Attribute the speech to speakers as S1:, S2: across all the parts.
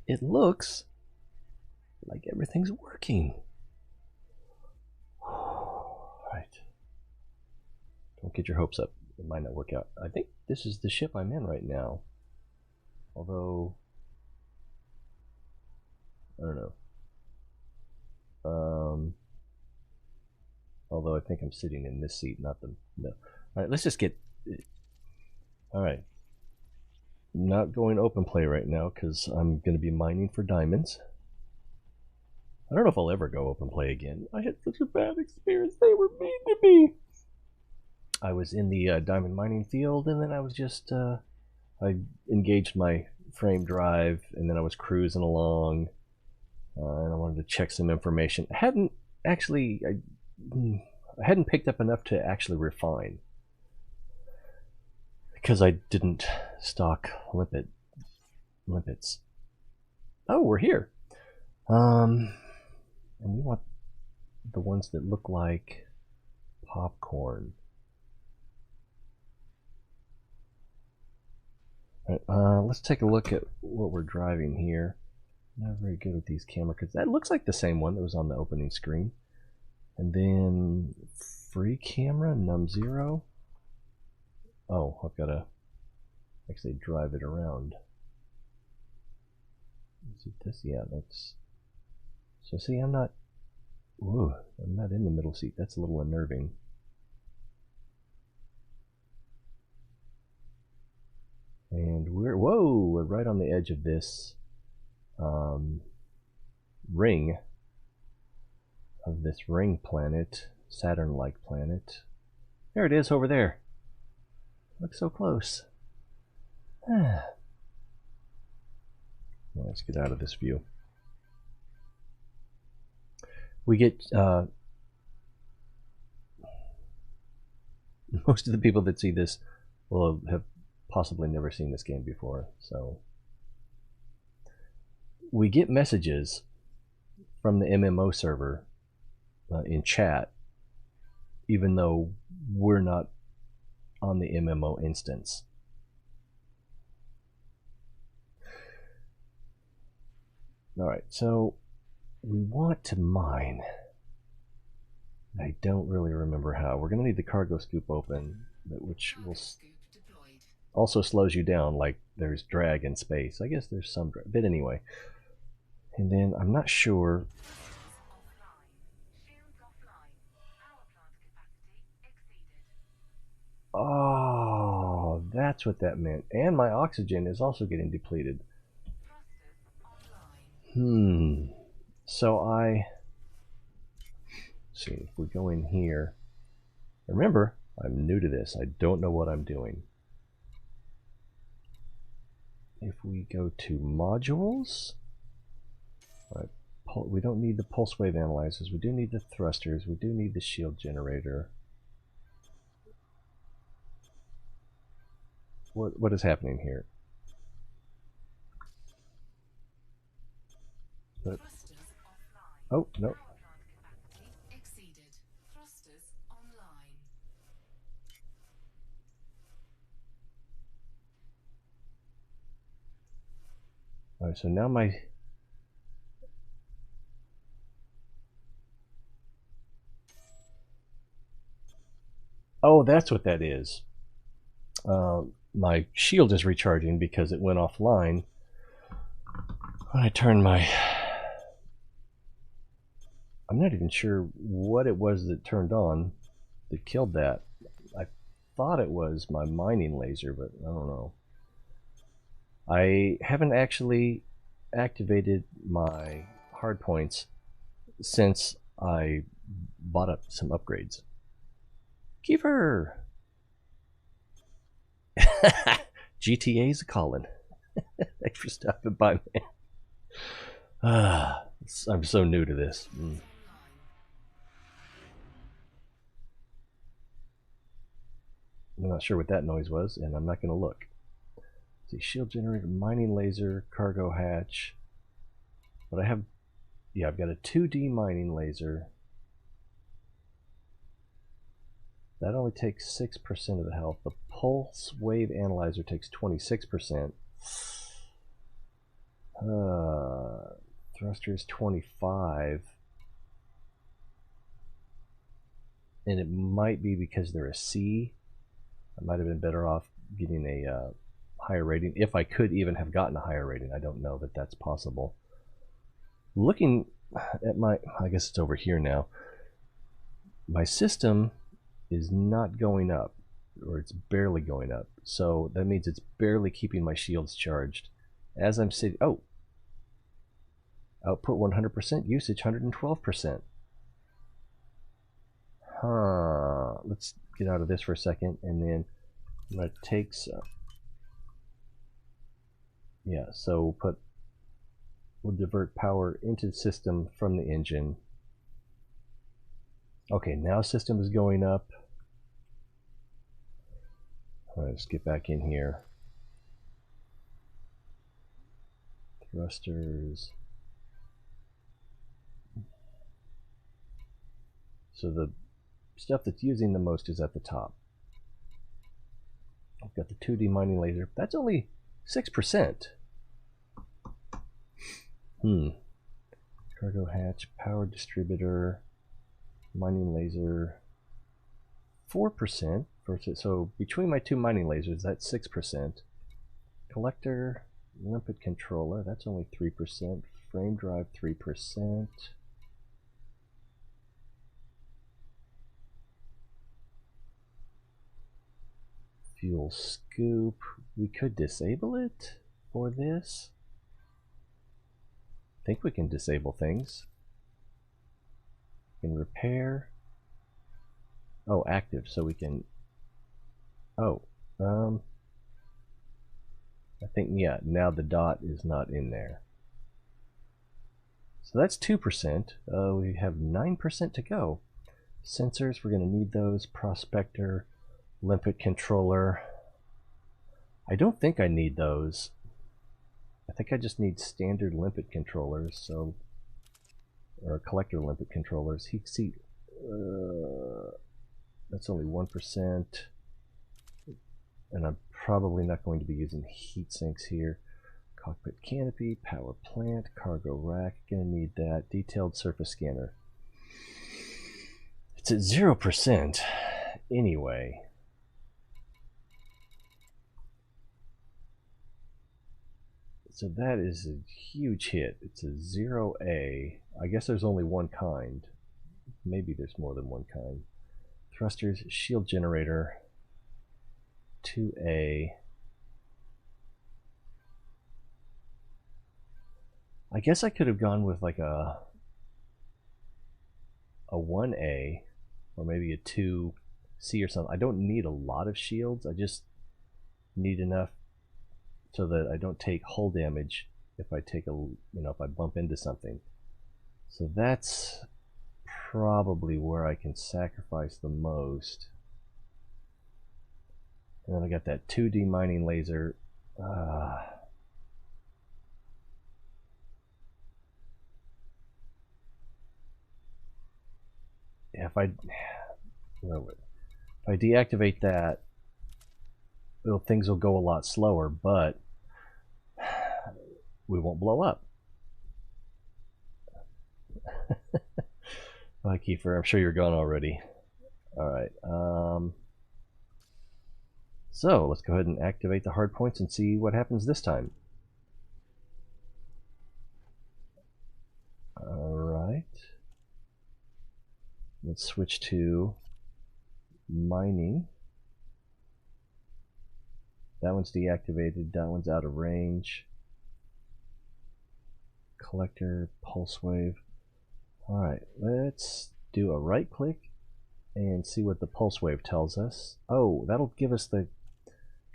S1: it looks like everything's working. Right. Don't get your hopes up. It might not work out. I think this is the ship I'm in right now. Although, I don't know. Although I think I'm sitting in this seat, not the... No. Alright, let's just get... Alright. Not going open play right now because I'm going to be mining for diamonds. I don't know if I'll ever go open play again. I had such a bad experience. They were mean to me. I was in the diamond mining field, and then I was just... I engaged my frame drive, and then I was cruising along, and I wanted to check some information. I hadn't picked up enough to actually refine, because I didn't stock limpets. Oh, we're here. And we want the ones that look like popcorn. Right, let's take a look at what we're driving here. Not very good with these camera cards. That looks like the same one that was on the opening screen. And then free camera, num0. Oh, I've got to actually drive it around. Is it this? Yeah, that's... So see, I'm not in the middle seat. That's a little unnerving. And we're right on the edge of this ring planet, Saturn-like planet. There it is over there. Looks so close. Let's get out of this view. We get most of the people that see this will have possibly never seen this game before, so we get messages from the MMO server in chat, even though we're not on the MMO instance. Alright, so we want to mine. I don't really remember how. We're going to need the cargo scoop open, which will also slows you down, like there's drag in space. I guess there's some drag, but anyway. And then I'm not sure. Oh, that's what that meant. And my oxygen is also getting depleted. So see if we go in here. Remember, I'm new to this. I don't know what I'm doing. If we go to modules, right, we don't need the pulse wave analyzers. We do need the thrusters. We do need the shield generator. What is happening here? But, oh no. Alright, so now my... Oh, that's what that is. My shield is recharging because it went offline when I turned my... I'm not even sure what it was that turned on that killed that. I thought it was my mining laser, but I don't know. I haven't actually activated my hardpoints since I bought up some upgrades. Kiefer! GTA's calling. Thanks for stopping by, man. I'm so new to this. I'm not sure what that noise was, and I'm not going to look. See, shield generator, mining laser, cargo hatch. But I have, yeah, I've got a 2D mining laser. That only takes 6% of the health. The pulse wave analyzer takes 26%. Thrusters 25. And it might be because they're a C. I might have been better off getting a higher rating. If I could even have gotten a higher rating. I don't know, but that's possible. Looking at my, I guess it's over here now. My system is not going up, or it's barely going up. So that means it's barely keeping my shields charged. As I'm sitting, oh, output 100%, usage 112%. Let's get out of this for a second, and then I'm going to take some. Yeah, so we'll divert power into the system from the engine. Okay, now system is going up. All right, let's get back in here. Thrusters. So the stuff that's using the most is at the top. I've got the 2D mining laser. That's only 6%. Cargo hatch, power distributor, mining laser, 4%. So between my two mining lasers, that's 6%. Collector, limpet controller, that's only 3%. Frame drive, 3%. Fuel scoop, we could disable it for this. I think we can disable things. We can repair. Oh, active, so we can. Oh, I think, yeah, now the dot is not in there. So that's 2%. We have 9% to go. Sensors, we're going to need those. Prospector, limpet controller. I don't think I need those. I think I just need standard limpet controllers, so, or collector limpet controllers. Heat seat, that's only 1%, and I'm probably not going to be using heat sinks here. Cockpit canopy, power plant, cargo rack, gonna need that. Detailed surface scanner. It's at 0% anyway. So that is a huge hit. It's a 0A. I guess there's only one kind. Maybe there's more than one kind. Thrusters, shield generator, 2A. I guess I could have gone with like a 1A or maybe a 2C or something. I don't need a lot of shields. I just need enough so that I don't take hull damage if I take if I bump into something. So that's probably where I can sacrifice the most. And then I got that 2D mining laser. If I deactivate that, things will go a lot slower, but we won't blow up. Hi, Kiefer. I'm sure you're gone already. All right. So let's go ahead and activate the hard points and see what happens this time. All right. Let's switch to mining. That one's deactivated. That one's out of range. Collector, pulse wave. All right, let's do a right click and see what the pulse wave tells us. Oh, that'll give us the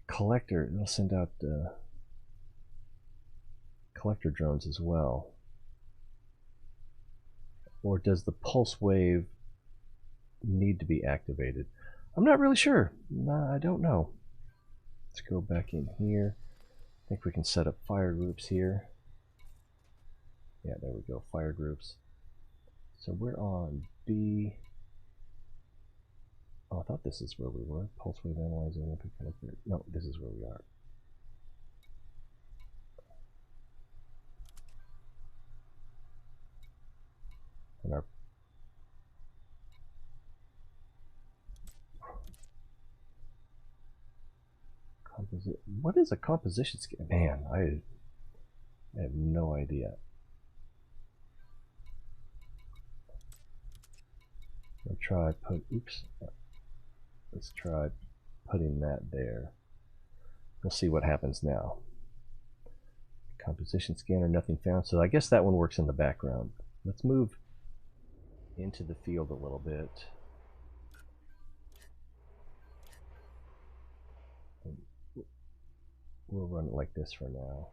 S1: collector. It'll send out collector drones as well. Or does the pulse wave need to be activated? I'm not really sure. I don't know. Let's go back in here. I think we can set up fire groups here. Yeah, there we go, fire groups. So we're on B. Oh, I thought this is where we were. Pulse wave analyzer, Olympic collector. No, this is where we are. Is it, what is a composition scan? Man, I have no idea. I'll try let's try putting that there. We'll see what happens now. Composition scanner, nothing found. So I guess that one works in the background. Let's move into the field a little bit. We'll run it like this for now.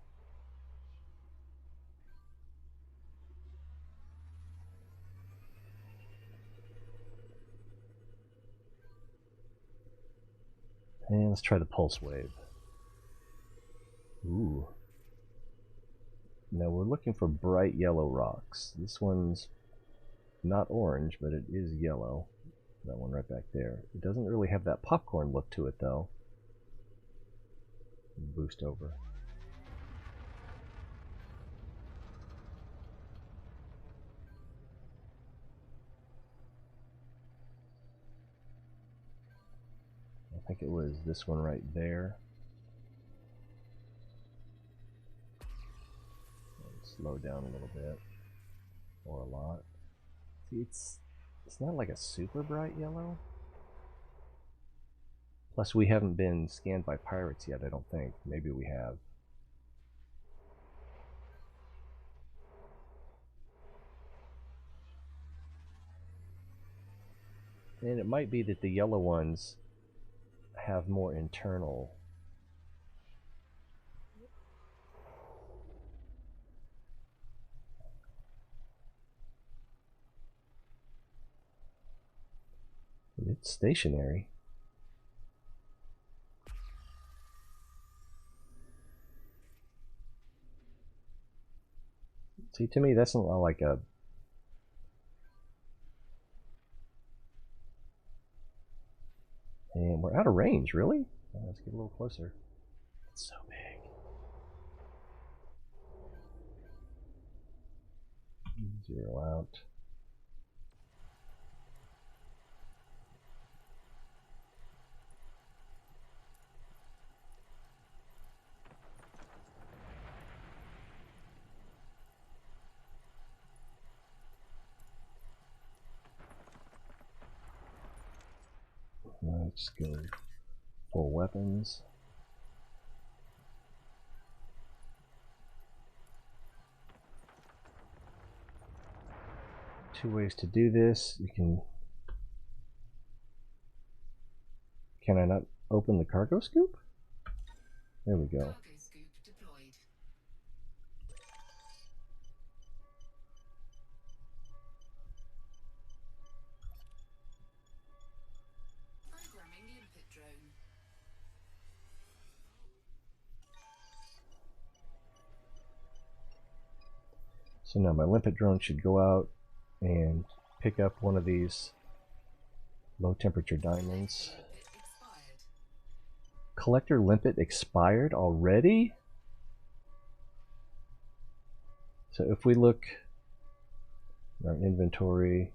S1: And let's try the pulse wave. Ooh. Now we're looking for bright yellow rocks. This one's not orange, but it is yellow. That one right back there. It doesn't really have that popcorn look to it, though. Boost over. I think it was this one right there. Slow down a little bit, or a lot. See, it's not like a super bright yellow. Plus, we haven't been scanned by pirates yet, I don't think. Maybe we have. And it might be that the yellow ones have more internal. It's stationary. See, to me, that's not like a... And we're out of range, really? Let's get a little closer. It's so big. Zero out. Let's go full weapons. Two ways to do this. You can I not open the cargo scoop? There we go. So now my limpet drone should go out and pick up one of these low temperature diamonds. Collector limpet expired already? So if we look in our inventory,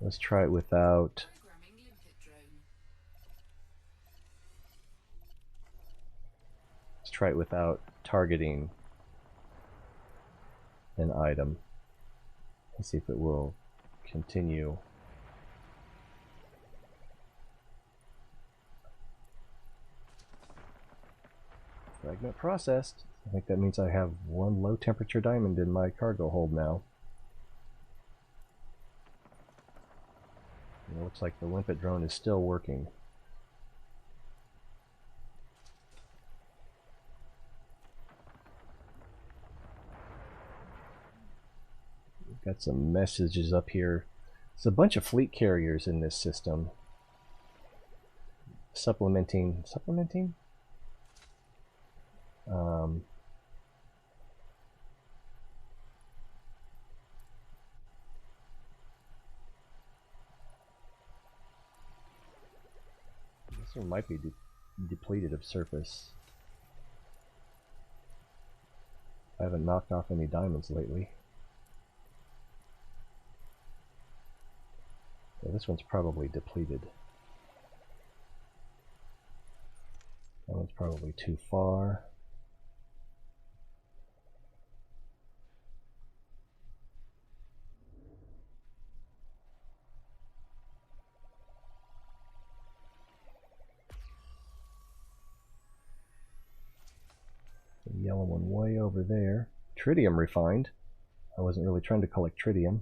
S1: let's try it without. Let's try it without targeting an item. Let's see if it will continue. Fragment processed. I think that means I have one low temperature diamond in my cargo hold now. And it looks like the limpet drone is still working. We've got some messages up here. There's a bunch of fleet carriers in this system. Supplementing? This one might be depleted of surface. I haven't knocked off any diamonds lately. Yeah, this one's probably depleted. That one's probably too far. The yellow one way over there. Tritium refined. I wasn't really trying to collect tritium.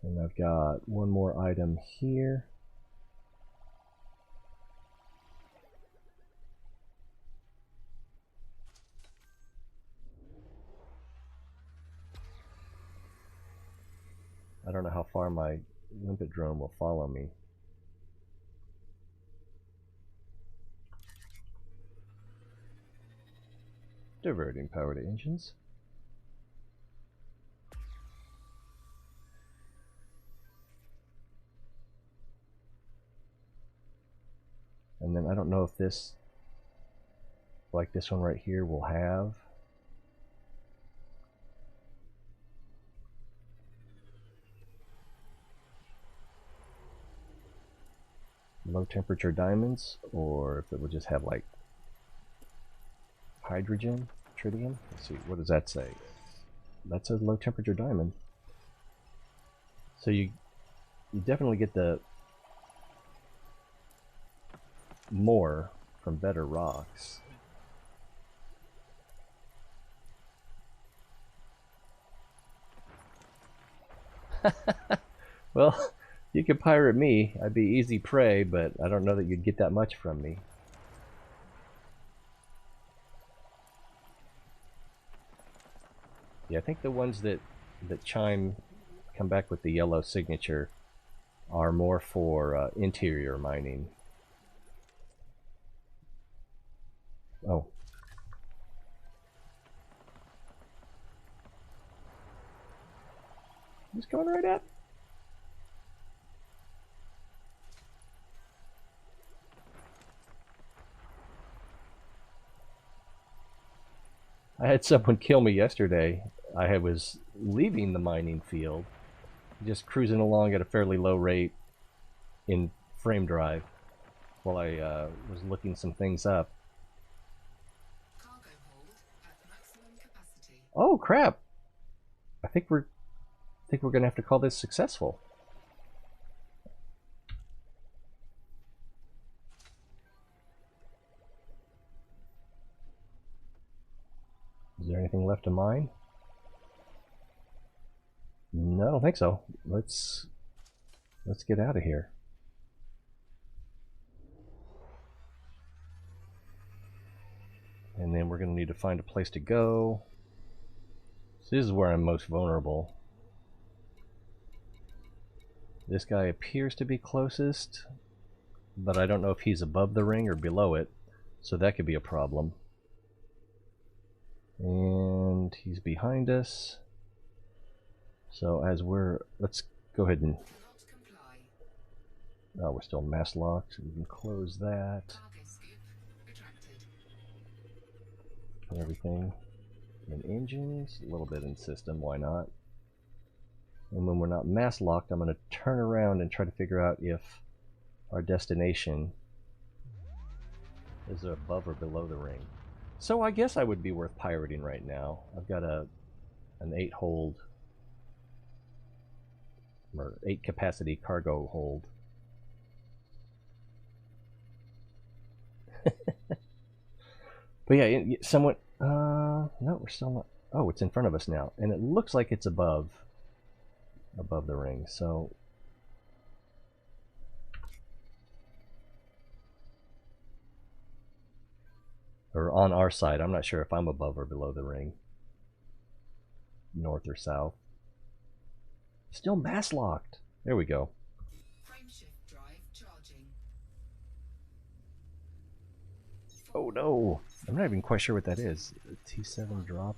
S1: And I've got one more item here. I don't know how far my limpet drone will follow me. Diverting power to engines. And then I don't know if this, like this one right here, will have low temperature diamonds, or if it would just have like hydrogen, tritium. Let's see, what does that say? That says low temperature diamond. So you definitely get the more from better rocks. Well, you could pirate me. I'd be easy prey, but I don't know that you'd get that much from me. Yeah, I think the ones that come back with the yellow signature are more for interior mining. Oh. Who's going right at? I had someone kill me yesterday. I was leaving the mining field, just cruising along at a fairly low rate in frame drive while I was looking some things up.
S2: Cargo hold at maximum capacity.
S1: Oh crap! I think we're gonna have to call this successful. Is there anything left to mine? No, I don't think so. Let's get out of here. And then we're going to need to find a place to go. So this is where I'm most vulnerable. This guy appears to be closest, but I don't know if he's above the ring or below it, so that could be a problem. And he's behind us. So as let's go ahead and... Oh, we're still mass locked, so we can close that. And everything in engines, a little bit in system, why not? And when we're not mass locked, I'm going to turn around and try to figure out if our destination is above or below the ring. So I guess I would be worth pirating right now. I've got an 8 hold or 8 capacity cargo hold. But yeah, somewhat. No, we're still not. Oh, it's in front of us now, and it looks like it's above the ring. So or on our side. I'm not sure if I'm above or below the ring, north or south. Still mass locked. There we go.
S2: Frameshift drive charging.
S1: Oh no, I'm not even quite sure what that is. T7 drop.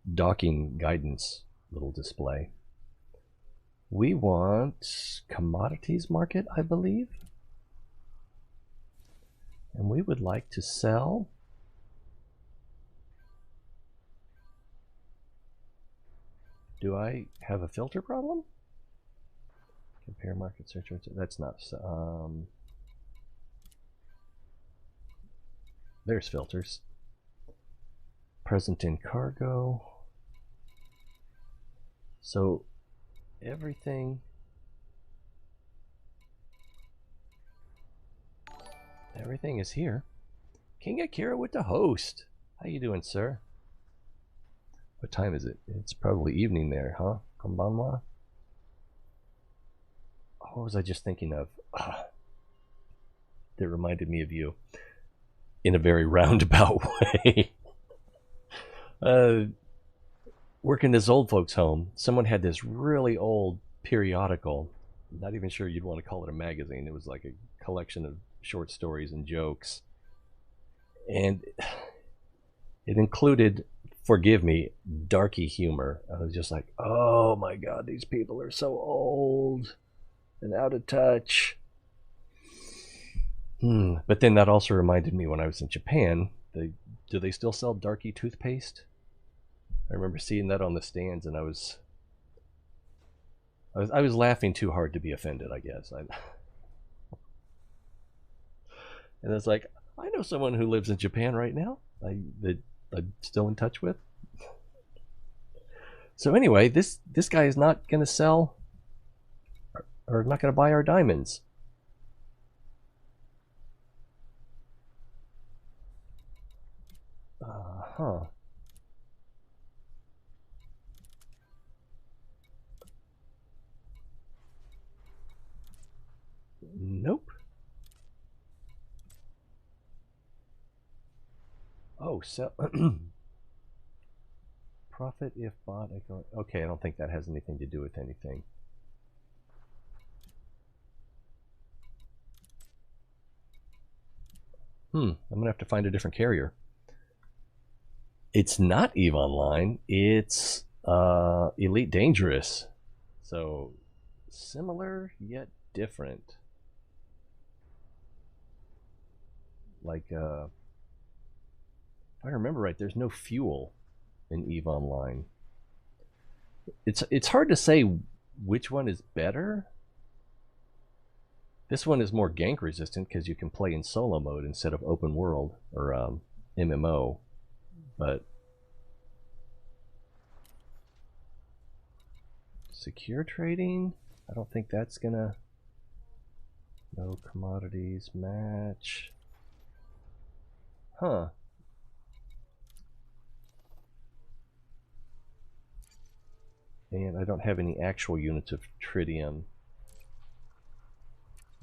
S1: docking guidance little display. We want commodities market, I believe. And we would like to sell Do I have a filter problem? Compare market search. That's not. There's filters. Present in cargo. So everything is here. King Akira with the host. How you doing, sir? What time is it? It's probably evening there, huh? Konbanwa? What was I just thinking of? That reminded me of you in a very roundabout way. Working this old folks home, someone had this really old periodical. Not even sure you'd want to call it a magazine. It was like a collection of short stories and jokes. And it included, forgive me, darky humor. I was just like, oh my God, these people are so old and out of touch. But then that also reminded me when I was in Japan, do they still sell darky toothpaste? I remember seeing that on the stands, and I was laughing too hard to be offended, I guess. And it's like, I know someone who lives in Japan right now that I'm still in touch with. So anyway, this guy is not going to sell or not going to buy our diamonds. Huh. Nope. Oh, sell. Profit if bought. Okay, I don't think that has anything to do with anything. I'm gonna have to find a different carrier. It's not EVE Online. It's Elite Dangerous. So similar yet different. Like, if I remember right, there's no fuel in EVE Online. It's hard to say which one is better. This one is more gank resistant because you can play in solo mode instead of open world or MMO. But secure trading, I don't think that's gonna. No commodities match. Huh. And I don't have any actual units of tritium.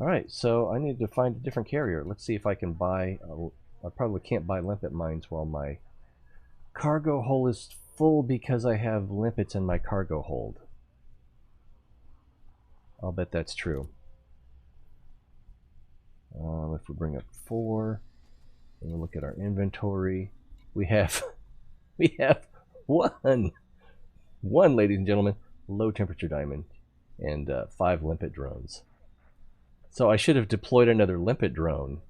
S1: Alright, so I need to find a different carrier. Let's see if I can buy. I probably can't buy limpet mines while my cargo hold is full because I have limpets in my cargo hold. I'll bet that's true. If we bring up 4 and we look at our inventory, we have one, ladies and gentlemen, low temperature diamond and 5 limpet drones. So I should have deployed another limpet drone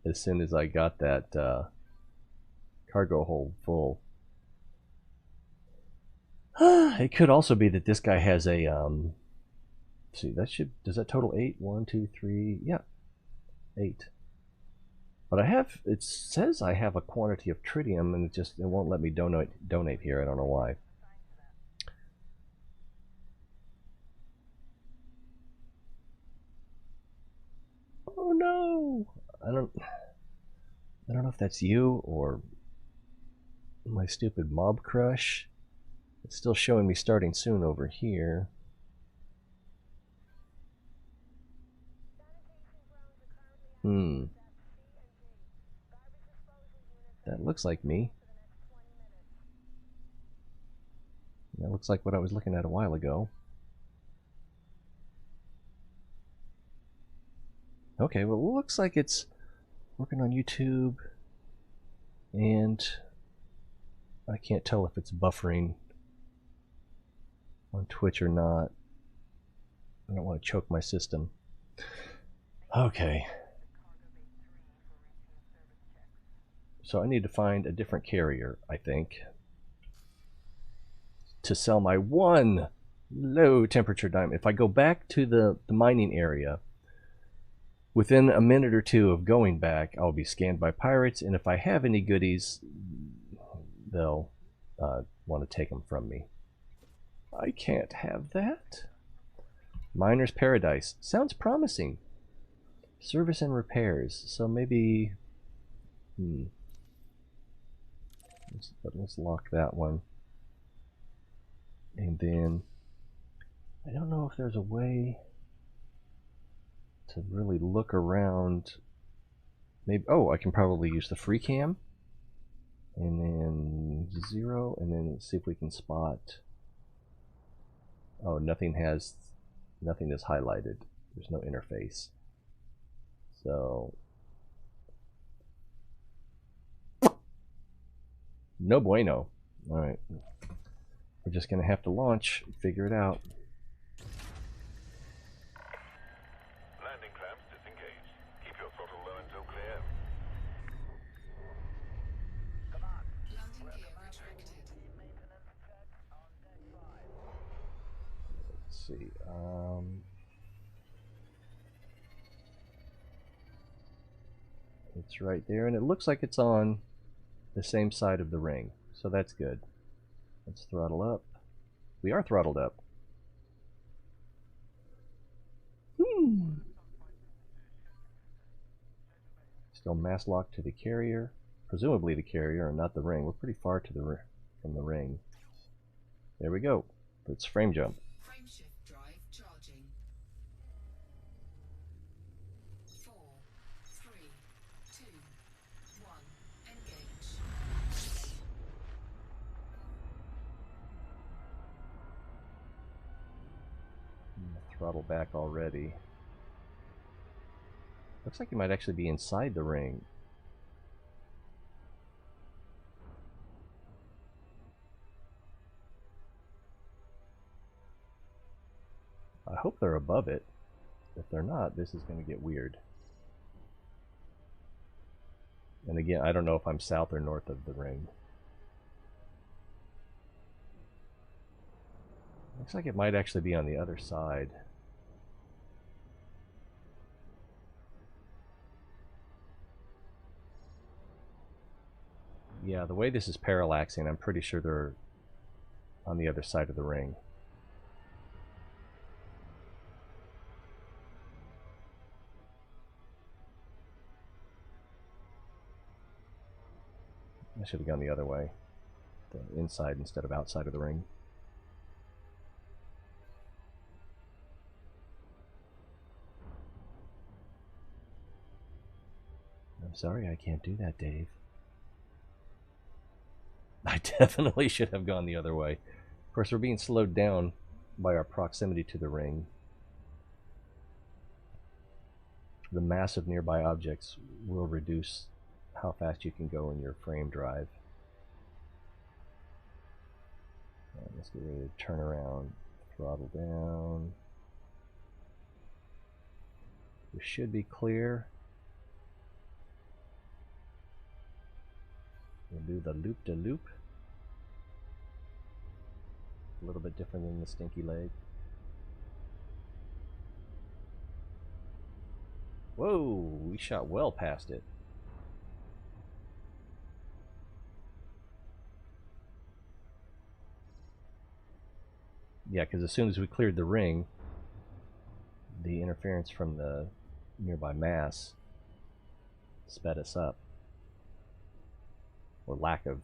S1: as soon as I got that cargo hold full. It could also be that this guy has a see, does that total 8? 1, 2, 3, yeah, 8. But it says I have a quantity of tritium, and it won't let me donate here. I don't know why. Oh no! I don't know if that's you or my stupid mob crush. It's still showing me starting soon over here. That looks like me. That looks like what I was looking at a while ago. Okay, well, it looks like it's working on YouTube. And I can't tell if it's buffering on Twitch or not. I don't want to choke my system. Okay. So I need to find a different carrier, I think, to sell my one low temperature diamond. If I go back to the mining area, within a minute or two of going back, I'll be scanned by pirates, and if I have any goodies, they'll want to take them from me. I can't have that. Miner's Paradise. Sounds promising. Service and repairs. So maybe... Let's lock that one. And then... I don't know if there's a way to really look around. Maybe... Oh, I can probably use the free cam. And then 0. And then let's see if we can spot... Oh, nothing is highlighted. There's no interface. So no bueno. All right, we're just gonna have to launch, figure it out.
S3: Landing clamps disengaged. Keep your throttle low until clear.
S2: Landing gear retracted.
S1: Let's see. It's right there, and it looks like it's on the same side of the ring, so that's good. Let's throttle up. We are throttled up. Still mass locked to the carrier, presumably the carrier and not the ring. We're pretty far to the from the ring. There we go. Let's frame jump.
S2: Frame shift drive charging. 4, 3, 2, 1. Engage.
S1: Throttle back already. Looks like you might actually be inside the ring. I hope they're above it. If they're not, this is going to get weird. And again, I don't know if I'm south or north of the ring. Looks like it might actually be on the other side. Yeah, the way this is parallaxing, I'm pretty sure they're on the other side of the ring. I should have gone the other way. The inside instead of outside of the ring. I'm sorry I can't do that, Dave. I definitely should have gone the other way. Of course, we're being slowed down by our proximity to the ring. The mass of nearby objects will reduce how fast you can go in your frame drive. Right, let's get ready to turn around, throttle down. We should be clear. We'll do the loop-de-loop. A little bit different than the stinky leg. Whoa, we shot well past it. Yeah, because as soon as we cleared the ring, the interference from the nearby mass sped us up. Or lack of.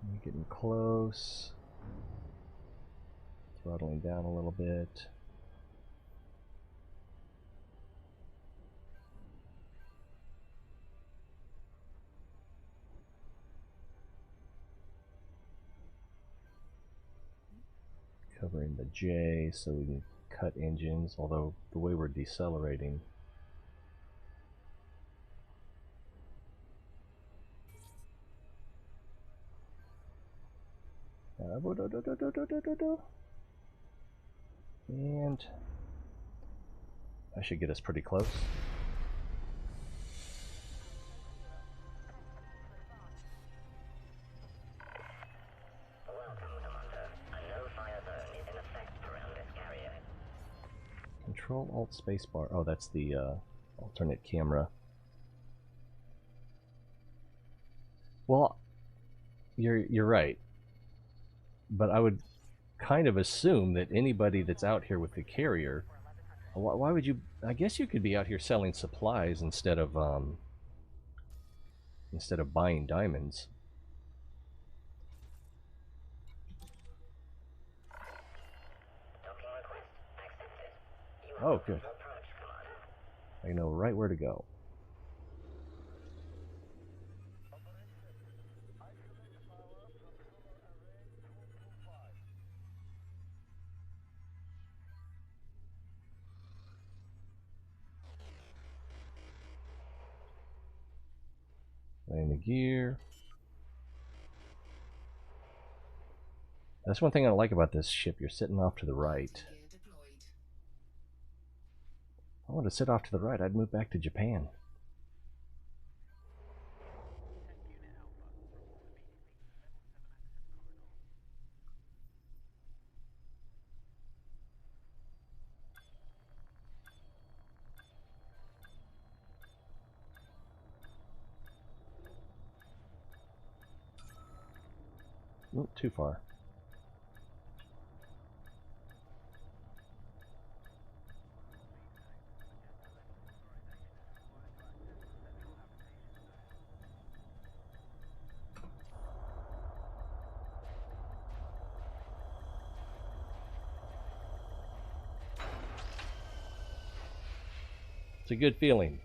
S1: We're getting close. Throttling down a little bit. Covering the J so we can cut engines, although the way we're decelerating. And I should get us pretty close. Control Alt Spacebar. Oh, that's the alternate camera. Well, you're right, but I would kind of assume that anybody that's out here with the carrier, why would you? I guess you could be out here selling supplies instead of buying diamonds. Oh, good. I know right where to go. Laying the gear. That's one thing I like about this ship. You're sitting off to the right.
S2: Gear deployed.
S1: If I wanted to sit off to the right, I'd move back to Japan. Not too far. It's a good feeling.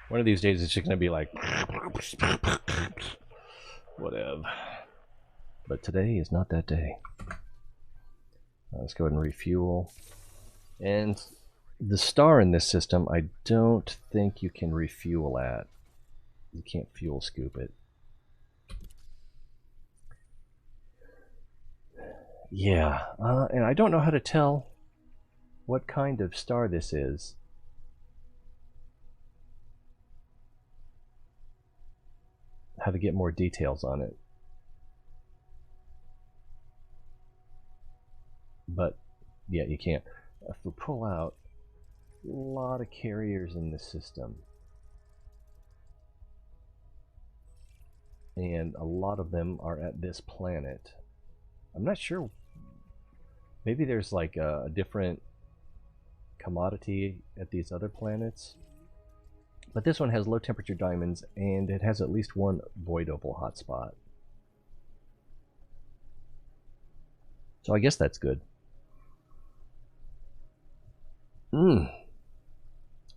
S1: One of these days it's just going to be like whatever. But today is not that day. Let's go ahead and refuel. And the star in this system, I don't think you can refuel at. You can't fuel scoop it. Yeah, and I don't know how to tell what kind of star this is. How to get more details on it. But yeah, you can't. If we pull out, a lot of carriers in the system, and a lot of them are at this planet. I'm not sure. Maybe there's like a different commodity at these other planets, but this one has low temperature diamonds, and it has at least one void opal hotspot. So I guess that's good.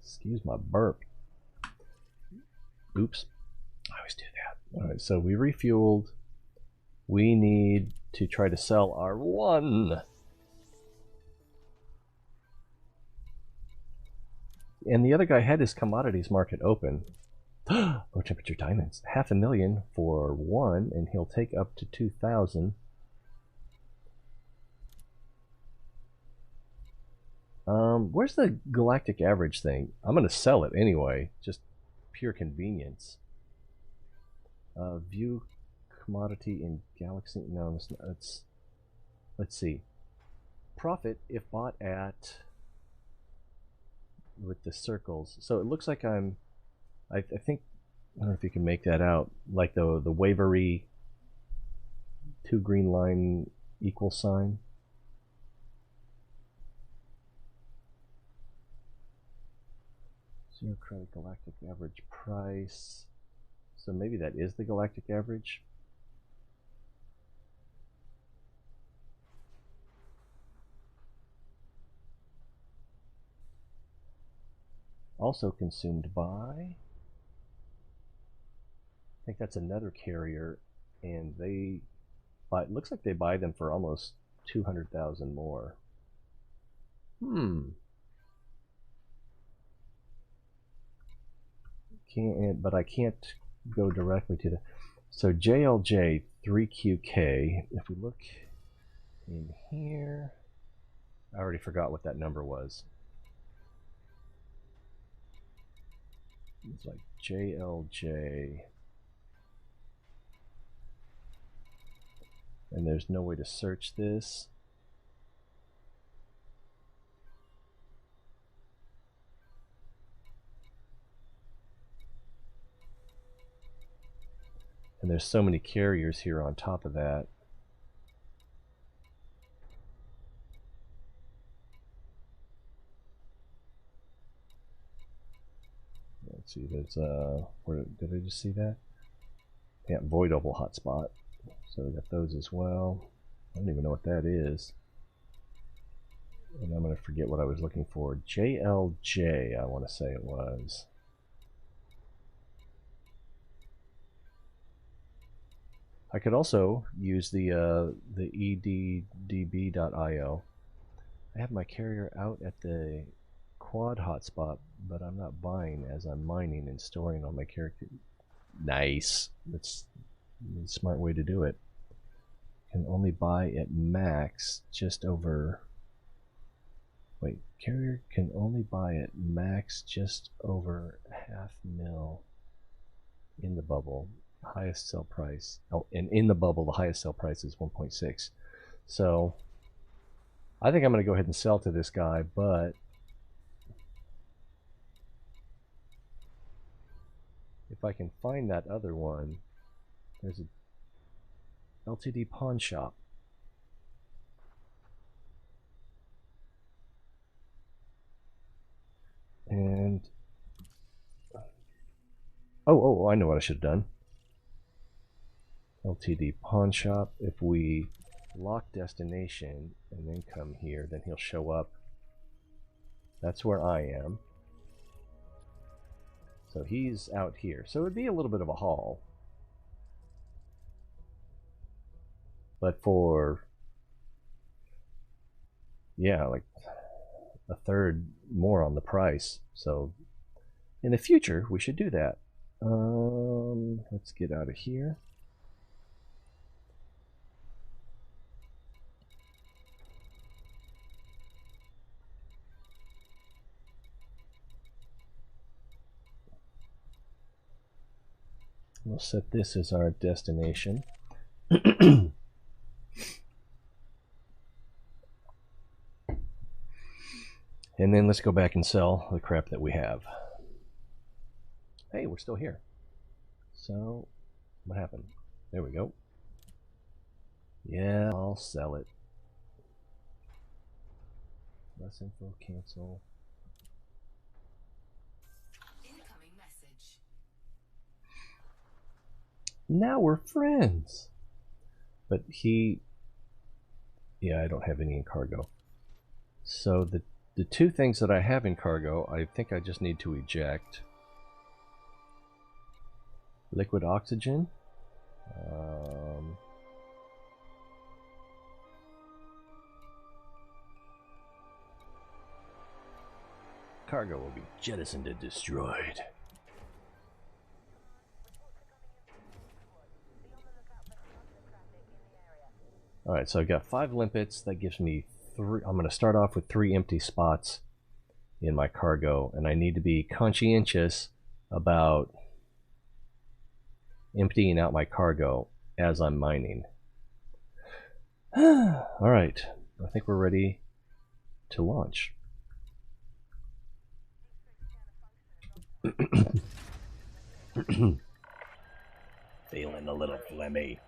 S1: Excuse my burp. Oops. I always do that. Alright, so we refueled. We need to try to sell our one. And the other guy had his commodities market open. Low temperature diamonds. 500,000 for one, and he'll take up to 2,000. Where's the galactic average thing? I'm going to sell it anyway, just pure convenience. View commodity in galaxy. No, it's let's see. Profit if bought at with the circles. So it looks like I think, I don't know if you can make that out, like the wavery 2 green line equal sign. Zero credit galactic average price. So maybe that is the galactic average. Also consumed by, I think that's another carrier, and they buy, it looks like they buy them for almost 200,000 more. But I can't go directly to the. So JLJ 3QK. If we look in here, I already forgot what that number was. It's like JLJ. And there's no way to search this. And there's so many carriers here on top of that. Let's see, there's where did I just see that? Yeah, voidable hotspot. So we got those as well. I don't even know what that is. And I'm going to forget what I was looking for. JLJ, I want to say it was. I could also use the eddb.io. I have my carrier out at the quad hotspot, but I'm not buying as I'm mining and storing all my character. Nice. That's a smart way to do it. Can only buy at max just over. Wait, carrier can only buy at max just over $500,000 in the bubble. Highest sell price. Oh, and in the bubble, the highest sell price is 1.6. So I think I'm going to go ahead and sell to this guy, but if I can find that other one, there's a LTD pawn shop. And oh, I know what I should have done. LTD pawn shop. If we lock destination and then come here, then he'll show up. That's where I am. So he's out here. So it'd be a little bit of a haul. But for, yeah, like a third more on the price. So in the future, we should do that. Let's get out of here. We'll set this as our destination. And then let's go back and sell the crap that we have. Hey, we're still here. So, what happened? There we go. Yeah, I'll sell it. Less info, cancel.
S2: Incoming message.
S1: Now we're friends. But he... Yeah, I don't have any in cargo. So the two things that I have in cargo, I think I just need to eject. Liquid oxygen. Cargo will be jettisoned and destroyed. Alright, so I've got 5 limpets. That gives me 3. I'm going to start off with 3 empty spots in my cargo, and I need to be conscientious about emptying out my cargo as I'm mining. Alright, I think we're ready to launch. Feeling a little phlegmy.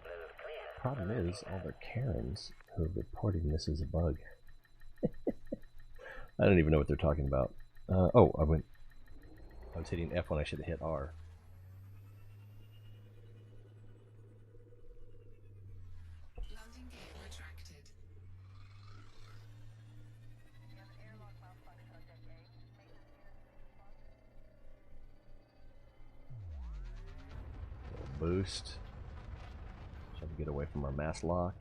S1: Problem is, all the Karens who are reporting this as a bug. I don't even know what they're talking about. I was hitting F when I should have hit R.
S2: Landing gear retracted.
S1: Boost. Try to get away from our mass lock.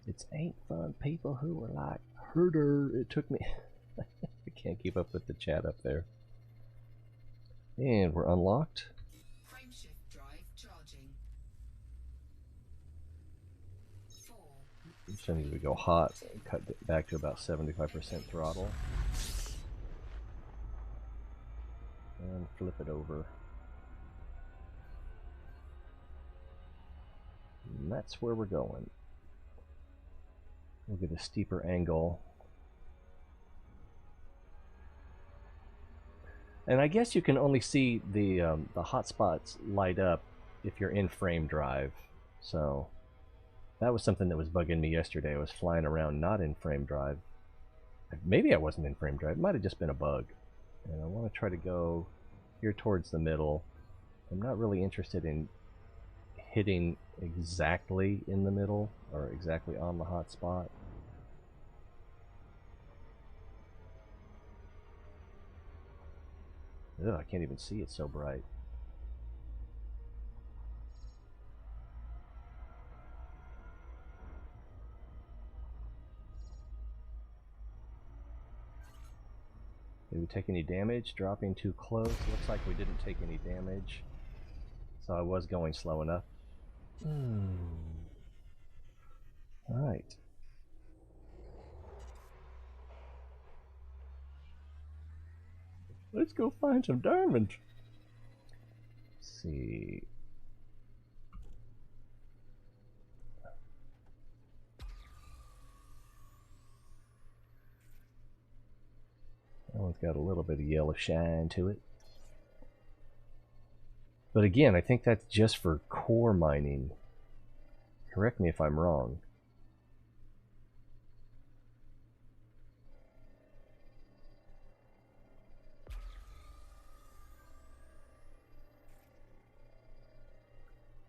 S1: It's ain't fun people who are like, herder, it took me. I can't keep up with the chat up there. And we're unlocked.
S2: Frameshift drive charging.
S1: Just need to go hot, cut it back to about 75% throttle. And flip it over. And that's where we're going. We'll get a steeper angle. And I guess you can only see the hot spots light up if you're in frame drive. So that was something that was bugging me yesterday. I was flying around not in frame drive. Maybe I wasn't in frame drive. It might have just been a bug. And I want to try to go here towards the middle. I'm not really interested in hitting exactly in the middle or exactly on the hot spot. Ugh, I can't even see, it's so bright. Did we take any damage? Dropping too close. Looks like we didn't take any damage. So I was going slow enough. Alright. Let's go find some diamonds. Let's see. That one's got a little bit of yellow shine to it. But again, I think that's just for core mining. Correct me if I'm wrong.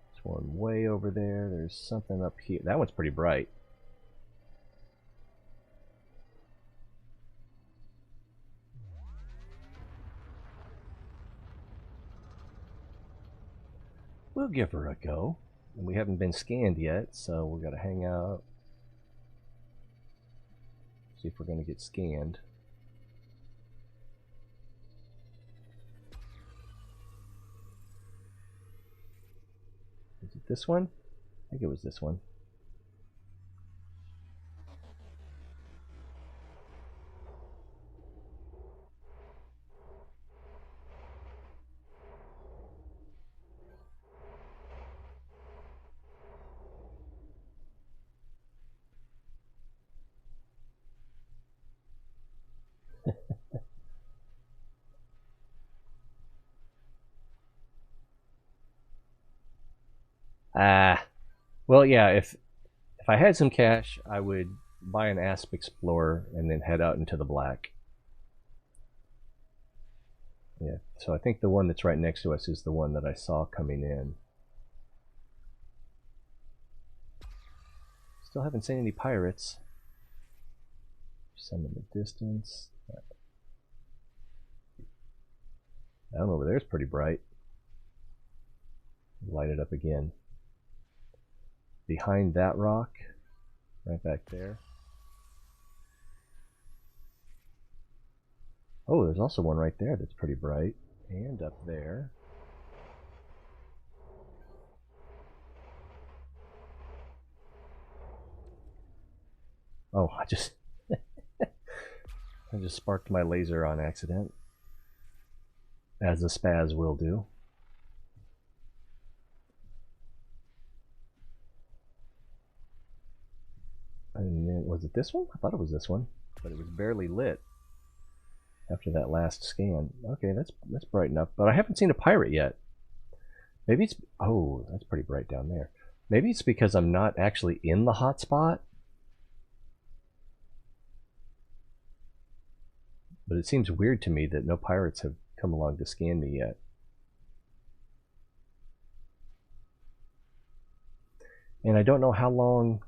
S1: There's one way over there. There's something up here. That one's pretty bright. We'll give her a go. And we haven't been scanned yet, so we've got to hang out. See if we're going to get scanned. Is it this one? I think it was this one. Well, yeah, if I had some cash, I would buy an Asp Explorer and then head out into the black. Yeah, so I think the one that's right next to us is the one that I saw coming in. Still haven't seen any pirates. Some in the distance. That one over there is pretty bright. Light it up again. Behind that rock, right back there. Oh, there's also one right there that's pretty bright. And up there. Oh, I just sparked my laser on accident. As a spaz will do. And then, was it this one? I thought it was this one, but it was barely lit after that last scan. Okay, that's bright enough, but I haven't seen a pirate yet. Maybe it's, oh, that's pretty bright down there. Maybe it's because I'm not actually in the hot spot. But it seems weird to me that no pirates have come along to scan me yet. And I don't know how long,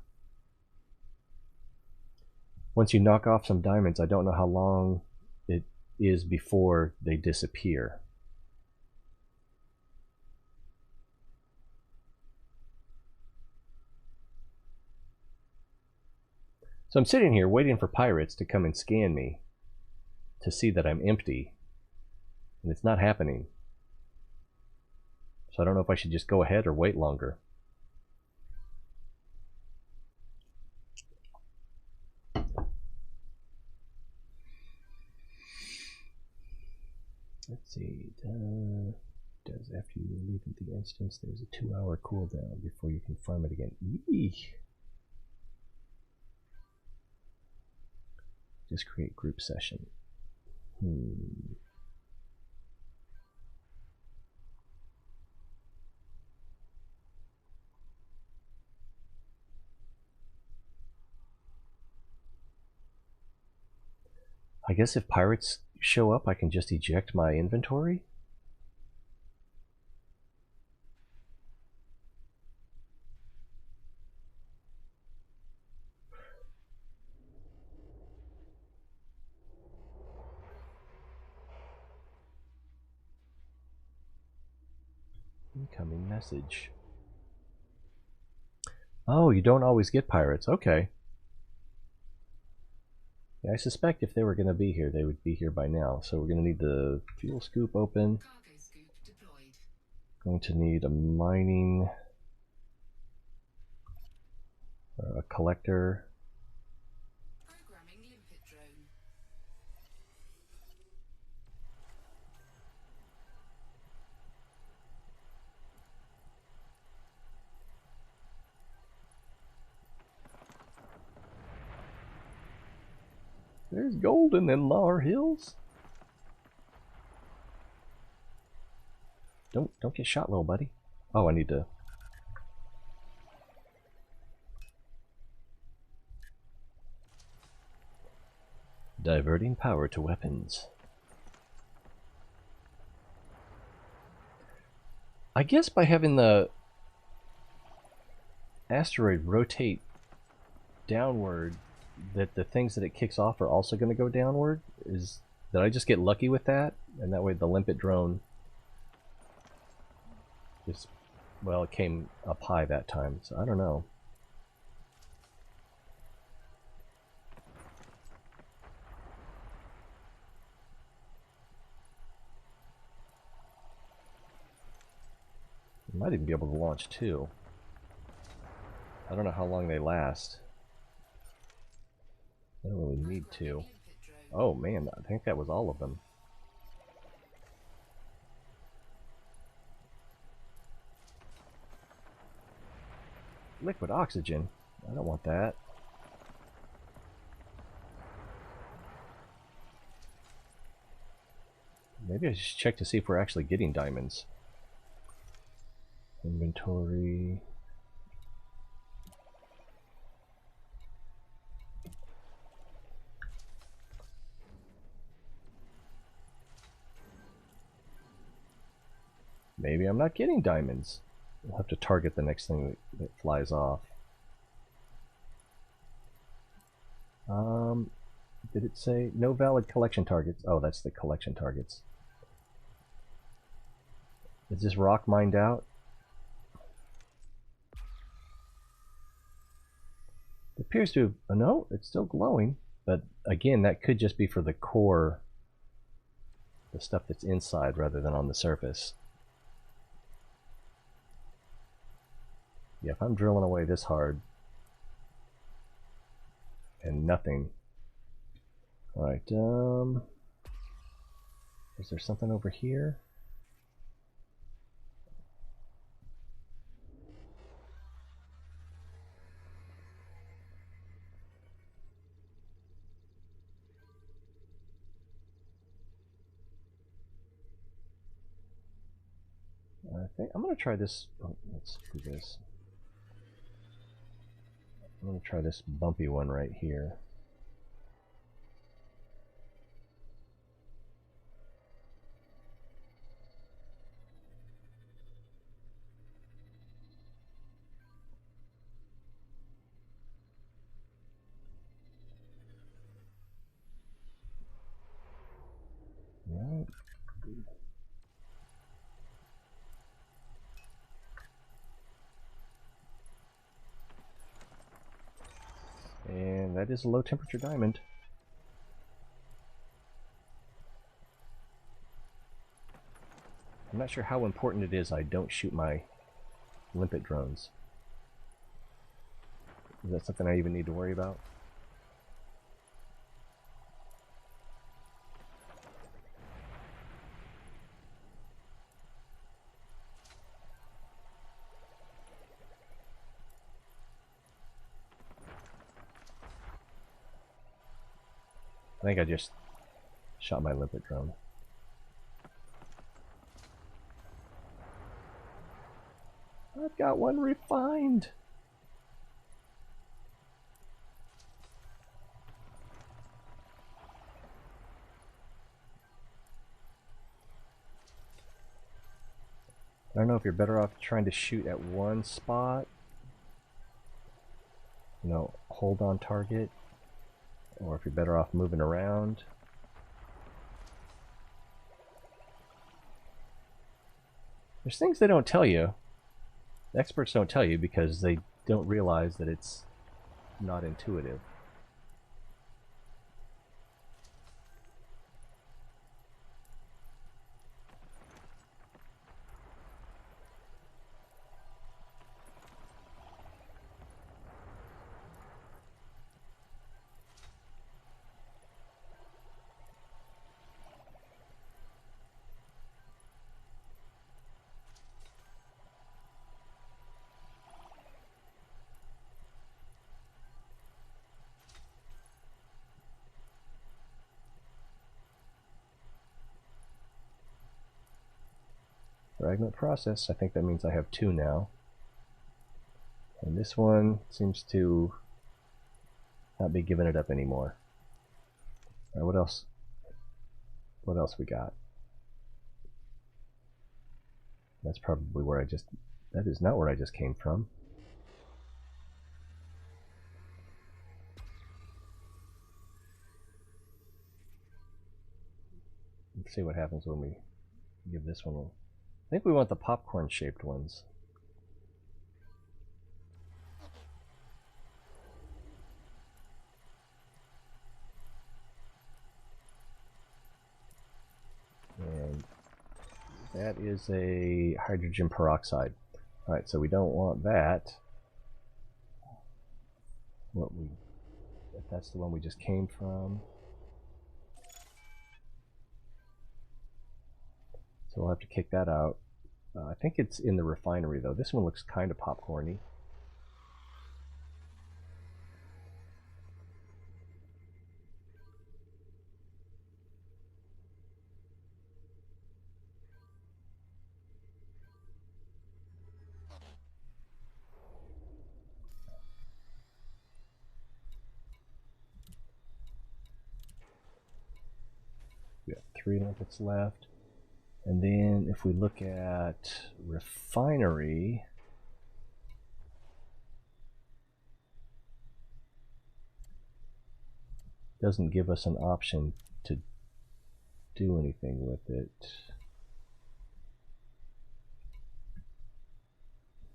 S1: once you knock off some diamonds, I don't know how long it is before they disappear. So I'm sitting here waiting for pirates to come and scan me to see that I'm empty, and it's not happening. So I don't know if I should just go ahead or wait longer. Let's see. Does after you leave the instance, there's a 2-hour cooldown before you can farm it again. Eesh. Just create group session. I guess if pirates show up, I can just eject my inventory? Incoming message. Oh, you don't always get pirates. Okay. Yeah, I suspect if they were going to be here, they would be here by now. So we're going to need the fuel scoop open.
S2: Cargo scoop deployed.
S1: Going to need a mining, a collector.
S2: Programming limpet drone.
S1: There's gold in them Lar Hills. Don't get shot, little buddy. Oh, I need to. Diverting power to weapons. I guess by having the asteroid rotate downward, that the things that it kicks off are also going to go downward. Did I just get lucky with that? And that way the limpet drone just, well, it came up high that time, so I don't know. You might even be able to launch two. I don't know how long they last. I don't really need to. Oh man, I think that was all of them. Liquid oxygen. I don't want that. Maybe I should check to see if we're actually getting diamonds. Inventory. Maybe I'm not getting diamonds. I'll have to target the next thing that flies off. Did it say no valid collection targets? Oh, that's the collection targets. Is this rock mined out? It appears to have, no, it's still glowing, but again, that could just be for the core, the stuff that's inside rather than on the surface. Yeah, if I'm drilling away this hard and nothing. Alright, is there something over here? I think I'm gonna try this. Oh, let's do this. I'm gonna try this bumpy one right here. Right. And that is a low temperature diamond. I'm not sure how important it is I don't shoot my limpet drones. Is that something I even need to worry about? think I just shot my limpet drone. I've got one refined. I don't know if you're better off trying to shoot at one spot, you know, hold on target, or if you're better off moving around. There's things they don't tell you. The experts don't tell you because they don't realize that it's not intuitive. Fragment process, I think that means I have 2 now. And this one seems to not be giving it up anymore. Alright, what else? What else we got? That's probably where I just... That is not where I just came from. Let's see what happens when we give this one a... I think we want the popcorn-shaped ones. And that is a hydrogen peroxide. Alright, so we don't want that. If that's the one we just came from. So we'll have to kick that out. I think it's in the refinery though. This one looks kind of popcorny. We have 3 limpets left. And then if we look at refinery, it doesn't give us an option to do anything with it.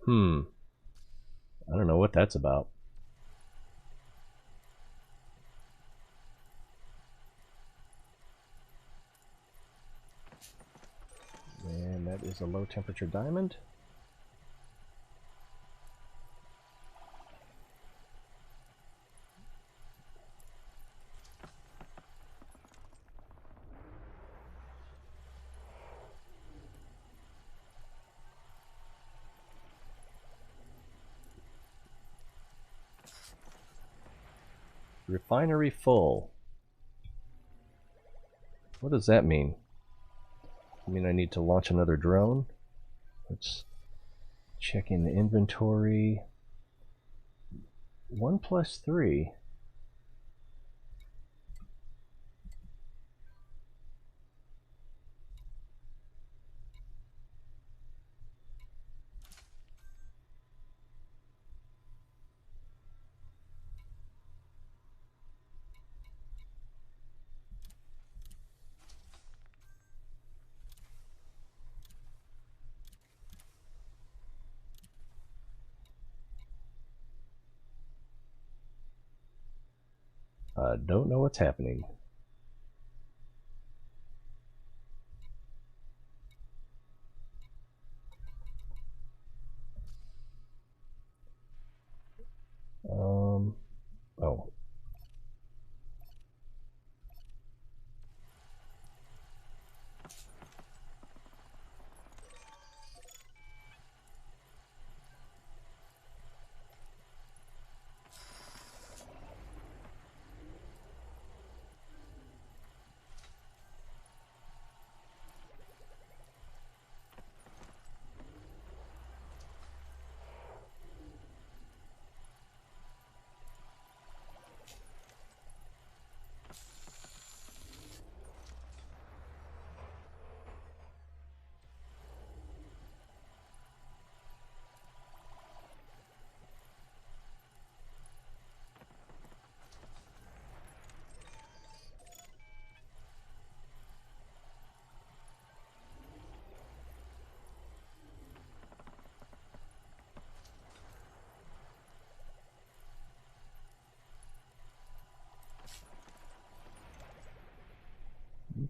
S1: I don't know what that's about. And that is a low temperature diamond. Refinery full. What does that mean? I mean I need to launch another drone? Let's check in the inventory. 1 plus 3. Don't know what's happening. Oh.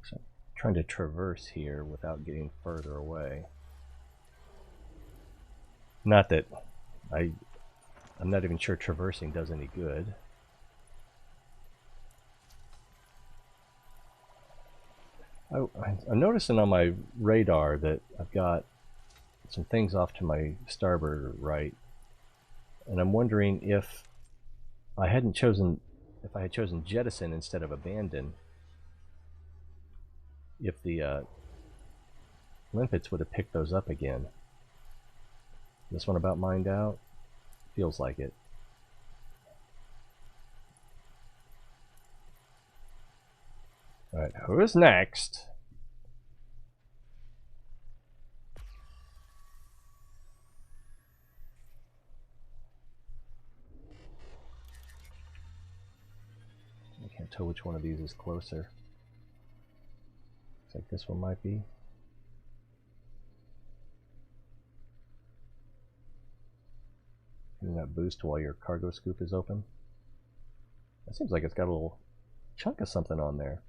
S1: So I'm trying to traverse here without getting further away. Not that I'm not even sure traversing does any good. I'm noticing on my radar that I've got some things off to my starboard or right, and I'm wondering if I had chosen jettison instead of abandon, if the limpets would have picked those up again. This one about mined out? Feels like it. Alright, who's next? I can't tell which one of these is closer. Looks like this one might be. Getting that boost while your cargo scoop is open. That seems like it's got a little chunk of something on there.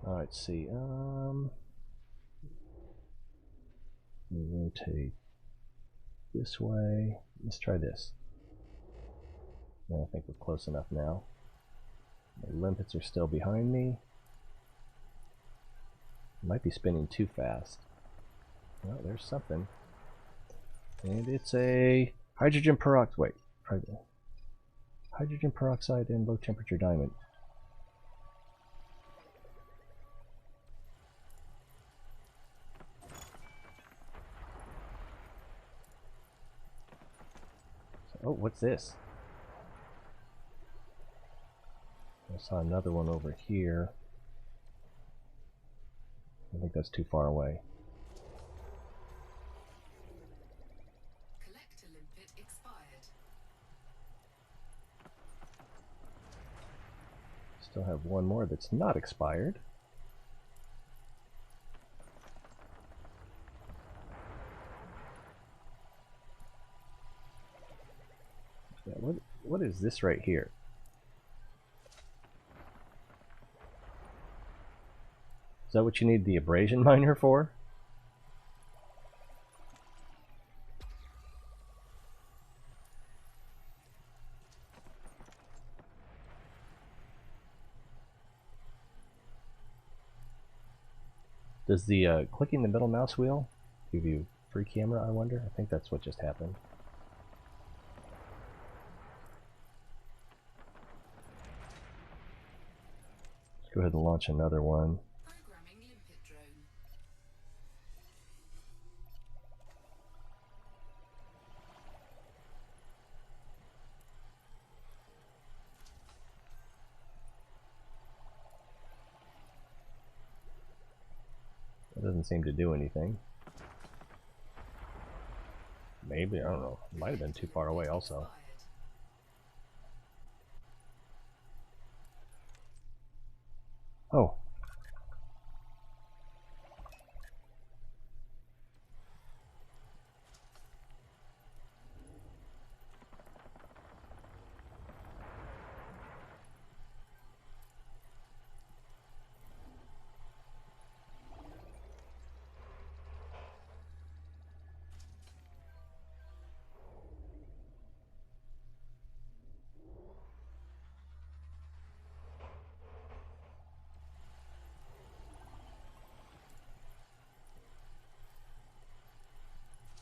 S1: Alright, let's see. Rotate this way. Let's try this. I think we're close enough now. The limpets are still behind me. Might be spinning too fast. Well, there's something. And it's a hydrogen peroxide. Wait, hydrogen peroxide and low temperature diamond. Oh, what's this? I saw another one over here. I think that's too far away.
S2: Collector limpet expired.
S1: Still have one more that's not expired. Yeah, what is this right here? Is that what you need the abrasion miner for? Does the clicking the middle mouse wheel give you free camera, I wonder? I think that's what just happened. Let's go ahead and launch another one.
S2: Programming limpet drone.
S1: It doesn't seem to do anything. Maybe, I don't know. It might have been too far away also. Oh.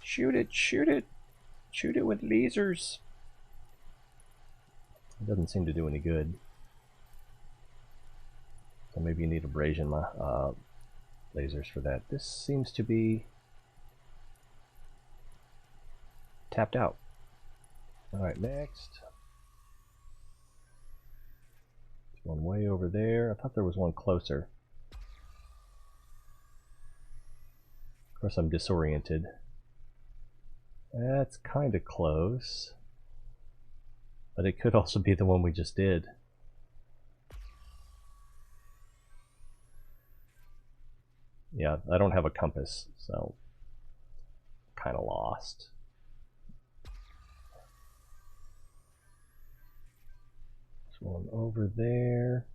S1: Shoot it, shoot it! Shoot it with lasers! It doesn't seem to do any good. So maybe you need abrasion lasers for that. This seems to be tapped out. Alright, next. There's one way over there. I thought there was one closer. Of course, I'm disoriented. That's kind of close. But it could also be the one we just did. Yeah, I don't have a compass, so kind of lost. There's one over there.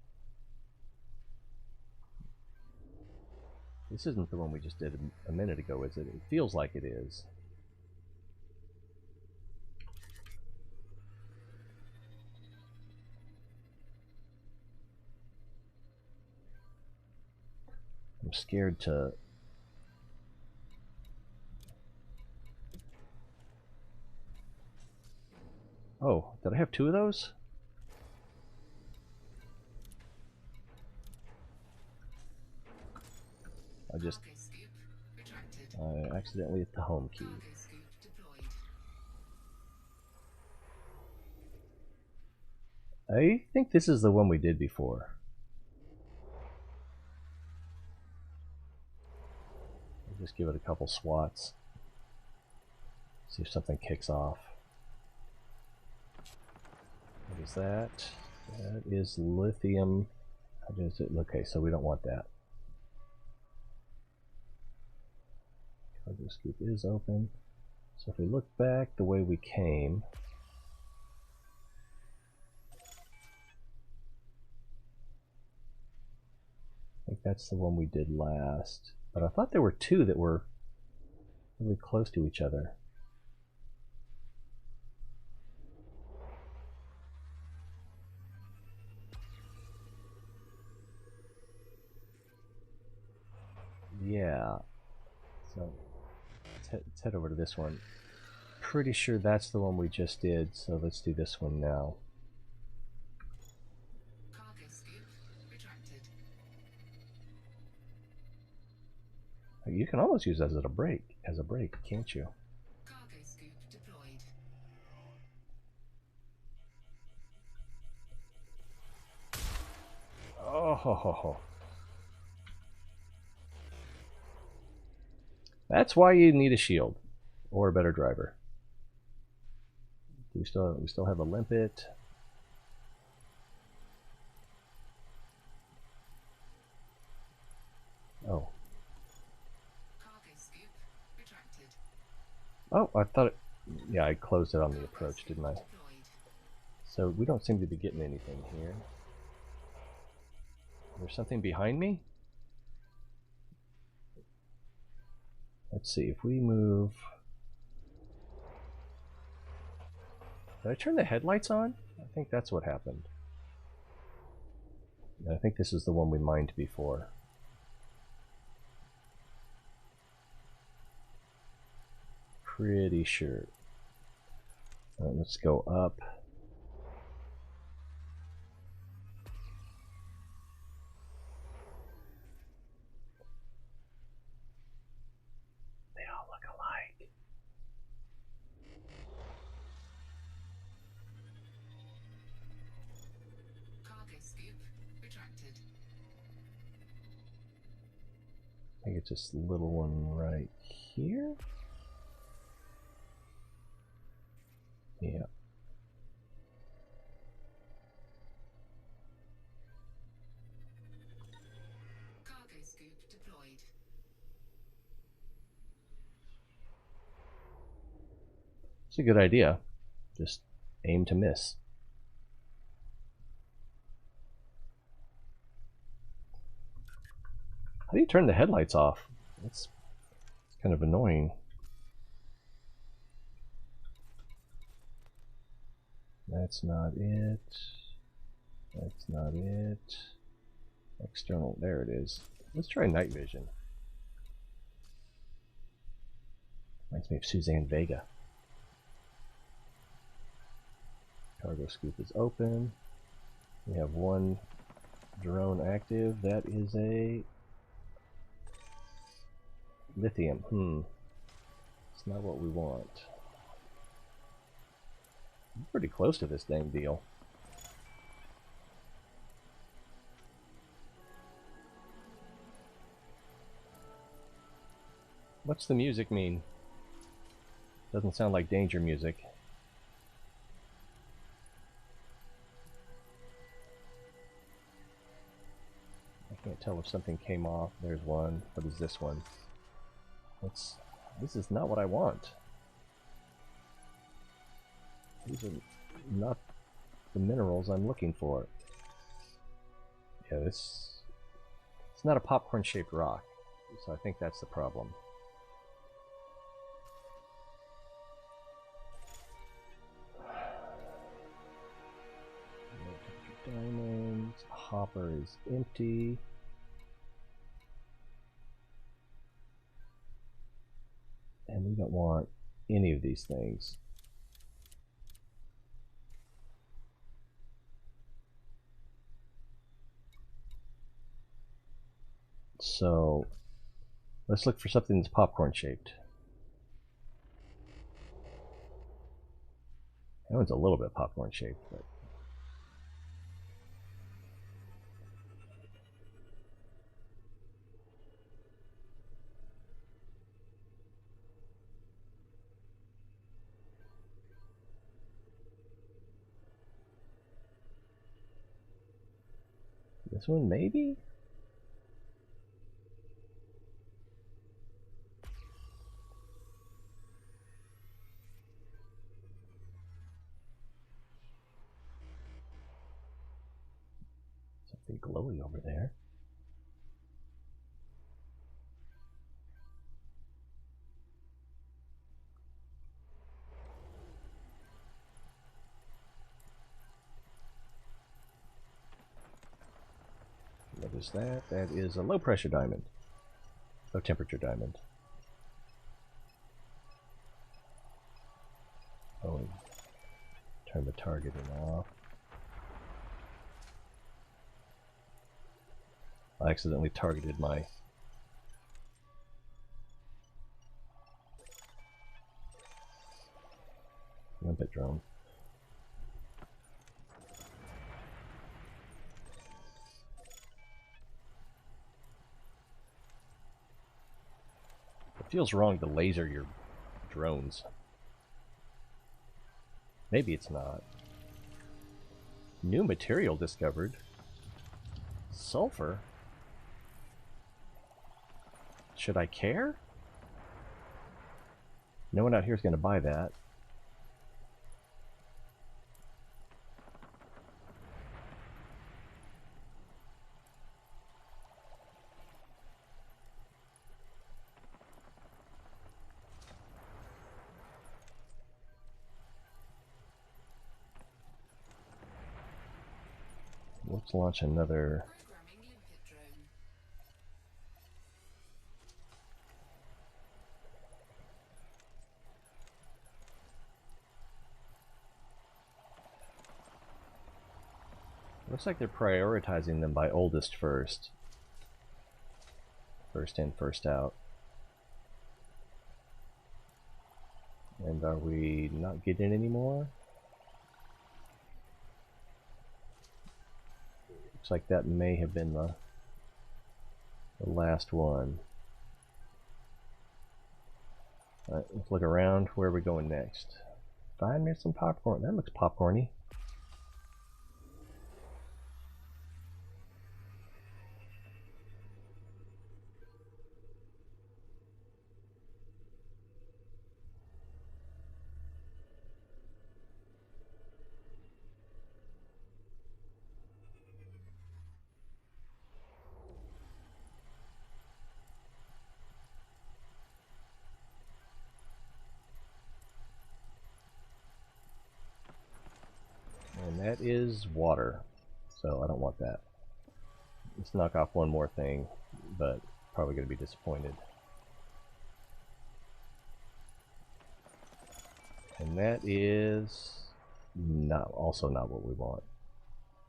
S1: This isn't the one we just did a minute ago, is it? It feels like it is. I'm scared to... Oh, did I have two of those?
S2: Cargo scoop retracted.
S1: I accidentally hit the home key.
S2: Cargo scoop deployed.
S1: I think this is the one we did before. I'll just give it a couple swats. See if something kicks off. What is that? That is lithium. How does it? Okay, so we don't want that. Cargo scoop is open. So if we look back the way we came, I think that's the one we did last. But I thought there were two that were really close to each other. Yeah. So let's head over to this one. Pretty sure that's the one we just did, so let's do this one now.
S2: Cargo scoop retracted.
S1: You can almost use that as a break, can't you?
S2: Cargo scoop deployed.
S1: Oh, that's why you need a shield or a better driver. We still have a limpet. Oh.
S2: Cargo scoop retracted.
S1: Oh, I thought it... Yeah, I closed it on the approach, didn't I?
S2: Deployed.
S1: So we don't seem to be getting anything here. There's something behind me? Let's see, if we move... Did I turn the headlights on? I think that's what happened. And I think this is the one we mined before. Pretty sure. Let's go up. They all look alike.
S2: Cargo scoop retracted.
S1: I think it's this little one right here. Yeah.
S2: Cargo scoop deployed.
S1: It's a good idea. Just aim to miss. How do you turn the headlights off? It's kind of annoying. That's not it. That's not it. External, there it is. Let's try night vision. Reminds me of Suzanne Vega. Cargo scoop is open. We have one drone active. That is a lithium. It's not what we want. I'm pretty close to this dang deal. What's the music mean? Doesn't sound like danger music. I can't tell if something came off. There's one. What is this one? This is not what I want. These are not the minerals I'm looking for. Yeah, it's not a popcorn-shaped rock, so I think that's the problem. Diamonds. Hopper is empty. And we don't want any of these things. So let's look for something that's popcorn shaped. That one's a little bit popcorn shaped, but this one maybe? Something glowy over there. What is that? That is a low pressure diamond. Low temperature diamond. Oh, turn the targeting off. I accidentally targeted my limpet drone. It feels wrong to laser your drones. Maybe it's not. New material discovered. Sulfur? Should I care? No one out here is going to buy that. Let's launch another.
S2: Programming limpet drone.
S1: Looks like they're prioritizing them by oldest first. First in, first out. And are we not getting any more? Looks like that may have been the last one. Alright, let's look around. Where are we going next? Find me some popcorn. That looks popcorny. And that is water, so I don't want that. Let's knock off one more thing, but probably going to be disappointed. And that is also not what we want.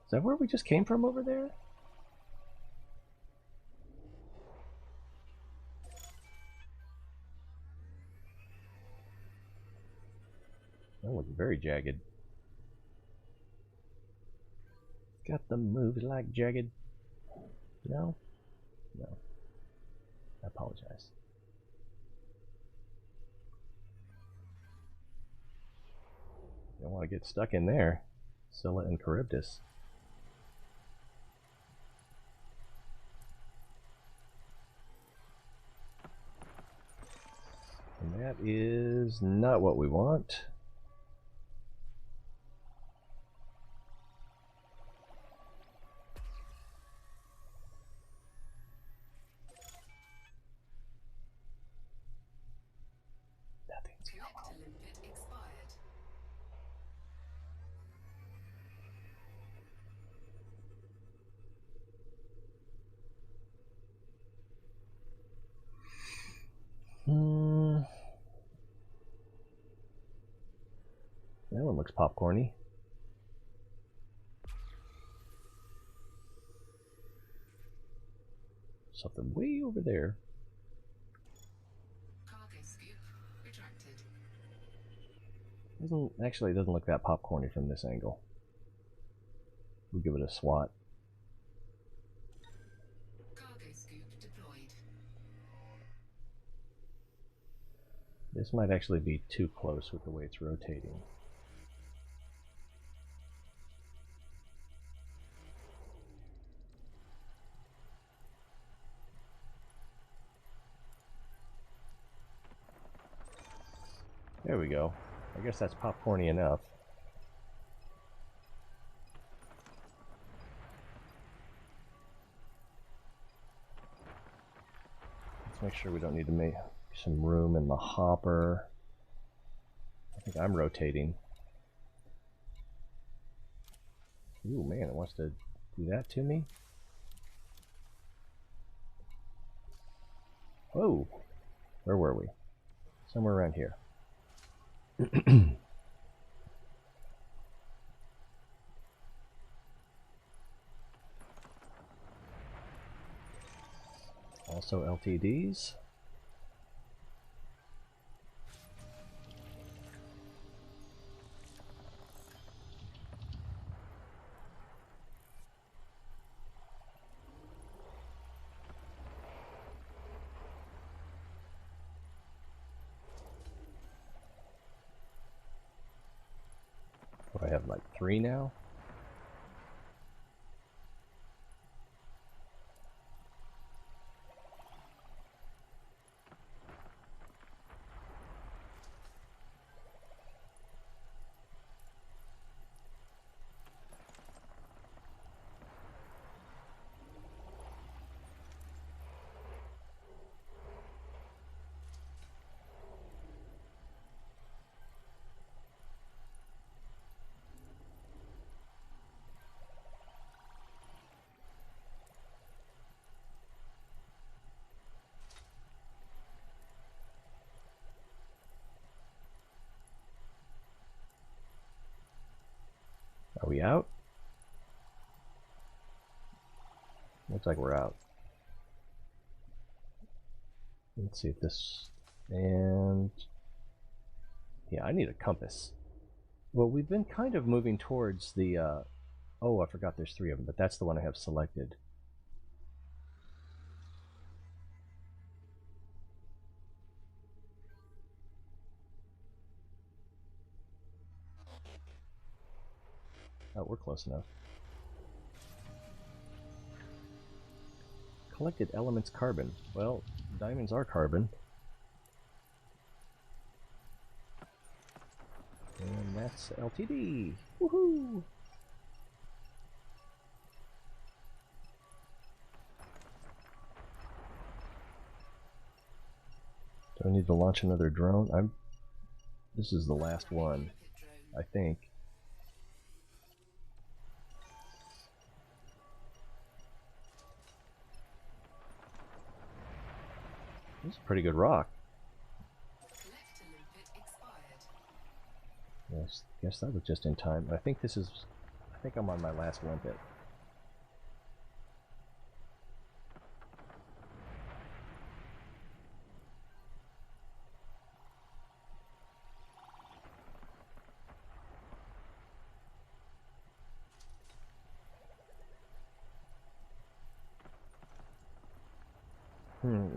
S1: Is that where we just came from over there? That looks very jagged. Got the moves like jagged. No? No. I apologize. Don't want to get stuck in there. Scylla and Charybdis. And that is not what we want. Nothing's
S2: Collector limpet expired.
S1: That one looks popcorny. Something way over there.
S2: Cargo scoop retracted.
S1: Actually, it doesn't look that popcorny from this angle. We'll give it a swat.
S2: Cargo scoop deployed.
S1: This might actually be too close with the way it's rotating. There we go. I guess that's popcorny enough. Let's make sure we don't need to make some room in the hopper. I think I'm rotating. Ooh, man, it wants to do that to me. Whoa! Where were we? Somewhere around here. Also LTDs. What, I have like 3 now? Are we out? Looks like we're out. Let's see if this... and... yeah, I need a compass. Well, we've been kind of moving towards the... oh, I forgot there's 3 of them, but that's the one I have selected. Oh, we're close enough. Collected elements carbon. Well, diamonds are carbon. And that's LTD. Woohoo! Do I need to launch another drone? This is the last one, I think. This is a pretty good rock.
S2: Collector limpet expired.
S1: Yes, guess that was just in time. I think this is... I think I'm on my last limpet.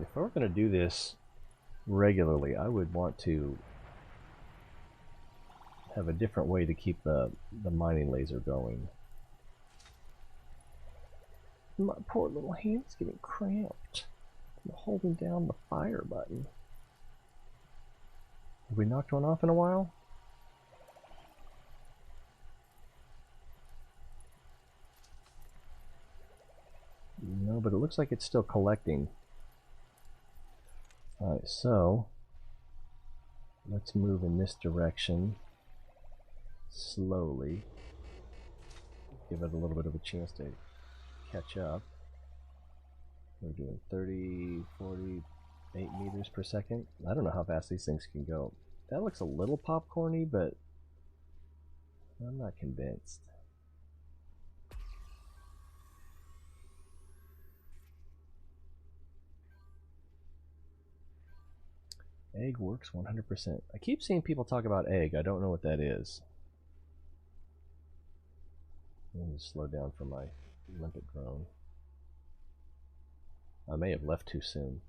S1: If I were going to do this regularly, I would want to have a different way to keep the mining laser going. My poor little hand's getting cramped. I'm holding down the fire button. Have we knocked one off in a while? No, but it looks like it's still collecting. Alright, so let's move in this direction slowly. Give it a little bit of a chance to catch up. We're doing 30, 48 meters per second. I don't know how fast these things can go. That looks a little popcorny, but I'm not convinced. Egg works 100%. I keep seeing people talk about egg. I don't know what that is. Let me slow down for my limpet groan. I may have left too soon.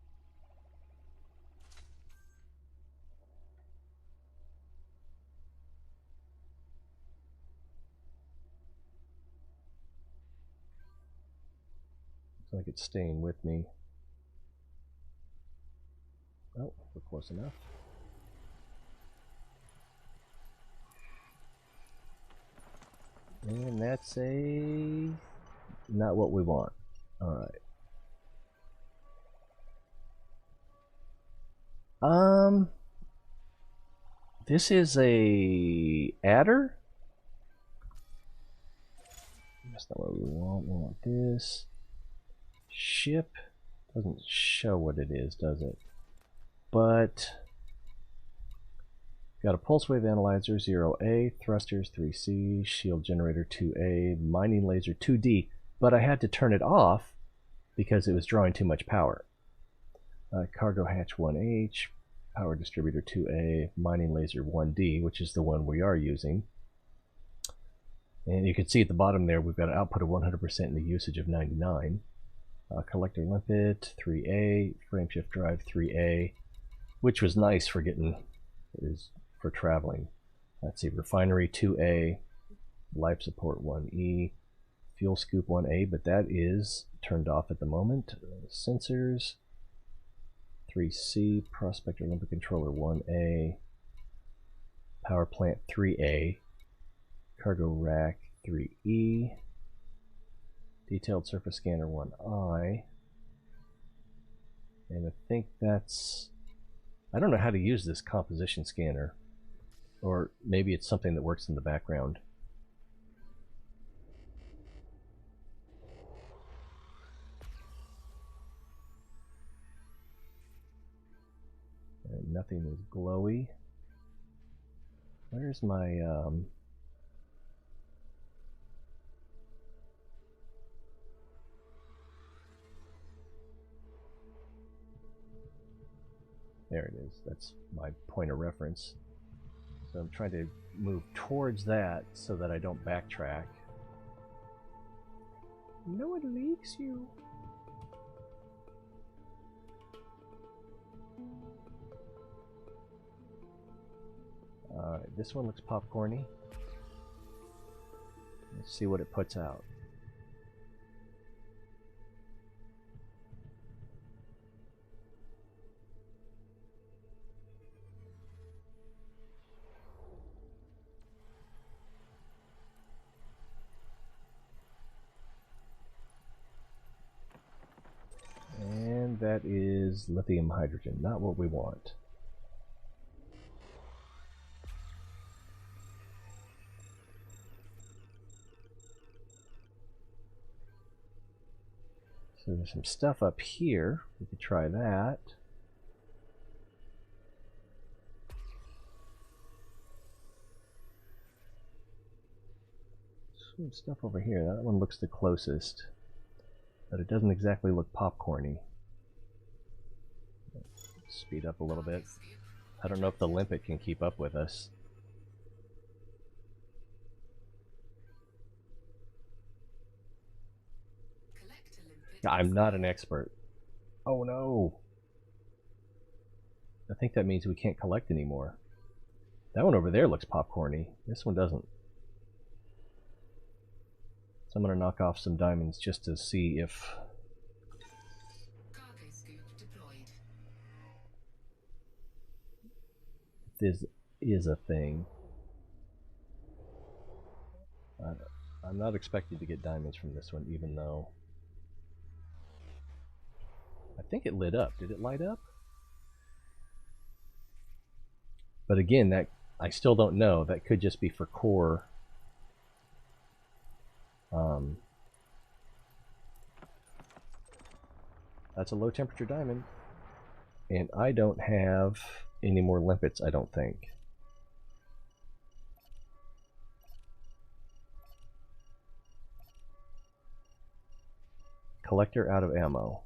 S1: Looks like it's staying with me. Oh, we're close enough. And that's not what we want. Alright. This is a adder? That's not what we want. We want this. Ship. Doesn't show what it is, does it? But got a pulse wave analyzer 0A, thrusters 3C, shield generator 2A, mining laser 2D, but I had to turn it off because it was drawing too much power. Cargo hatch 1H, power distributor 2A, mining laser 1D, which is the one we are using. And you can see at the bottom there we've got an output of 100% and a usage of 99. Collector limpet 3A, frameshift drive 3A, which was nice for for traveling. Let's see, refinery 2A, life support 1E, fuel scoop 1A, but that is turned off at the moment. Sensors 3C, prospector limpet controller 1A, power plant 3A, cargo rack 3E, detailed surface scanner 1I, and I think that's, I don't know how to use this composition scanner, or maybe it's something that works in the background. And nothing is glowy. Where's my there it is. That's my point of reference. So I'm trying to move towards that so that I don't backtrack. No one leaks you. Alright, this one looks popcorny. Let's see what it puts out. And that is lithium hydrogen, not what we want. So there's some stuff up here. We could try that. Some stuff over here. That one looks the closest, but it doesn't exactly look popcorny. Speed up a little bit. I don't know if the limpet can keep up with us. I'm not an expert. Oh no! I think that means we can't collect anymore. That one over there looks popcorny. This one doesn't. So I'm going to knock off some diamonds just to see if... this is a thing. I'm not expecting to get diamonds from this one, even though I think it lit up. Did it light up? But again, that I still don't know. That could just be for core. That's a low temperature diamond. And I don't have any more limpets, I don't think. Collector out of ammo.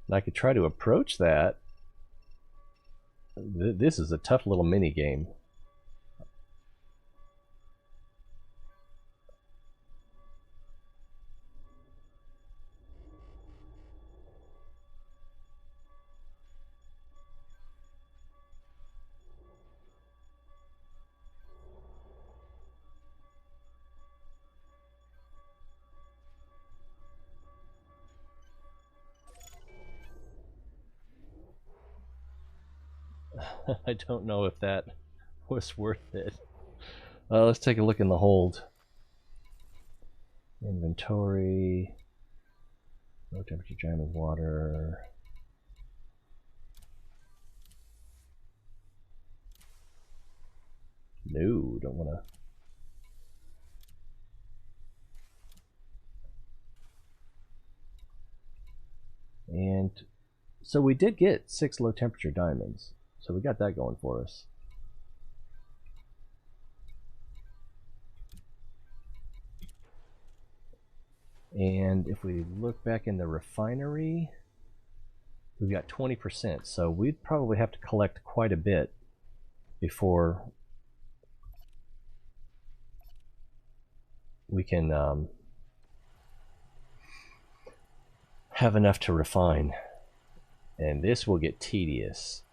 S1: And I could try to approach that. This is a tough little mini game. I don't know if that was worth it. Let's take a look in the hold. Inventory. Low temperature diamond water. No, don't want to. And so we did get 6 low temperature diamonds. So we got that going for us. And if we look back in the refinery, we've got 20%. So we'd probably have to collect quite a bit before we can have enough to refine. And this will get tedious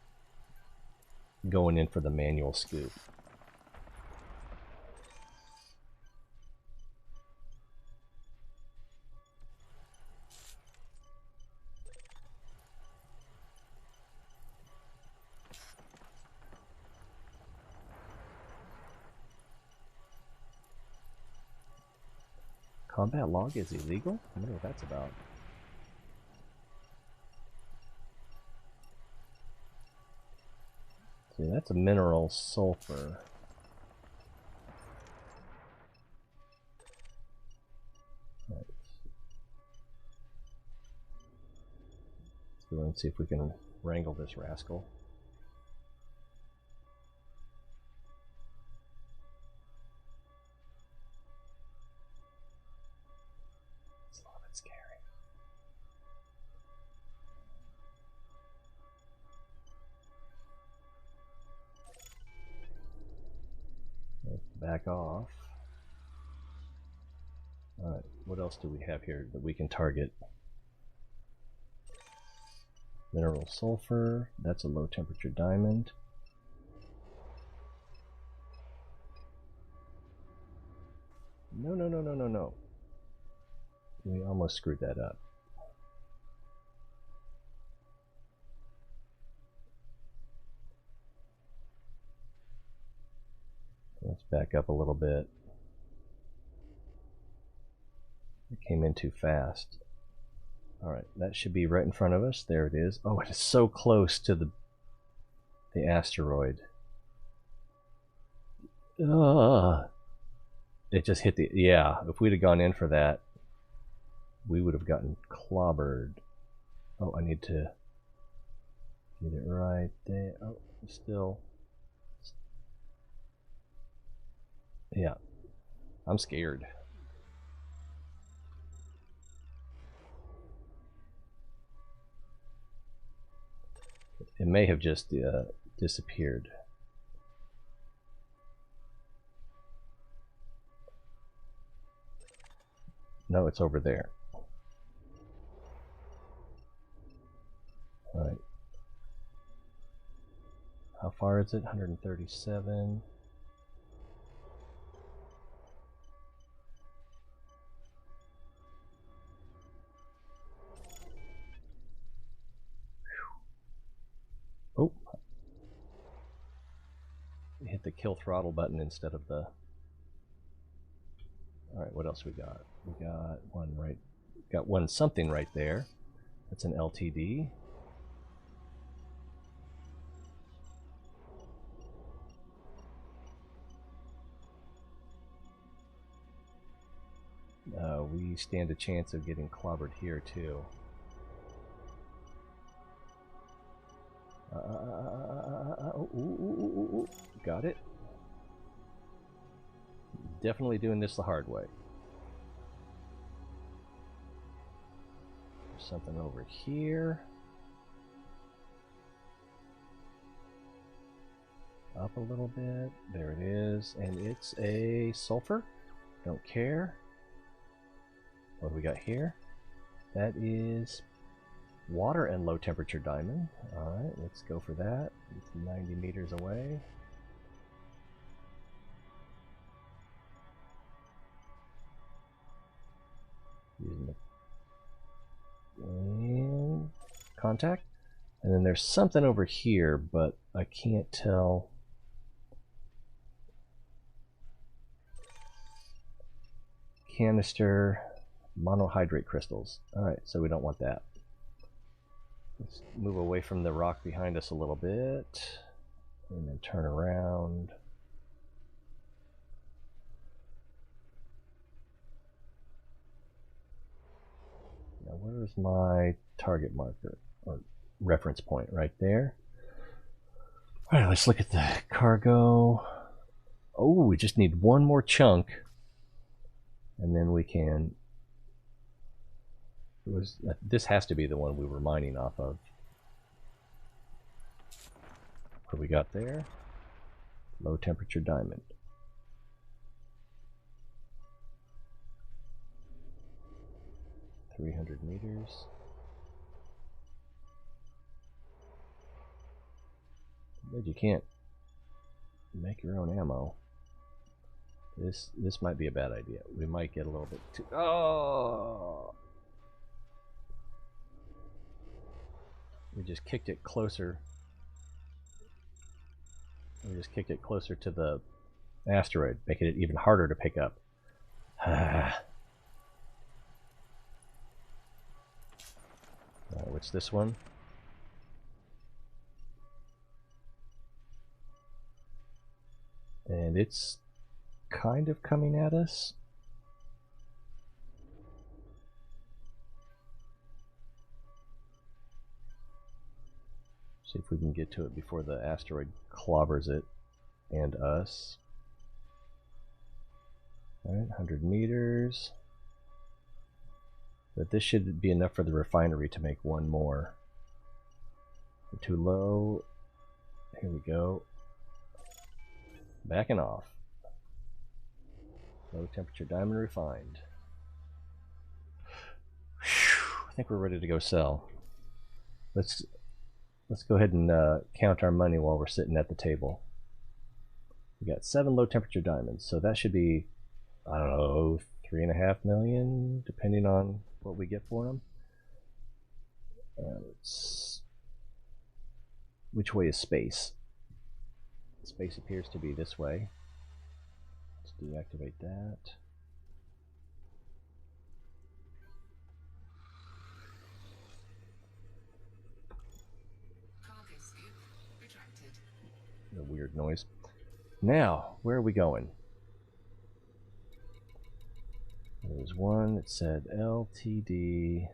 S1: going in for the manual scoop. Combat log is illegal? I wonder what that's about. See, that's a mineral sulfur. Right. Let's go and see if we can wrangle this rascal. It's a little bit scary. Back off. Alright, what else do we have here that we can target? Mineral sulfur, that's a low temperature diamond. No, no, no, no, no, no. We almost screwed that up. Let's back up a little bit. It came in too fast. Alright, that should be right in front of us. There it is. Oh, it is so close to the asteroid. It just hit the... Yeah, if we'd have gone in for that, we would have gotten clobbered. Oh, I need to get it right there. Oh, still... Yeah, I'm scared. It may have just disappeared. No, it's over there. All right. How far is it? 137. Oh, hit the kill throttle button instead of the... Alright, what else we got? We got one right... Got one something right there. That's an LTD. We stand a chance of getting clobbered here too. Ooh. Got it. Definitely doing this the hard way. There's something over here. Up a little bit. There it is. And it's a sulfur. Don't care. What do we got here? That is water and low temperature diamond. Alright, let's go for that. It's 90 meters away. Using the... And contact. And then there's something over here, but I can't tell. Canister. Monohydrate crystals. Alright, so we don't want that. Let's move away from the rock behind us a little bit. And then turn around. Now where's my target marker? Or reference point? Right there. Alright, let's look at the cargo. Oh, we just need one more chunk. And then we can... This has to be the one we were mining off of. What do we got there? Low temperature diamond. $300 meters. But you can't make your own ammo. This might be a bad idea. We might get a little bit too... Oh! We just kicked it closer. We just kicked it closer to the asteroid, making it even harder to pick up. What's this one? And it's kind of coming at us. See if we can get to it before the asteroid clobbers it and us. Alright, 100 meters. But this should be enough for the refinery to make one more. We're too low. Here we go. Backing off. Low temperature diamond refined. Whew, I think we're ready to go sell. Let's go ahead and count our money while we're sitting at the table. We got 7 low temperature diamonds, so that should be, I don't know, 3.5 million, depending on what we get for them. Which way is space? Space appears to be this way. Let's deactivate that.
S2: Cargo scoop retracted.
S1: A weird noise. Now, where are we going? There was one that said LTD.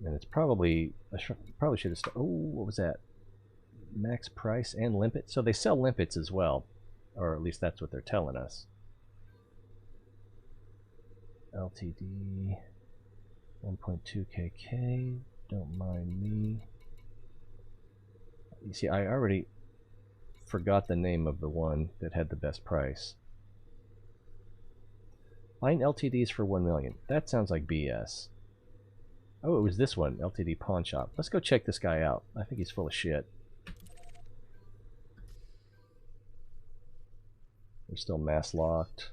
S1: And it's probably, probably should have started. Oh, what was that? Max price and limpet. So they sell limpets as well, or at least that's what they're telling us. LTD 1.2 KK. Don't mind me. You see, I already forgot the name of the one that had the best price. Buying LTDs for 1 million. That sounds like BS. Oh, it was this one, LTD Pawn Shop. Let's go check this guy out. I think he's full of shit. We're still mass locked.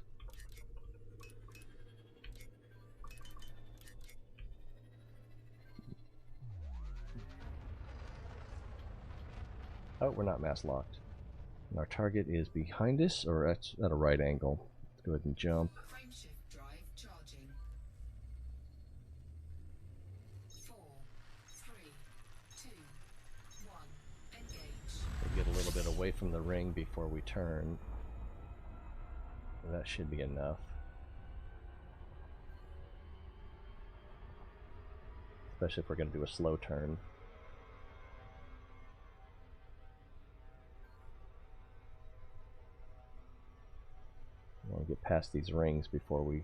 S1: Oh, we're not mass locked. And our target is behind us, or at a right angle. Let's go ahead and jump.
S2: Frameshift drive charging. 4, 3, 2, 1. Engage.
S1: We'll get a little bit away from the ring before we turn. That should be enough. Especially if we're going to do a slow turn. I want to get past these rings before we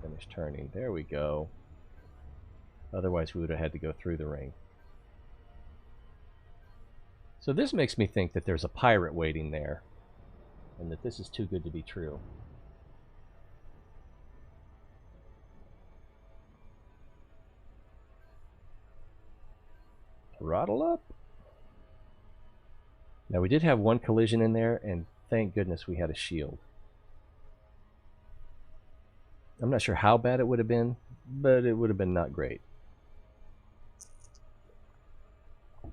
S1: finish turning. There we go. Otherwise we would have had to go through the ring. So this makes me think that there's a pirate waiting there, and that this is too good to be true. Throttle up. Now we did have one collision in there, and thank goodness we had a shield. I'm not sure how bad it would have been, but it would have been not great. So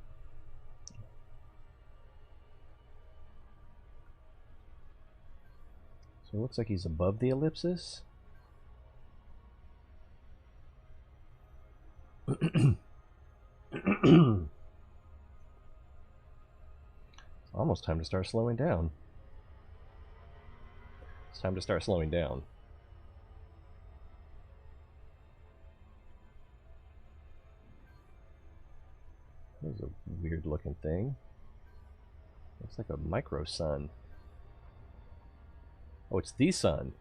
S1: it looks like he's above the ellipsis. Almost time to start slowing down. It's time to start slowing down. There's a weird looking thing. Looks like a micro sun. Oh, it's the sun.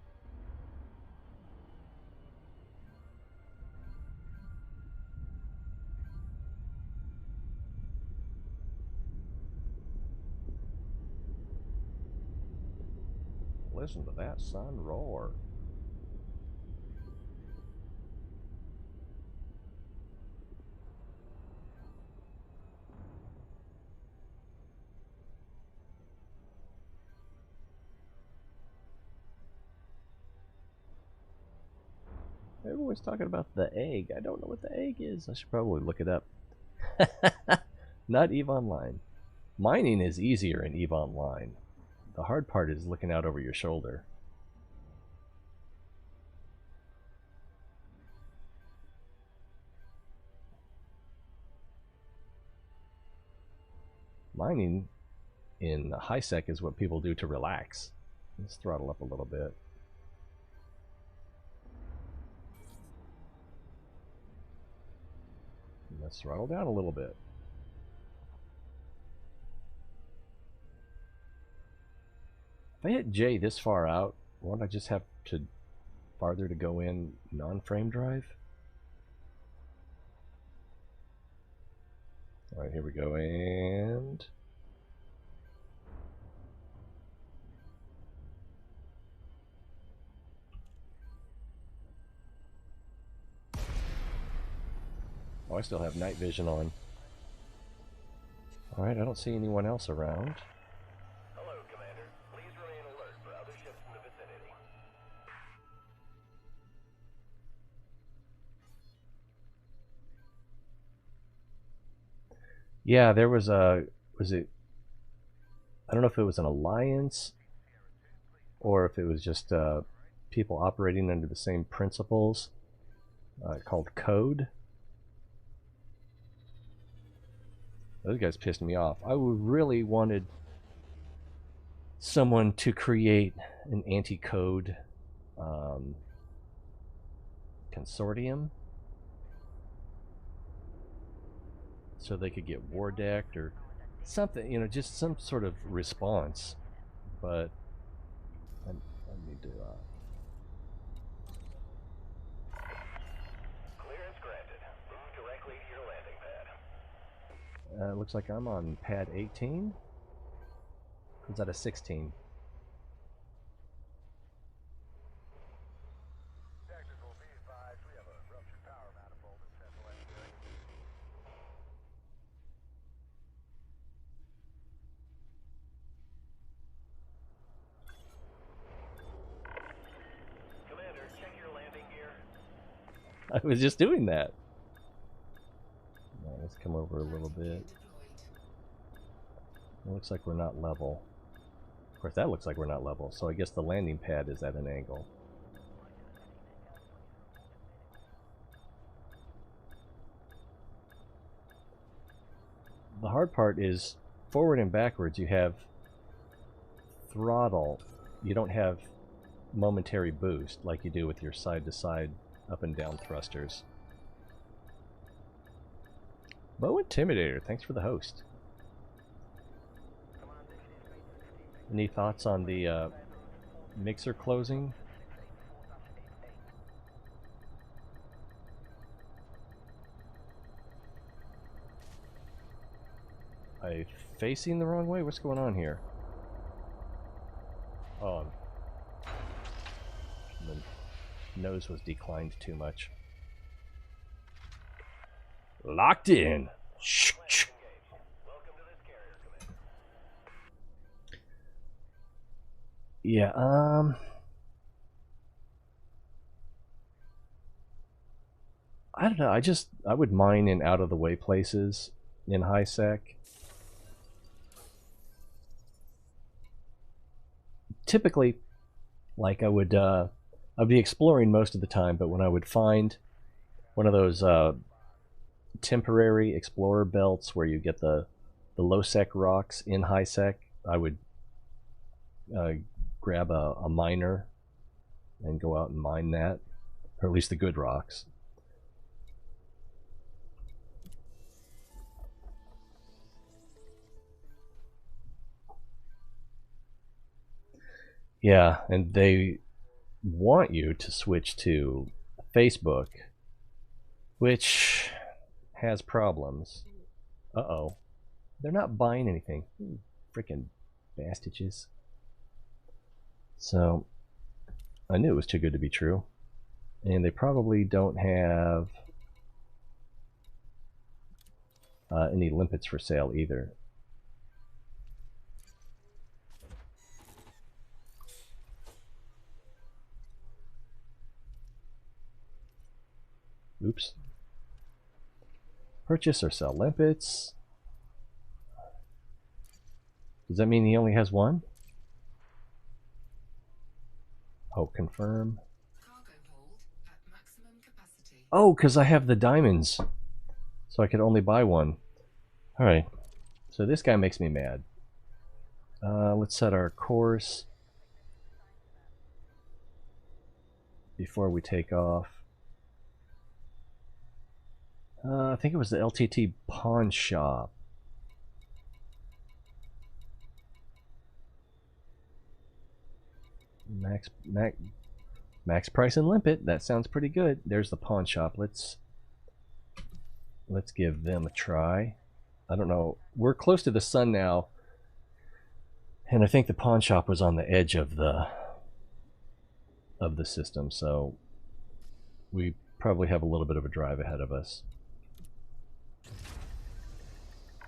S1: Listen to that sun roar. Everyone's talking about the egg. I don't know what the egg is. I should probably look it up. Not EVE Online. Mining is easier in EVE Online. The hard part is looking out over your shoulder. Mining in high sec is what people do to relax. Let's throttle up a little bit. Let's throttle down a little bit. If I hit J this far out, won't I just have to farther to go in non-frame drive? Alright, here we go, and... Oh, I still have night vision on. Alright, I don't see anyone else around.
S3: Hello, Commander. Please remain alert for other ships in the vicinity.
S1: Yeah, there was a... was it... I don't know if it was an alliance, or if it was just people operating under the same principles, called Code. Those guys pissed me off. I really wanted someone to create an anti-code consortium so they could get war decked or something, you know, just some sort of response. But I need to
S3: Clearance granted. Move directly to your landing pad.
S1: it looks like I'm on pad 18. Is that a 16?
S3: Tactical B-5, we have a ruptured power manifold in central engineering. Commander, check your landing gear.
S1: I was just doing that. Now, let's come over a little bit.
S2: Deployed.
S1: It looks like we're not level. Of course, that looks like we're not level, so I guess the landing pad is at an angle. The hard part is forward and backwards you have throttle. You don't have momentary boost like you do with your side-to-side up and down thrusters. Bo Intimidator, thanks for the host. Any thoughts on the mixer closing? I'm facing the wrong way? What's going on here? Oh, the nose was declined too much. Locked in. Yeah, I don't know. I would mine in out of the way places in high sec. Typically, like I'd be exploring most of the time, but when I would find one of those temporary explorer belts where you get the low sec rocks in high sec, I would grab a miner and go out and mine that, or at least the good rocks. Yeah, and they want you to switch to Facebook, which has problems. Uh-oh. They're not buying anything. Freaking bastages. So, I knew it was too good to be true. And they probably don't have any limpets for sale either. Oops. Purchase or sell limpets. Does that mean he only has one? Oh, confirm.
S2: Cargo hold at maximum capacity.
S1: Oh, because I have the diamonds. So I could only buy one. Alright. So this guy makes me mad. Let's set our course before we take off. I think it was the LTT pawn shop. Max price and limpet. That sounds pretty good. There's the pawn shop. Let's give them a try. I don't know. We're close to the sun now, and I think the pawn shop was on the edge of the system, so we probably have a little bit of a drive ahead of us.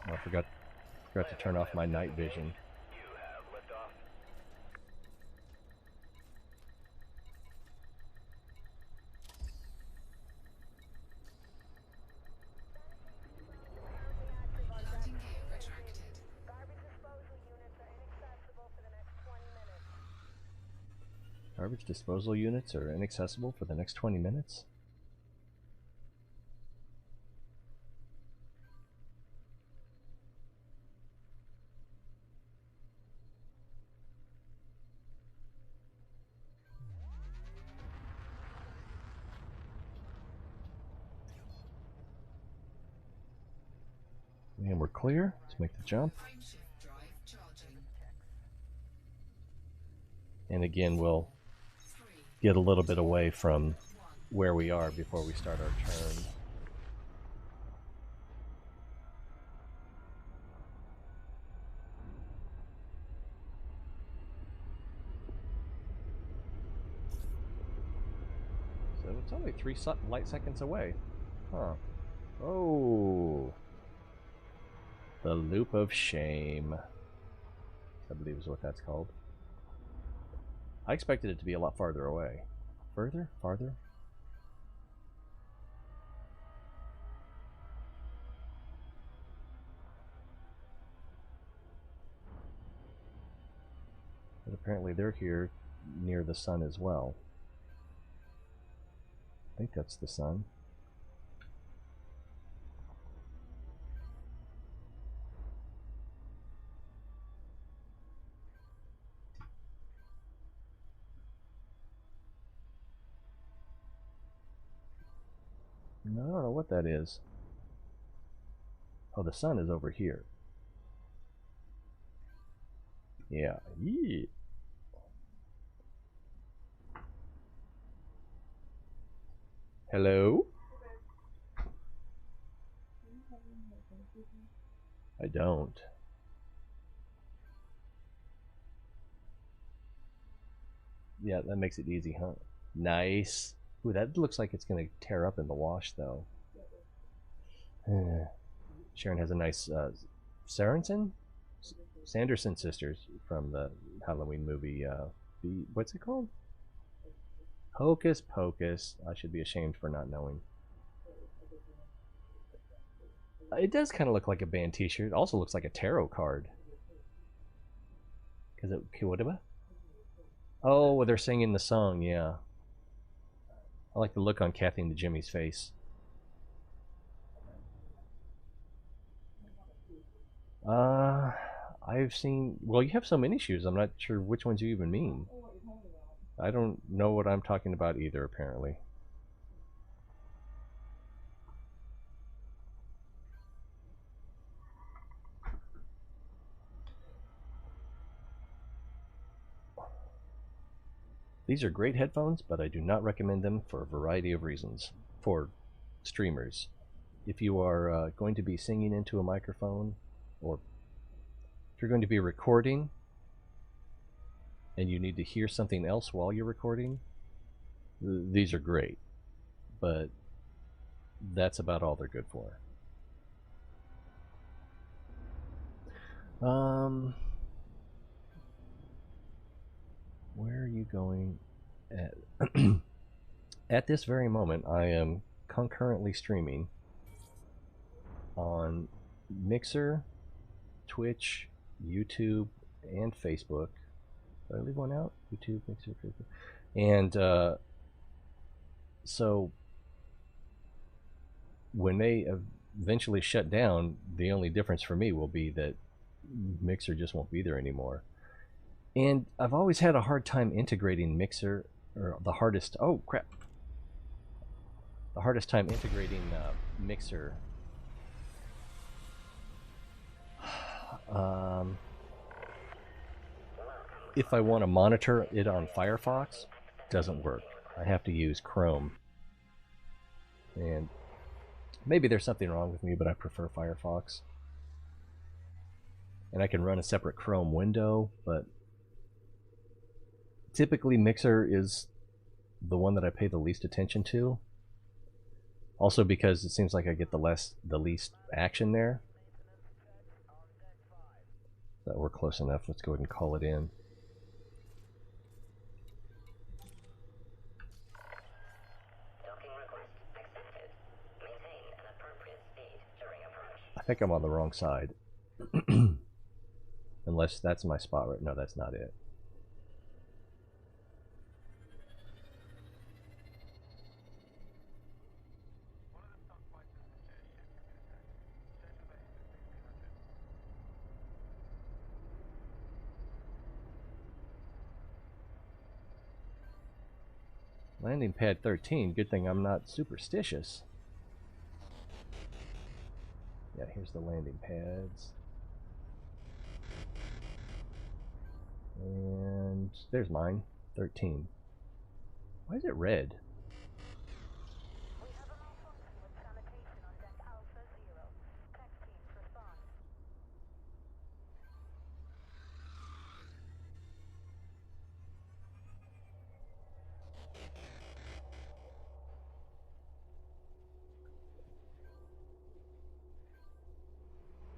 S1: Oh, I forgot to turn off my night vision.
S2: Landing gear retracted.
S1: Garbage disposal units are inaccessible for the next 20 minutes? And we're clear. Let's make the jump.
S2: Frameshift drive charging.
S1: And again, we'll
S2: 3,
S1: get a little bit away from
S2: 1.
S1: where we are before we start our turn. So it's only 3 light seconds away. Huh. Oh. The Loop of Shame, I believe is what that's called. I expected it to be a lot farther away. Further? Farther? apparently they're here near the sun as well. I think that's the sun. No, I don't know what that is. Oh, the sun is over here. Yeah. Yee. Hello? I don't. Yeah, that makes it easy, huh? Nice. Ooh, that looks like it's going to tear up in the wash, though. Sharon has a nice Sanderson sisters from the Halloween movie. What's it called? Hocus Pocus. I should be ashamed for not knowing. It does kind of look like a band T-shirt. It also looks like a tarot card. Cause it what about? Oh, well, they're singing the song. Yeah. I like the look on Kathy and the Jimmy's face. I've seen. Well, you have so many shoes. I'm not sure which ones you even mean. I don't know what I'm talking about either. Apparently. These are great headphones, but I do not recommend them for a variety of reasons. For streamers, if you are going to be singing into a microphone, or if you're going to be recording and you need to hear something else while you're recording, these are great, but that's about all they're good for. Where are you going at? At this very moment, I am concurrently streaming on Mixer, Twitch, YouTube, and Facebook. Did I leave one out? YouTube, Mixer, Facebook. And so when they eventually shut down, the only difference for me will be that Mixer just won't be there anymore. And I've always had a hard time integrating Mixer, or the hardest. Oh crap! The hardest time integrating Mixer. If I want to monitor it on Firefox, doesn't work. I have to use Chrome. And maybe there's something wrong with me, but I prefer Firefox. And I can run a separate Chrome window, but typically Mixer is the one that I pay the least attention to. Also because it seems like I get the least action there. That we're close enough. Let's go ahead and call it in. I think I'm on the wrong side. Unless that's my spot right. No, that's not it. Landing pad 13. Good thing I'm not superstitious. Yeah, here's the landing pads. And there's mine. 13. Why is it red?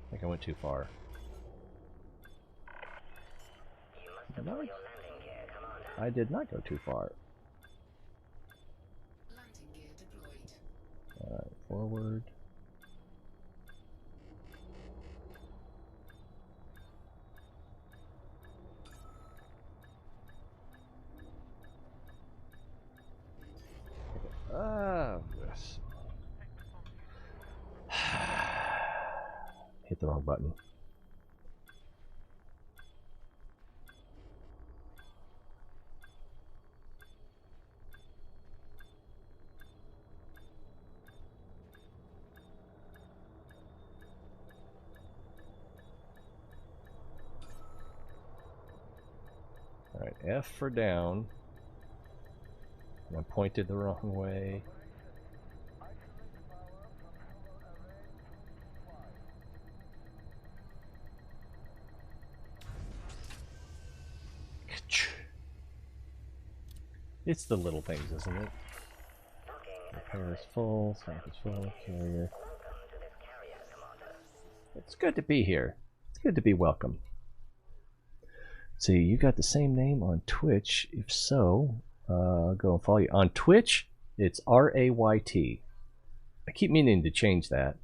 S1: I think I went too far. No, I did not go too far.
S2: Landing gear deployed.
S1: Alright, forward. hit the wrong button. Alright, F for down. I pointed the wrong way. It's the little things, isn't it? Repair is full, tank is full, carrier. It's good to be here. It's good to be welcome. See, you got the same name on Twitch. If so, go and follow you. On Twitch, it's R-A-Y-T. I keep meaning to change that.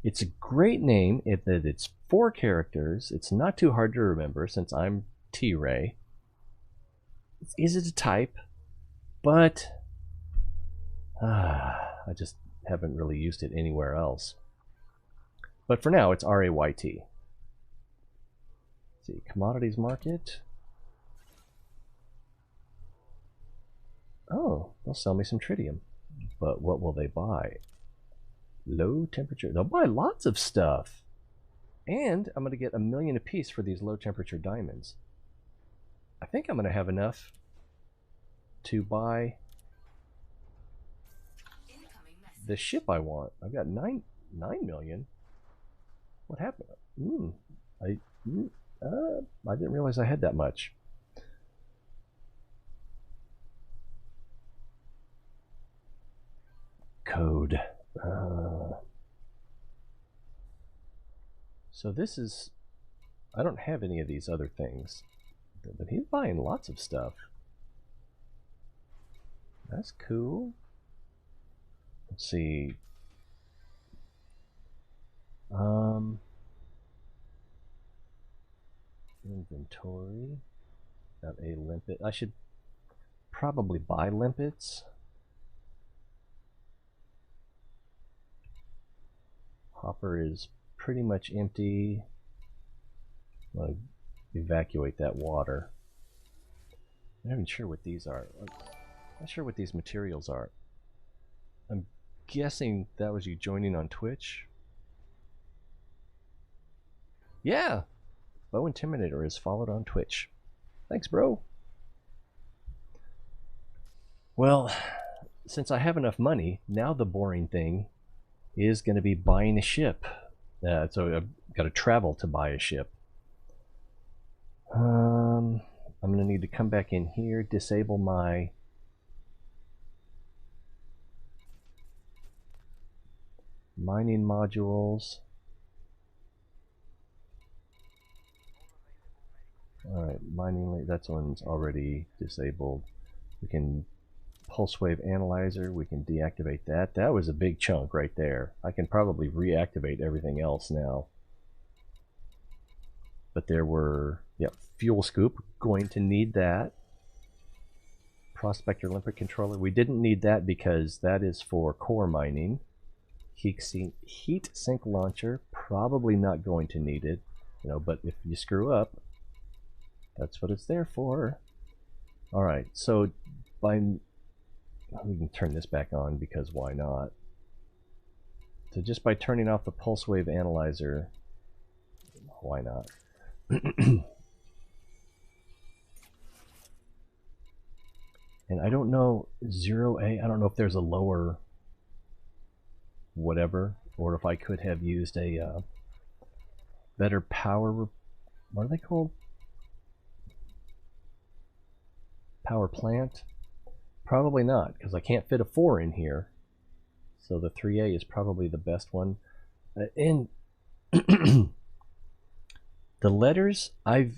S1: It's a great name in that it's 4 characters. It's not too hard to remember since I'm T-Ray. It's easy to type, but I just haven't really used it anywhere else. But for now, it's R-A-Y-T. See, commodities market. Oh, they'll sell me some tritium. But what will they buy? Low temperature. They'll buy lots of stuff. And I'm going to get 1 million apiece for these low temperature diamonds. I think I'm going to have enough to buy the ship I want. I've got 9 million. What happened? I didn't realize I had that much. Code. So this is... I don't have any of these other things. But he's buying lots of stuff. That's cool. Let's see. Inventory. Got a limpet. I should probably buy limpets. Hopper is pretty much empty. I'm going to evacuate that water. I'm not even sure what these are. I'm not sure what these materials are. I'm guessing that was you joining on Twitch. Yeah! Bow Intimidator is followed on Twitch. Thanks, bro. Well, since I have enough money, now the boring thing is going to be buying a ship. So I've got to travel to buy a ship. I'm going to need to come back in here, disable my mining modules. Alright, mining, that one's already disabled. We can pulse wave analyzer, we can deactivate that. That was a big chunk right there. I can probably reactivate everything else now. But there were, yep, fuel scoop, going to need that. Prospector limpet controller, we didn't need that because that is for core mining. Heat sink launcher, probably not going to need it, you know, but if you screw up, that's what it's there for. Alright, so by... we can turn this back on because why not? So just by turning off the pulse wave analyzer, why not? And I don't know, 0A, I don't know if there's a lower whatever, or if I could have used a better power, what are they called? Power plant? Probably not, because I can't fit a 4 in here. So the 3A is probably the best one. And the letters, I'm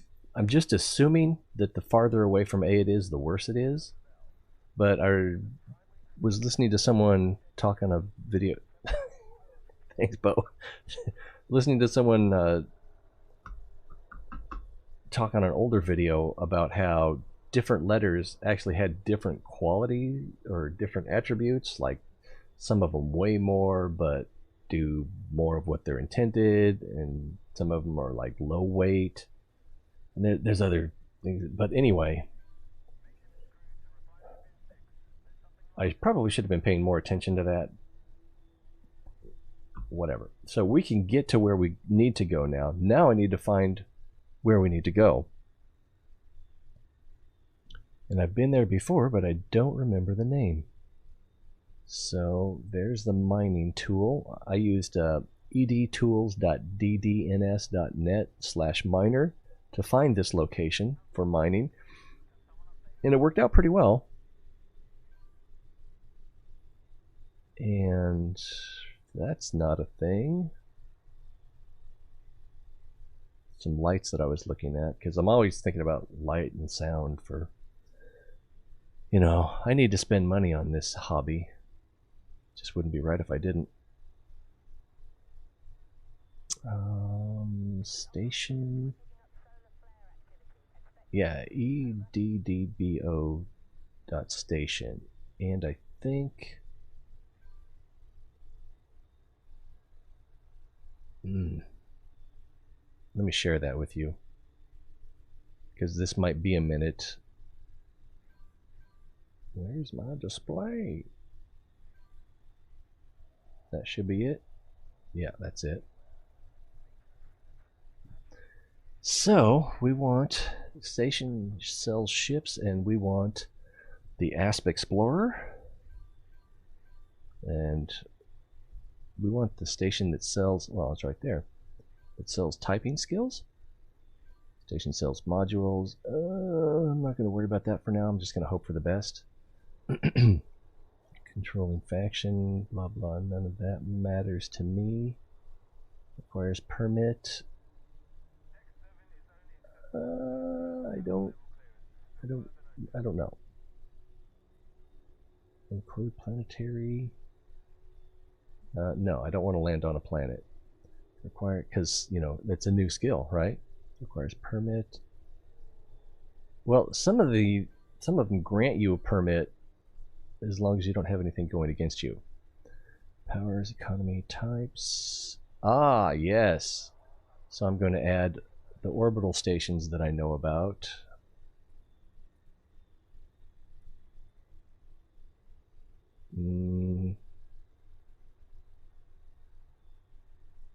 S1: just assuming that the farther away from A it is, the worse it is. But I was listening to someone talk on a video. Thanks, Bo. Listening to someone talk on an older video about how different letters actually had different quality or different attributes, like some of them way more, but do more of what they're intended, and some of them are like low weight. And there's other things, but anyway, I probably should have been paying more attention to that. Whatever. So we can get to where we need to go now. Now I need to find where we need to go. And I've been there before, but I don't remember the name. So there's the mining tool. I used edtools.ddns.net/miner to find this location for mining. And it worked out pretty well. And that's not a thing. Some lights that I was looking at, because I'm always thinking about light and sound for, you know, I need to spend money on this hobby. Just wouldn't be right if I didn't. Station. Yeah, eddbo.station. And I think... Let me share that with you, because this might be a minute. Where's my display? That should be it. Yeah, that's it. So we want station sells ships, and we want the Asp Explorer, and we want the station that sells, well, it's right there. It sells typing skills. Station sells modules. I'm not going to worry about that for now. I'm just going to hope for the best. Controlling faction, blah blah. None of that matters to me. Requires permit. I don't know. Include planetary. No, I don't want to land on a planet. Require, because, you know, it's a new skill, right? Requires permit. Well, some of them grant you a permit as long as you don't have anything going against you. Powers, economy, types. Ah, yes. So I'm going to add the orbital stations that I know about.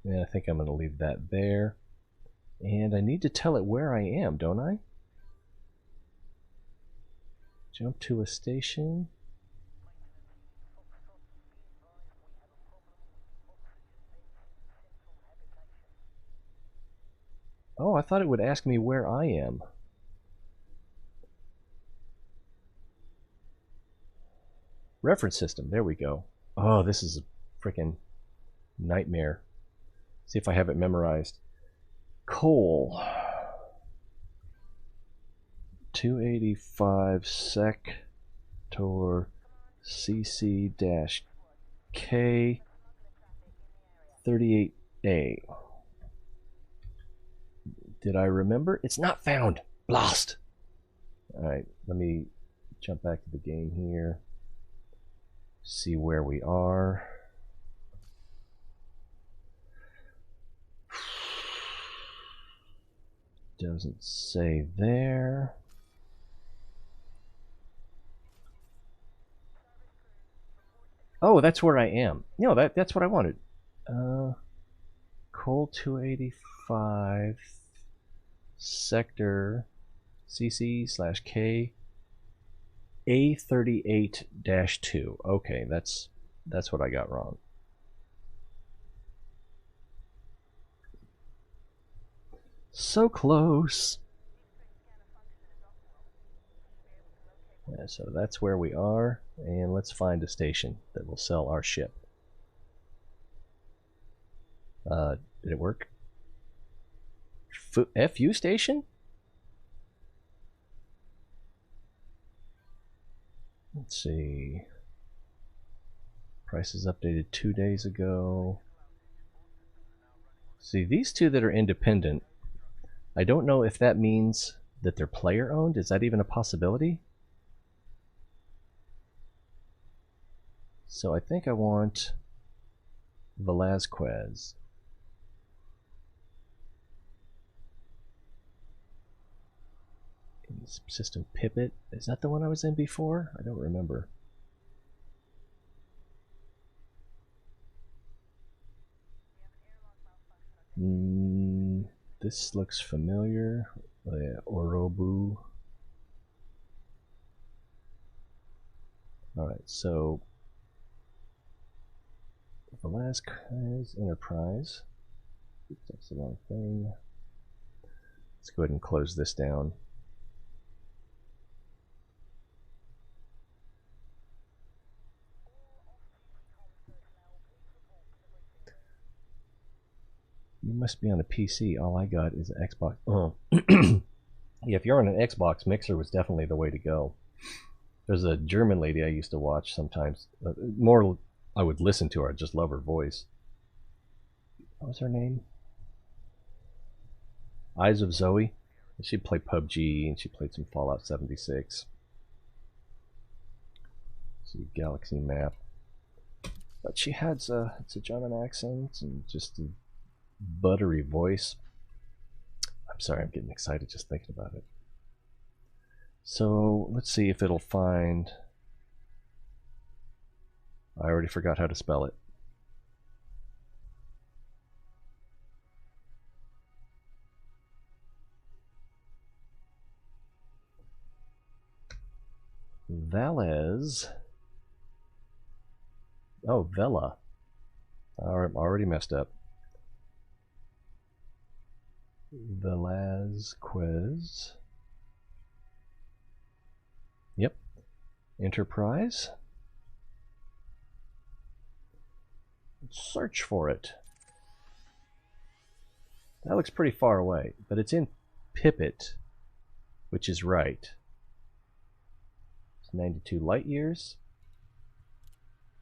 S1: Yeah, I think I'm going to leave that there. And I need to tell it where I am, don't I? Jump to a station. Oh, I thought it would ask me where I am. Reference system, there we go. Oh, this is a freaking nightmare. See if I have it memorized. Coal. 285 sector CC-K 38A. Did I remember? It's not found. Lost. Alright, let me jump back to the game here. See where we are. Doesn't say there. Oh, that's where I am. No, that's what I wanted. Coal 285 sector CC/K A38-2. Okay, that's what I got wrong. So close. Yeah, so that's where we are, and let's find a station that will sell our ship. Did it work? FU station? Let's see. Prices updated 2 days ago. See, these two that are independent, I don't know if that means that they're player owned. Is that even a possibility? So I think I want Velazquez. System Pipit. Is that the one I was in before? I don't remember. This looks familiar. Orobu. Alright, so Velasquez Enterprise. Oops, that's the wrong thing. Let's go ahead and close this down. You must be on a PC. All I got is an Xbox. Oh. Yeah, if you're on an Xbox, Mixer was definitely the way to go. There's a German lady I used to watch sometimes. More, I would listen to her. I just love her voice. What was her name? Eyes of Zoe. She played PUBG and she played some Fallout 76. See, Galaxy map. But she had it's a German accent and just a buttery voice. I'm sorry, I'm getting excited just thinking about it. So let's see if it'll find. I already forgot how to spell it. Valez. Oh, Vela. I'm already messed up. Velazquez. Yep. Enterprise. Search for it. That looks pretty far away, but it's in Pipit, which is right. It's 92 light years.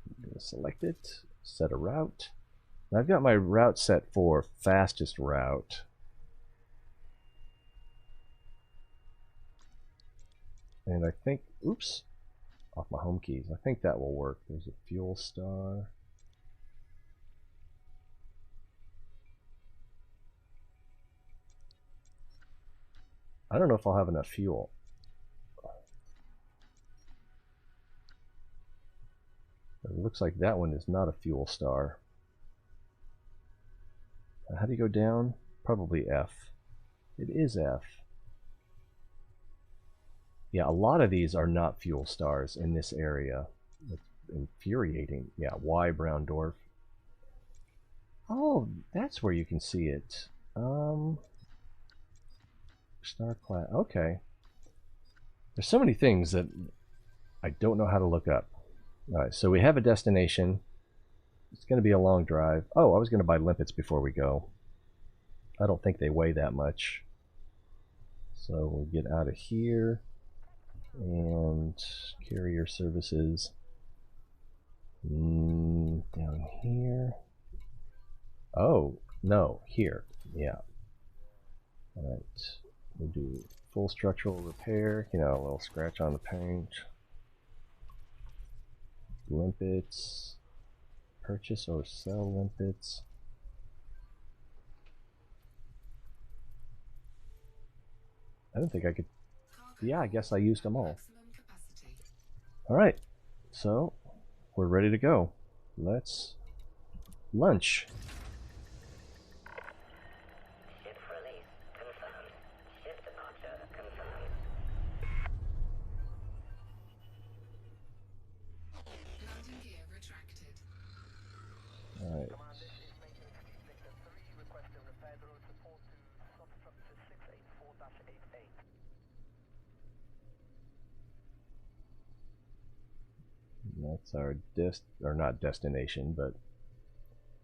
S1: I'm going to select it, set a route. And I've got my route set for fastest route. And I think, oops, off my home keys. I think that will work. There's a fuel star. I don't know if I'll have enough fuel. It looks like that one is not a fuel star. How do you go down? Probably F. It is F. Yeah, a lot of these are not fuel stars in this area. It's infuriating. Yeah, Y brown dwarf. Oh, that's where you can see it. Star class. Okay. There's so many things that I don't know how to look up. All right, so we have a destination. It's going to be a long drive. Oh, I was going to buy limpets before we go. I don't think they weigh that much. So we'll get out of here. And carrier services down here. Oh, no, here. Yeah. All right. We'll do full structural repair. You know, a little scratch on the paint. Limpets. Purchase or sell limpets. I don't think I could. Yeah, I guess I used them all. Alright, so we're ready to go. Let's lunch.
S4: Ship release confirmed. Ship departure confirmed.
S2: Landing gear retracted.
S1: Alright. That's our not destination, but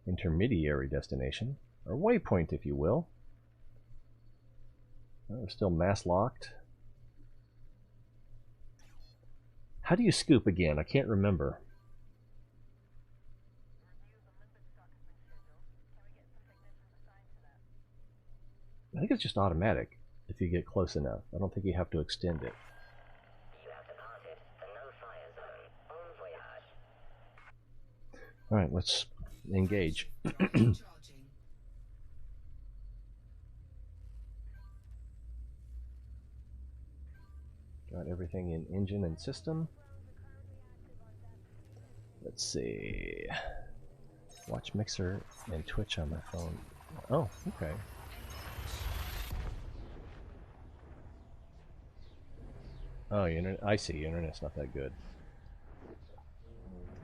S1: intermediary destination, or waypoint, if you will. Oh, we're still mass locked. How do you scoop again? I can't remember. I think it's just automatic if you get close enough. I don't think you have to extend it.
S4: You have departed the no-fire zone. Bon voyage.
S1: Alright, let's engage.
S2: Charging.
S1: Got everything in engine and system. Let's see. Watch mixer and Twitch on my phone. Oh, okay. Oh, I see. Internet's not that good.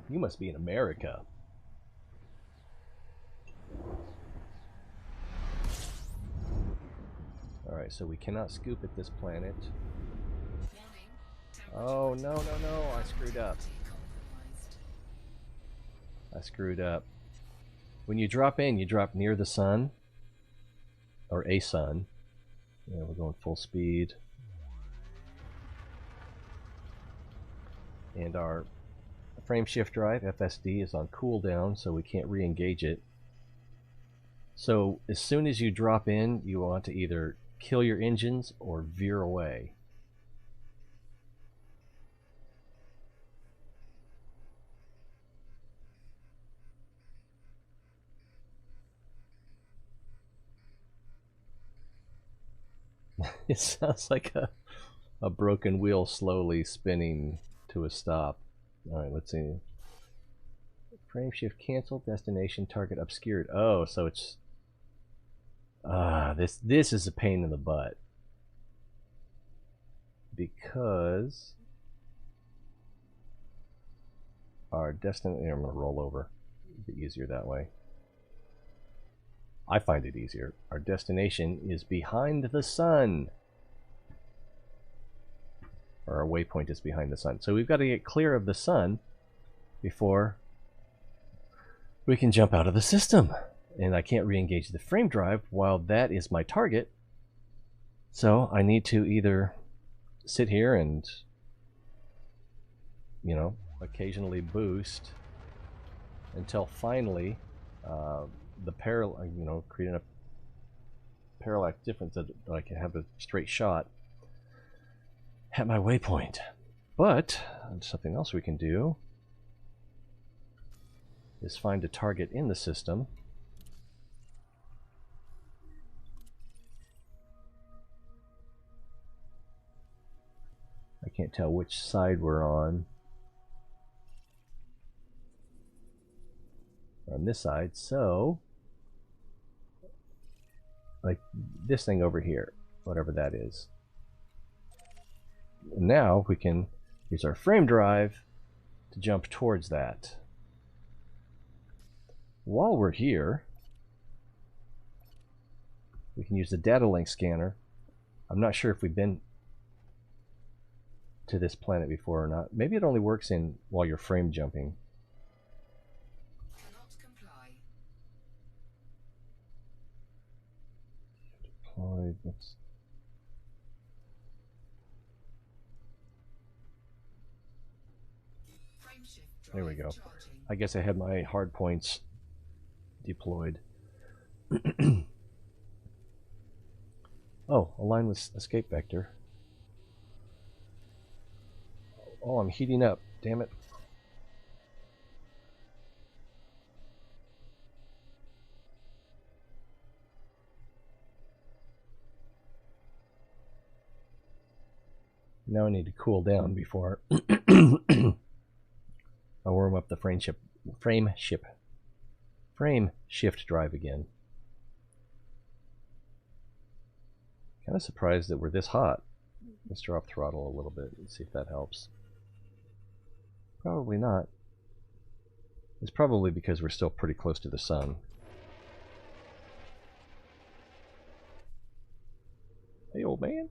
S1: You must be in America. Alright, so we cannot scoop at this planet. Oh, no, no, no. I screwed up. I screwed up. When you drop in, you drop near the sun. Or a sun. Yeah, we're going full speed. And our frame shift drive, FSD, is on cooldown, so we can't re-engage it. So as soon as you drop in, you want to either kill your engines or veer away. It sounds like a broken wheel slowly spinning to a stop. Alright, let's see. Frame shift canceled, destination target obscured. Oh, so it's... this is a pain in the butt. Because... our destination... I'm going to roll over. It'll be easier that way. I find it easier. Our destination is behind the sun. Or our waypoint is behind the sun. So we've got to get clear of the sun before we can jump out of the system. And I can't re-engage the frame drive while that is my target. So I need to either sit here and, you know, occasionally boost until finally the parallel, you know, create enough parallax difference that I can have a straight shot at my waypoint. But something else we can do is find a target in the system. I can't tell which side we're on. We're on this side, so like this thing over here, whatever that is. Now we can use our frame drive to jump towards that. While we're here, we can use the data link scanner. I'm not sure if we've been to this planet before or not. Maybe it only works in while you're frame jumping.
S2: Cannot comply.
S1: Deployed. Let's...
S2: Frame shift drive
S1: There we go.
S2: charging.
S1: I guess I had my hard points deployed. Oh, align with escape vector. Oh, I'm heating up. Damn it. Now I need to cool down before I warm up the frame shift drive again. Kind of surprised that we're this hot. Let's drop throttle a little bit and see if that helps. Probably not. It's probably because we're still pretty close to the sun. Hey, old man.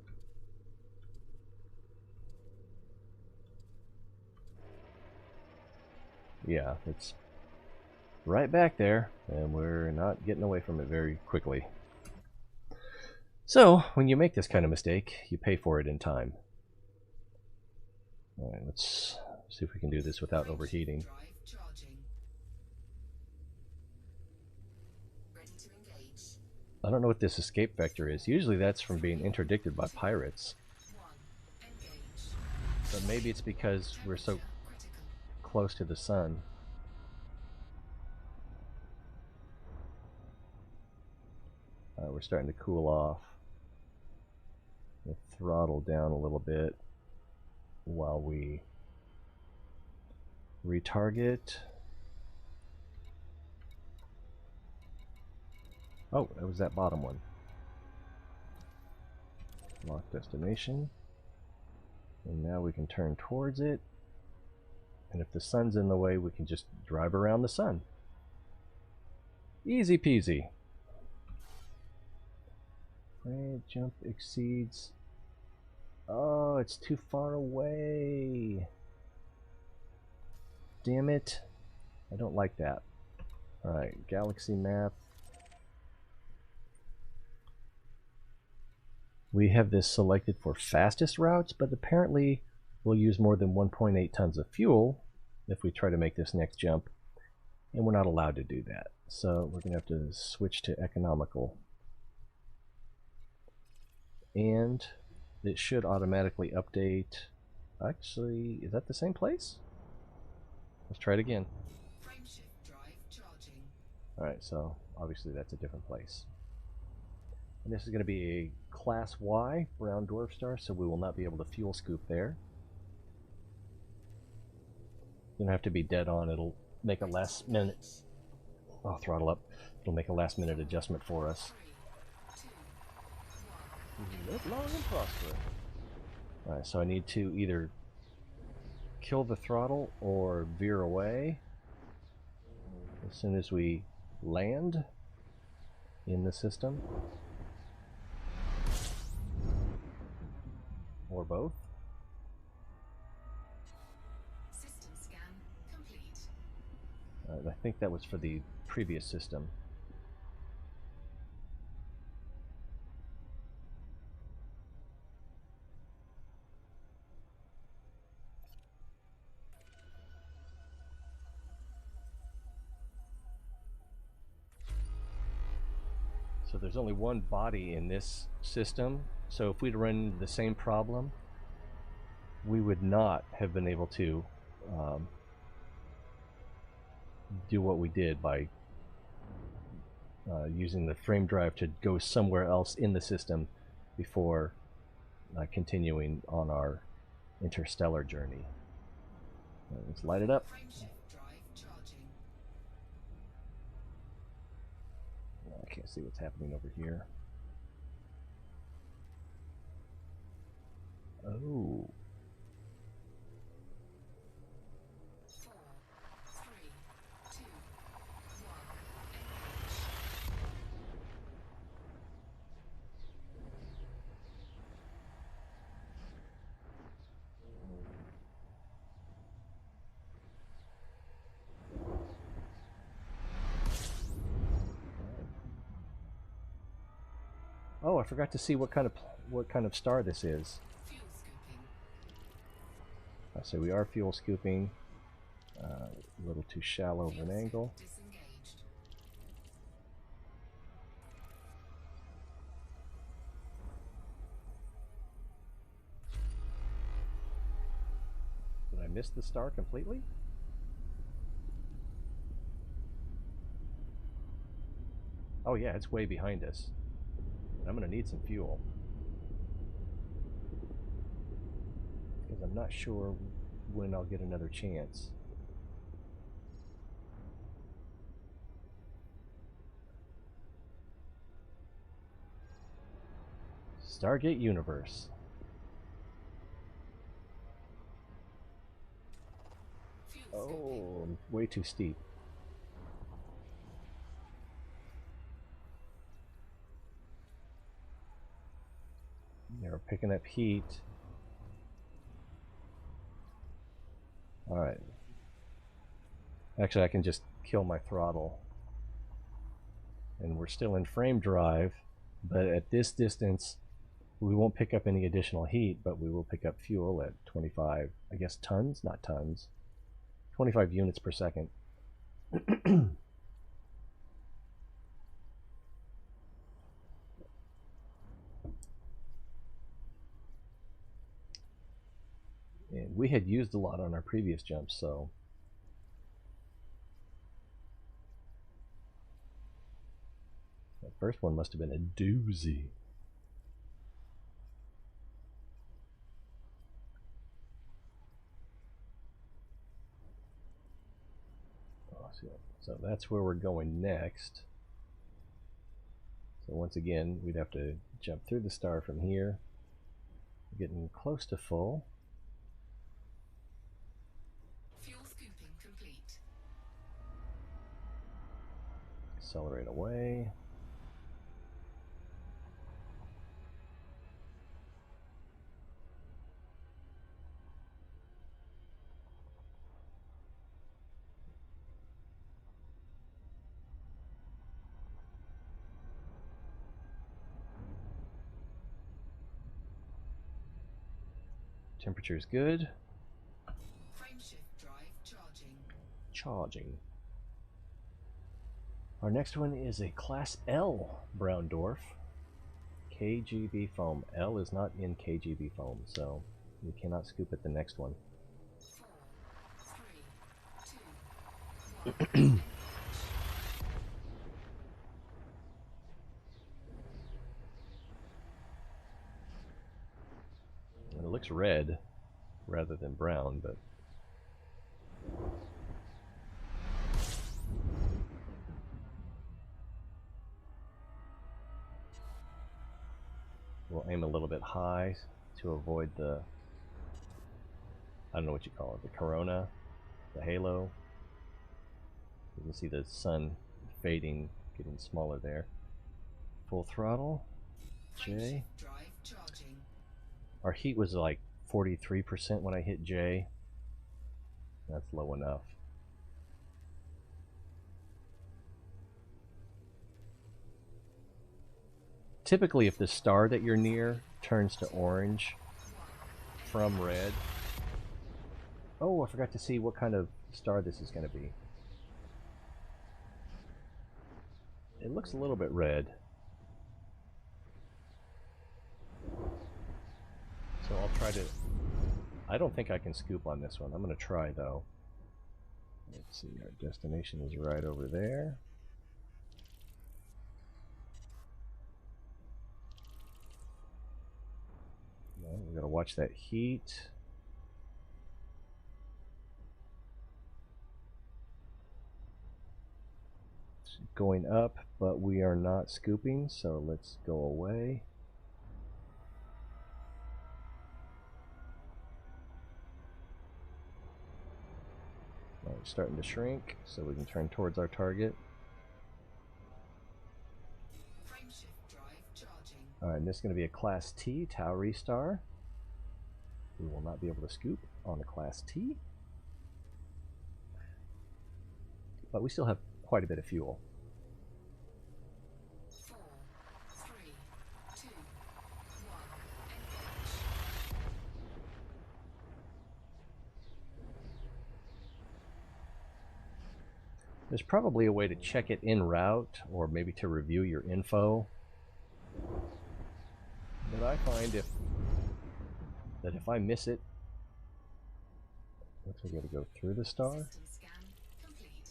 S1: Yeah, it's right back there, and we're not getting away from it very quickly. So, when you make this kind of mistake, you pay for it in time. Alright, let's see if we can do this without overheating.
S2: Drive charging. Ready to engage.
S1: I don't know what this escape vector is. Usually that's from being interdicted by pirates.
S2: 1. Engage.
S1: But maybe it's because we're so
S2: Critical.
S1: close to the sun. We're starting to cool off. We'll throttle down a little bit while we retarget. Oh, that was that bottom one. Lock destination. And now we can turn towards it. And if the sun's in the way, we can just drive around the sun. Easy peasy. Right, jump exceeds. Oh, it's too far away. Damn it. I don't like that. Alright, galaxy map. We have this selected for fastest routes, but apparently we'll use more than 1.8 tons of fuel if we try to make this next jump, and we're not allowed to do that. So we're going to have to switch to economical. And it should automatically update. Actually, is that the same place? Let's try it again.
S2: Frameshift drive charging.
S1: Alright, so obviously that's a different place. And this is going to be a Class Y brown dwarf star, so we will not be able to fuel scoop there. You don't have to be dead on, it'll make a last minute. Oh, throttle up. It'll make a last minute adjustment for us.
S2: 3, 2, 1.
S1: Live long and prosper. Alright, so I need to either kill the throttle or veer away as soon as we land in the system. Or both.
S2: System scan complete.
S1: I think that was for the previous system. So there's only one body in this system, so if we'd run into the same problem, we would not have been able to do what we did by using the frame drive to go somewhere else in the system before continuing on our interstellar journey. Let's light it up.
S2: Frameshift drive charging.
S1: I can't see what's happening over here. Oh.
S2: 4, 3, 2, 1.
S1: Oh, I forgot to see what kind of star this is.
S2: Fuel scooping.
S1: So we are fuel scooping. A little too shallow of an angle.
S2: Disengaged.
S1: Did I miss the star completely? Oh yeah, it's way behind us. And I'm going to need some fuel. Because I'm not sure when I'll get another chance. Stargate Universe.
S2: Fuel scooping.
S1: Oh, way too steep. They're picking up heat. Alright. Actually, I can just kill my throttle. And we're still in frame drive, but at this distance, we won't pick up any additional heat, but we will pick up fuel at 25, I guess tons? Not tons. 25 units per second. And we had used a lot on our previous jumps, so First one must have been a doozy. So that's where we're going next. So once again, we'd have to jump through the star from here. Getting close to full.
S2: Fuel scooping complete.
S1: Accelerate away. Temperature's good.
S2: Frameshift drive charging.
S1: Charging. Our next one is a Class L brown dwarf. KGB foam. L is not in KGB foam, so we cannot scoop at the next one.
S2: 4, 3, 2, 1.
S1: It looks red rather than brown, but we'll aim a little bit high to avoid the, I don't know what you call it, the corona, the halo. You can see the sun fading, getting smaller there. Full throttle, J.
S2: Frameshift drive charging.
S1: Our heat was like 43% when I hit J. That's low enough. Typically, if the star that you're near turns to orange from red... Oh, I forgot to see what kind of star this is going to be. It looks a little bit red. So I'll try to... I don't think I can scoop on this one. I'm going to try, though. Let's see, our destination is right over there. Well, we got to watch that heat. It's going up, but we are not scooping, so let's go away. Well, it's starting to shrink, so we can turn towards our target.
S2: Frameshift drive charging.
S1: Alright, and this is going to be a Class T Tauri star. We will not be able to scoop on a Class T. But we still have quite a bit of fuel.
S2: 4, 3, 2, 1.
S1: There's probably a way to check it en route, or maybe to review your info. But I find if I miss it, looks like we got to go through the star.
S2: System scan complete.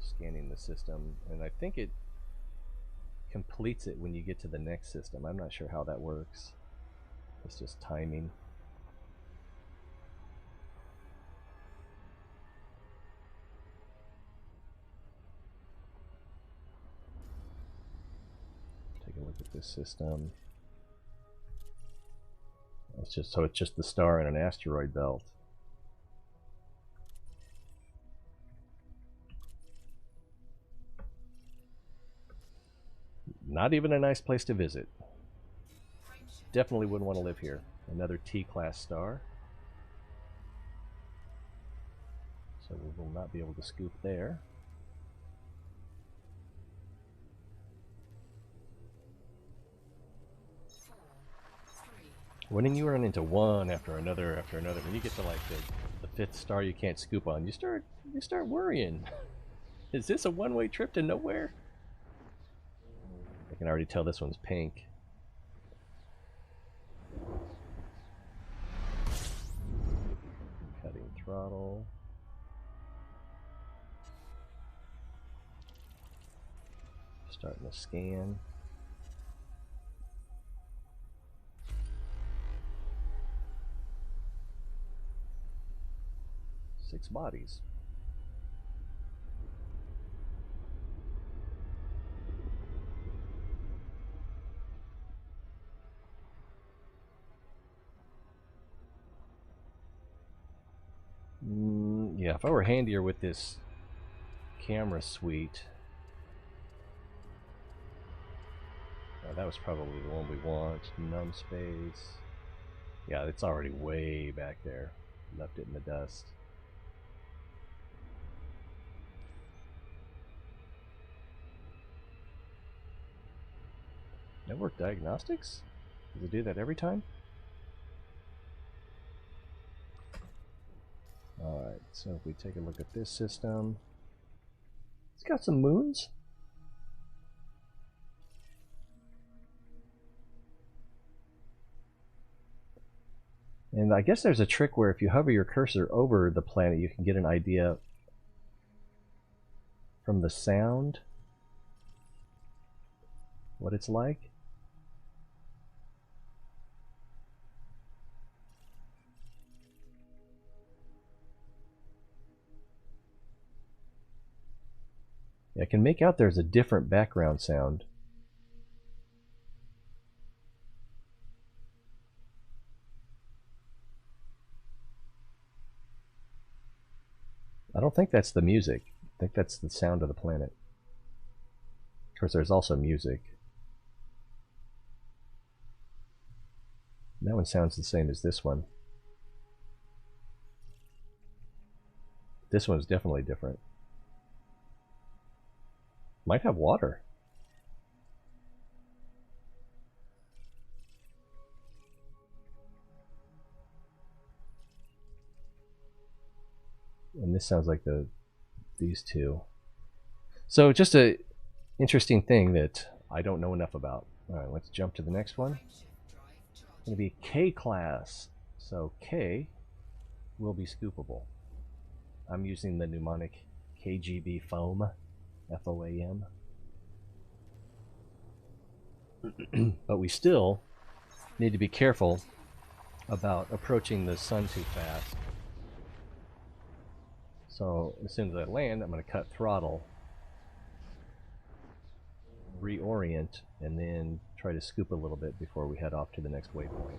S1: Scanning the system, and I think it completes it when you get to the next system. I'm not sure how that works. It's just timing. Take a look at this system. It's just the star in an asteroid belt. Not even a nice place to visit. Definitely wouldn't want to live here. Another T-class star. So we will not be able to scoop there. When you run into one after another, when you get to like the fifth star you can't scoop on, you start worrying. Is this a one-way trip to nowhere? I can already tell this one's pink. Cutting throttle. Starting to scan. Six bodies. Yeah, if I were handier with this camera suite. That was probably the one we want. Numb space. Yeah, it's already way back there. Left it in the dust. Network diagnostics? Does it do that every time? Alright, so if we take a look at this system, it's got some moons. And I guess there's a trick where if you hover your cursor over the planet, you can get an idea from the sound what it's like. I can make out there's a different background sound. I don't think that's the music. I think that's the sound of the planet. Of course, there's also music. That one sounds the same as this one. This one's definitely different. Might have water. And this sounds like these two. So just a interesting thing that I don't know enough about. All right, let's jump to the next one. It's going to be K class. So K will be scoopable. I'm using the mnemonic KGB foam, F-O-A-M. But we still need to be careful about approaching the sun too fast. So as soon as I land, I'm going to cut throttle, reorient, and then try to scoop a little bit before we head off to the next waypoint.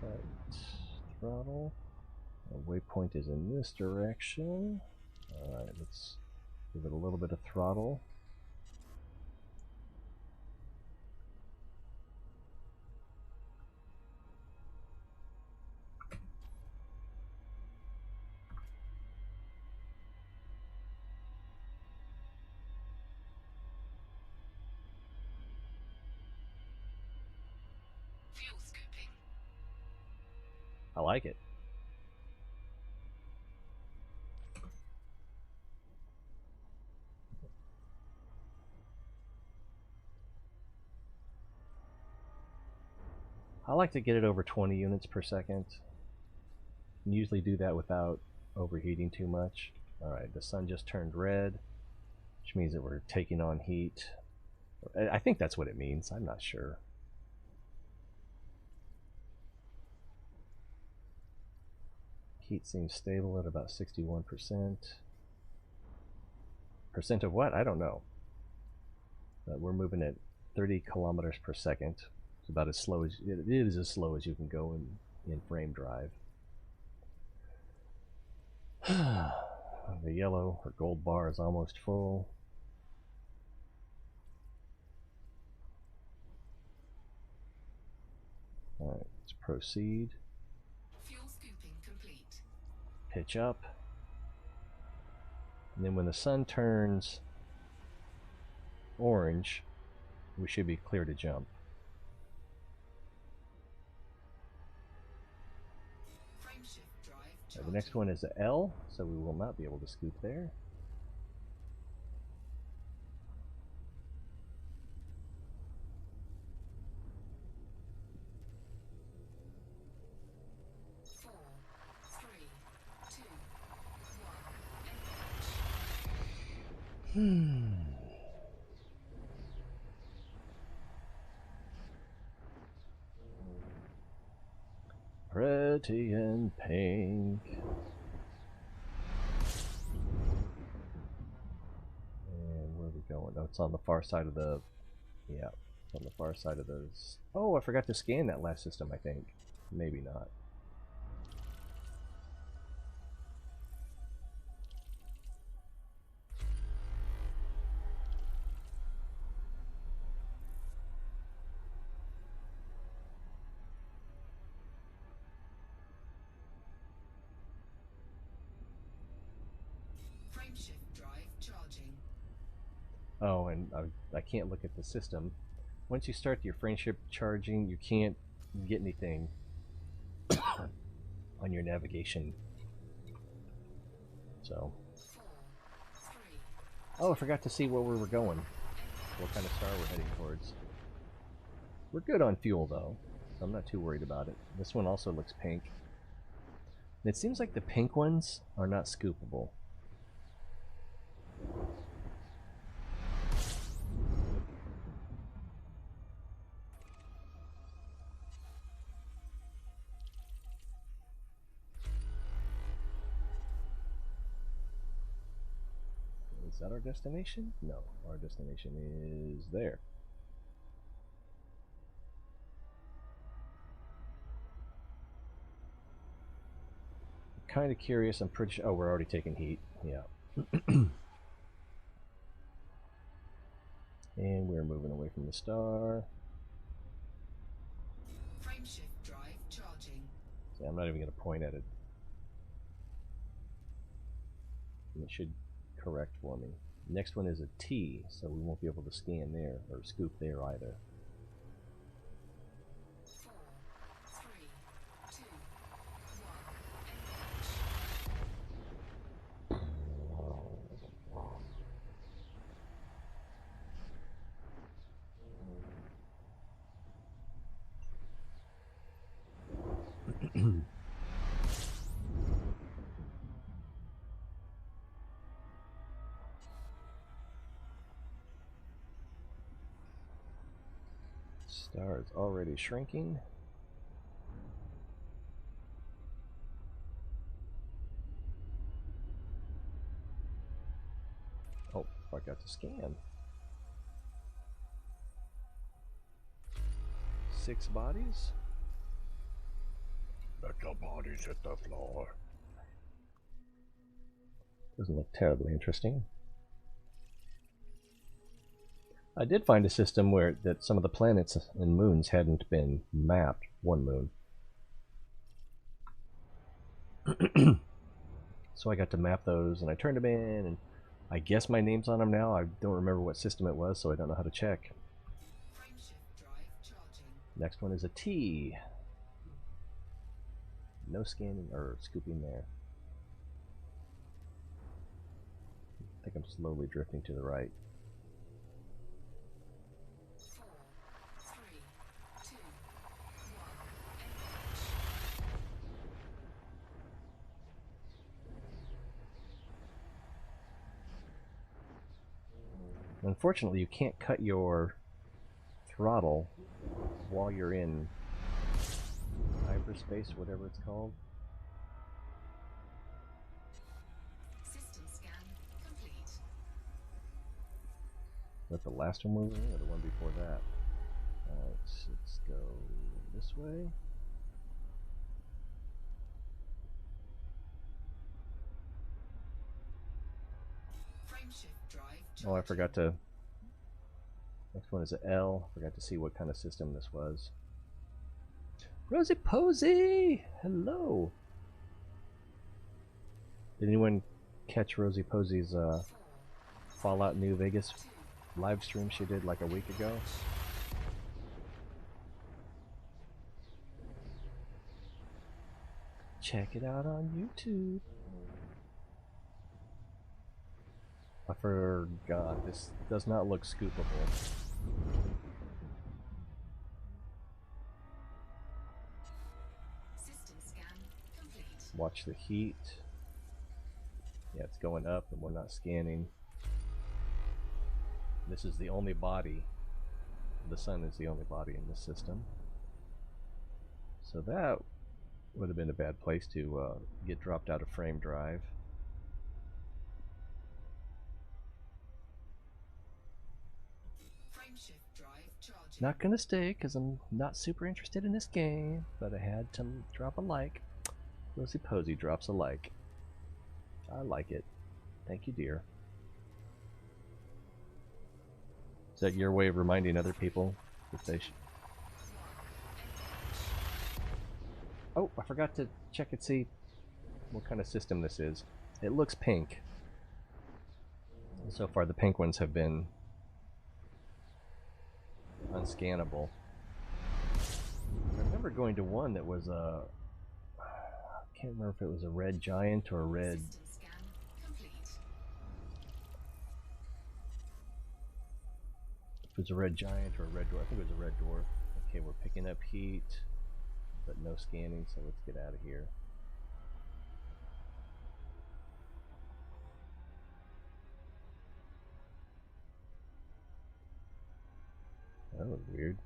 S1: Cut throttle. Our waypoint is in this direction. Alright, let's give it a little bit of throttle.
S2: Fuel scooping.
S1: I like it. I like to get it over 20 units per second. And usually do that without overheating too much. Alright, the sun just turned red, which means that we're taking on heat. I think that's what it means. I'm not sure. Heat seems stable at about 61%. Percent of what? I don't know. But we're moving at 30 kilometers per second. It's about as slow as it is, as slow as you can go in frame drive. The yellow or gold bar is almost full. Alright, let's proceed.
S2: Fuel scooping complete.
S1: Pitch up. And then when the sun turns orange, we should be clear to jump.
S2: Frame shift drive
S1: The next one is a L, so we will not be able to scoop there.
S2: Four,
S1: Pretty in pink. And where are we going? Oh, it's on the far side of the... Yeah, it's on the far side of those... Oh, I forgot to scan that last system, I think. Maybe not.
S2: Frameshift drive charging.
S1: Oh, and I can't look at the system. Once you start your friendship charging, you can't get anything on your navigation. So...
S2: 4, 3.
S1: Oh, I forgot to see where we were going. What kind of star we're heading towards. We're good on fuel, though. So I'm not too worried about it. This one also looks pink. And it seems like the pink ones are not scoopable. Is that our destination? No, our destination is there. I'm kind of curious. I'm pretty sure. Oh, we're already taking heat. Yeah. And we're moving away from the star.
S2: Frameshift drive charging.
S1: See, I'm not even going to point at it. And it should correct for me. Next one is a T, so we won't be able to scan there or scoop there either.
S2: 4, 3, 2, 1.
S1: Star is already shrinking. Oh, I got to scan. 6 bodies? Let the bodies hit the floor. Doesn't look terribly interesting. I did find a system where that some of the planets and moons hadn't been mapped. One moon. So I got to map those, and I turned them in, and I guess my name's on them now. I don't remember what system it was, so I don't know how to check.
S2: Frameshift drive charging.
S1: Next one is a T. No scanning or scooping there. I think I'm slowly drifting to the right.
S2: 4, 3, 2, 1.
S1: Unfortunately, you can't cut your throttle while you're in hyperspace, whatever it's called.
S2: System scan complete.
S1: Is that the last one we're in, or the one before that? Alright, so let's go this way.
S2: Frameshift drive charging.
S1: Oh, I forgot to... Next one is a L. Forgot to see what kind of system this was. Rosie Posey! Hello! Did anyone catch Rosie Posey's Fallout New Vegas live stream she did like a week ago? Check it out on YouTube. I forgot, this does not look scoopable.
S2: System scan complete.
S1: Watch the heat. Yeah, it's going up and we're not scanning. This is the only body. The sun is the only body in this system. So that would have been a bad place to get dropped out of frame drive.
S2: Frameshift drive charging.
S1: Not gonna stay because I'm not super interested in this game, but I had to drop a like. Rosie Posey drops a like. I like it. Thank you, dear. Is that your way of reminding other people that they should? Oh, I forgot to check and see what kind of system this is. It looks pink. So far, the pink ones have been unscannable. I remember going to one that was a... I can't remember if it was a red giant or a red...
S2: System scan complete.
S1: If it was a red giant or a red dwarf. I think it was a red dwarf. Okay, we're picking up heat, but no scanning, so let's get out of here. That was weird.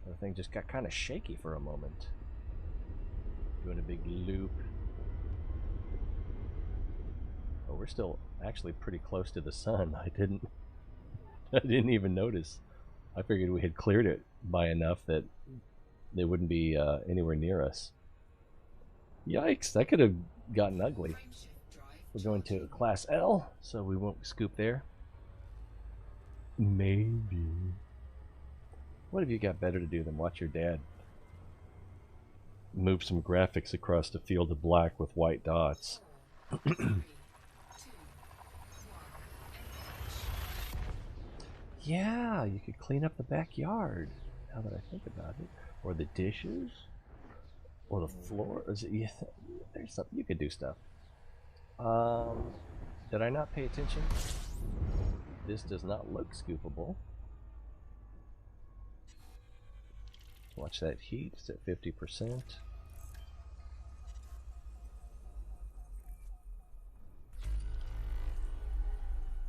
S1: The thing just got kind of shaky for a moment. Doing a big loop. Oh, we're still actually pretty close to the sun. I didn't even notice. I figured we had cleared it by enough that they wouldn't be anywhere near us. Yikes, that could have gotten ugly.
S2: Frameshift drive.
S1: We're going to class L, so we won't scoop there. Maybe. What have you got better to do than watch your dad move some graphics across the field of black with white dots?
S2: 4, 3, 2, 1.
S1: Yeah, you could clean up the backyard, now that I think about it. Or the dishes. Or the floor. Is it, yeah, there's something you could do stuff. Did I not pay attention? This does not look scoopable. Watch that heat, it's at 50%.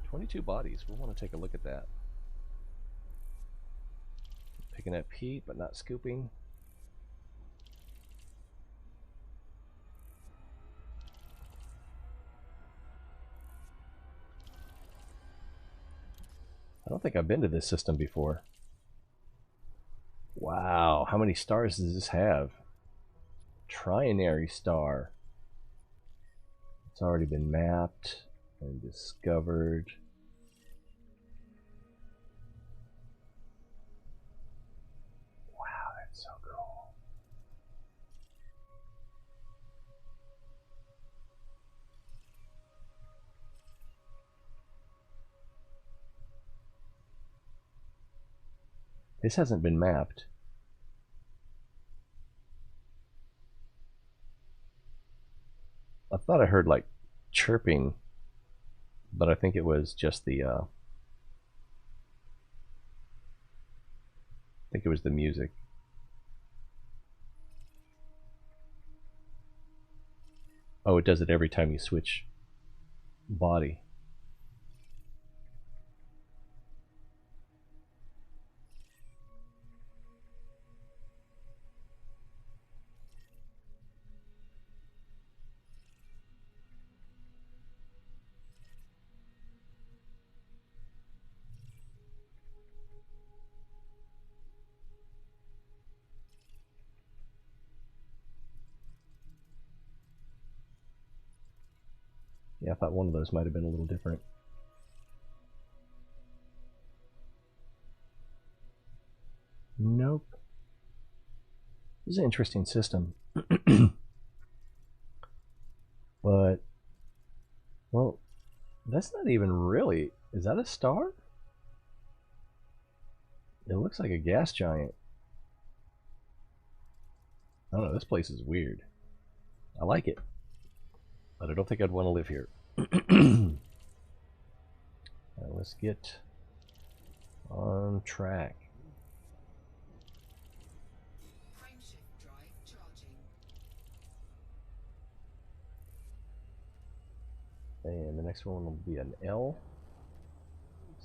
S1: "22 bodies, we'll want to take a look at that. Picking up heat, but not scooping. I don't think I've been to this system before. Wow, how many stars does this have? Trinary star. It's already been mapped and discovered. Wow, that's so cool. This hasn't been mapped. I thought I heard like chirping, but I think it was just the I think it was the music. Oh, it does it every time you switch body. Yeah, I thought one of those might have been a little different. Nope. This is an interesting system. But, well, that's not even really... Is that a star? It looks like a gas giant. I don't know, this place is weird. I like it, but I don't think I'd want to live here. Let's get on track.
S2: Frameshift drive charging.
S1: And the next one will be an L.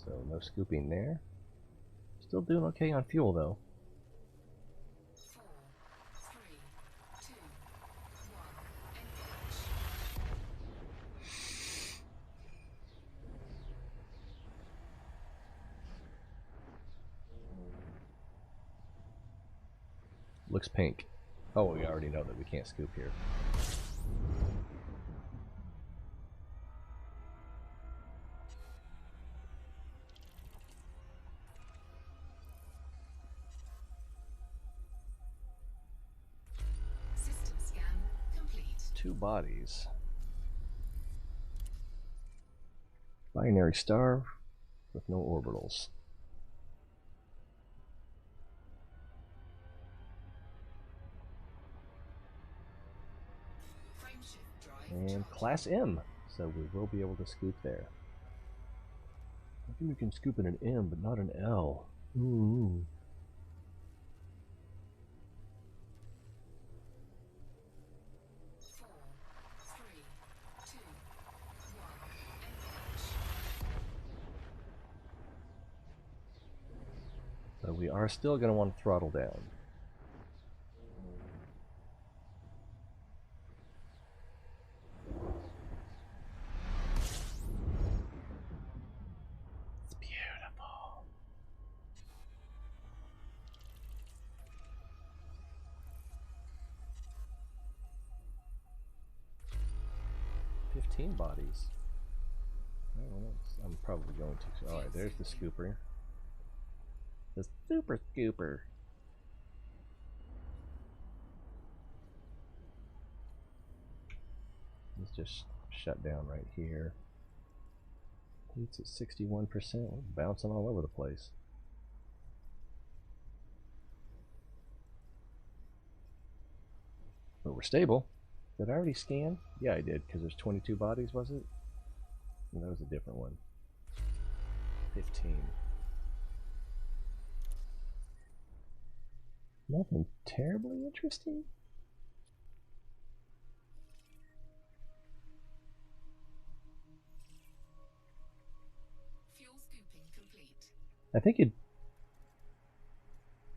S1: So no scooping there. Still doing okay on fuel though.
S2: 4, 3, 2, 1.
S1: Looks pink. Oh, we already know that we can't scoop here.
S2: System scan complete.
S1: 2 bodies. Binary star with no orbitals.
S2: Frameshift drive
S1: And
S2: charging.
S1: class M, so we will be able to scoop there. I think we can scoop in an M, but not an L. Ooh.
S2: Four, three, two, one.
S1: So we are still going to want to throttle down. It's beautiful. $15 bodies. Oh, I'm probably going to. Alright, there's the scooper. The super scooper. Let's just shut down right here. It's at 61%. We're bouncing all over the place. But we're stable. Did I already scan? Yeah, I did, because there's 22 bodies, was it? And that was a different one. 15. Nothing terribly interesting.
S2: Fuel scooping complete.
S1: I think you'd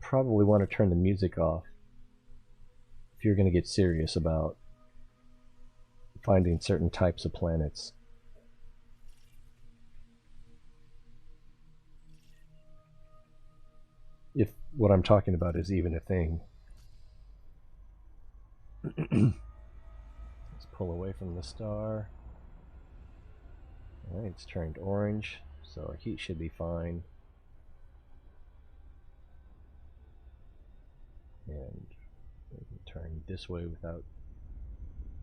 S1: probably want to turn the music off if you're going to get serious about finding certain types of planets. If what I'm talking about is even a thing. Let's pull away from the star. Alright, it's turned orange, so our heat should be fine. And we can turn this way without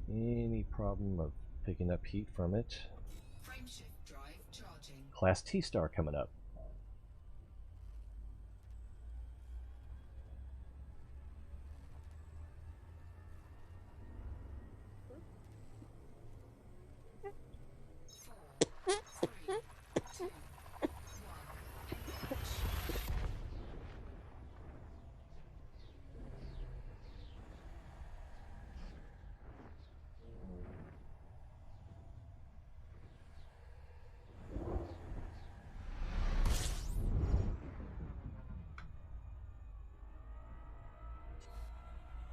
S1: any problem of picking up heat from it.
S2: Frameshift drive charging.
S1: Class T star coming up.
S2: Four, three, two, one.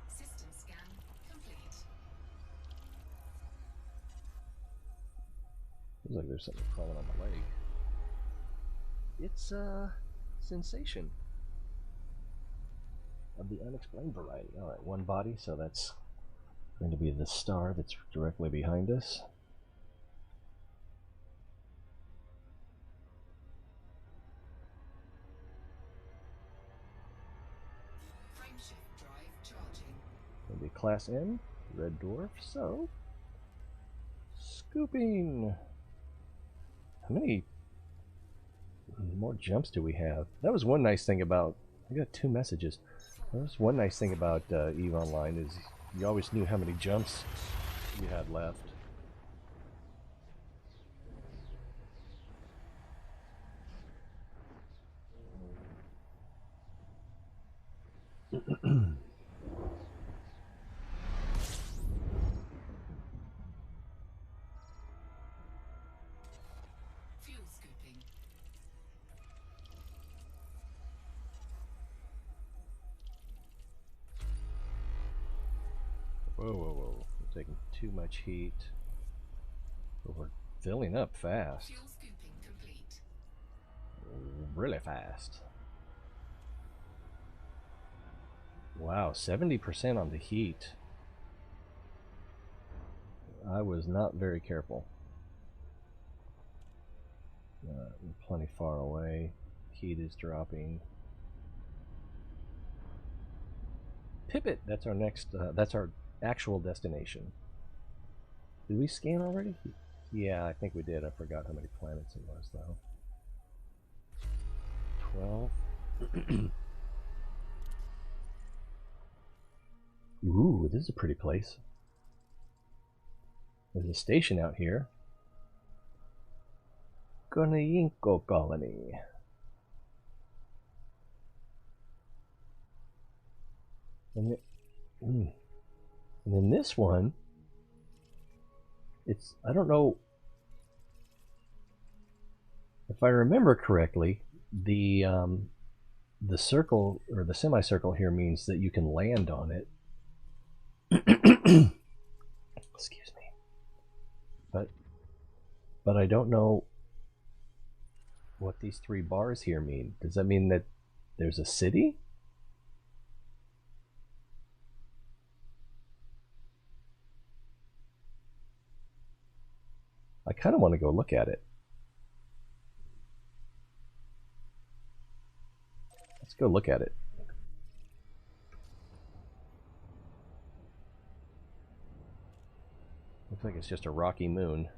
S2: System scan complete.
S1: Feels like there's something crawling on my leg. It's a sensation of the unexplained variety. Alright, 1 body, so that's going to be the star that's directly behind us.
S2: Frameshift drive charging.
S1: Going to be Class N, red dwarf, so scooping. How many more jumps do we have? That was one nice thing about, I got 2 messages. That was one nice thing about EVE Online is you always knew how many jumps you had left.
S2: Fuel scooping.
S1: Whoa, whoa, whoa. We're taking too much heat. But we're filling up fast.
S2: Fuel scooping complete.
S1: Really fast. Wow, 70% on the heat. I was not very careful. We're plenty far away. Heat is dropping. Pivot, that's our next, that's our actual destination. Did we scan already? Yeah, I think we did. I forgot how many planets it was, though. 12. Ooh, this is a pretty place. There's a station out here. Konayinko Colony. And then this one, it's, I don't know if I remember correctly, the circle or the semicircle here means that you can land on it. Excuse me. But I don't know what these 3 bars here mean. Does that mean that there's a city? I kind of want to go look at it. Let's go look at it. Looks like it's just a rocky moon.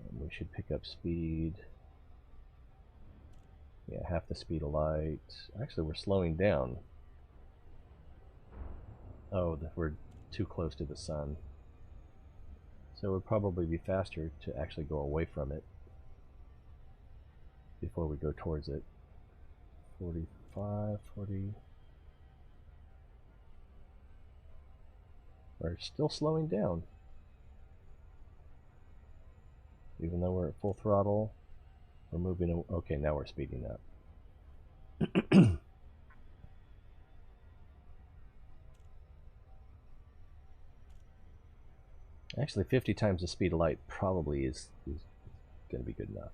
S1: And we should pick up speed. Yeah, half the speed of light. Actually, we're slowing down. Oh, we're too close to the sun. So it would probably be faster to actually go away from it before we go towards it. 45, 40. We're still slowing down. Even though we're at full throttle, we're moving. Okay, now we're speeding up. Actually, 50 times the speed of light probably is going to be good enough.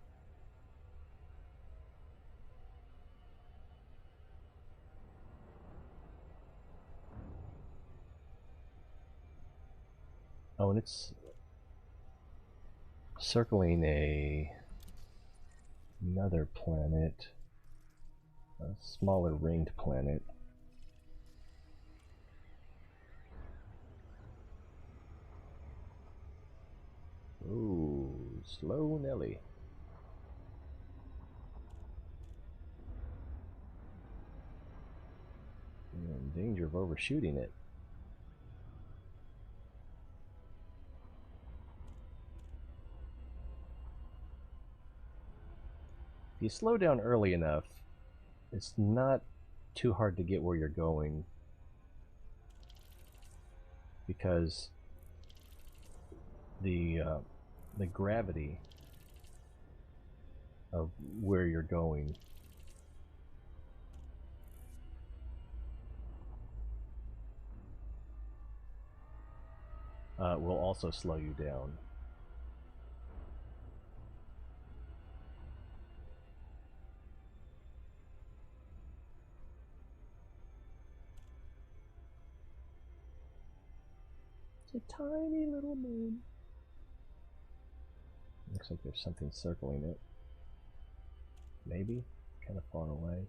S1: Oh, and it's circling another planet, a smaller ringed planet. Ooh, slow Nelly. You're in danger of overshooting it. If you slow down early enough, it's not too hard to get where you're going, because the gravity of where you're going will also slow you down. It's a tiny little moon. Looks like there's something circling it. Maybe? Kind of far away.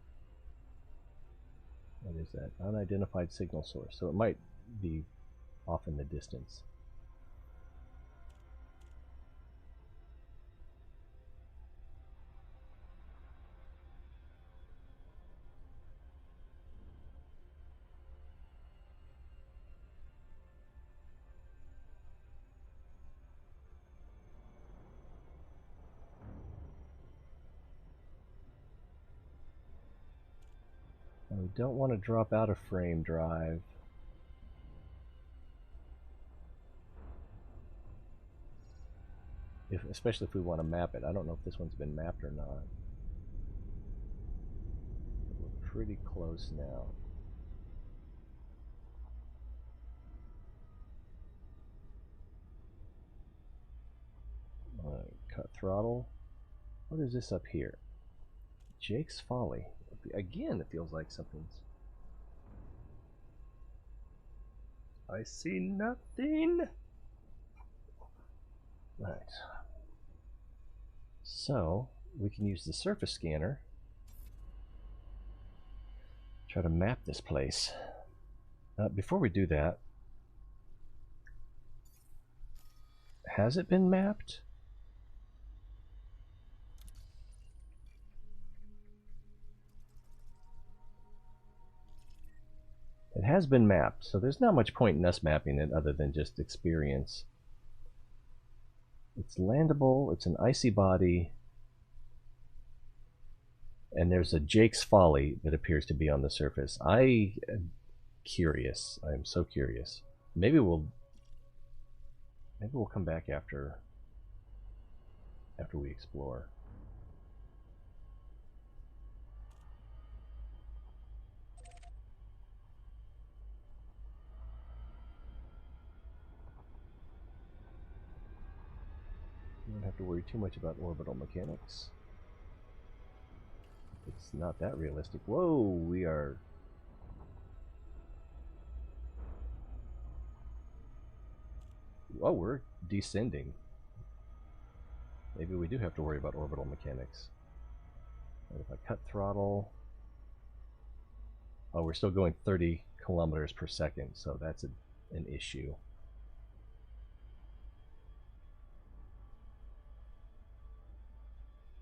S1: What is that? Unidentified signal source. So it might be off in the distance. We don't want to drop out of frame drive. especially if we want to map it. I don't know if this one's been mapped or not. We're pretty close now. Cut throttle. What is this up here? Jake's Folly. Again, it feels like something's... I see nothing! Right. So, we can use the surface scanner. Try to map this place. Before we do that, has it been mapped? It has been mapped, so there's not much point in us mapping it other than just experience. It's landable, it's an icy body, and there's a Jake's Folly that appears to be on the surface. I am curious. I am so curious. Maybe we'll come back after we explore. You don't have to worry too much about orbital mechanics. It's not that realistic. Whoa, we are... Oh, we're descending. Maybe we do have to worry about orbital mechanics. And if I cut throttle... Oh, we're still going 30 kilometers per second, so that's an issue.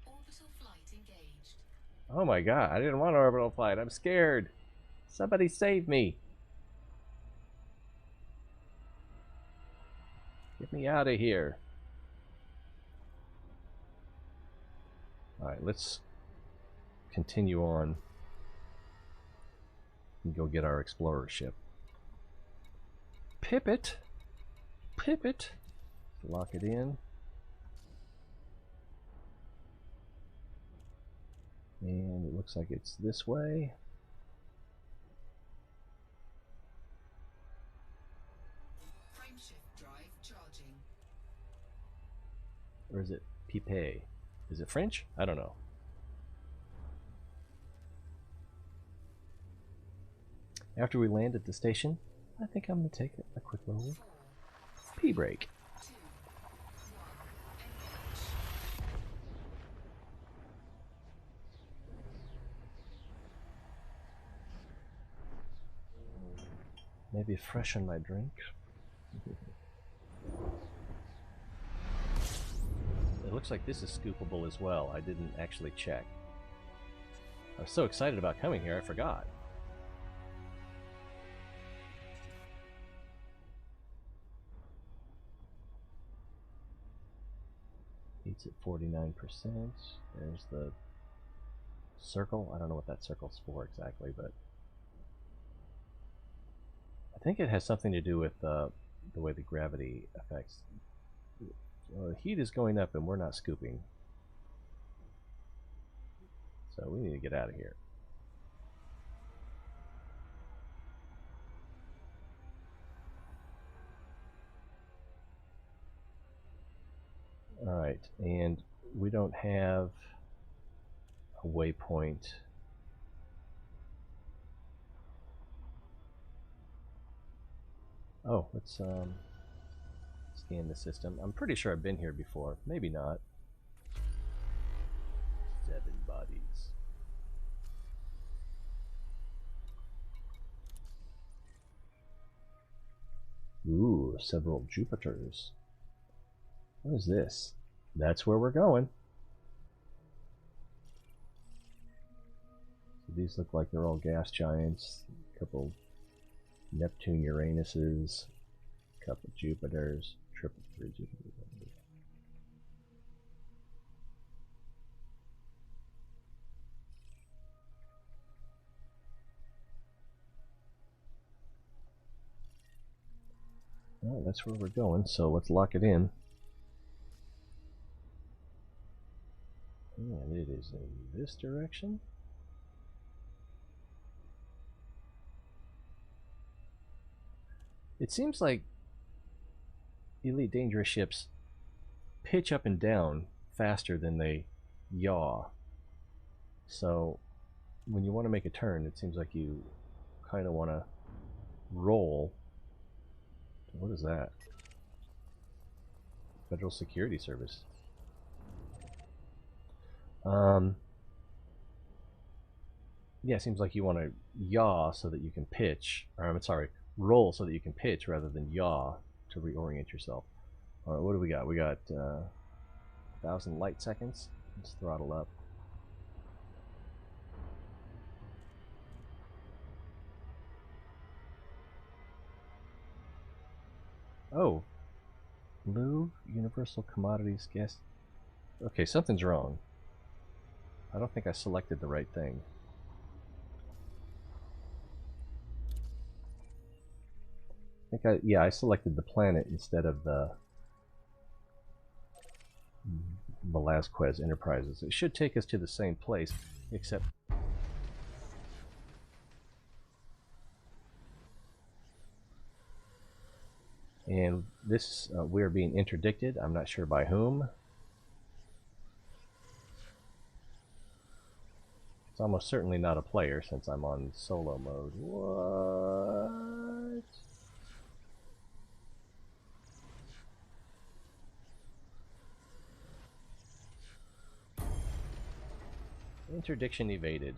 S2: Orbital flight engaged.
S1: Oh my god, I didn't want orbital flight. I'm scared. Somebody save me. Get me out of here. Alright, let's continue on and go get our explorer ship. Pivot! Pivot! Lock it in. And it looks like it's this way.
S2: Frameshift drive charging.
S1: Or is it Pipe? Is it French? I don't know. After we land at the station, I think I'm going to take a quick little
S2: 4,
S1: pee break.
S2: 2, 1, engage.
S1: Maybe freshen my drink. It looks like this is scoopable as well. I didn't actually check. I was so excited about coming here, I forgot. Heat's at 49%. There's the circle. I don't know what that circle's for exactly, but I think it has something to do with the way the gravity affects. The heat is going up and we're not scooping. So we need to get out of here. Alright, and we don't have a waypoint. Oh, let's scan the system. I'm pretty sure I've been here before. Maybe not. 7 bodies. Ooh, several Jupiters. What is this? That's where we're going. So these look like they're all gas giants. A couple Neptune Uranuses, a couple Jupiters, triple 3 Jupiters. Well, that's where we're going, so let's lock it in. is in this direction. It seems like Elite Dangerous ships pitch up and down faster than they yaw. So when you want to make a turn, it seems like you kind of want to roll. What is that? Federal Security Service. Yeah, it seems like you want to yaw so that you can pitch. Or I'm sorry, roll so that you can pitch rather than yaw to reorient yourself. All right, what do we got? We got 1,000 light seconds. Let's throttle up. Oh, blue universal commodities guess. Okay, something's wrong. I don't think I selected the right thing. I selected the planet instead of the Velasquez Enterprises. It should take us to the same place, except and this we're being interdicted. I'm not sure by whom. It's almost certainly not a player since I'm on solo mode. What? Interdiction evaded.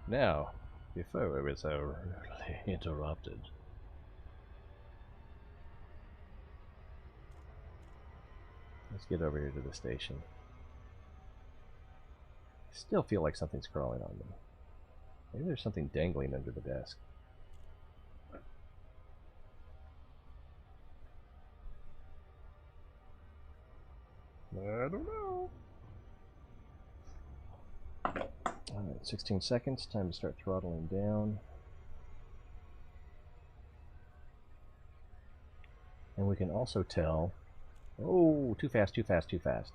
S1: Now, before we were so rudely interrupted. Let's get over here to the station. I still feel like something's crawling on me. Maybe there's something dangling under the desk. I don't know. Alright, 16 seconds. Time to start throttling down. And we can also tell... Oh, too fast, too fast, too fast.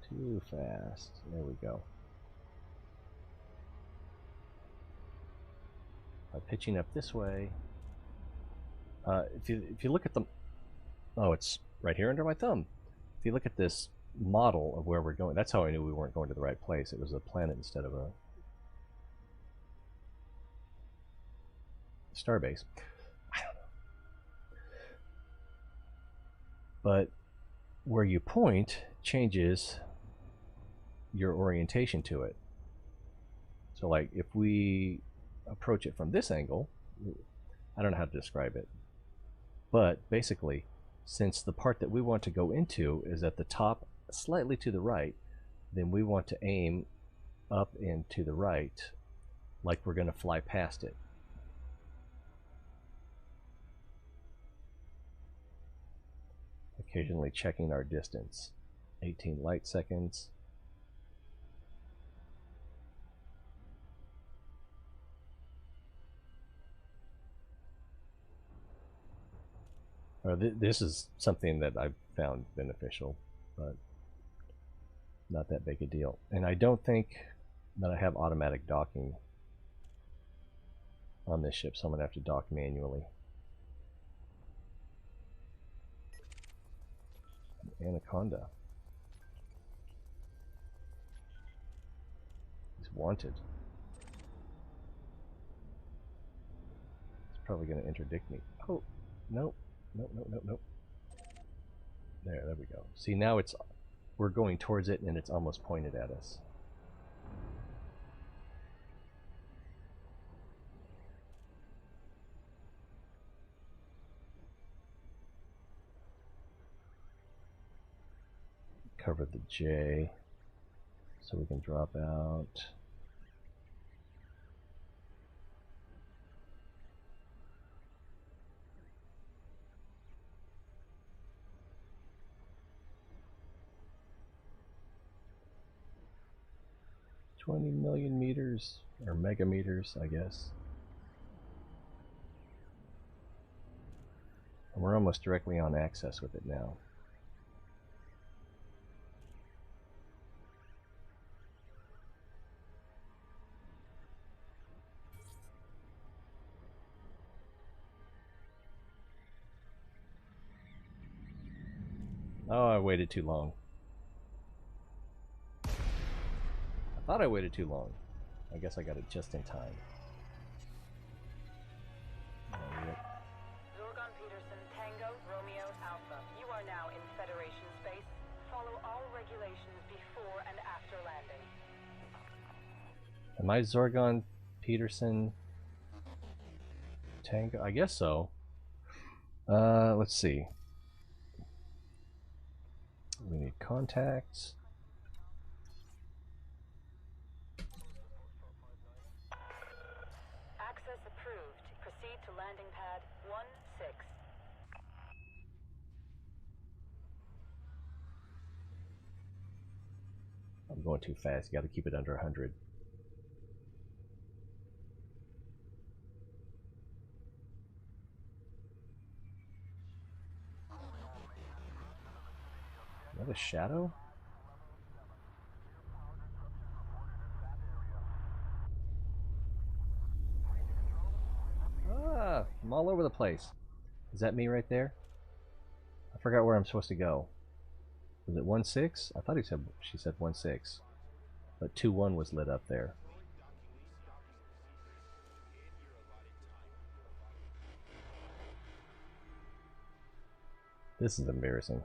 S1: Too fast. There we go. By pitching up this way... if you look at the... Oh, it's right here under my thumb. If you look at this model of where we're going, that's how I knew we weren't going to the right place. It was a planet instead of a starbase. I don't know. But where you point changes your orientation to it. So like if we approach it from this angle, I don't know how to describe it, but basically since the part that we want to go into is at the top slightly to the right, then we want to aim up and to the right like we're going to fly past it. Occasionally checking our distance. 18 light seconds. This is something that I've found beneficial, but not that big a deal. And I don't think that I have automatic docking on this ship, so I'm going to have to dock manually. Anaconda. He's wanted. He's probably going to interdict me. Oh, nope. Nope, nope, nope, nope. There we go. See, now we're going towards it and it's almost pointed at us. Cover the J so we can drop out. $20 million meters, or megameters, I guess. And we're almost directly on access with it now. Oh, I waited too long. I thought I waited too long. I guess I got it just in time.
S5: Zorgon Peterson, Tango, Romeo, Alpha. You are now in Federation space. Follow all regulations before and after landing.
S1: Am I Zorgon Peterson Tango? I guess so. Let's see. We need contacts.
S5: Access approved. Proceed to landing pad 1-6.
S1: I'm going too fast. You got to keep it under 100. Is that a shadow? Ah, I'm all over the place. Is that me right there? I forgot where I'm supposed to go. Was it 1-6? I thought she said 1-6. But 2-1 was lit up there. This is embarrassing.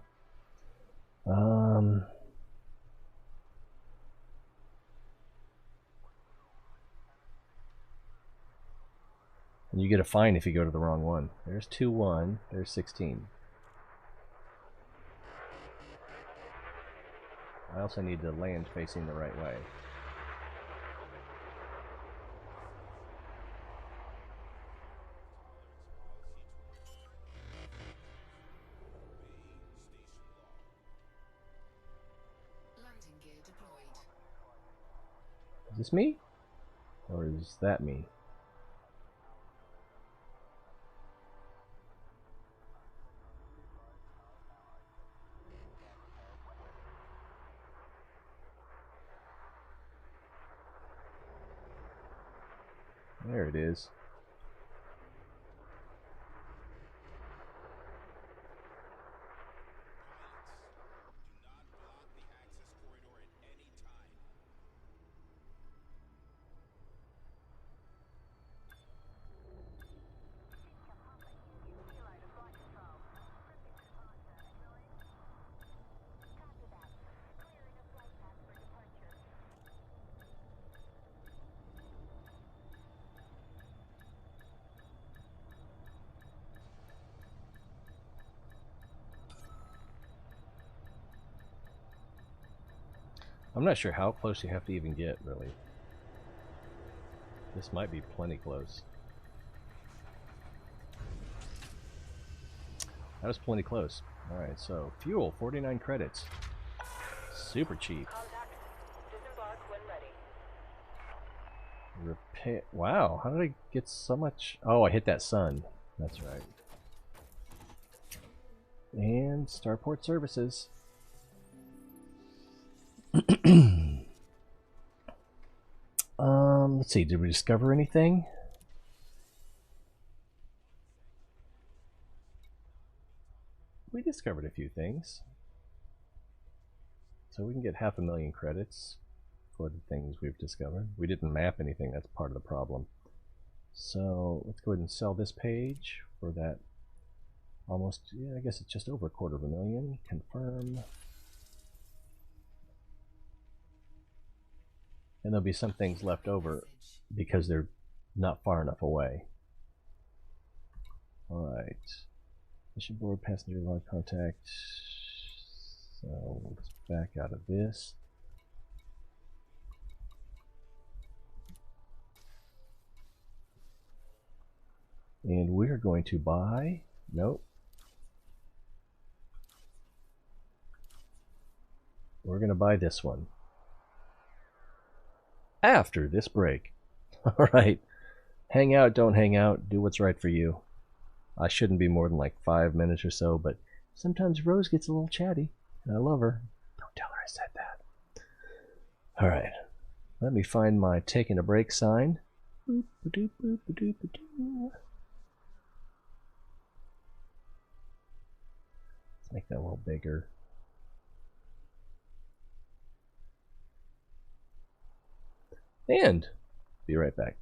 S1: And you get a fine if you go to the wrong one. There's 2-1. There's 16. I also need to land facing the right way.
S2: Landing gear deployed.
S1: Is this me? Or is that me? There it is. I'm not sure how close you have to even get, really. This might be plenty close. That was plenty close. Alright, so fuel, 49 credits. Super cheap.
S5: Contact. Disembark when ready.
S1: Repair. Wow, how did I get so much? Oh, I hit that sun. That's right. And starport services. Let's see, did we discover anything? We discovered a few things. So we can get 500,000 credits for the things we've discovered. We didn't map anything, that's part of the problem. So let's go ahead and sell this page for that almost, yeah, I guess it's just over 250,000. Confirm. And there'll be some things left over because they're not far enough away. Alright. Mission board, passenger log contact. So let's back out of this. And we're going to buy, nope. We're going to buy this one after this break. Alright. Hang out, don't hang out. Do what's right for you. I shouldn't be more than like 5 minutes or so, but sometimes Rose gets a little chatty, and I love her. Don't tell her I said that. Alright. Let me find my taking a break sign. Boop, ba-doop, boop, ba-doop, ba-doo. Let's make that a little bigger. And be right back.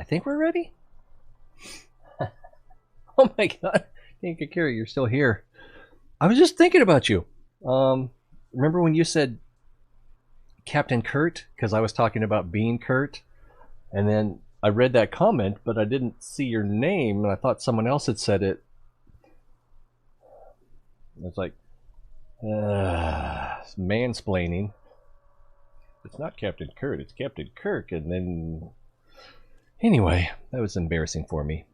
S1: I think we're ready. Oh my god, Kira, you're still here. I was just thinking about you. Remember when you said Captain Kurt? Because I was talking about being Kurt, and then I read that comment, but I didn't see your name, and I thought someone else had said it. It's like mansplaining. It's not Captain Kurt, it's Captain Kirk, and then anyway, that was embarrassing for me.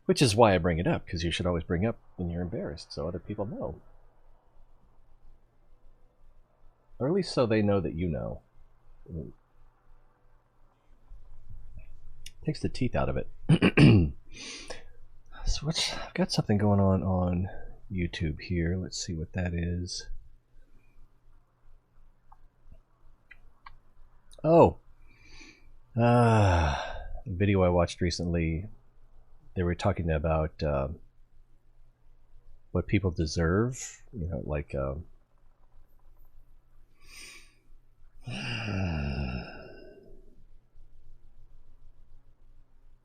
S1: Which is why I bring it up, because you should always bring up when you're embarrassed, so other people know. Or at least so they know that you know. Takes the teeth out of it. So I've got something going on YouTube here. Let's see what that is. Oh, a video I watched recently. They were talking about what people deserve. You know, like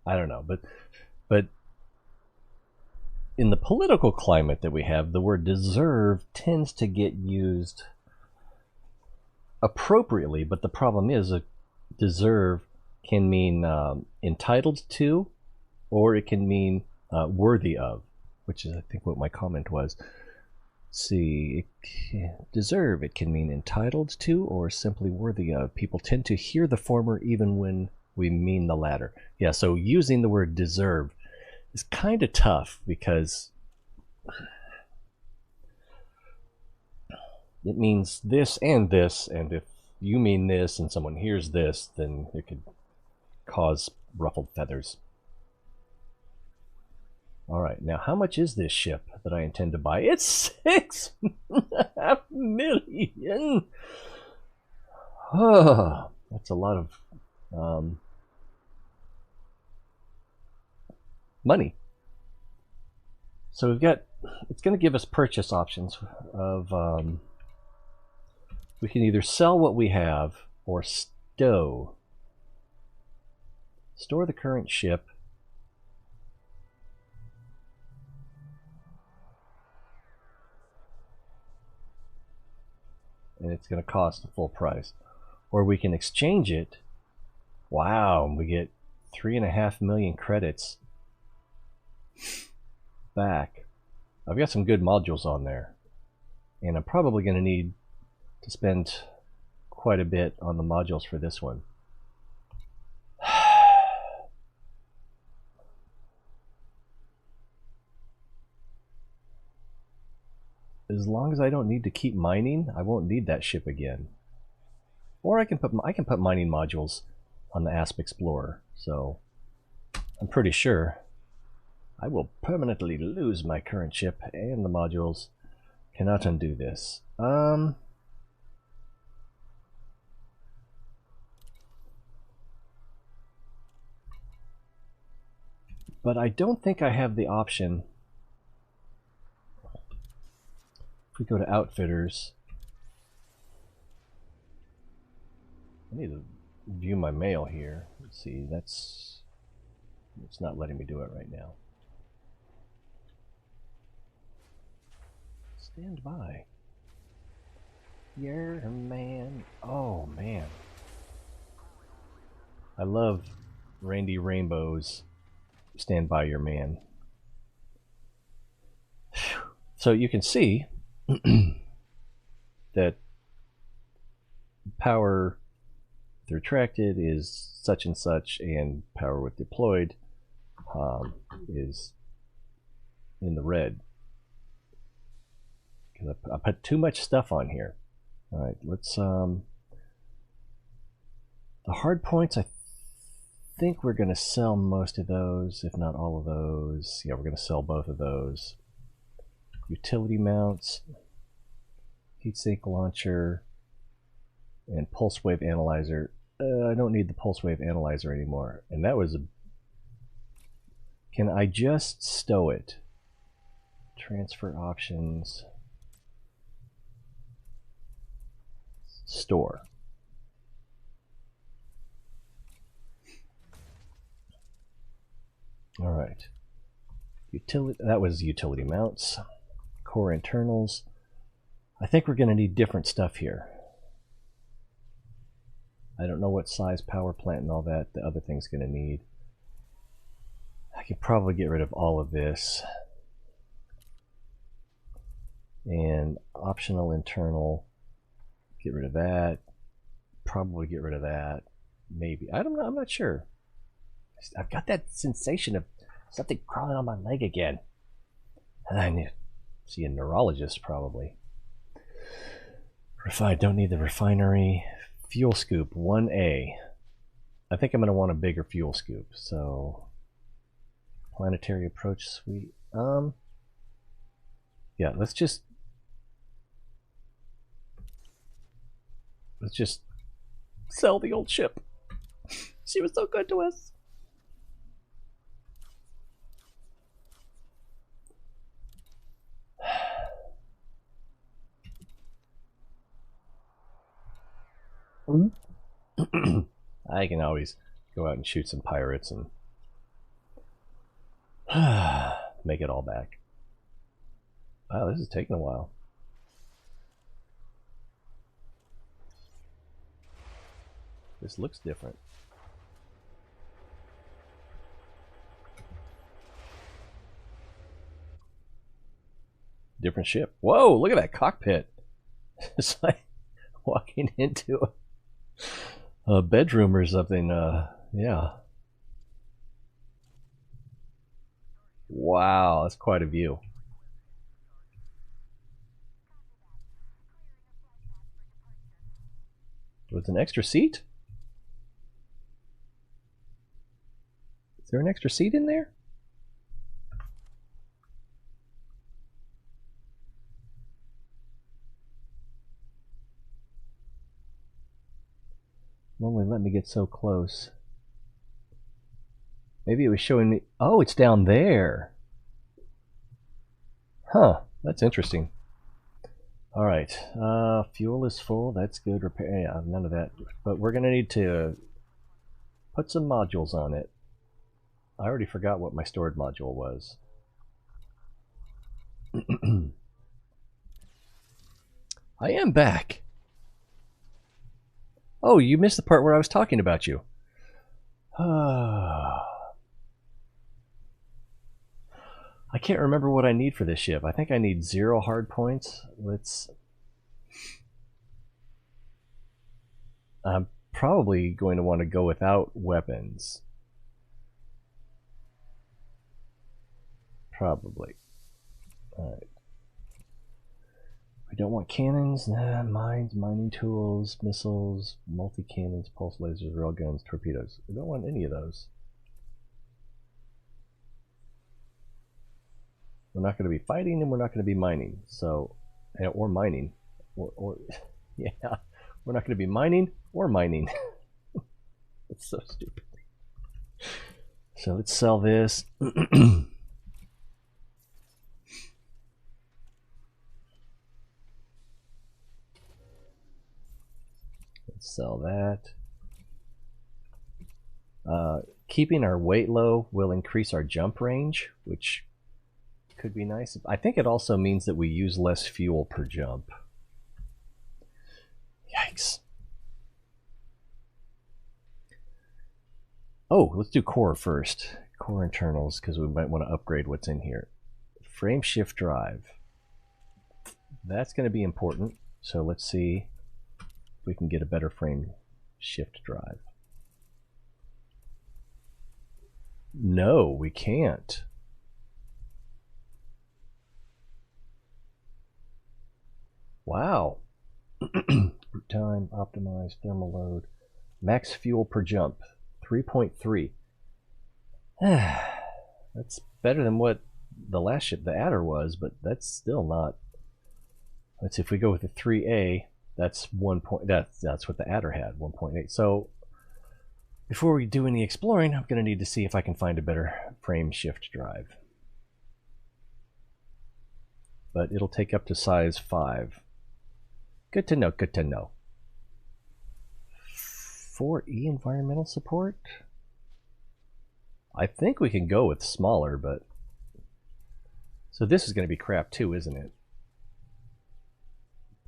S1: I don't know, but in the political climate that we have, the word deserve tends to get used appropriately, but the problem is deserve can mean entitled to, or it can mean worthy of, which is I think what my comment was. See, deserve, it can mean entitled to or simply worthy of. People tend to hear the former even when we mean the latter. Yeah, so using the word deserve is kind of tough because it means this, and if you mean this and someone hears this, then it could cause ruffled feathers. All right, now how much is this ship that I intend to buy? It's $6.5 million. Oh, that's a lot of money. So we've got, it's going to give us purchase options of, we can either sell what we have or store the current ship. And it's going to cost the full price. Or we can exchange it. Wow, we get 3.5 million credits back. I've got some good modules on there, and I'm probably going to need to spend quite a bit on the modules for this one. As long as I don't need to keep mining, I won't need that ship again. Or I can put mining modules on the Asp Explorer, so I'm pretty sure I will permanently lose my current ship, and the modules cannot undo this. But I don't think I have the option. If we go to Outfitters, I need to view my mail here. Let's see, it's not letting me do it right now. Stand by. You're a man. Oh man. I love Randy Rainbow's Stand By Your Man. So you can see that power with retracted is such and such, and power with deployed is in the red. Because I put too much stuff on here. All right, let's the hard points, I think we're going to sell most of those, if not all of those. Yeah, we're going to sell both of those. Utility mounts, heatsink launcher, and pulse wave analyzer. I don't need the pulse wave analyzer anymore. And that was a... Can I just stow it? Transfer options. Store. right. Utility, that was utility mounts. Core internals. I think we're going to need different stuff here. I don't know what size power plant and all that the other thing's going to need. I could probably get rid of all of this. And optional internal, get rid of that. Probably get rid of that. Maybe. I don't know. I'm not sure. I've got that sensation of something crawling on my leg again. And I need to see a neurologist probably. Refine, don't need the refinery. Fuel scoop, 1A. I think I'm going to want a bigger fuel scoop. So, planetary approach suite. Yeah, let's just sell the old ship. She was so good to us. I can always go out and shoot some pirates and make it all back. Wow, this is taking a while. This looks different. Different ship. Whoa, look at that cockpit. It's like walking into a bedroom or something. Yeah. Wow, that's quite a view. With an extra seat? Is there an extra seat in there? Only let me get so close. Maybe it was showing me. Oh, it's down there. Huh, that's interesting. All right, fuel is full. That's good. Repair, yeah, none of that. But we're gonna need to put some modules on it. I already forgot what my storage module was. I am back. Oh, you missed the part where I was talking about you. I can't remember what I need for this ship. I think I need 0 hard points. I'm probably going to want to go without weapons. Probably. Alright. We don't want cannons, mines, mining tools, missiles, multi-cannons, pulse lasers, railguns, torpedoes. We don't want any of those. We're not going to be fighting and we're not going to be mining. So, or mining. Or yeah, we're not going to be mining or mining. It's so stupid. So let's sell this. Let's sell that. Keeping our weight low will increase our jump range, which could be nice. I think it also means that we use less fuel per jump. Yikes. Oh, let's do core first. Core internals, because we might want to upgrade what's in here. Frame shift drive. That's going to be important. So let's see if we can get a better frame shift drive. No, we can't. Wow. Time, optimized, thermal load. Max fuel per jump, 3.3. That's better than what the last ship, the Adder, was, but that's still not. Let's see, if we go with the 3A, that's 1 point. That's what the Adder had, 1.8. So before we do any exploring, I'm going to need to see if I can find a better frame shift drive. But it'll take up to size 5. Good to know, good to know. 4E environmental support? I think we can go with smaller, but... So this is going to be crap too, isn't it?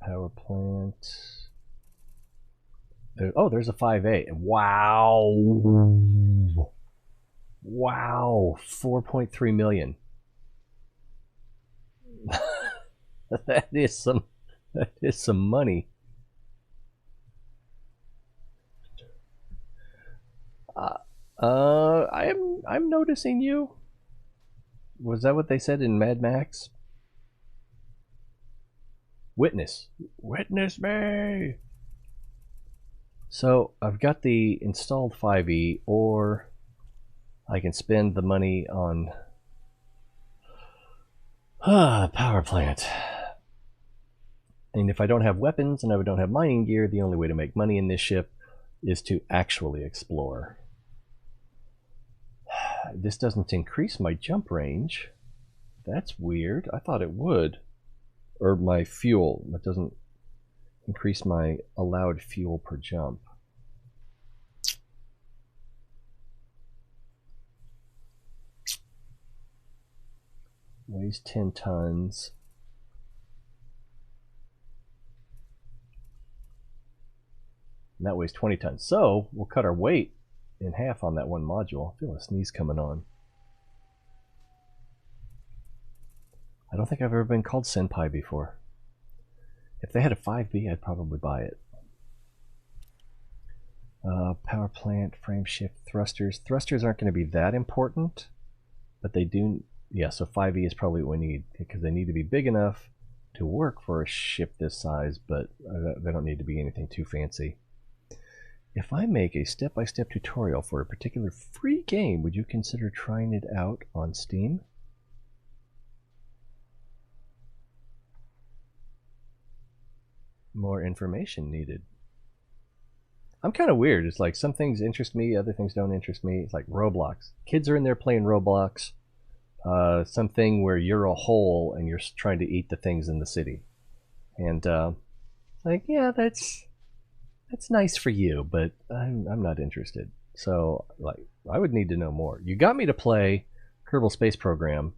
S1: Power plant... Oh, there's a 5A. Wow! Wow! 4.3 million. That is some money. I'm noticing you. Was that what they said in Mad Max? Witness me. So I've got the installed 5E, or I can spend the money on power plant. And if I don't have weapons and I don't have mining gear, the only way to make money in this ship is to actually explore. This doesn't increase my jump range. That's weird. I thought it would. Or my fuel. That doesn't increase my allowed fuel per jump. Weighs 10 tons. And that weighs 20 tons. So we'll cut our weight in half on that one module. I feel a sneeze coming on. I don't think I've ever been called Senpai before. If they had a 5B, I'd probably buy it. Power plant, frame shift, thrusters. Thrusters aren't going to be that important, but they do... Yeah, so 5E is probably what we need, because they need to be big enough to work for a ship this size, but they don't need to be anything too fancy. If I make a step-by-step tutorial for a particular free game, would you consider trying it out on Steam? More information needed. I'm kind of weird. It's like some things interest me, other things don't interest me. It's like Roblox. Kids are in there playing Roblox. Something where you're a hole and you're trying to eat the things in the city. And like, yeah, that's nice for you, but I'm not interested. So like, I would need to know more. You got me to play Kerbal Space Program.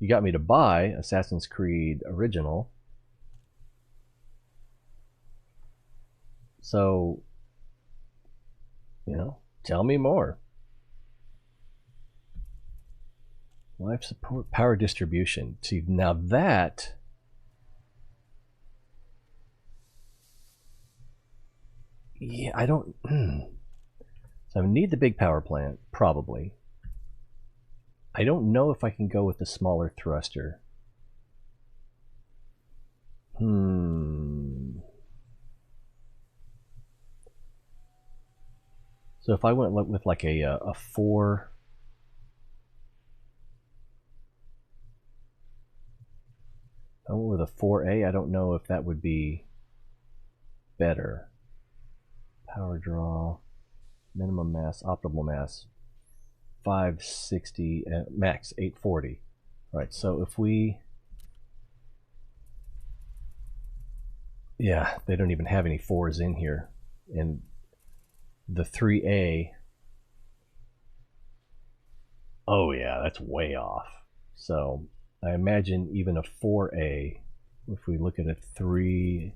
S1: You got me to buy Assassin's Creed Original. So, you know, tell me more. Life support, power distribution. See, now that... Yeah, I don't... So I need the big power plant, probably. I don't know if I can go with the smaller thruster. So if I went with like a 4... I went with a 4A, I don't know if that would be better. Power draw, minimum mass, optimal mass, 560, max 840. All right, so if we... Yeah, they don't even have any 4s in here. And the 3A... Oh yeah, that's way off. So I imagine even a 4A, if we look at a 3...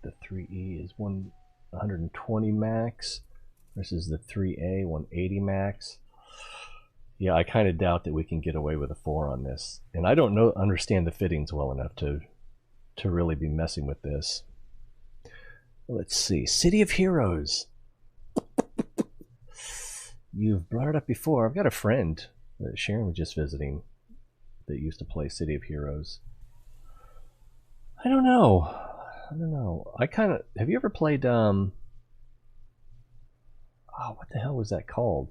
S1: The 3E is 120 max versus the 3A 180 max. Yeah, I kind of doubt that we can get away with a 4 on this. And I don't understand the fittings well enough to really be messing with this. Let's see. City of Heroes. You've brought it up before. I've got a friend that Sharon was just visiting that used to play City of Heroes. I don't know. I kind of... Have you ever played... Oh, what the hell was that called?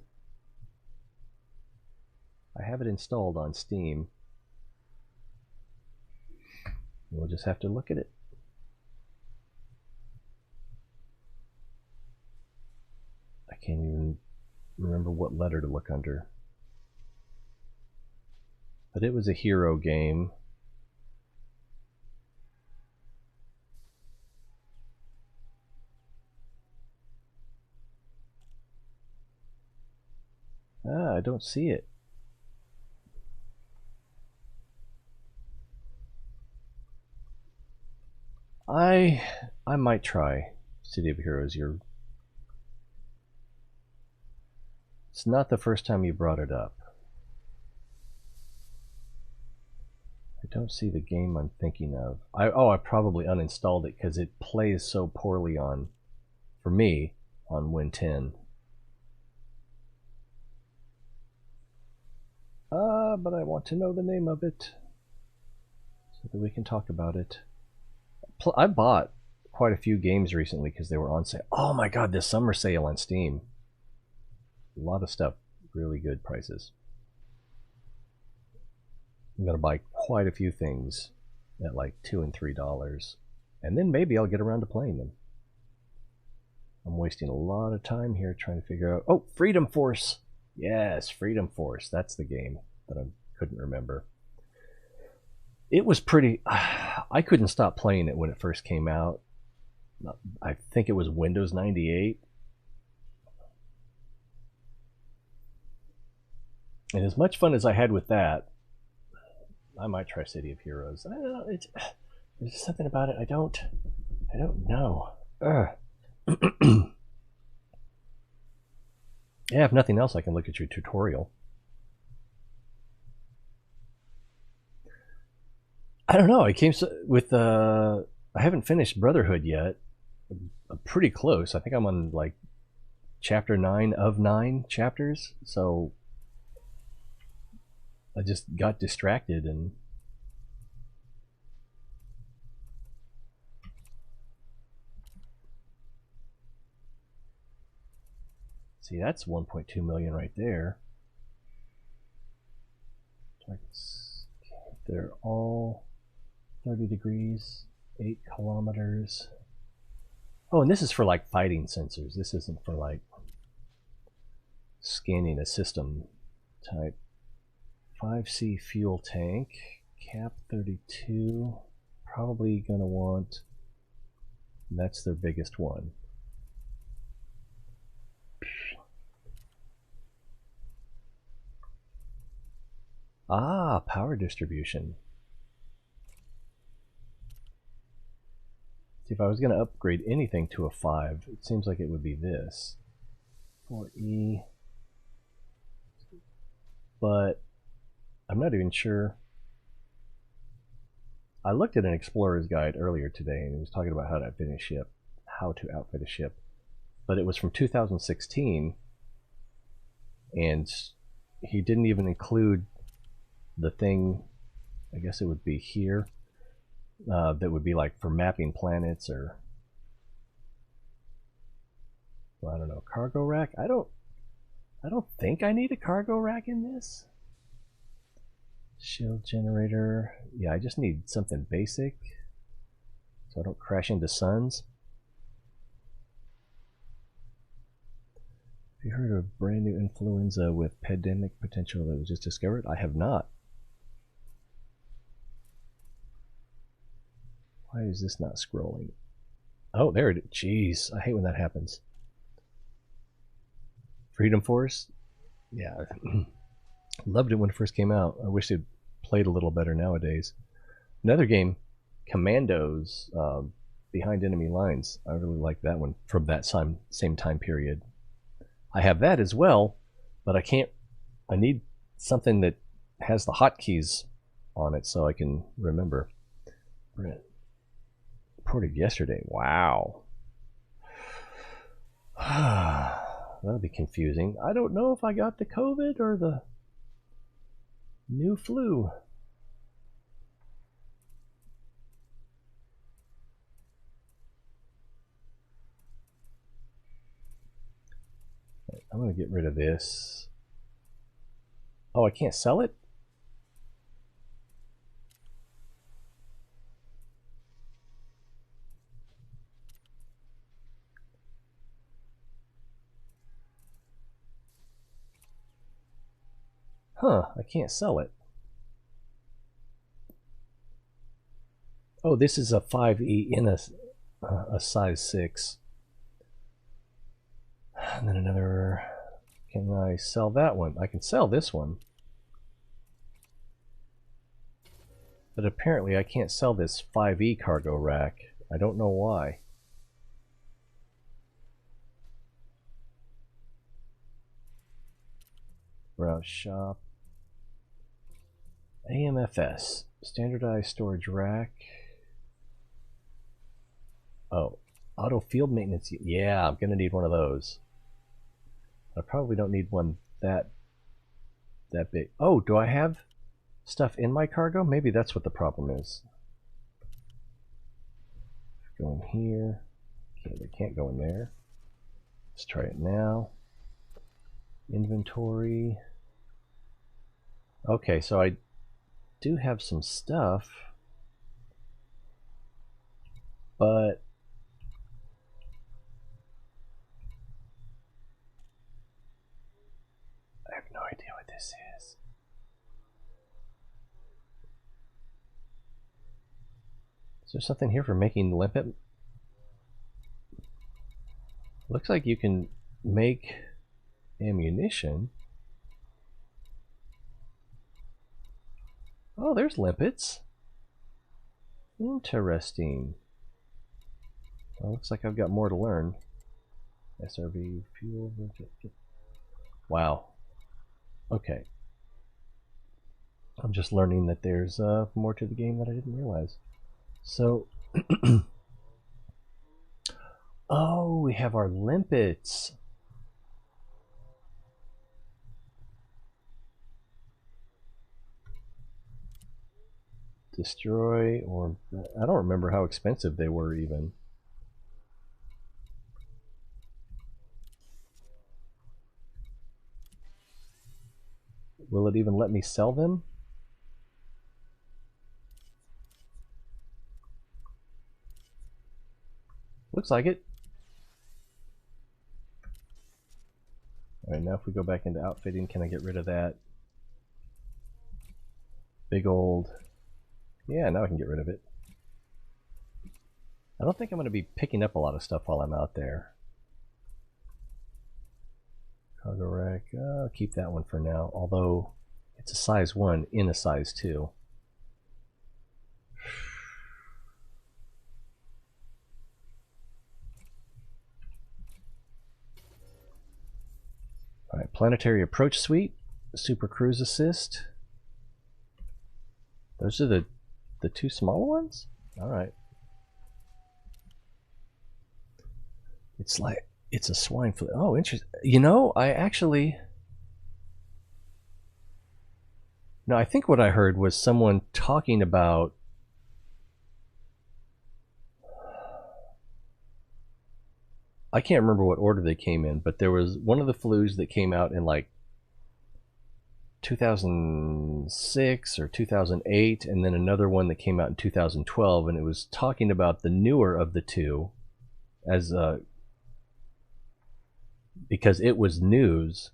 S1: I have it installed on Steam. We'll just have to look at it. I can't even remember what letter to look under. But it was a hero game. don't see it. I might try City of Heroes. It's not the first time you brought it up. I don't see the game I'm thinking of. I probably uninstalled it because it plays so poorly on, for me, on Win 10. But I want to know the name of it so that we can talk about it. I bought quite a few games recently because they were on sale. Oh my god, this summer sale on Steam. A lot of stuff, really good prices. I'm going to buy quite a few things at like $2 and $3. And then maybe I'll get around to playing them. I'm wasting a lot of time here trying to figure out... Oh, Freedom Force! Yes, Freedom Force. That's the game that I couldn't remember. It was pretty... I couldn't stop playing it when it first came out. I think it was Windows 98. And as much fun as I had with that, I might try City of Heroes. I don't know. There's something about it I don't know. Yeah, if nothing else, I can look at your tutorial. I don't know. I came with I haven't finished Brotherhood yet. I'm pretty close. I think I'm on like chapter 9 of 9 chapters. So I just got distracted and see, that's 1.2 million right there. They're all 30 degrees, 8 kilometers. Oh, and this is for like fighting sensors. This isn't for like scanning a system type. 5C fuel tank, cap 32. Probably gonna want, that's their biggest one. Ah, power distribution. See, if I was going to upgrade anything to a 5, it seems like it would be this. 4E. But I'm not even sure. I looked at an explorer's guide earlier today and it was talking about how to outfit a ship. But it was from 2016 and he didn't even include the thing, I guess it would be here, that would be like for mapping planets or, well, I don't know, cargo rack. I don't think I need a cargo rack in this. Shield generator. Yeah, I just need something basic so I don't crash into suns. Have you heard of a brand new influenza with pandemic potential that was just discovered? I have not. Why is this not scrolling? Oh, there it is. Jeez, I hate when that happens. Freedom Force? Yeah. Loved it when it first came out. I wish it played a little better nowadays. Another game, Commandos, Behind Enemy Lines. I really like that one from that same time period. I have that as well, but I need something that has the hotkeys on it so I can remember. Reported yesterday. Wow. That'll be confusing. I don't know if I got the COVID or the new flu. I'm going to get rid of this. Oh, I can't sell it? Huh, I can't sell it. Oh, this is a 5E in a size 6. And then another Can I sell that one? I can sell this one. But apparently I can't sell this 5E cargo rack. I don't know why. Browse shop. AMFS. Standardized storage rack. Oh. Auto field maintenance. Yeah, I'm going to need one of those. I probably don't need one that big. Oh, do I have stuff in my cargo? Maybe that's what the problem is. Go in here. Okay, they can't go in there. Let's try it now. Inventory. Okay, so I do have some stuff, but I have no idea what this is. Is there something here for making limpet? Looks like you can make ammunition. Oh, there's limpets. Interesting. Well, looks like I've got more to learn. SRV fuel. Wow. Okay. I'm just learning that there's more to the game that I didn't realize. So, oh, we have our limpets. Destroy, or I don't remember how expensive they were even. Will it even let me sell them? Looks like it. Alright, now if we go back into outfitting, can I get rid of that big old... Yeah, now I can get rid of it. I don't think I'm going to be picking up a lot of stuff while I'm out there. Cargo rack, I'll keep that one for now, although it's a size 1 in a size 2. Alright, planetary approach suite, super cruise assist. Those are the two smaller ones? Alright. It's like, it's a swine flu. Oh, interesting. You know, I actually... No, I think what I heard was someone talking about... I can't remember what order they came in, but there was one of the flus that came out in like 2006 or 2008, and then another one that came out in 2012, and it was talking about the newer of the two as because it was news,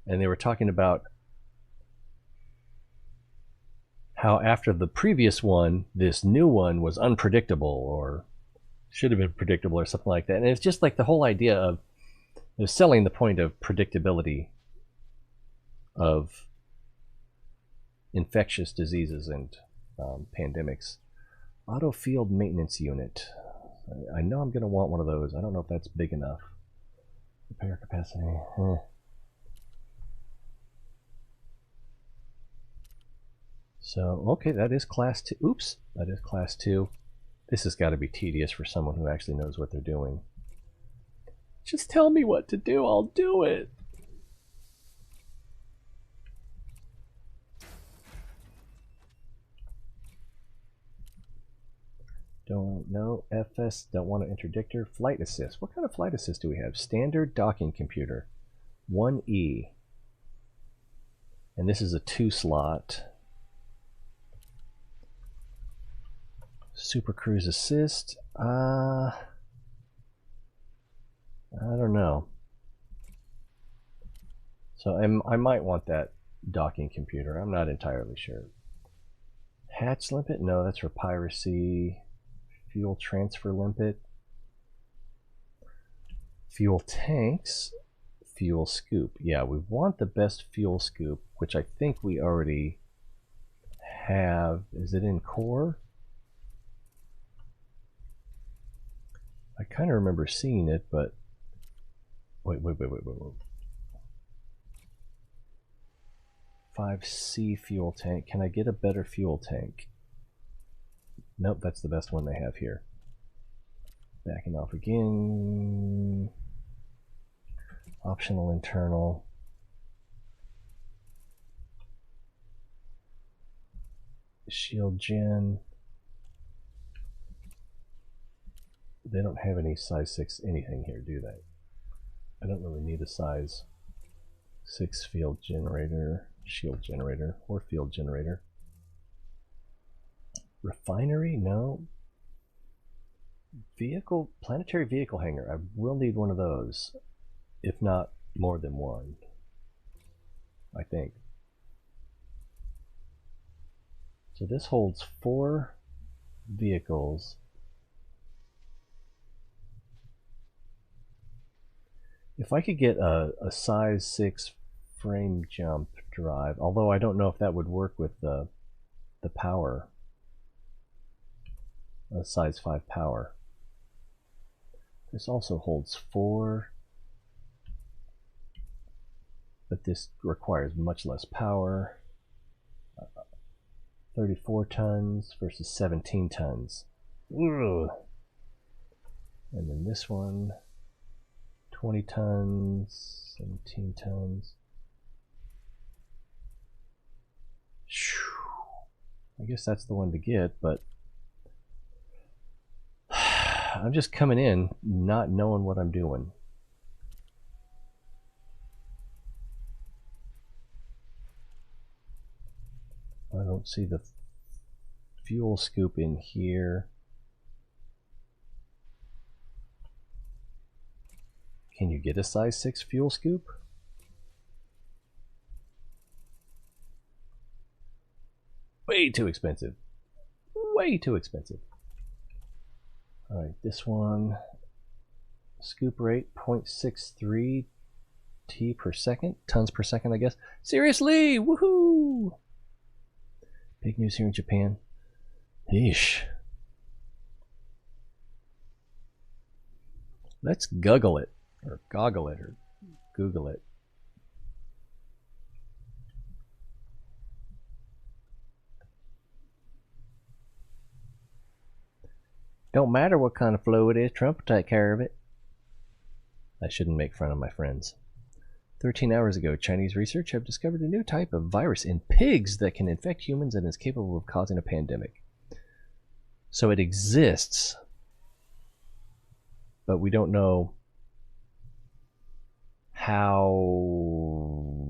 S1: and they were talking about how after the previous one, this new one was unpredictable or should have been predictable or something like that. And it's just like the whole idea of selling the point of predictability of infectious diseases and pandemics. Auto field maintenance unit. I know I'm going to want one of those. I don't know if that's big enough. Repair capacity. So, okay, that is class 2. Oops, that is class 2. This has got to be tedious for someone who actually knows what they're doing. Just tell me what to do, I'll do it. Don't know. FS, don't want an interdictor. Flight assist. What kind of flight assist do we have? Standard docking computer. 1E. And this is a 2 slot. Super cruise assist. I don't know. So I might want that docking computer. I'm not entirely sure. Hatch limpet? No, that's for piracy. Fuel transfer limpet. Fuel tanks. fuel scoop. Yeah, we want the best fuel scoop, which I think we already have. Is it in core? I kind of remember seeing it, but wait. 5C fuel tank. Can I get a better fuel tank? Nope, that's the best one they have here. Backing off again. Optional internal. Shield gen. They don't have any size 6 anything here, do they? I don't really need a size 6 field generator, shield generator, or field generator. Refinery? No. Vehicle, planetary vehicle hangar. I will need one of those, if not more than one, I think. So this holds 4 vehicles. If I could get a size 6 frame jump drive, although I don't know if that would work with the power, size 5 power. This also holds 4, but this requires much less power. 34 tons versus 17 tons. Ugh. And then this one, 20 tons, 17 tons. I guess that's the one to get, but I'm just coming in not knowing what I'm doing. I don't see the fuel scoop in here. Can you get a size 6 fuel scoop? Way too expensive. Way too expensive. Alright, this one, scoop rate 0.63 T per second, tons per second, I guess. Seriously, woohoo! Big news here in Japan. Yeesh. Let's guggle it, or goggle it, or Google it. Don't matter what kind of flu it is, Trump will take care of it. I shouldn't make fun of my friends. 13 hours ago, Chinese researchers have discovered a new type of virus in pigs that can infect humans and is capable of causing a pandemic. So it exists, but we don't know how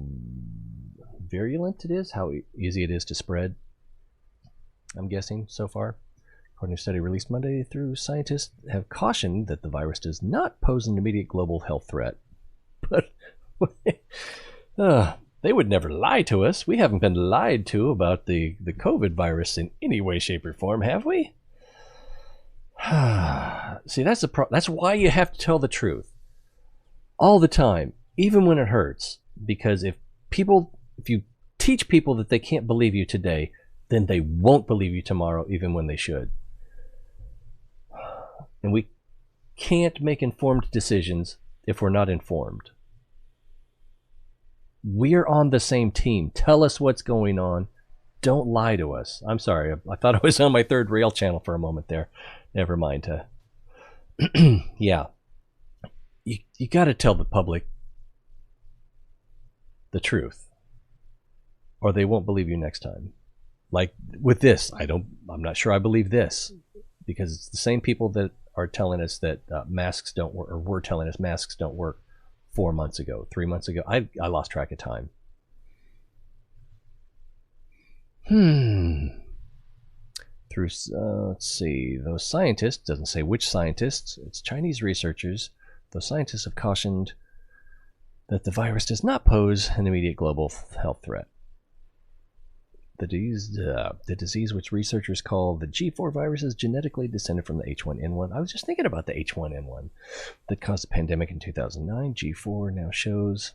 S1: virulent it is, how easy it is to spread, I'm guessing, so far. According to a study released Monday, scientists have cautioned that the virus does not pose an immediate global health threat. But they would never lie to us. We haven't been lied to about the COVID virus in any way, shape, or form, have we? See, that's why you have to tell the truth all the time, even when it hurts. Because if you teach people that they can't believe you today, then they won't believe you tomorrow, even when they should. And we can't make informed decisions if we're not informed. We're on the same team. Tell us what's going on. Don't lie to us. I'm sorry. I thought I was on my third rail channel for a moment there. Never mind. Yeah. You got to tell the public the truth, or they won't believe you next time. Like with this, I'm not sure I believe this, because it's the same people that are telling us that masks don't work, or were telling us masks don't work 4 months ago, 3 months ago. I lost track of time. Through, let's see, those scientists, doesn't say which scientists, it's Chinese researchers, those scientists have cautioned that the virus does not pose an immediate global health threat. the disease which researchers call the G4 virus is genetically descended from the H1N1. I was just thinking about the H1N1 that caused the pandemic in 2009. G4 now shows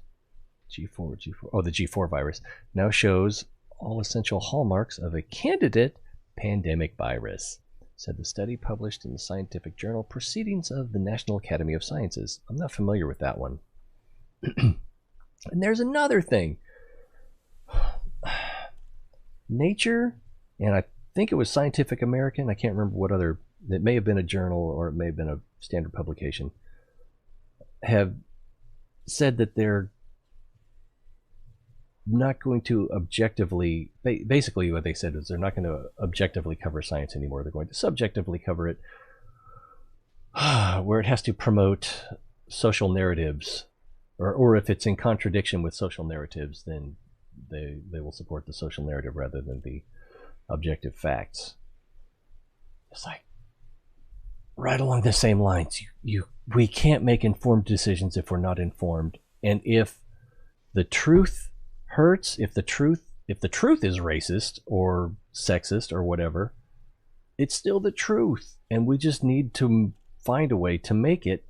S1: G4. Oh, the G4 virus now shows all essential hallmarks of a candidate pandemic virus, said the study published in the scientific journal Proceedings of the National Academy of Sciences. I'm not familiar with that one. And there's another thing. Nature, and I think it was Scientific American, I can't remember what other, it may have been a journal or it may have been a standard publication, have said that they're not going to objectively, basically what they said is they're not going to objectively cover science anymore. They're going to subjectively cover it, where it has to promote social narratives, or if it's in contradiction with social narratives, then they will support the social narrative rather than the objective facts. It's like right along the same lines. We can't make informed decisions if we're not informed, and if the truth hurts, if the truth is racist or sexist or whatever, it's still the truth, and we just need to find a way to make it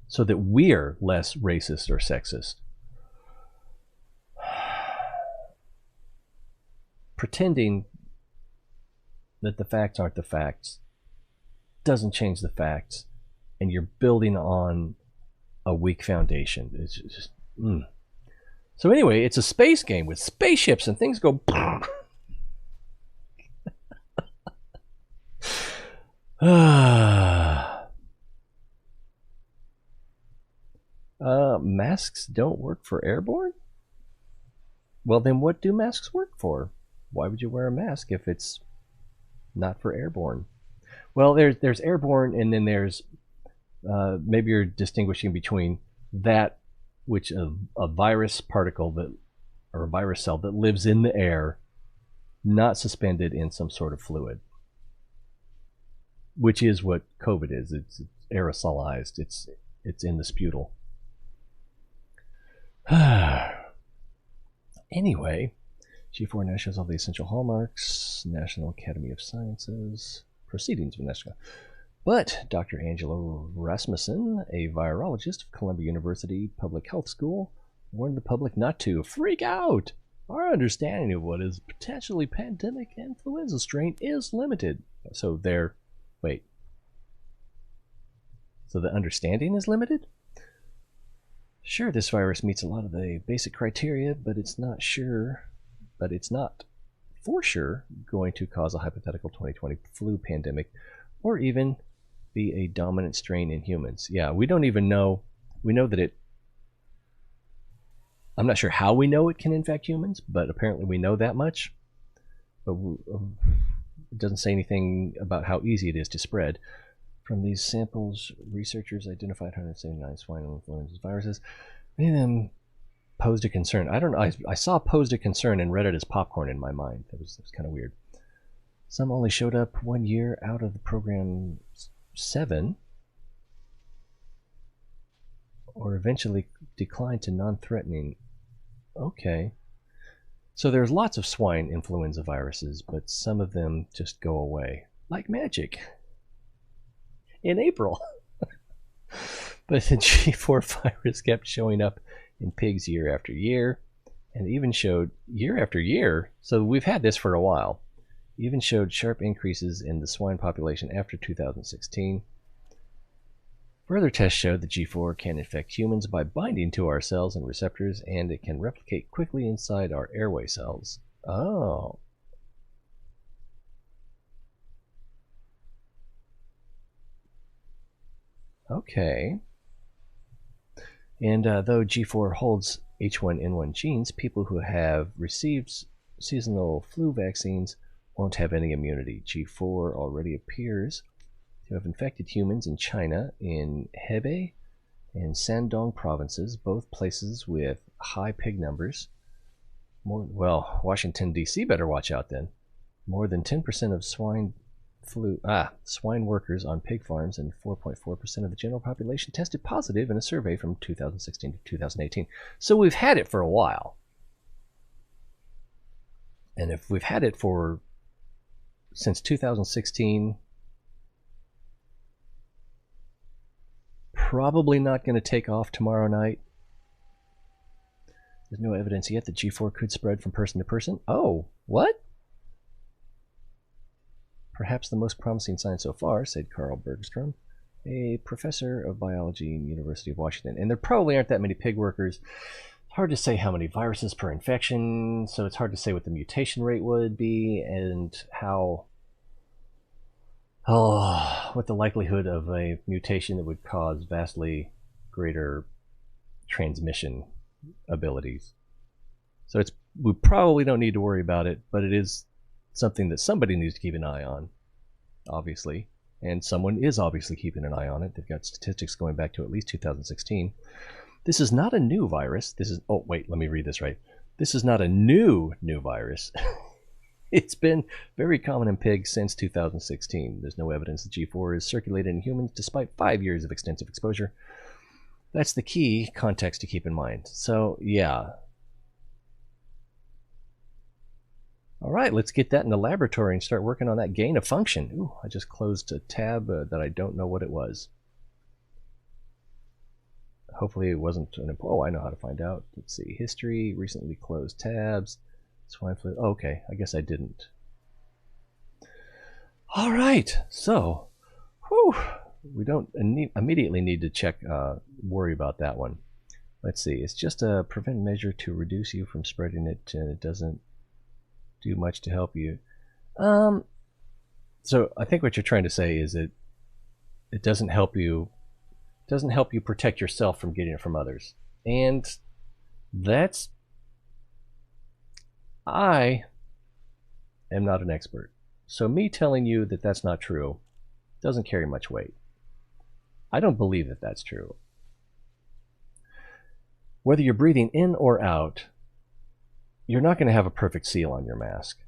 S1: so that we're less racist or sexist. Pretending that the facts aren't the facts doesn't change the facts, and you're building on a weak foundation. It's just So anyway, it's a space game with spaceships and things go masks don't work for airborne? Well, then what do masks work for? Why would you wear a mask if it's not for airborne? Well, there's airborne, and then there's maybe you're distinguishing between that which a virus particle that, or a virus cell that lives in the air, not suspended in some sort of fluid, which is what COVID is. It's aerosolized. It's in the sputal. Anyway, G4 now shows all the essential hallmarks. National Academy of Sciences. Proceedings of UNESCO. But Dr. Angela Rasmussen, a virologist of Columbia University Public Health School, warned the public not to freak out. Our understanding of what is potentially pandemic influenza strain is limited. So the understanding is limited? Sure, this virus meets a lot of the basic criteria, but it's not for sure going to cause a hypothetical 2020 flu pandemic, or even be a dominant strain in humans. Yeah, we don't even know. We know that I'm not sure how we know it can infect humans, but apparently we know that much. But it doesn't say anything about how easy it is to spread. From these samples, researchers identified 179 swine influenza viruses. Many of them posed a concern. I don't know. I saw posed a concern and read it as popcorn in my mind. That was kind of weird. Some only showed up 1 year out of the program 7, or eventually declined to non-threatening. Okay. So there's lots of swine influenza viruses, but some of them just go away. Like magic. In April. But the G4 virus kept showing up in pigs year after year, and even showed year after year, so we've had this for a while, even showed sharp increases in the swine population after 2016. Further tests showed that G4 can infect humans by binding to our cells and receptors, and it can replicate quickly inside our airway cells. Oh. Okay. And though G4 holds H1N1 genes, people who have received seasonal flu vaccines won't have any immunity. G4 already appears to have infected humans in China, in Hebei and Shandong provinces, both places with high pig numbers. Washington, D.C. better watch out then. More than 10% of swine workers on pig farms and 4.4% of the general population tested positive in a survey from 2016 to 2018. So we've had it for a while. And if we've had it since 2016, probably not going to take off tomorrow night. There's no evidence yet that G4 could spread from person to person. Oh, what? Perhaps the most promising sign so far, said Carl Bergstrom, a professor of biology in the University of Washington. And there probably aren't that many pig workers. It's hard to say how many viruses per infection, so it's hard to say what the mutation rate would be and what the likelihood of a mutation that would cause vastly greater transmission abilities. So we probably don't need to worry about it, but it is something that somebody needs to keep an eye on, obviously. And someone is obviously keeping an eye on it. They've got statistics going back to at least 2016. This is not a new virus. Oh, wait, let me read this right. This is not a new virus. It's been very common in pigs since 2016. There's no evidence that G4 is circulated in humans despite 5 years of extensive exposure. That's the key context to keep in mind. So, yeah. All right, let's get that in the laboratory and start working on that gain of function. Ooh, I just closed a tab that I don't know what it was. Hopefully it wasn't an... Oh, I know how to find out. Let's see. History, recently closed tabs. Swine flu. Oh, okay, I guess I didn't. All right, so... Whew, we don't immediately need to worry about that one. Let's see. It's just a prevent measure to reduce you from spreading it, and it doesn't do much to help you. So I think what you're trying to say is that it doesn't help you protect yourself from getting it from others. And I am not an expert. So me telling you that that's not true doesn't carry much weight. I don't believe that that's true. Whether you're breathing in or out, you're not going to have a perfect seal on your mask.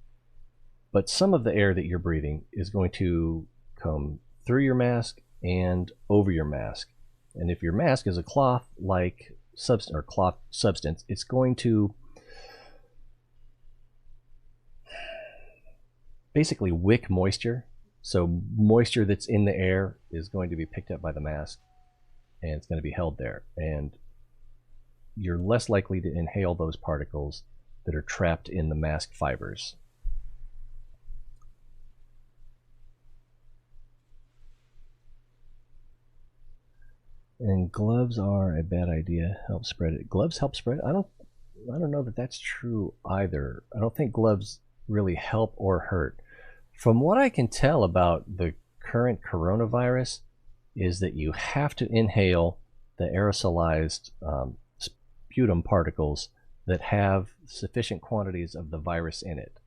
S1: But some of the air that you're breathing is going to come through your mask and over your mask. And if your mask is a cloth-like cloth substance, it's going to basically wick moisture. So moisture that's in the air is going to be picked up by the mask, and it's going to be held there. And you're less likely to inhale those particles that are trapped in the mask fibers. And gloves are a bad idea. Help spread it. Gloves help spread? I don't know that that's true either. I don't think gloves really help or hurt. From what I can tell about the current coronavirus is that you have to inhale the aerosolized sputum particles that have sufficient quantities of the virus in it.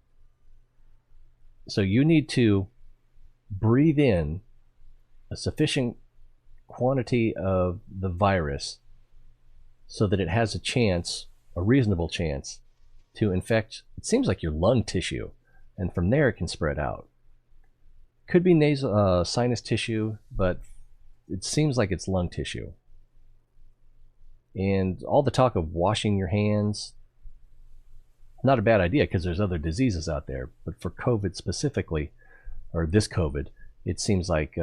S1: So you need to breathe in a sufficient quantity of the virus so that it has a reasonable chance to infect, it seems like your lung tissue, and from there it can spread out. Could be nasal sinus tissue, but it seems like it's lung tissue. And all the talk of washing your hands, not a bad idea because there's other diseases out there, but for COVID specifically, or this COVID, it seems like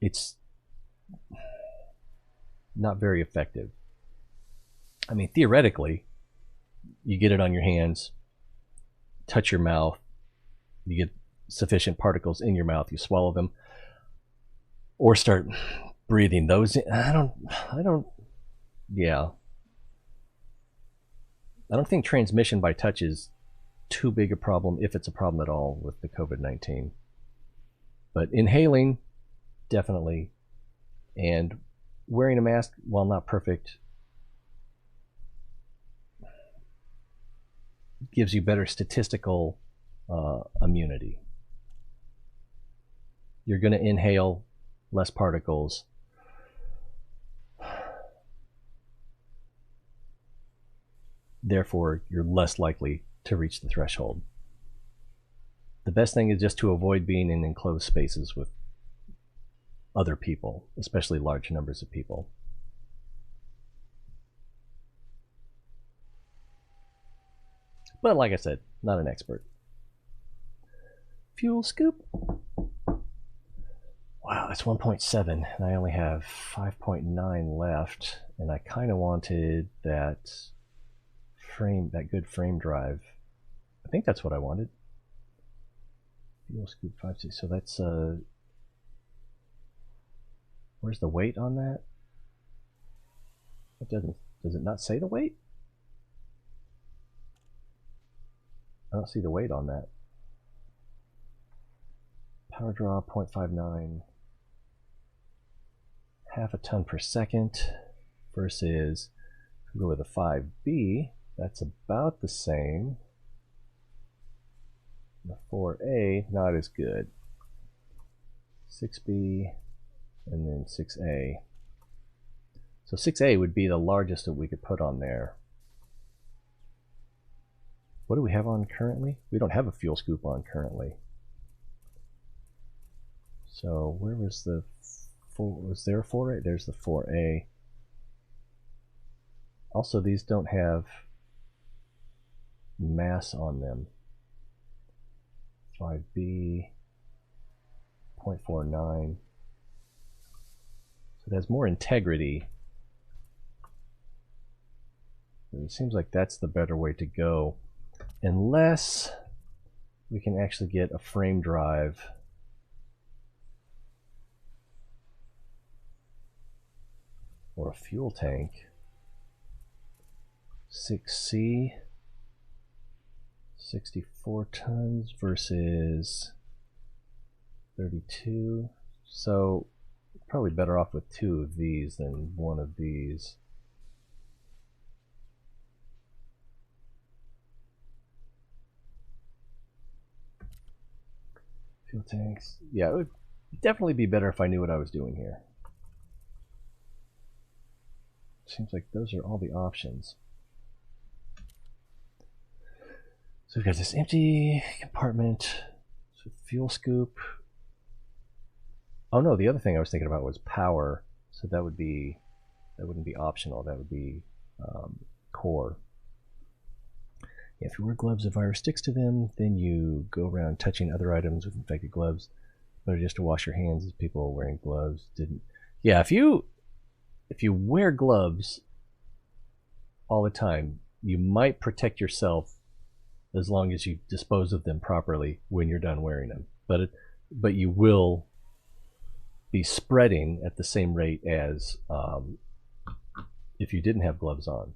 S1: it's not very effective. I mean, theoretically, you get it on your hands, touch your mouth, you get sufficient particles in your mouth, you swallow them, or start breathing those in. I don't think transmission by touch is too big a problem, if it's a problem at all, with the COVID-19. But inhaling, definitely. And wearing a mask, while not perfect, gives you better statistical immunity. You're going to inhale less particles. Therefore, you're less likely to reach the threshold. The best thing is just to avoid being in enclosed spaces with other people, especially large numbers of people. But like I said, not an expert. Fuel scoop. Wow, that's 1.7, and I only have 5.9 left, and I kind of wanted that good frame drive. I think that's what I wanted. Fuel scoop 5.6. So that's where's the weight on that? It doesn't. Does it not say the weight? I don't see the weight on that. Power draw 0.59, half a ton per second versus, if we go with a 5B, that's about the same. The 4A, not as good. 6B, and then 6A. So 6A would be the largest that we could put on there. What do we have on currently? We don't have a fuel scoop on currently. So where was the 4? Was there a 4A? There's the 4A. Also, these don't have mass on them. 5B, 0.49. So it has more integrity. It seems like that's the better way to go, unless we can actually get a frame drive or a fuel tank. 6C, 64 tons versus 32. So probably better off with 2 of these than 1 of these. Fuel tanks. Yeah, it would definitely be better if I knew what I was doing here. Seems like those are all the options. So we've got this empty compartment, so fuel scoop. Oh no, the other thing I was thinking about was power. So that wouldn't be optional. That would be core. If you wear gloves, a virus sticks to them, then you go around touching other items with infected gloves. Better just to wash your hands as people wearing gloves didn't. Yeah, if you wear gloves all the time, you might protect yourself as long as you dispose of them properly when you're done wearing them. But you will be spreading at the same rate as if you didn't have gloves on.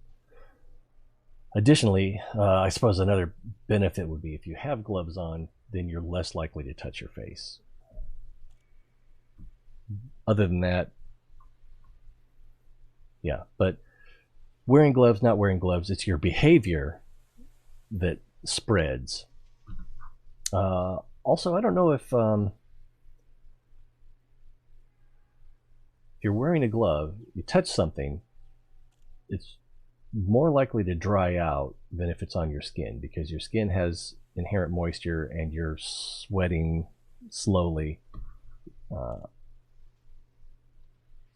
S1: Additionally, I suppose another benefit would be if you have gloves on, then you're less likely to touch your face. Other than that, yeah, but wearing gloves, not wearing gloves, it's your behavior that spreads. Also, I don't know if you're wearing a glove, you touch something, it's more likely to dry out than if it's on your skin, because your skin has inherent moisture and you're sweating slowly.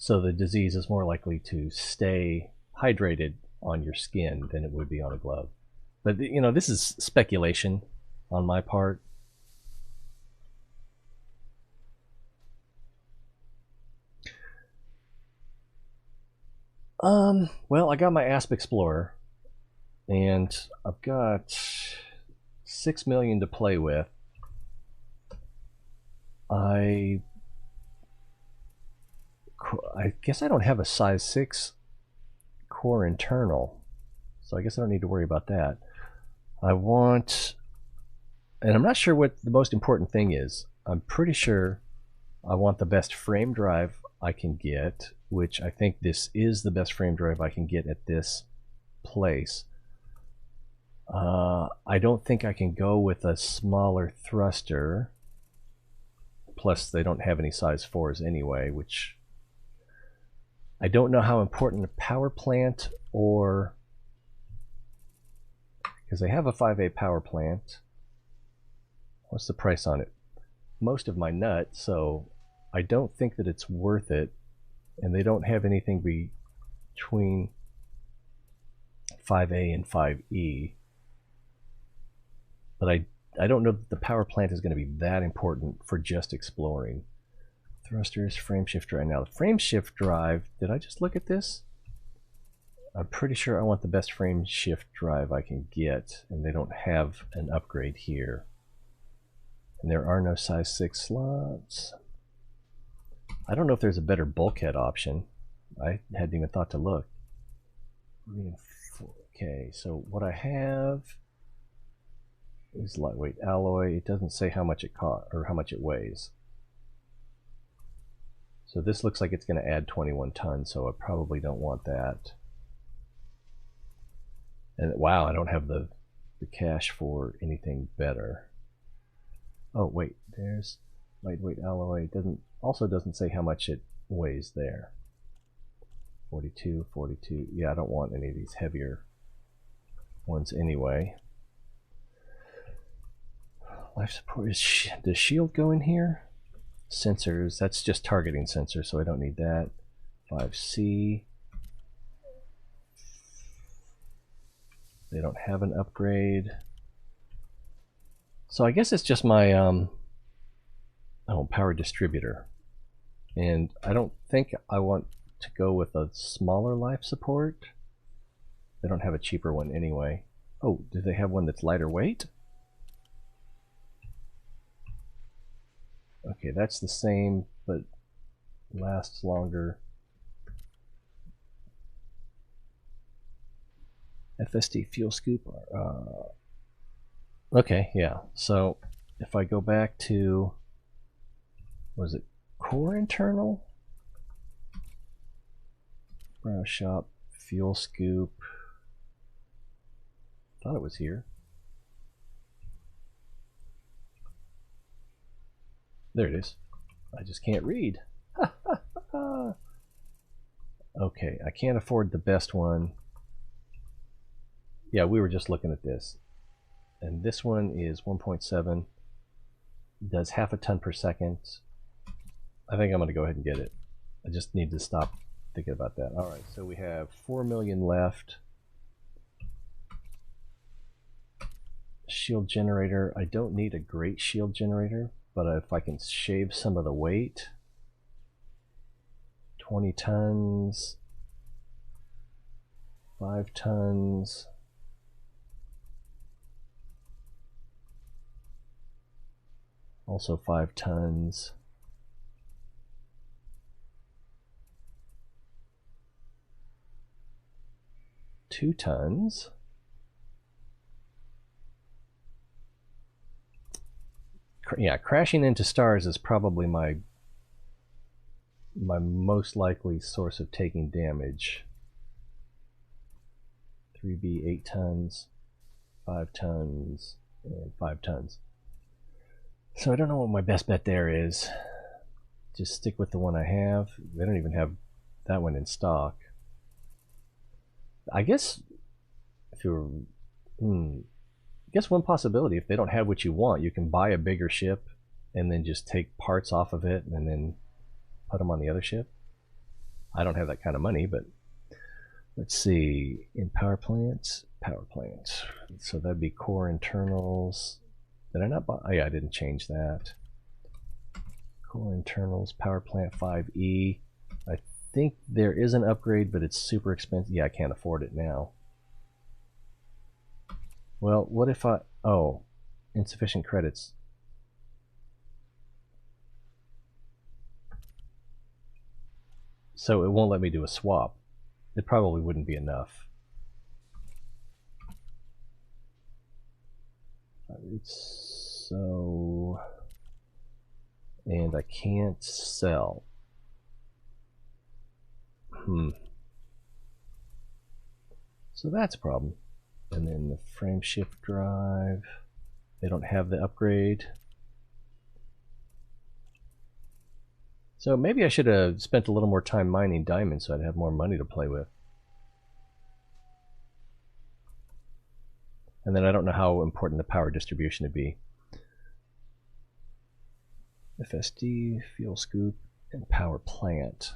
S1: So the disease is more likely to stay hydrated on your skin than it would be on a glove. But you know, this is speculation on my part. Well, I got my Asp Explorer, and I've got 6 million to play with. I guess I don't have a size 6 core internal, so I guess I don't need to worry about that. I want, and I'm not sure what the most important thing is. I'm pretty sure I want the best frame drive I can get, which I think this is the best frame drive I can get at this place. I don't think I can go with a smaller thruster. Plus, they don't have any size 4s anyway, which I don't know how important a power plant or... because they have a 5A power plant. What's the price on it? Most of my nut, so I don't think that it's worth it. And they don't have anything between 5A and 5E. But I don't know that the power plant is going to be that important for just exploring. Thrusters, frame shift drive. Now the frame shift drive, did I just look at this? I'm pretty sure I want the best frame shift drive I can get, and they don't have an upgrade here. And there are no size 6 slots. I don't know if there's a better bulkhead option. I hadn't even thought to look. Okay, so what I have is lightweight alloy. It doesn't say how much it costs or how much it weighs. So this looks like it's going to add 21 tons, so I probably don't want that. And wow, I don't have the cash for anything better. Oh wait, there's lightweight alloy. It also doesn't say how much it weighs there. 42, 42. Yeah, I don't want any of these heavier ones anyway. Life support is does shield go in here? Sensors, that's just targeting sensor, so I don't need that. 5C. They don't have an upgrade. So I guess it's just my power distributor. And I don't think I want to go with a smaller life support. They don't have a cheaper one anyway. Oh, do they have one that's lighter weight? Okay, that's the same, but lasts longer. FSD fuel scoop. Okay, yeah. So if I go back to, was it core internal? Browse shop, fuel scoop. Thought it was here. There it is. I just can't read. Okay, I can't afford the best one. Yeah, we were just looking at this. And this one is 1.7. Does half a ton per second. I think I'm going to go ahead and get it. I just need to stop thinking about that. Alright, so we have 4 million left. Shield generator. I don't need a great shield generator, but if I can shave some of the weight. 20 tons. 5 tons. Also 5 tons. Two tons. Yeah, crashing into stars is probably my most likely source of taking damage. 3B, 8 tons, 5 tons, and 5 tons. So I don't know what my best bet there is. Just stick with the one I have. They don't even have that one in stock. I guess if you're, I guess one possibility, if they don't have what you want, you can buy a bigger ship and then just take parts off of it and then put them on the other ship. I don't have that kind of money, but let's see. In power plants. So that'd be core internals. Did I not buy? Oh yeah, I didn't change that. Core internals, power plant 5E. I think there is an upgrade, but it's super expensive. Yeah, I can't afford it now. Well, what if I... Oh, insufficient credits. So it won't let me do a swap. It probably wouldn't be enough. So... And I can't sell. So that's a problem. And then the frame shift drive. They don't have the upgrade. So maybe I should have spent a little more time mining diamonds so I'd have more money to play with. And then I don't know how important the power distribution would be. FSD, fuel scoop, and power plant.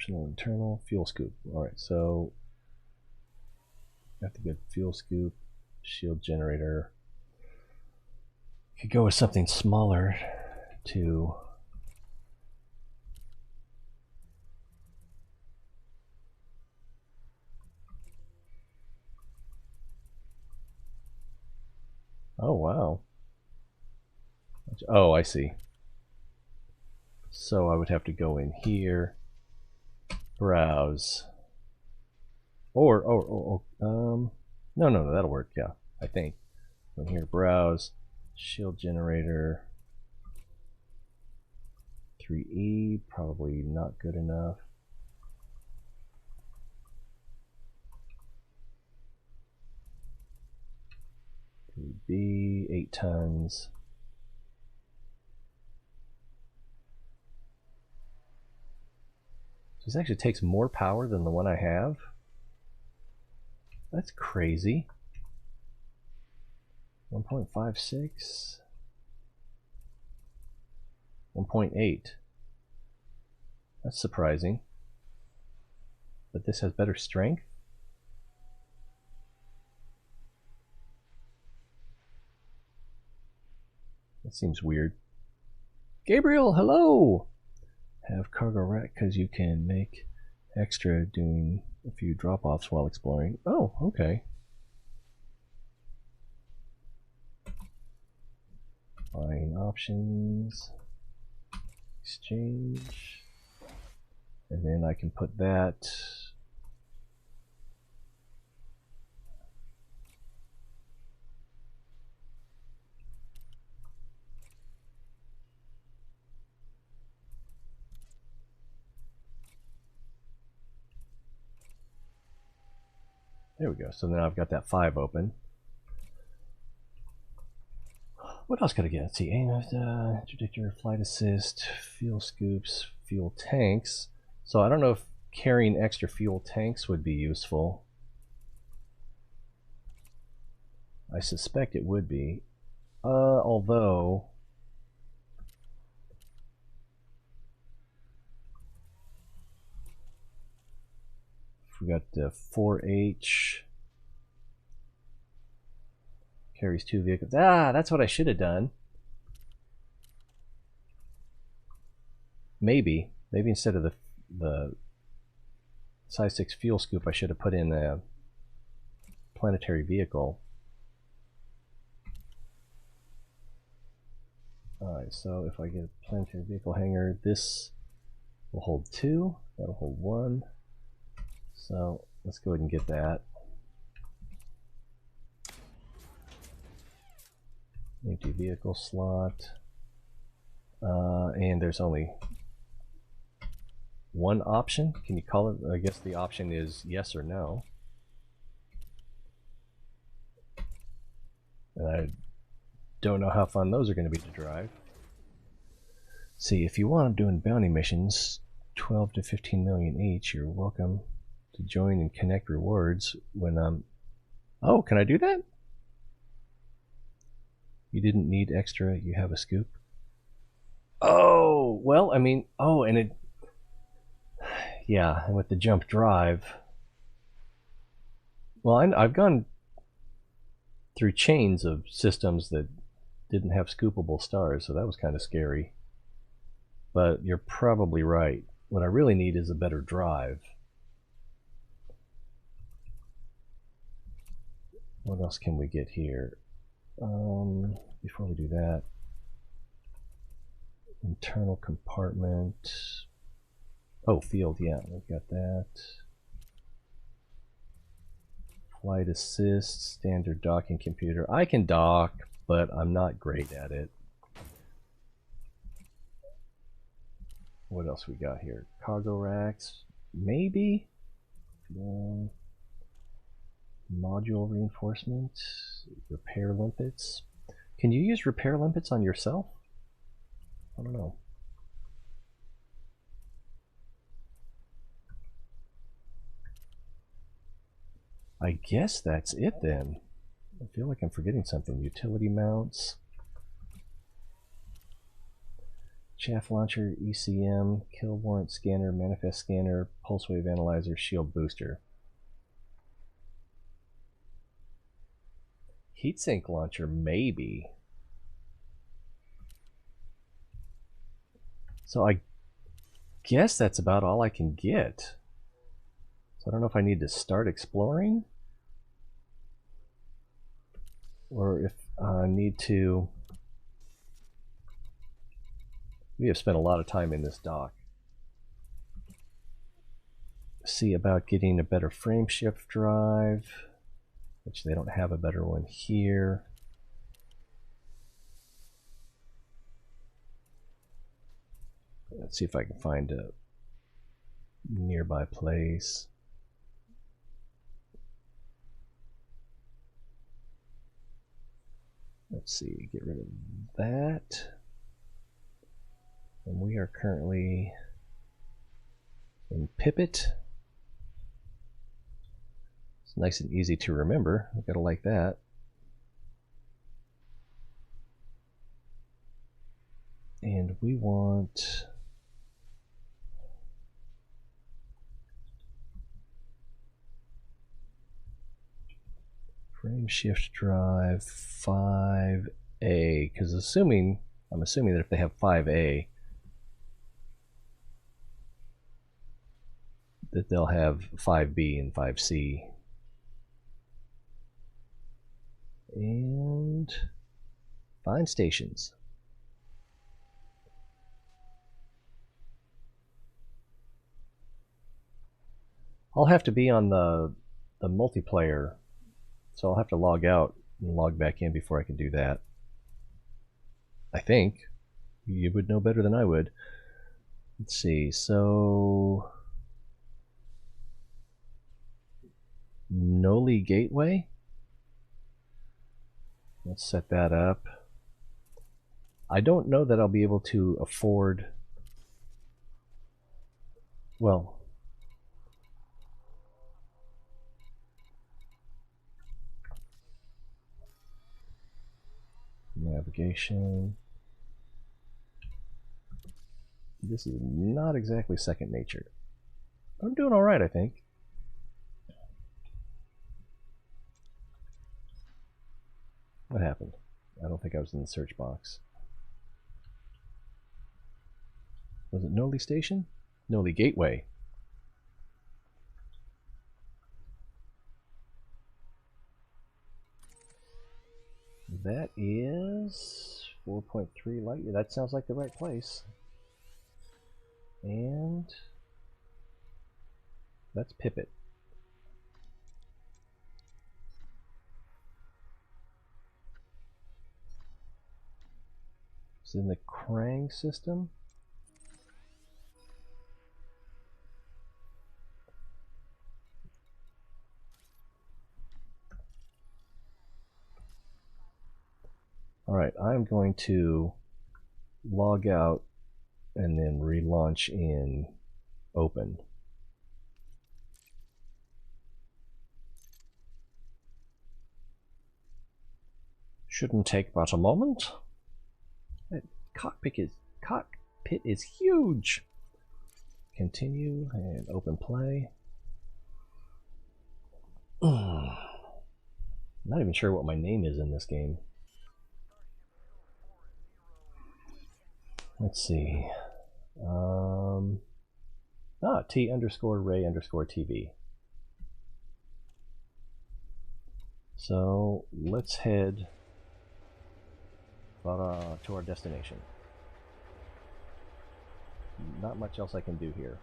S1: optional internal fuel scoop. Alright, so got the good fuel scoop, shield generator. Could go with something smaller to oh wow. Oh, I see. So I would have to go in here, browse, or no, that'll work. Yeah, I think. In here, browse, shield generator, 3E, probably not good enough. B, 8 tons. This actually takes more power than the one I have. That's crazy. 1.56. 1.8. That's surprising. But this has better strength. That seems weird. Gabriel, hello! Have cargo rack because you can make extra doing a few drop-offs while exploring. Oh, okay. Buying options. Exchange. And then I can put that... There we go. So now I've got that 5 open. What else could I get? Let's see. Aim of the interdictor, flight assist, fuel scoops, fuel tanks. So I don't know if carrying extra fuel tanks would be useful. I suspect it would be. Although... we got 4H. Carries 2 vehicles. Ah, that's what I should have done. Maybe instead of the size 6 fuel scoop, I should have put in a planetary vehicle. Alright, so if I get a planetary vehicle hangar, this will hold 2, that'll hold 1. So let's go ahead and get that. Empty vehicle slot. And there's only one option. Can you call it? I guess the option is yes or no. And I don't know how fun those are going to be to drive. See, if you want to do bounty missions, 12 to 15 million each, you're welcome to join and connect rewards when I'm... Oh, can I do that? You didn't need extra, you have a scoop. Oh, well, I mean, oh, and it... Yeah, and with the jump drive... Well, I've gone through chains of systems that didn't have scoopable stars, so that was kind of scary. But you're probably right. What I really need is a better drive. What else can we get here? Before we do that, internal compartment. Oh, field, yeah, we've got that. Flight assist, standard docking computer. I can dock, but I'm not great at it. What else we got here? Cargo racks, maybe? Module reinforcement, repair limpets. Can you use repair limpets on yourself? I don't know. I guess that's it then. I feel like I'm forgetting something. Utility mounts. Chaff launcher, ECM, kill warrant scanner, manifest scanner, pulse wave analyzer, shield booster. Heatsink launcher, maybe. So I guess that's about all I can get. So I don't know if I need to start exploring or if I need to. We have spent a lot of time in this dock. See about getting a better frame shift drive, which they don't have a better one here. Let's see if I can find a nearby place. Let's see, get rid of that. And we are currently in Pipit. It's nice and easy to remember. I gotta like that. And we want frame shift drive 5A, because I'm assuming that if they have 5A, that they'll have 5B and 5C. And find stations. I'll have to be on the multiplayer, so I'll have to log out and log back in before I can do that. I think. You would know better than I would. Let's see, so Noli Gateway. Let's set that up. I don't know that I'll be able to afford, well, navigation. This is not exactly second nature. I'm doing all right, I think. What happened? I don't think I was in the search box. Was it Noli Station? Noli Gateway. That is 4.3 light. That sounds like the right place. And that's Pipit. It's in the Krang system. Alright, I'm going to log out and then relaunch in open. Shouldn't take but a moment. That cockpit is huge. Continue and open play. Not even sure what my name is in this game. Let's see. T_Ray_TV. So let's head to our destination. Not much else I can do here.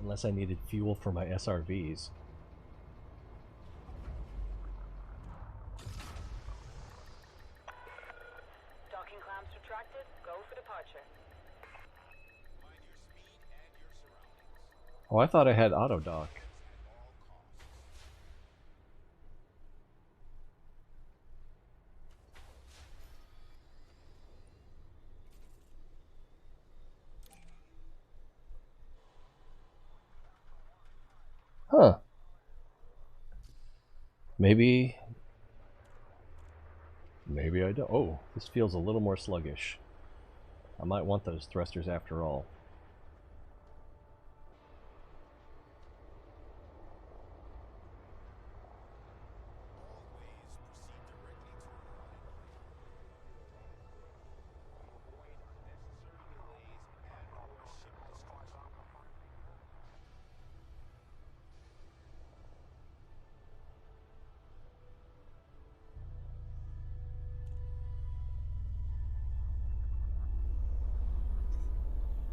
S1: Unless I needed fuel for my SRVs.
S5: Docking clamps retracted. Go for departure.
S1: Oh, I thought I had auto dock. Huh. Maybe I don't. Oh, this feels a little more sluggish. I might want those thrusters after all.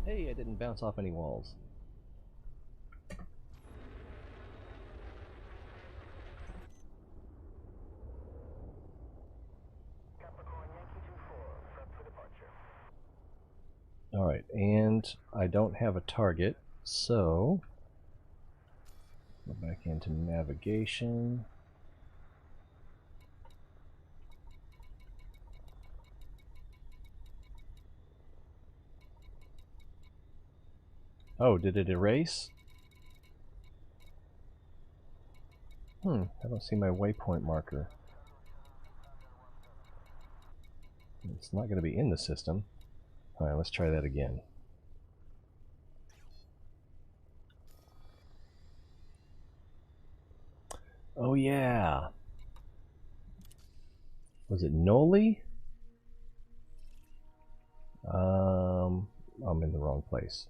S1: Hey, I didn't bounce off any walls. Alright, and I don't have a target, so go back into navigation. Oh, did it erase? I don't see my waypoint marker. It's not going to be in the system. Alright, let's try that again. Oh yeah! Was it Noli? I'm in the wrong place.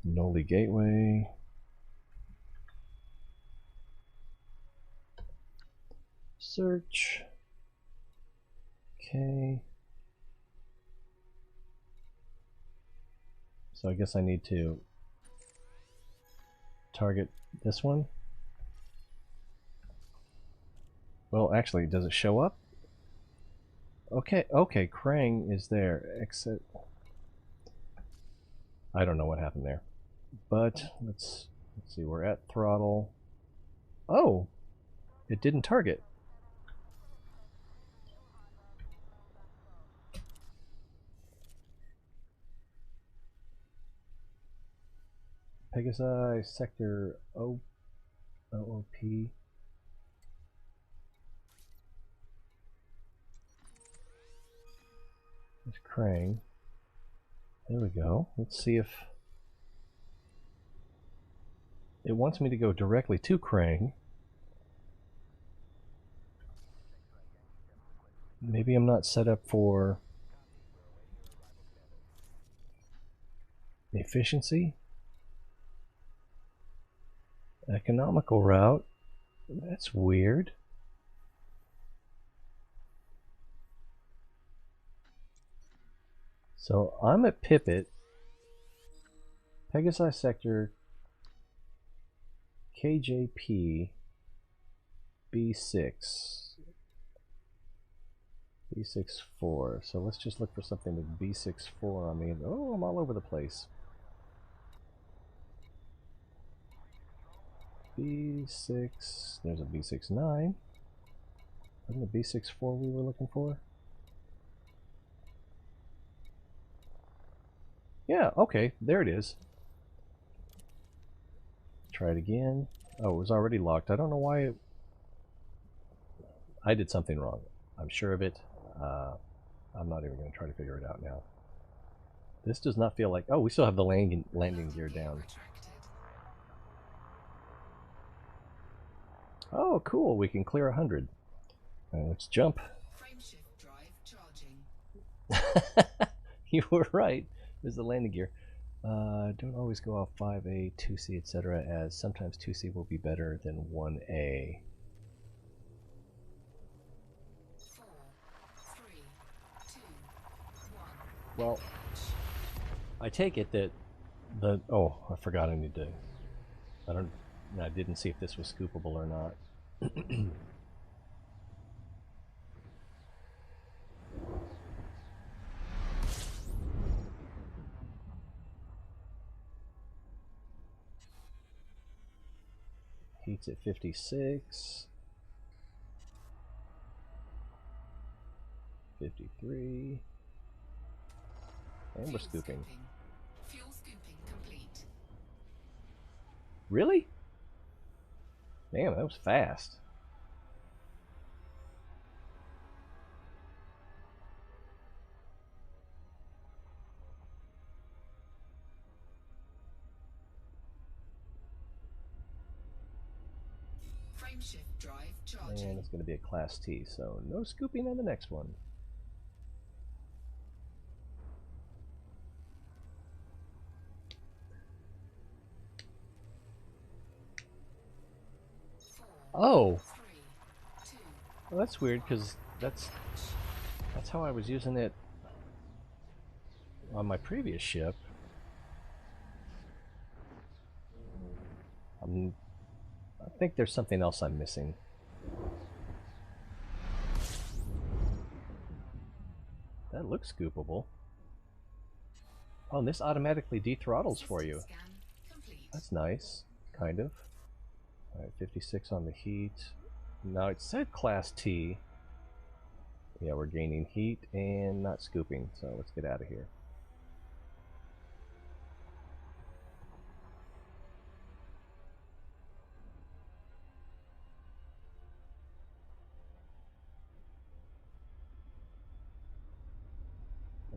S1: Noli Gateway. Search. Okay. So I guess I need to target this one. Well, actually, does it show up? Okay, okay, Krang is there. Exit. I don't know what happened there. But let's see, we're at throttle. Oh! It didn't target. Pegasi sector OOP. There's Krang. There we go. Let's see if it wants me to go directly to Krang. Maybe I'm not set up for efficiency. Economical route. That's weird. So I'm at Pipit, Pegasi sector, KJP, B6, B64. So let's just look for something with B64 on me. Oh, I'm all over the place. B6, there's a B69. Wasn't the B64 we were looking for? Yeah, okay, there it is. Try it again. Oh, it was already locked. I don't know why it... I did something wrong. I'm sure of it. I'm not even going to try to figure it out now. This does not feel like... Oh, we still have the landing gear down. Oh, cool. We can clear 100. Let's jump.
S2: Frameshift drive charging.
S1: You were right. There's the landing gear. Don't always go off 5A, 2C, etc., as sometimes 2C will be better than 1A.
S2: 4, 3, 2, 1.
S1: Well, I take it that the... Oh, I forgot I need to... I didn't see if this was scoopable or not. Heat's at 56. 53. And we're scooping.
S2: Fuel scooping complete.
S1: Really? Damn, that was fast.
S2: Frameshift drive charging.
S1: And it's going to be a Class T, so no scooping on the next one. Oh,
S2: 3, 2,
S1: well, that's weird because that's how I was using it on my previous ship. I think there's something else I'm missing. That looks scoopable. Oh, and this automatically dethrottles for you.
S2: scan complete.
S1: That's nice, kind of. Alright, 56 on the heat. Now it said Class T. Yeah, we're gaining heat and not scooping, so let's get out of here.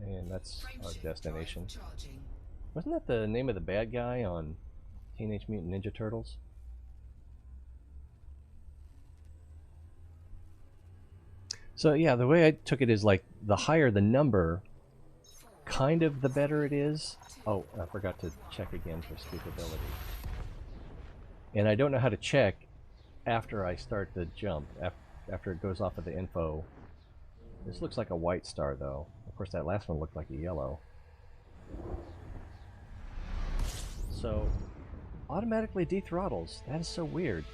S1: And that's our
S2: Frameshift
S1: destination.
S2: drive charging.
S1: Wasn't that the name of the bad guy on Teenage Mutant Ninja Turtles? So yeah, the way I took it is like the higher the number, kind of the better it is. Oh, I forgot to check again for scoopability. And I don't know how to check after I start the jump, after it goes off of the info. This looks like a white star though. Of course that last one looked like a yellow. So, automatically dethrottles. That is so weird.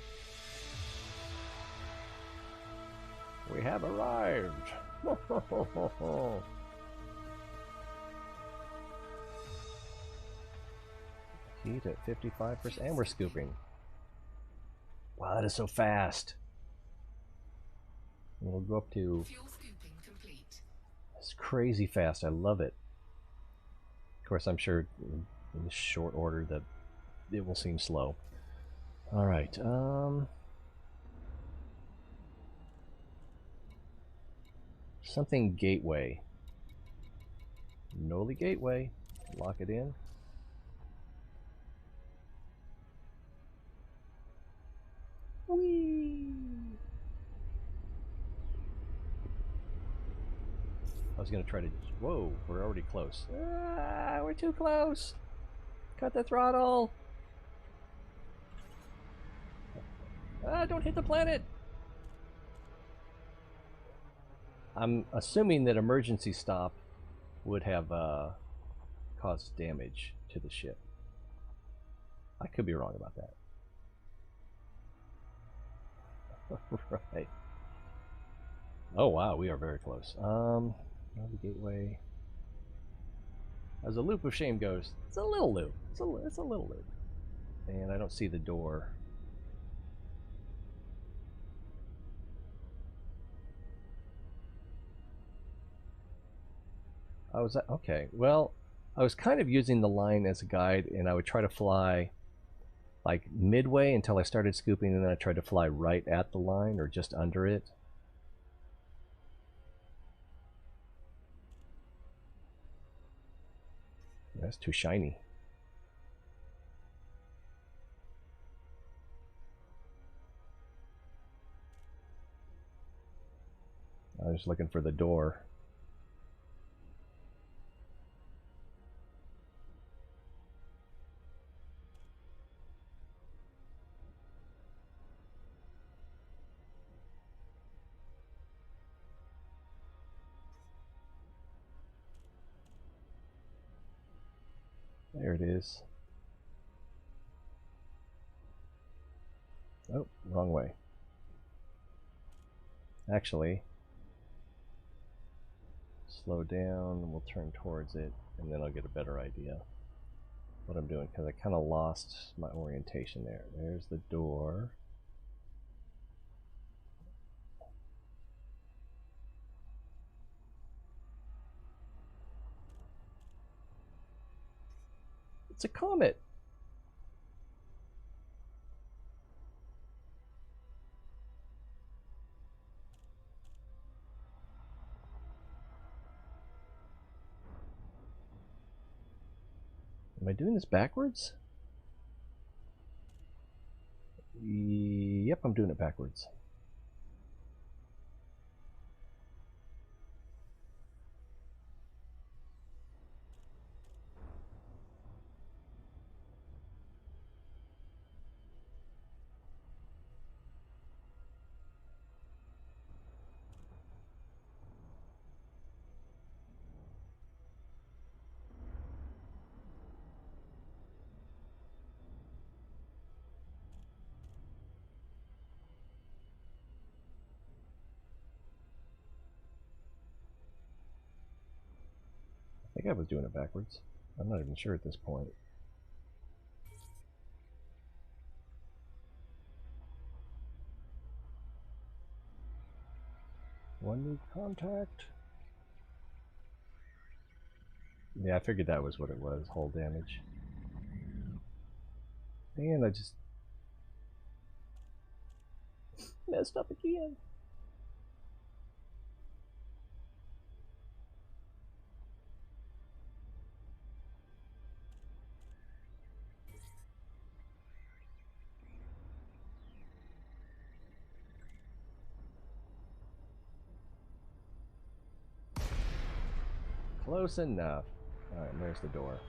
S1: We have arrived! Heat at 55%, and we're scooping. Wow, that is so fast. And we'll go up to...
S2: Fuel scooping complete.
S1: It's crazy fast, I love it. Of course, I'm sure in short order that it will seem slow. Alright, something gateway. Noli gateway. Lock it in. Whee! I was gonna try to... Whoa, we're already close. Ah, we're too close! Cut the throttle! Ah, don't hit the planet! I'm assuming that emergency stop would have caused damage to the ship. I could be wrong about that. Right. Oh wow, we are very close. The gateway. As a loop of shame goes, it's a little loop. It's a little loop. And I don't see the door. I was okay. Well, I was kind of using the line as a guide, and I would try to fly like midway until I started scooping, and then I tried to fly right at the line or just under it. That's too shiny. I was looking for the door. There it is. Oh, wrong way. Actually, slow down, we'll turn towards it, and then I'll get a better idea what I'm doing, because I kind of lost my orientation there. There's the door. It's a comet! Am I doing this backwards? Yep, I'm doing it backwards. I think I was doing it backwards. I'm not even sure at this point. One new contact. Yeah, I figured that was what it was, hull damage. And I just messed up again. Close enough. Alright, there's the door.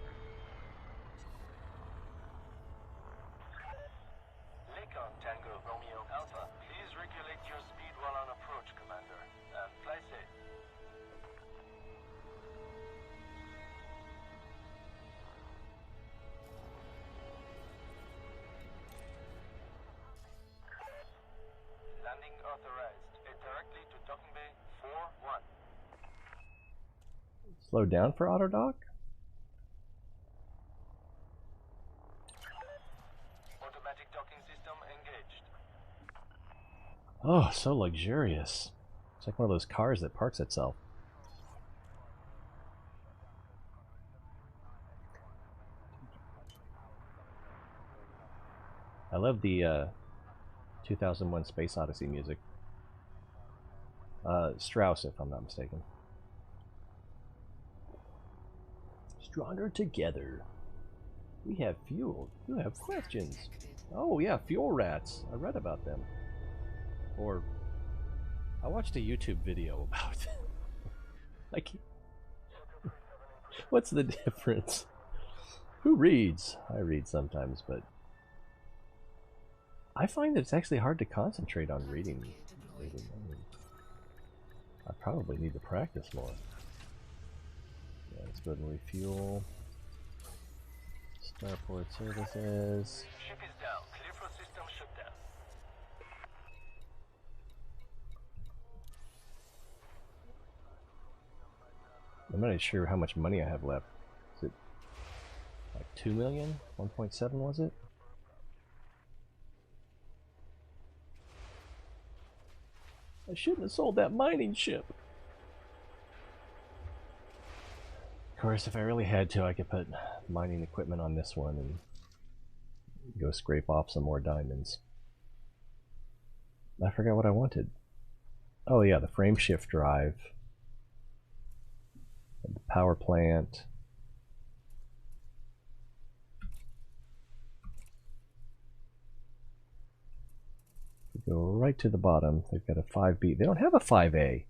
S3: Lincoln Tango Romeo Alpha, please regulate your speed while on approach, Commander. And fly safe. Landing authorized. Head directly to docking bay 4-1.
S1: Slow down for auto dock?
S3: Automatic docking system engaged.
S1: Oh, so luxurious. It's like one of those cars that parks itself. I love the 2001 Space Odyssey music. Strauss, if I'm not mistaken. Stronger together. We have fuel. You have questions. Oh yeah, fuel rats. I read about them. Or I watched a YouTube video about them. Like, what's the difference? Who reads? I read sometimes, but I find that it's actually hard to concentrate on reading. I probably need to practice more. Yeah, let's go ahead and refuel. Starport services.
S3: Ship is down. Clear for system shutdown.
S1: I'm not even sure how much money I have left. Is it like 2 million? 1.7 was it? I shouldn't have sold that mining ship. Of course, if I really had to, I could put mining equipment on this one and go scrape off some more diamonds. I forgot what I wanted. Oh yeah, the frame shift drive. The power plant. Go right to the bottom. They've got a 5B. They don't have a 5A.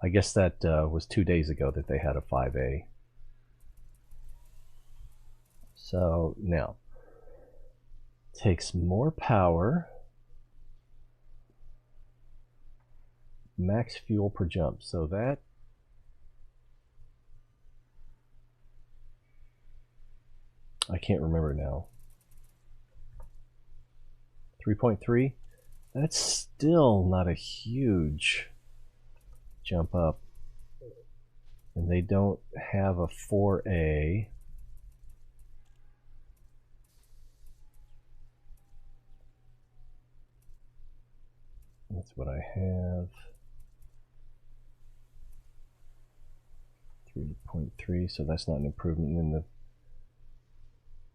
S1: I guess that was 2 days ago that they had a 5A. So now, takes more power. Max fuel per jump. So that I can't remember now. 3.3. That's still not a huge jump up. And they don't have a 4A. That's what I have. 3.3, so that's not an improvement in the...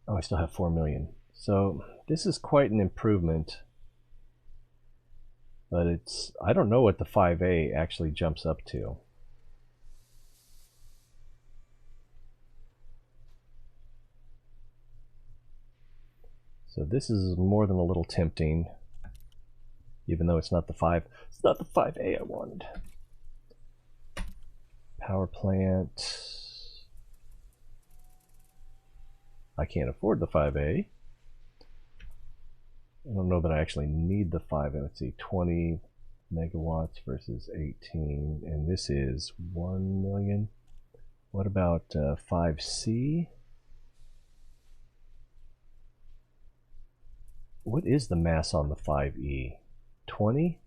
S1: Oh, I still have 4 million. So this is quite an improvement. But it's... I don't know what the 5A actually jumps up to. So this is more than a little tempting, even though it's not the 5. It's not the 5A I wanted. Power plant. I can't afford the 5A. I don't know that I actually need the 5A. Let's see, 20 megawatts versus 18, and this is 1 million. What about 5C? What is the mass on the 5E? 20?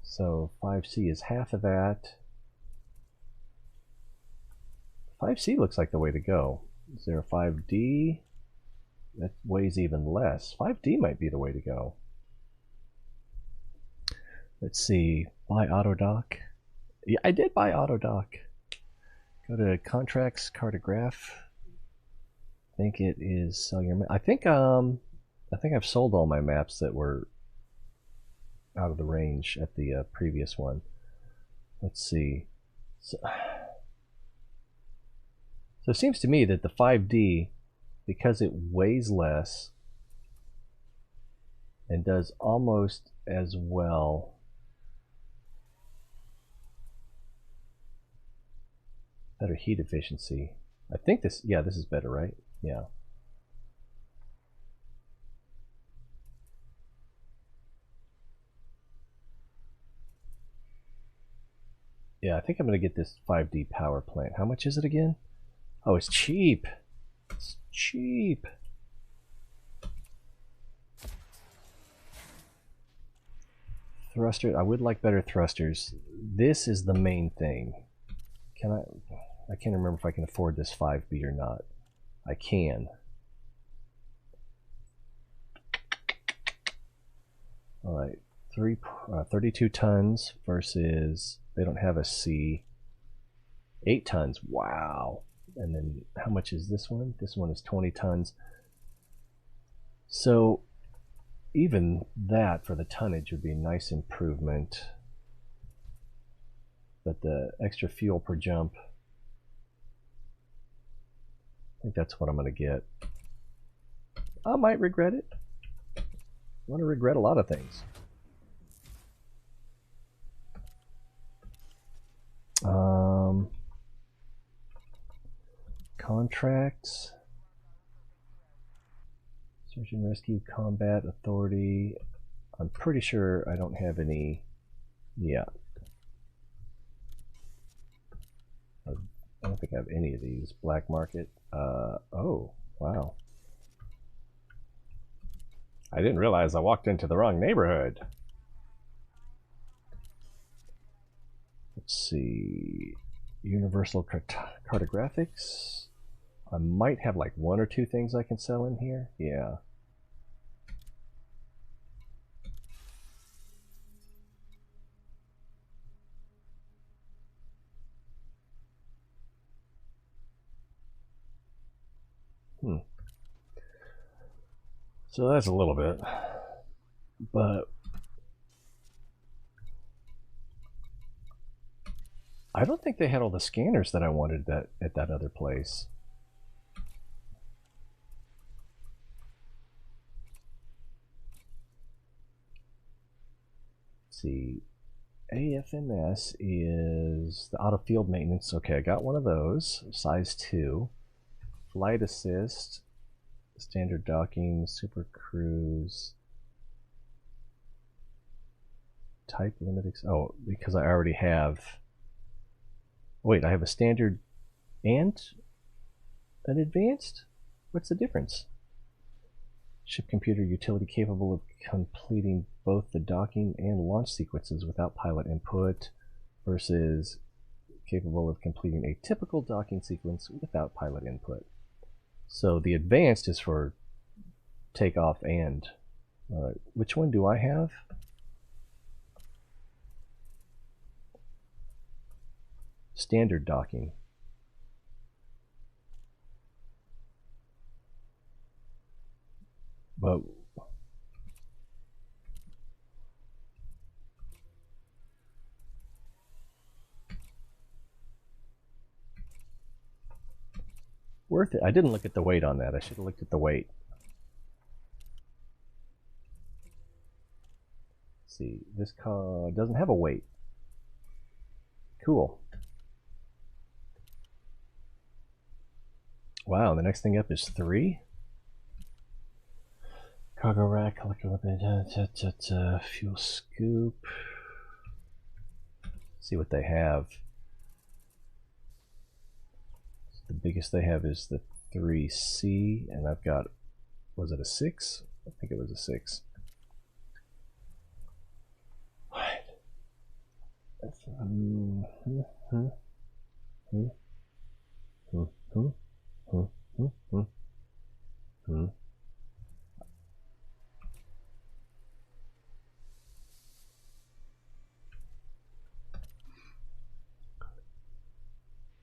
S1: So 5C is half of that. 5C looks like the way to go. Is there a 5D? That weighs even less. 5D might be the way to go. Let's see. Buy AutoDock. Yeah, I did buy AutoDock. Go to contracts, cartograph. I think it is sell your map. I think I've sold all my maps that were out of the range at the previous one. Let's see. So it seems to me that the 5D, because it weighs less and does almost as well. Better heat efficiency. I think this, yeah, this is better, right? Yeah. Yeah, I think I'm going to get this 5D power plant. How much is it again? Oh, it's cheap. It's cheap. Thruster. I would like better thrusters. This is the main thing. I can't remember if I can afford this 5B or not. I can. All right, 32 tons versus, they don't have a C. 8 tons, wow. And then how much is this one? This one is 20 tons. So even that for the tonnage would be a nice improvement. But the extra fuel per jump, I think that's what I'm going to get. I might regret it. I want to regret a lot of things. Contracts. Search and rescue, combat, authority. I'm pretty sure I don't have any. Yeah. I don't think I have any of these. Black market. Oh, wow. I didn't realize I walked into the wrong neighborhood. Let's see. Universal cartographics. I might have like 1 or 2 things I can sell in here. Yeah. So that's a little bit, but I don't think they had all the scanners that I wanted at that other place. Let's see, AFMS is the auto field maintenance. Okay, I got one of those, size 2. Flight assist. Standard docking, super cruise, type limit. Oh, because I already have. Wait, I have a standard and an advanced? What's the difference? Ship computer utility capable of completing both the docking and launch sequences without pilot input versus capable of completing a typical docking sequence without pilot input. So the advanced is for takeoff and, which one do I have? Standard docking. But worth it. I didn't look at the weight on that. I should have looked at the weight. Let's see, this car doesn't have a weight. Cool. Wow, the next thing up is 3. Cargo rack, fuel scoop. See what they have. The biggest they have is the 3C, and I've got, was it a 6? I think it was a 6.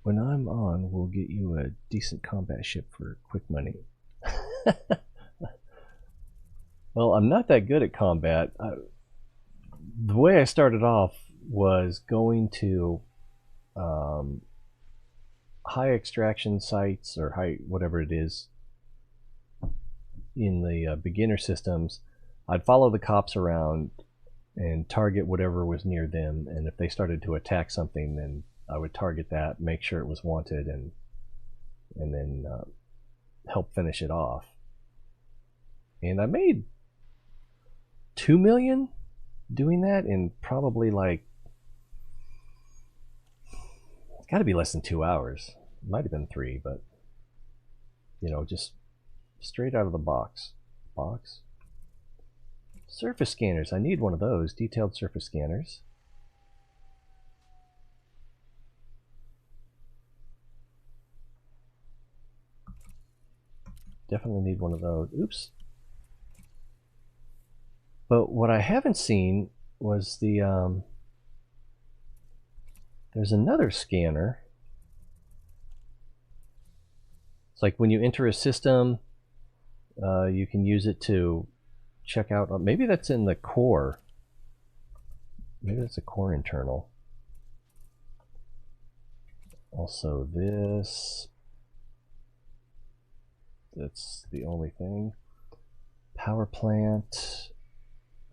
S1: When I'm on, we'll get you a decent combat ship for quick money. Well, I'm not that good at combat. The way I started off was going to high extraction sites, or high whatever it is, in the beginner systems. I'd follow the cops around and target whatever was near them, and if they started to attack something, then I would target that, make sure it was wanted, and then help finish it off. And I made 2 million doing that in probably like, it's got to be less than 2 hours. It might have been 3, but you know, just straight out of the box. Surface scanners. I need one of those. Detailed surface scanners. Definitely need one of those. Oops. But what I haven't seen was the there's another scanner. It's like when you enter a system, you can use it to check out. Maybe that's in the core. Maybe that's a core internal. Also this. That's the only thing. Power plant.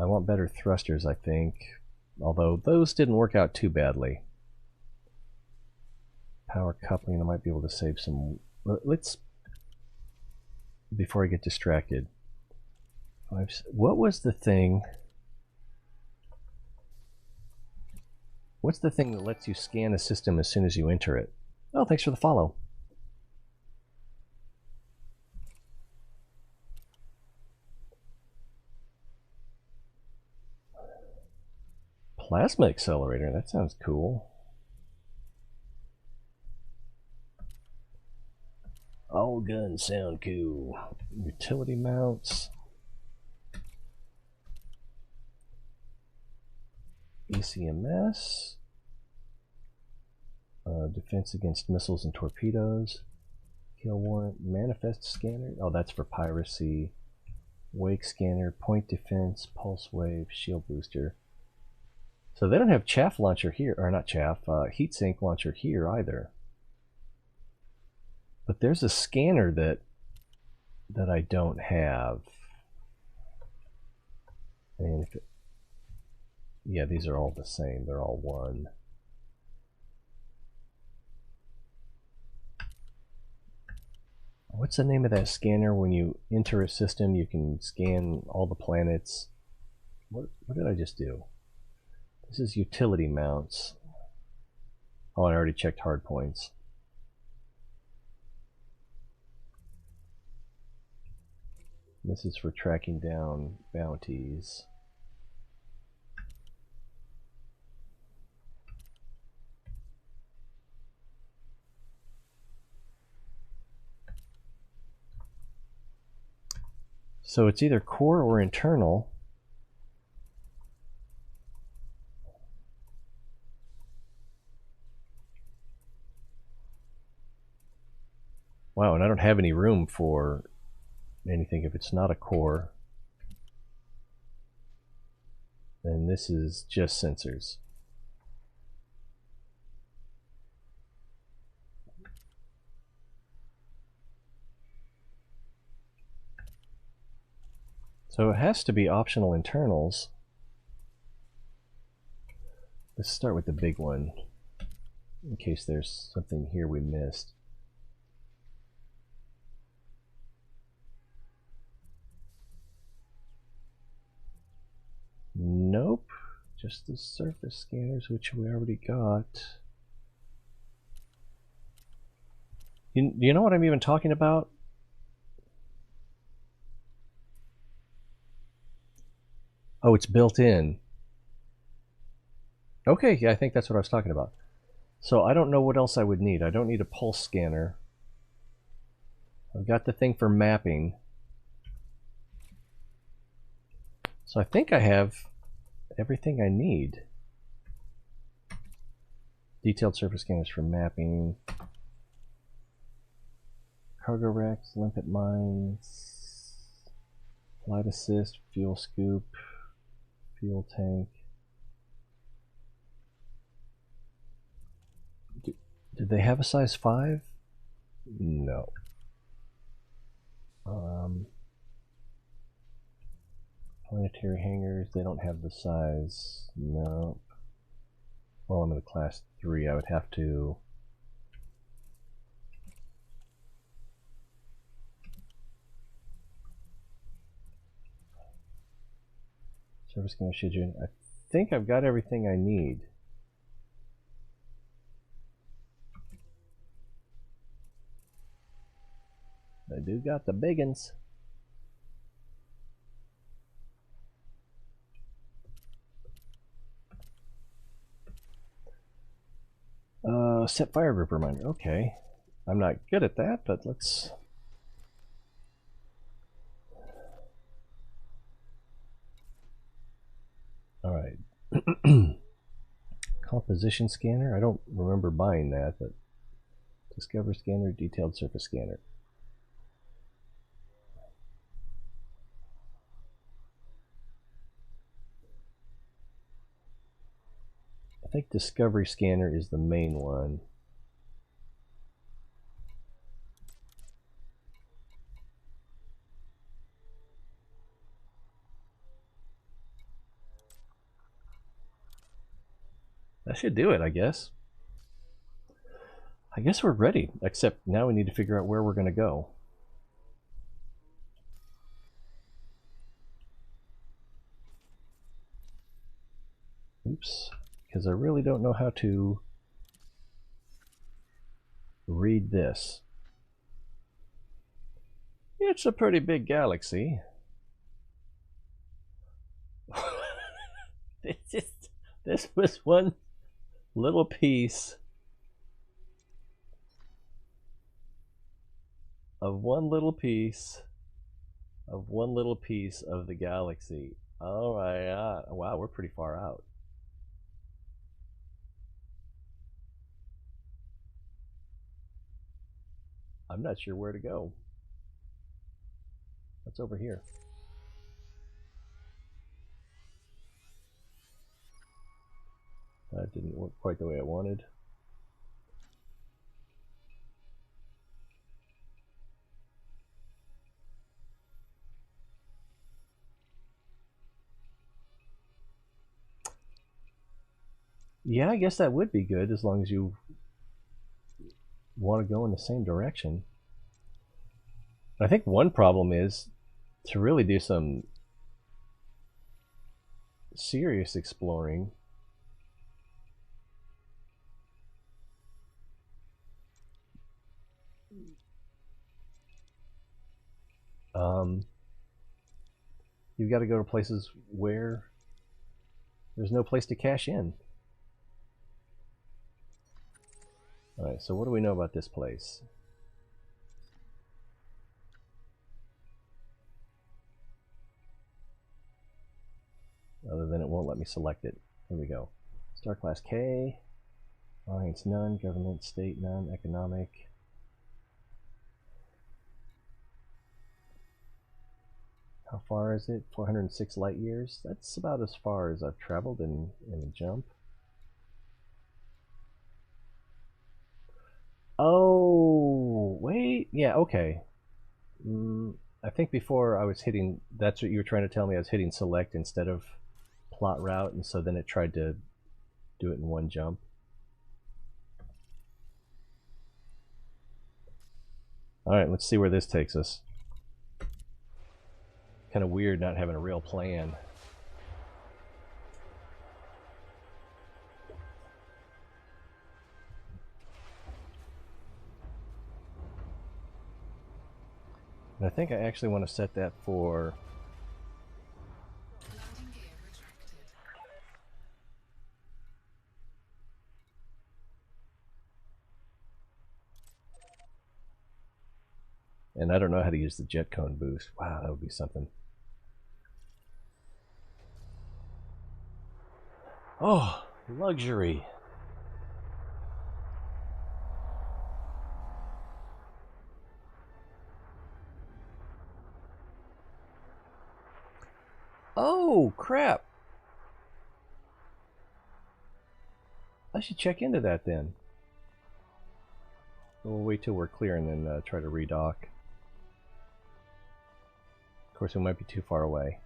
S1: I want better thrusters, I think. Although those didn't work out too badly. Power coupling, I might be able to save some. Let's, before I get distracted. What was the thing? What's the thing that lets you scan a system as soon as you enter it? Oh, thanks for the follow. Plasma accelerator, that sounds cool. All guns sound cool. Utility mounts. ECMS. Defense against missiles and torpedoes. Kill warrant. Manifest scanner. Oh, that's for piracy. Wake scanner. Point defense. Pulse wave. Shield booster. So they don't have chaff launcher here, or not chaff, heat sink launcher here either. But there's a scanner that I don't have. And if it, yeah, these are all the same. They're all one. What's the name of that scanner? When you enter a system, you can scan all the planets. What did I just do? This is utility mounts. Oh, I already checked hard points. This is for tracking down bounties. So it's either core or internal. Wow, and I don't have any room for anything if it's not a core. And this is just sensors. So it has to be optional internals. Let's start with the big one, in case there's something here we missed. Nope, just the surface scanners, which we already got. You know what I'm even talking about? Oh, it's built in. Okay, yeah, I think that's what I was talking about. So I don't know what else I would need. I don't need a pulse scanner. I've got the thing for mapping. So I think I have everything I need. Detailed surface scanners for mapping. Cargo racks, limpet mines, flight assist, fuel scoop, fuel tank. Did they have a size 5? No. Planetary hangars, they don't have the size. No. Well, I'm in a class 3. I would have to... Service scanner schedule. I think I've got everything I need. I do got the biggins. Set fire group reminder. Okay. I'm not good at that, but let's... Alright. Composition scanner. I don't remember buying that, but... Discover scanner, detailed surface scanner. I think Discovery Scanner is the main one. That should do it, I guess. I guess we're ready, except now we need to figure out where we're going to go. Oops. Because I really don't know how to read this. It's a pretty big galaxy. This was one little piece of one little piece of the galaxy. All right, wow, we're pretty far out. I'm not sure where to go. What's over here? That didn't work quite the way I wanted. Yeah, I guess that would be good as long as you want to go in the same direction. I think one problem is to really do some serious exploring. You've got to go to places where there's no place to cash in. Alright, so what do we know about this place? Other than it won't let me select it. Here we go. Star Class K. Alliance none. Government, state none. Economic. How far is it? 406 light years? That's about as far as I've traveled in a jump. Oh, wait. Yeah, okay. I think before I was hitting, that's what you were trying to tell me, I was hitting select instead of plot route, and so then it tried to do it in one jump. Alright, let's see where this takes us. Kind of weird not having a real plan. And I think I actually want to set that for...
S2: Landing gear retracted.
S1: And I don't know how to use the jet cone boost. Wow, that would be something. Oh, luxury. Oh, crap. I should check into that then. We'll wait till we're clear and then try to redock. Of course, we might be too far away.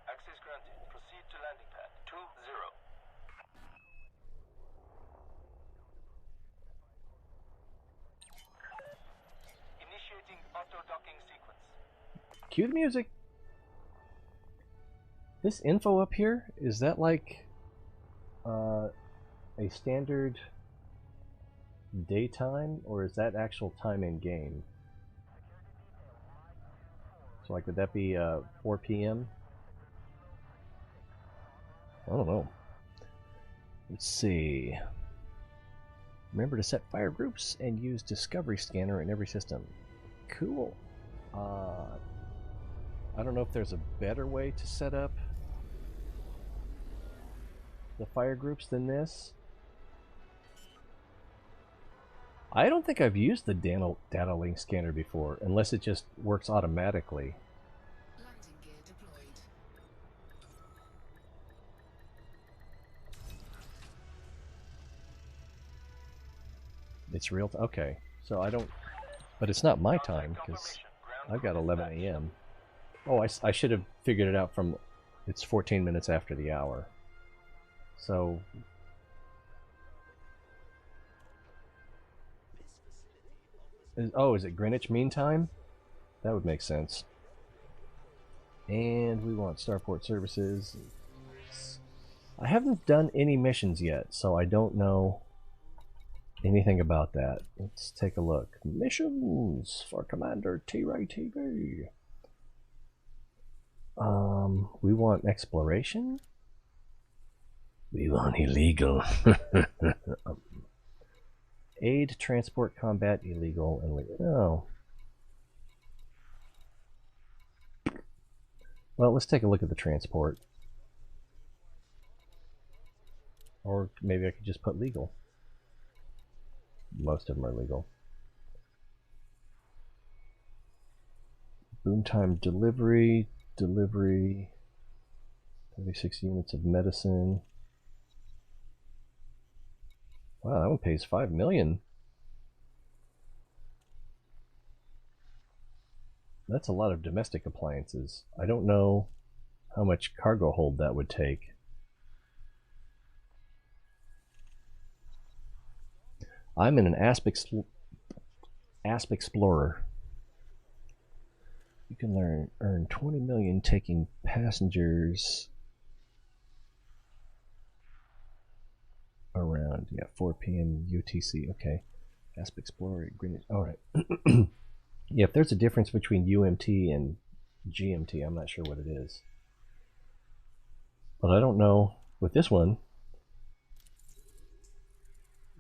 S3: Access granted. Proceed to landing pad 20. Initiating auto-docking sequence.
S1: Cue the music. This info up here, is that like a standard daytime, or is that actual time in game? So like, would that be 4 p.m.? I don't know. Let's see. Remember to set fire groups and use Discovery Scanner in every system. Cool. I don't know if there's a better way to set up the fire groups than this. I don't think I've used the data link scanner before, unless it just works automatically.
S2: Landing gear deployed.
S1: It's real. Okay, so I don't. But it's not my time because I've got 11 a.m. Oh, I should have figured it out from. It's 14 minutes after the hour. So. Is it Greenwich Mean Time? That would make sense. And we want starport services. I haven't done any missions yet, so I don't know anything about that. Let's take a look. Missions for Commander T-Ray TV. We want exploration. We want illegal. Aid, transport, combat, illegal, and oh. Well, let's take a look at the transport. Or maybe I could just put legal. Most of them are legal. Boom time delivery, 36 units of medicine. Wow, that one pays $5 million. That's a lot of domestic appliances. I don't know how much cargo hold that would take. I'm in an Asp Explorer. You can earn 20 million taking passengers around. Yeah, 4 p.m. UTC. Okay. Asp Explorer, Greenwich. Alright. Yeah, if there's a difference between UMT and GMT, I'm not sure what it is. But I don't know with this one.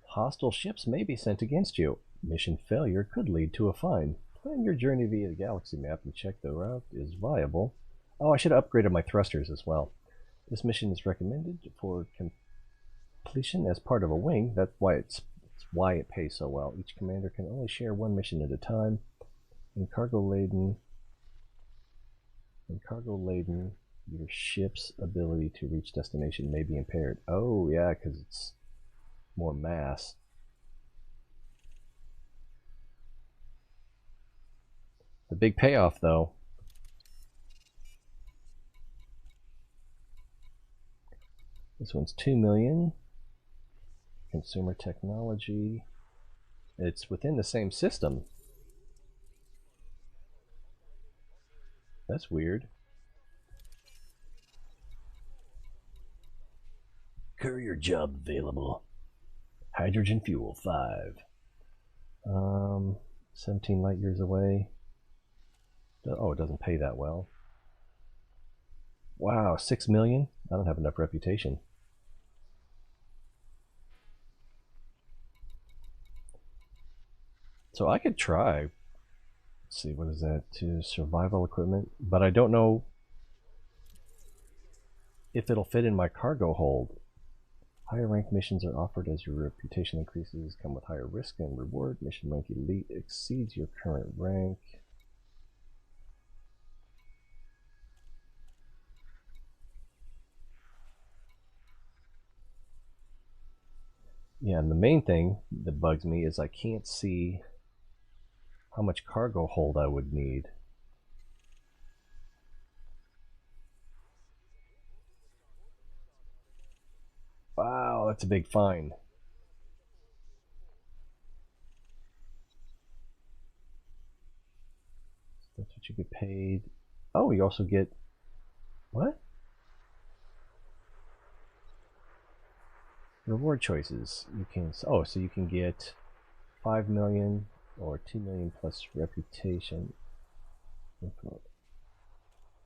S1: Hostile ships may be sent against you. Mission failure could lead to a fine. Plan your journey via the galaxy map and check the route is viable. Oh, I should have upgraded my thrusters as well. This mission is recommended for completion as part of a wing. That's why it's why it pays so well. Each commander can only share one mission at a time. In cargo laden When cargo laden, your ship's ability to reach destination may be impaired. Oh, yeah, because it's more mass. The big payoff, though. This one's 2 million. Consumer technology. It's within the same system. That's weird. Courier job available. Hydrogen fuel 5. 17 light years away. Oh, it doesn't pay that well. Wow, 6 million? I don't have enough reputation. So I could try. Let's see, what is that? To survival equipment. But I don't know if it'll fit in my cargo hold. Higher rank missions are offered as your reputation increases, come with higher risk and reward. Mission rank elite exceeds your current rank. Yeah, and the main thing that bugs me is I can't see how much cargo hold I would need. Wow, that's a big fine. That's what you get paid. Oh, you also get... What? Reward choices. You can... Oh, so you can get 5 million or 2 million plus reputation.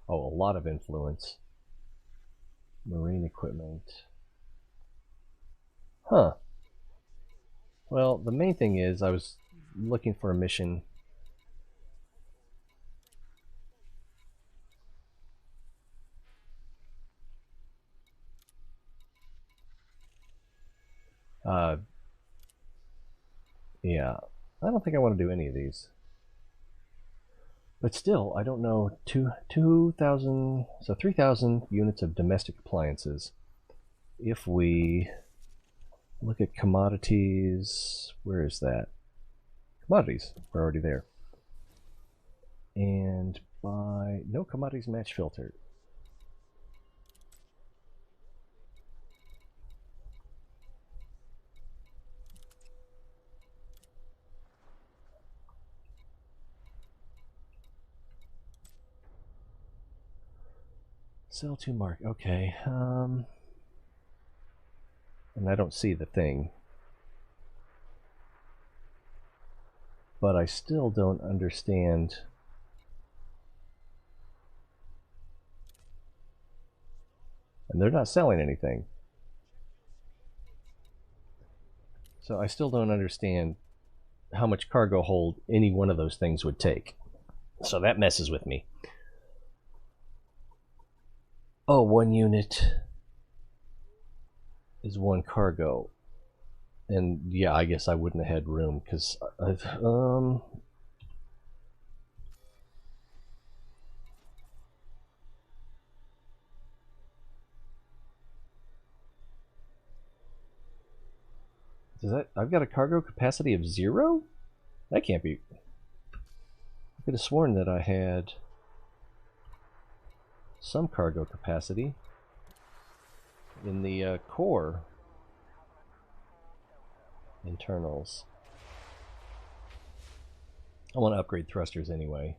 S1: Oh, a lot of influence. Marine equipment. Huh. Well, the main thing is I was looking for a mission. Yeah. I don't think I want to do any of these. But still, I don't know. 2,000, so 3,000 units of domestic appliances. If we look at commodities, where is that? Commodities, we're already there. And buy, no commodities match filter. Sell to mark, okay. And I don't see the thing. But I still don't understand. And they're not selling anything. So I still don't understand how much cargo hold any one of those things would take. So that messes with me. Oh, 1 unit is 1 cargo. And yeah, I guess I wouldn't have had room because I've I've got a cargo capacity of 0? That can't be. I could have sworn that I had some cargo capacity in the core internals. I want to upgrade thrusters anyway.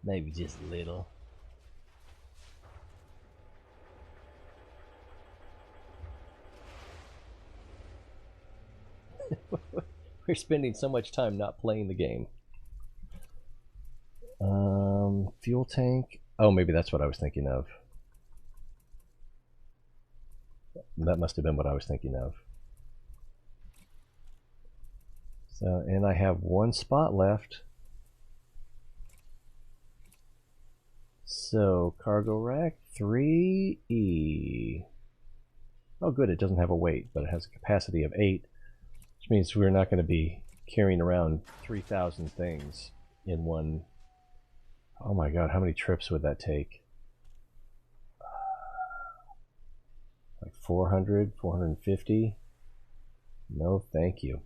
S1: Maybe just a little. We're spending so much time not playing the game. Fuel tank. Oh, maybe that's what I was thinking of. That must have been what I was thinking of. So, and I have 1 spot left. So, cargo rack 3E. Oh, good, it doesn't have a weight, but it has a capacity of 8, which means we're not going to be carrying around 3,000 things in one Oh my god, how many trips would that take? Like 400, 450? No, thank you.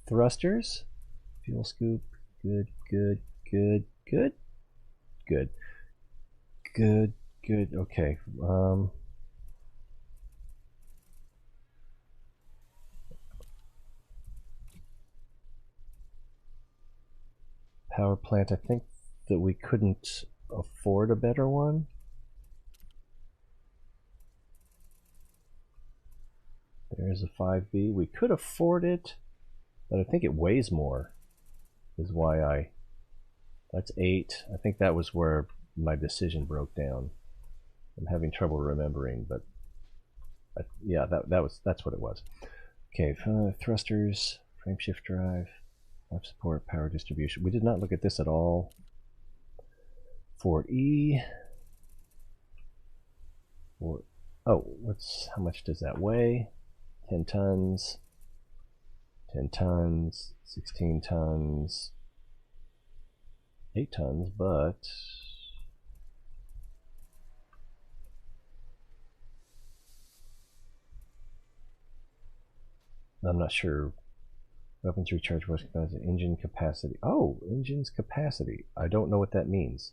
S1: Thrusters, fuel scoop, good, good, good, good, good, good, good. Okay. Power plant. I think that we couldn't afford a better one. There's a 5B. We could afford it, but I think it weighs more, is why I... That's 8. I think that was where my decision broke down. I'm having trouble remembering, but yeah, that's what it was. Okay, thrusters, frame shift drive, life support, power distribution. We did not look at this at all. 4E. Oh, how much does that weigh? 10 tons, 10 tons, 16 tons, 8 tons, but I'm not sure. Weapons recharge force capacity, engine capacity. Oh, engine's capacity. I don't know what that means.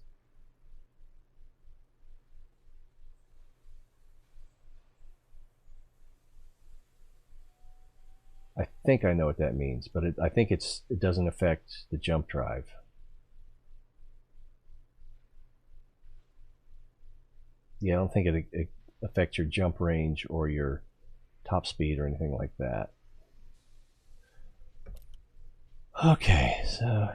S1: I think I know what that means, but I think it doesn't affect the jump drive. Yeah, I don't think it affects your jump range or your top speed or anything like that. Okay, so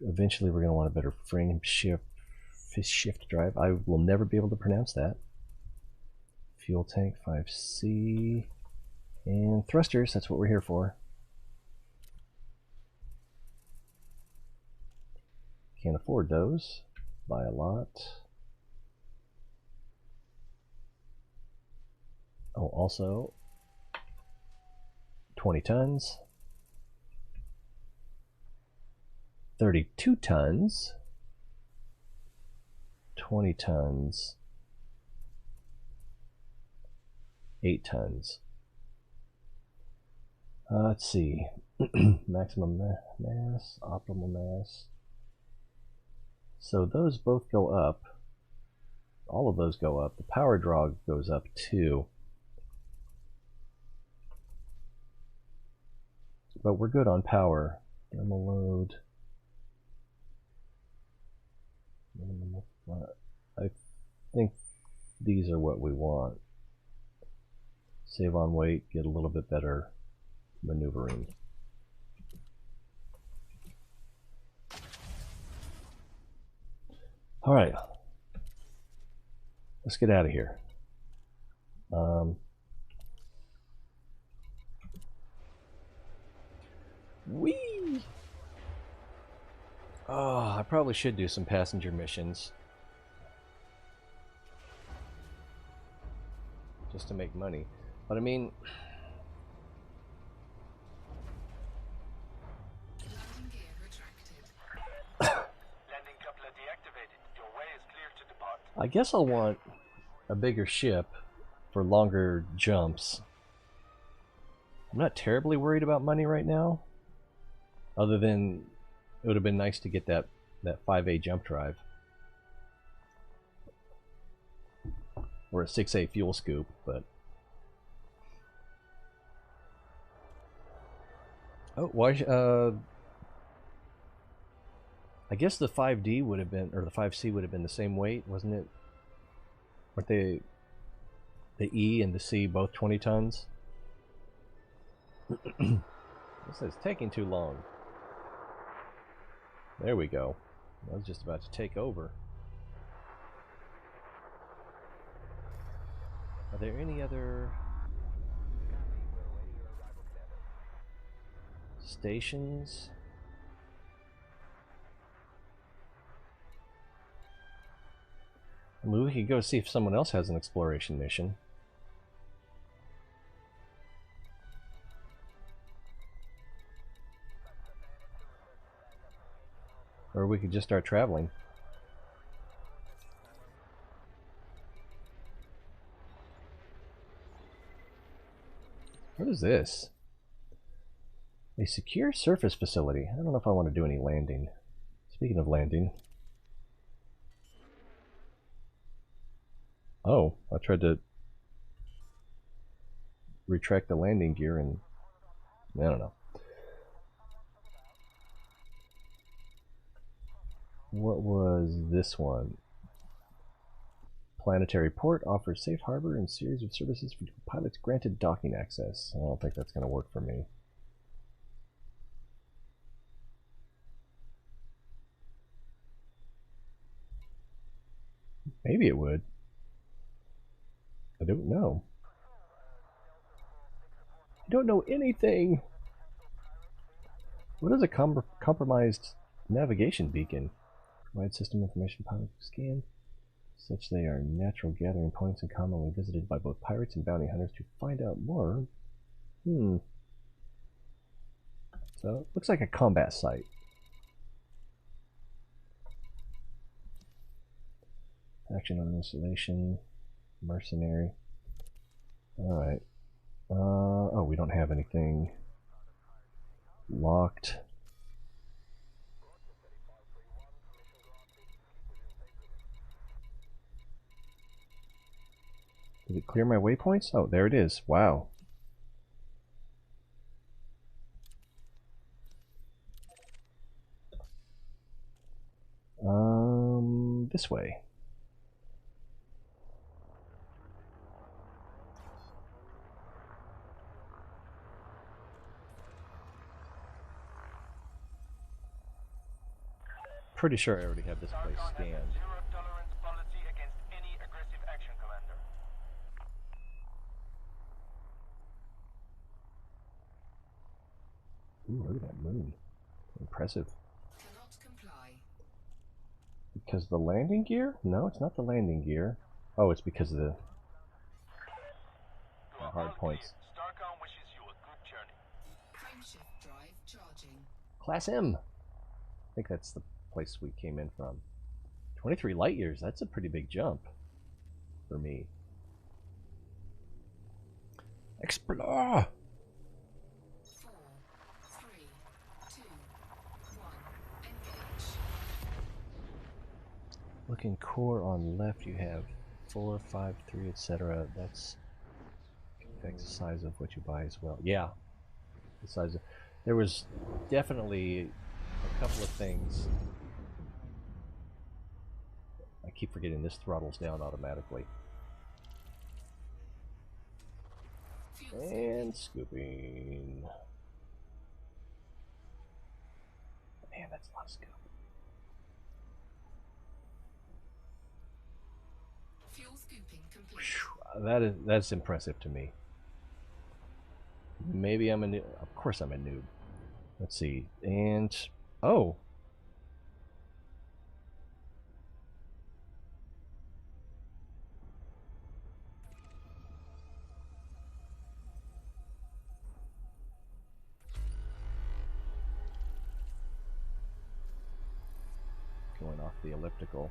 S1: eventually we're going to want a better frame shift drive. I will never be able to pronounce that. Fuel tank 5C. And thrusters, that's what we're here for. Can't afford those by a lot. Oh, also 20 tons. 32 tons. 20 tons. 8 tons. Let's see. Maximum mass, optimal mass. So those both go up. All of those go up. The power draw goes up too. But we're good on power. Thermal load. I think these are what we want. Save on weight, get a little bit better maneuvering. All right, let's get out of here. Whee! Oh, I probably should do some passenger missions. Just to make money. But I mean...
S2: Landing gear retracted.
S3: Landing coupler deactivated. Your way is clear to depart.
S1: I guess I'll want a bigger ship for longer jumps. I'm not terribly worried about money right now. Other than it would have been nice to get that 5A jump drive. Or a 6A fuel scoop, but... Oh, why... I guess the 5D would have been, or the 5C would have been the same weight, wasn't it? Weren't they... The E and the C both 20 tons? This is taking too long. There we go. I was just about to take over. Are there any other stations? I mean, we could go see if someone else has an exploration mission. Or we could just start traveling. What is this? A secure surface facility. I don't know if I want to do any landing. Speaking of landing. Oh, I tried to retract the landing gear and I don't know. What was this one? Planetary port offers safe harbor and series of services for pilots granted docking access. I don't think that's going to work for me. Maybe it would. I don't know. I don't know anything. What is a compromised navigation beacon? Provide system information pilot scan. Such they are natural gathering points and commonly visited by both pirates and bounty hunters to find out more. So, it looks like a combat site. Action on installation. Mercenary. Alright. Oh, we don't have anything locked. Did it clear my waypoints? Oh, there it is. Wow. This way. Pretty sure I already have this place scanned.
S3: Zero tolerance policy against any aggressive action, Commander.
S1: Ooh, look at that moon. Impressive.
S2: Cannot comply.
S1: Because the landing gear? No, it's not the landing gear. Oh, it's because of the hard points.
S3: Starcom wishes you a good journey.
S2: Frameshift drive charging.
S1: Class M. I think that's the place we came in from. 23 light years, that's a pretty big jump for me. Explore!
S2: 4, 3, 2, 1. Engage.
S1: Looking core on left, you have 4, 5, 3, etc. That's affects the size of what you buy as well. Yeah, the size of. There was definitely a couple of things. I keep forgetting this throttles down automatically. And scooping. Man, that's a lot of scoop.
S2: Fuel scooping complete.
S1: That's impressive to me. Maybe I'm a noob. Of course I'm a noob. Let's see. And oh. Going off the elliptical.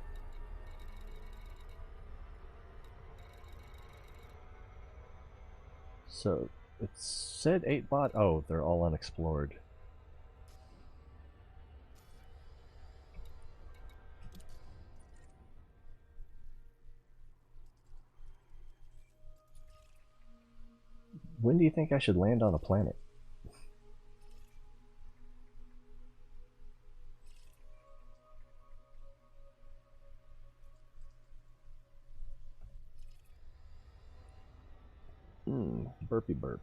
S1: So it said 8 bot. Oh, they're all unexplored. When do you think I should land on a planet? Burpy burp.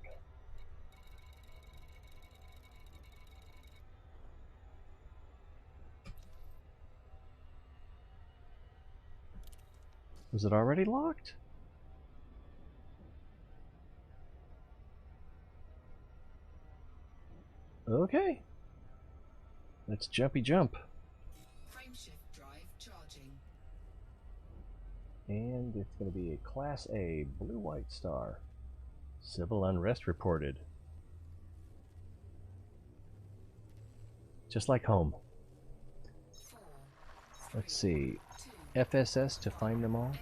S1: Was it already locked? Okay. Let's jumpy jump.
S2: Frameshift drive charging.
S1: And it's going to be a Class A blue-white star. Civil unrest reported. Just like home.
S2: 4,
S1: Let's see. FSS to find them all.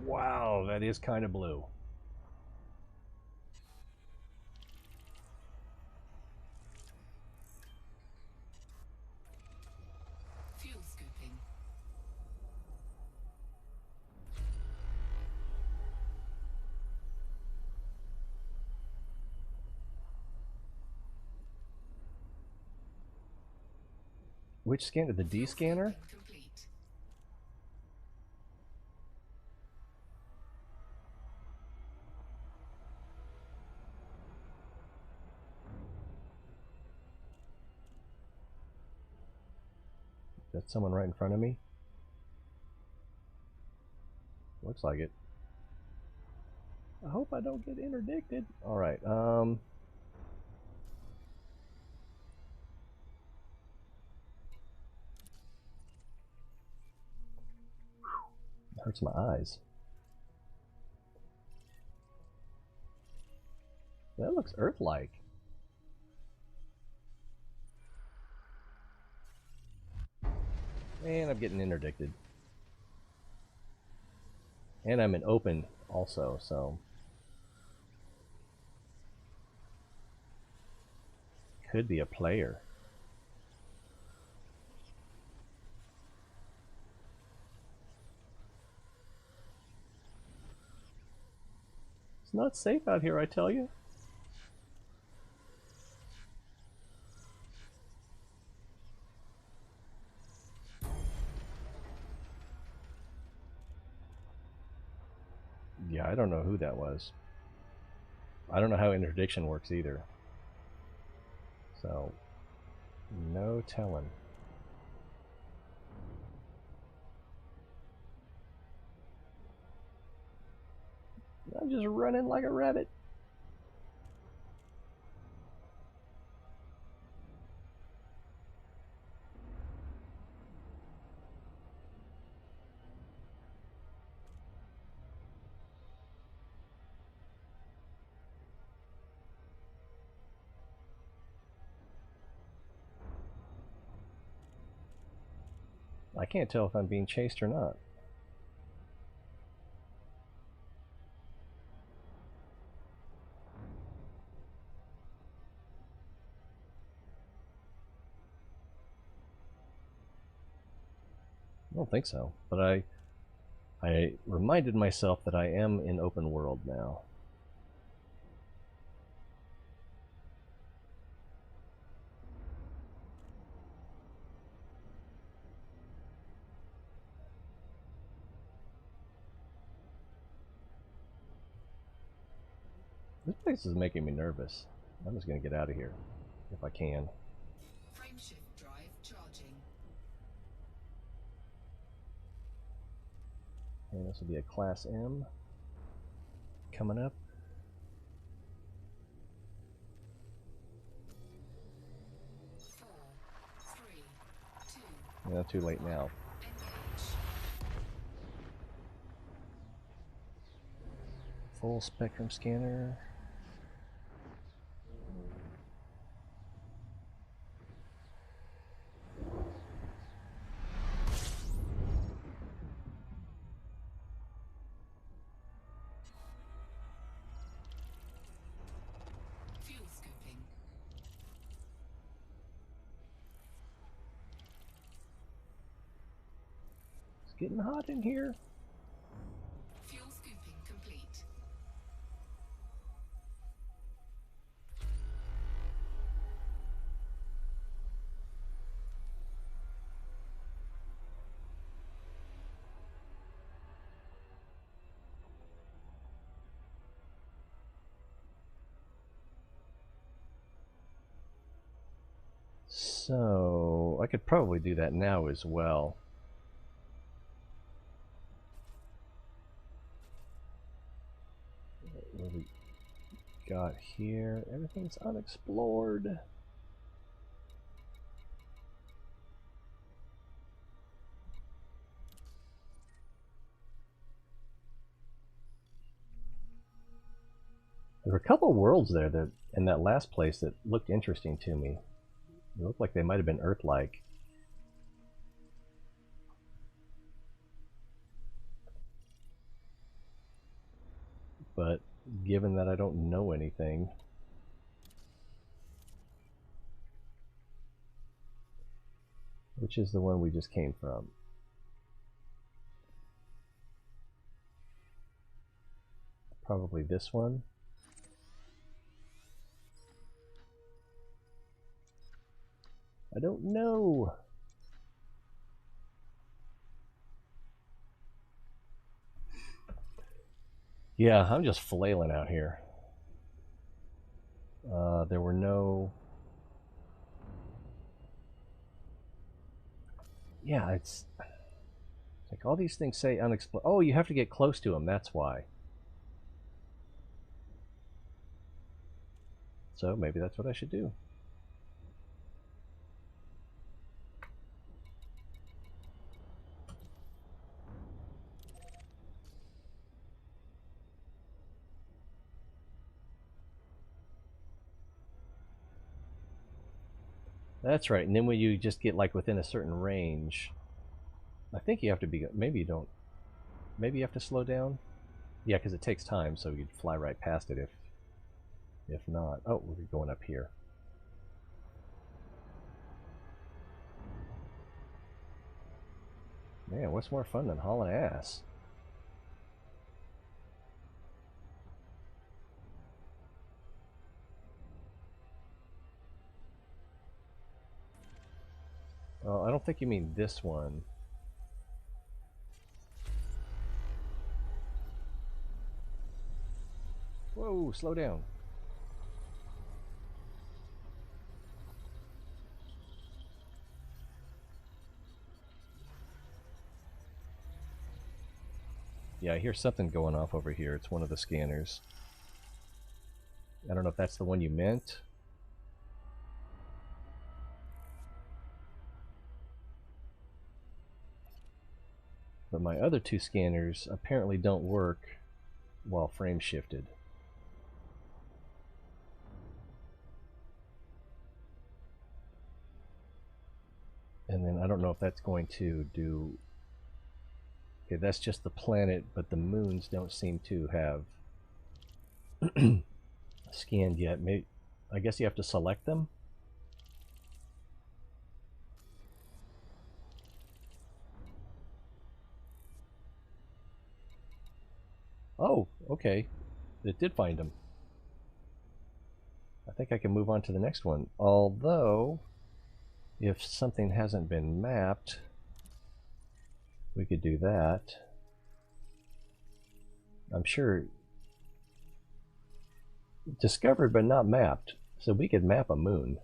S1: Wow, that is kind of blue.
S2: Fuel scooping.
S1: Which scanner? The D scanner?
S2: Complete.
S1: Is that someone right in front of me? Looks like it. I hope I don't get interdicted. Alright, it hurts my eyes. That looks Earth-like. And I'm getting interdicted. And I'm in open also, so... Could be a player. It's not safe out here, I tell you. Yeah, I don't know who that was. I don't know how interdiction works either. So, no telling. I'm just running like a rabbit. I can't tell if I'm being chased or not. I don't think so, but I reminded myself that I am in open world now. This place is making me nervous. I'm just gonna get out of here if I can.
S2: Frameshift drive charging.
S1: And this will be a Class M coming up.
S2: Four, three, two,
S1: Not too late now.
S2: engage.
S1: Full spectrum scanner.
S2: Fuel scooping.
S1: It's getting hot in here.
S2: Fuel scooping complete.
S1: So I could probably do that now as well. What do we got here? Everything's unexplored. There were a couple of worlds there that in that last place that looked interesting to me. They looked like they might have been Earth-like. But given that I don't know anything, which is the one we just came from? Probably this one. I don't know. Yeah, I'm just flailing out here. There were no... Yeah, it's like all these things say unexplained. Oh, you have to get close to them, that's why. So maybe that's what I should do. That's right, and then when you just get like within a certain range, I think you have to be, maybe you don't, maybe you have to slow down? Yeah, because it takes time, so you'd fly right past it if not. Oh, we're going up here. Man, what's more fun than hauling ass? Oh, I don't think you mean this one. Whoa, slow down. Yeah, I hear something going off over here. It's one of the scanners. I don't know if that's the one you meant. But my other two scanners apparently don't work while frame shifted. And then I don't know if that's going to do... Okay, that's just the planet, but the moons don't seem to have scanned yet. Maybe, I guess you have to select them? Oh, okay. It did find them. I think I can move on to the next one. Although, if something hasn't been mapped, we could do that. I'm sure discovered but not mapped, so we could map a moon.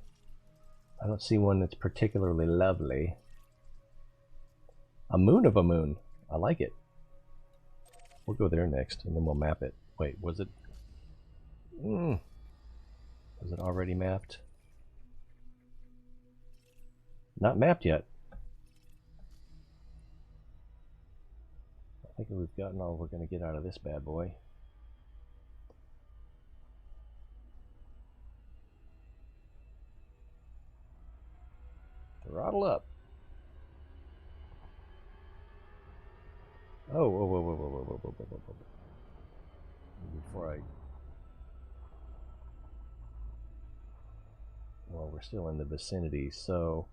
S1: I don't see one that's particularly lovely. A moon of a moon. I like it. We'll go there next, and then we'll map it. Wait, was it... Was it already mapped? Not mapped yet. I think we've gotten all we're going to get out of this bad boy. Throttle up. Oh, whoa, whoa, whoa, whoa, whoa, whoa, whoa, whoa, whoa. Before I... Well, we're still in the vicinity, so...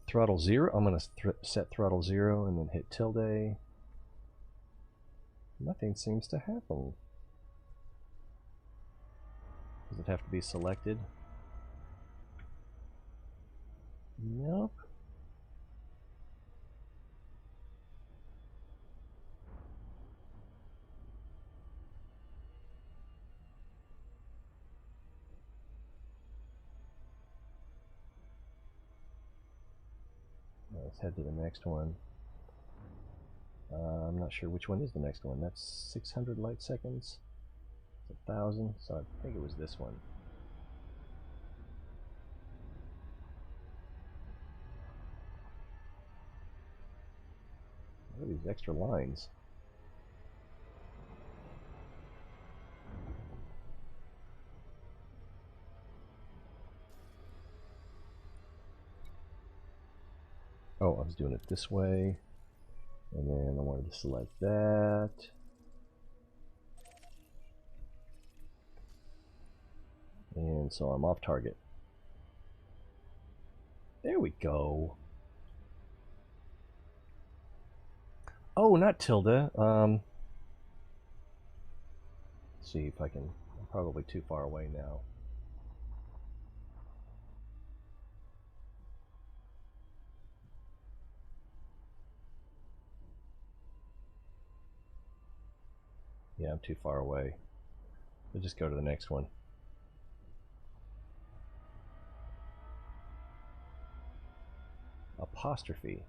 S1: Throttle 0. I'm going to set throttle 0 and then hit tilde. Nothing seems to happen. Does it have to be selected? Nope. Let's head to the next one. I'm not sure which one is the next one. That's 600 light seconds. It's 1,000, so I think it was this one. What are these extra lines? Oh, I was doing it this way. And then I wanted to select that. And so I'm off target. There we go. Oh, not tilde. Let's see if I can. I'm probably too far away now. Yeah, I'm too far away. We'll just go to the next one. Apostrophe.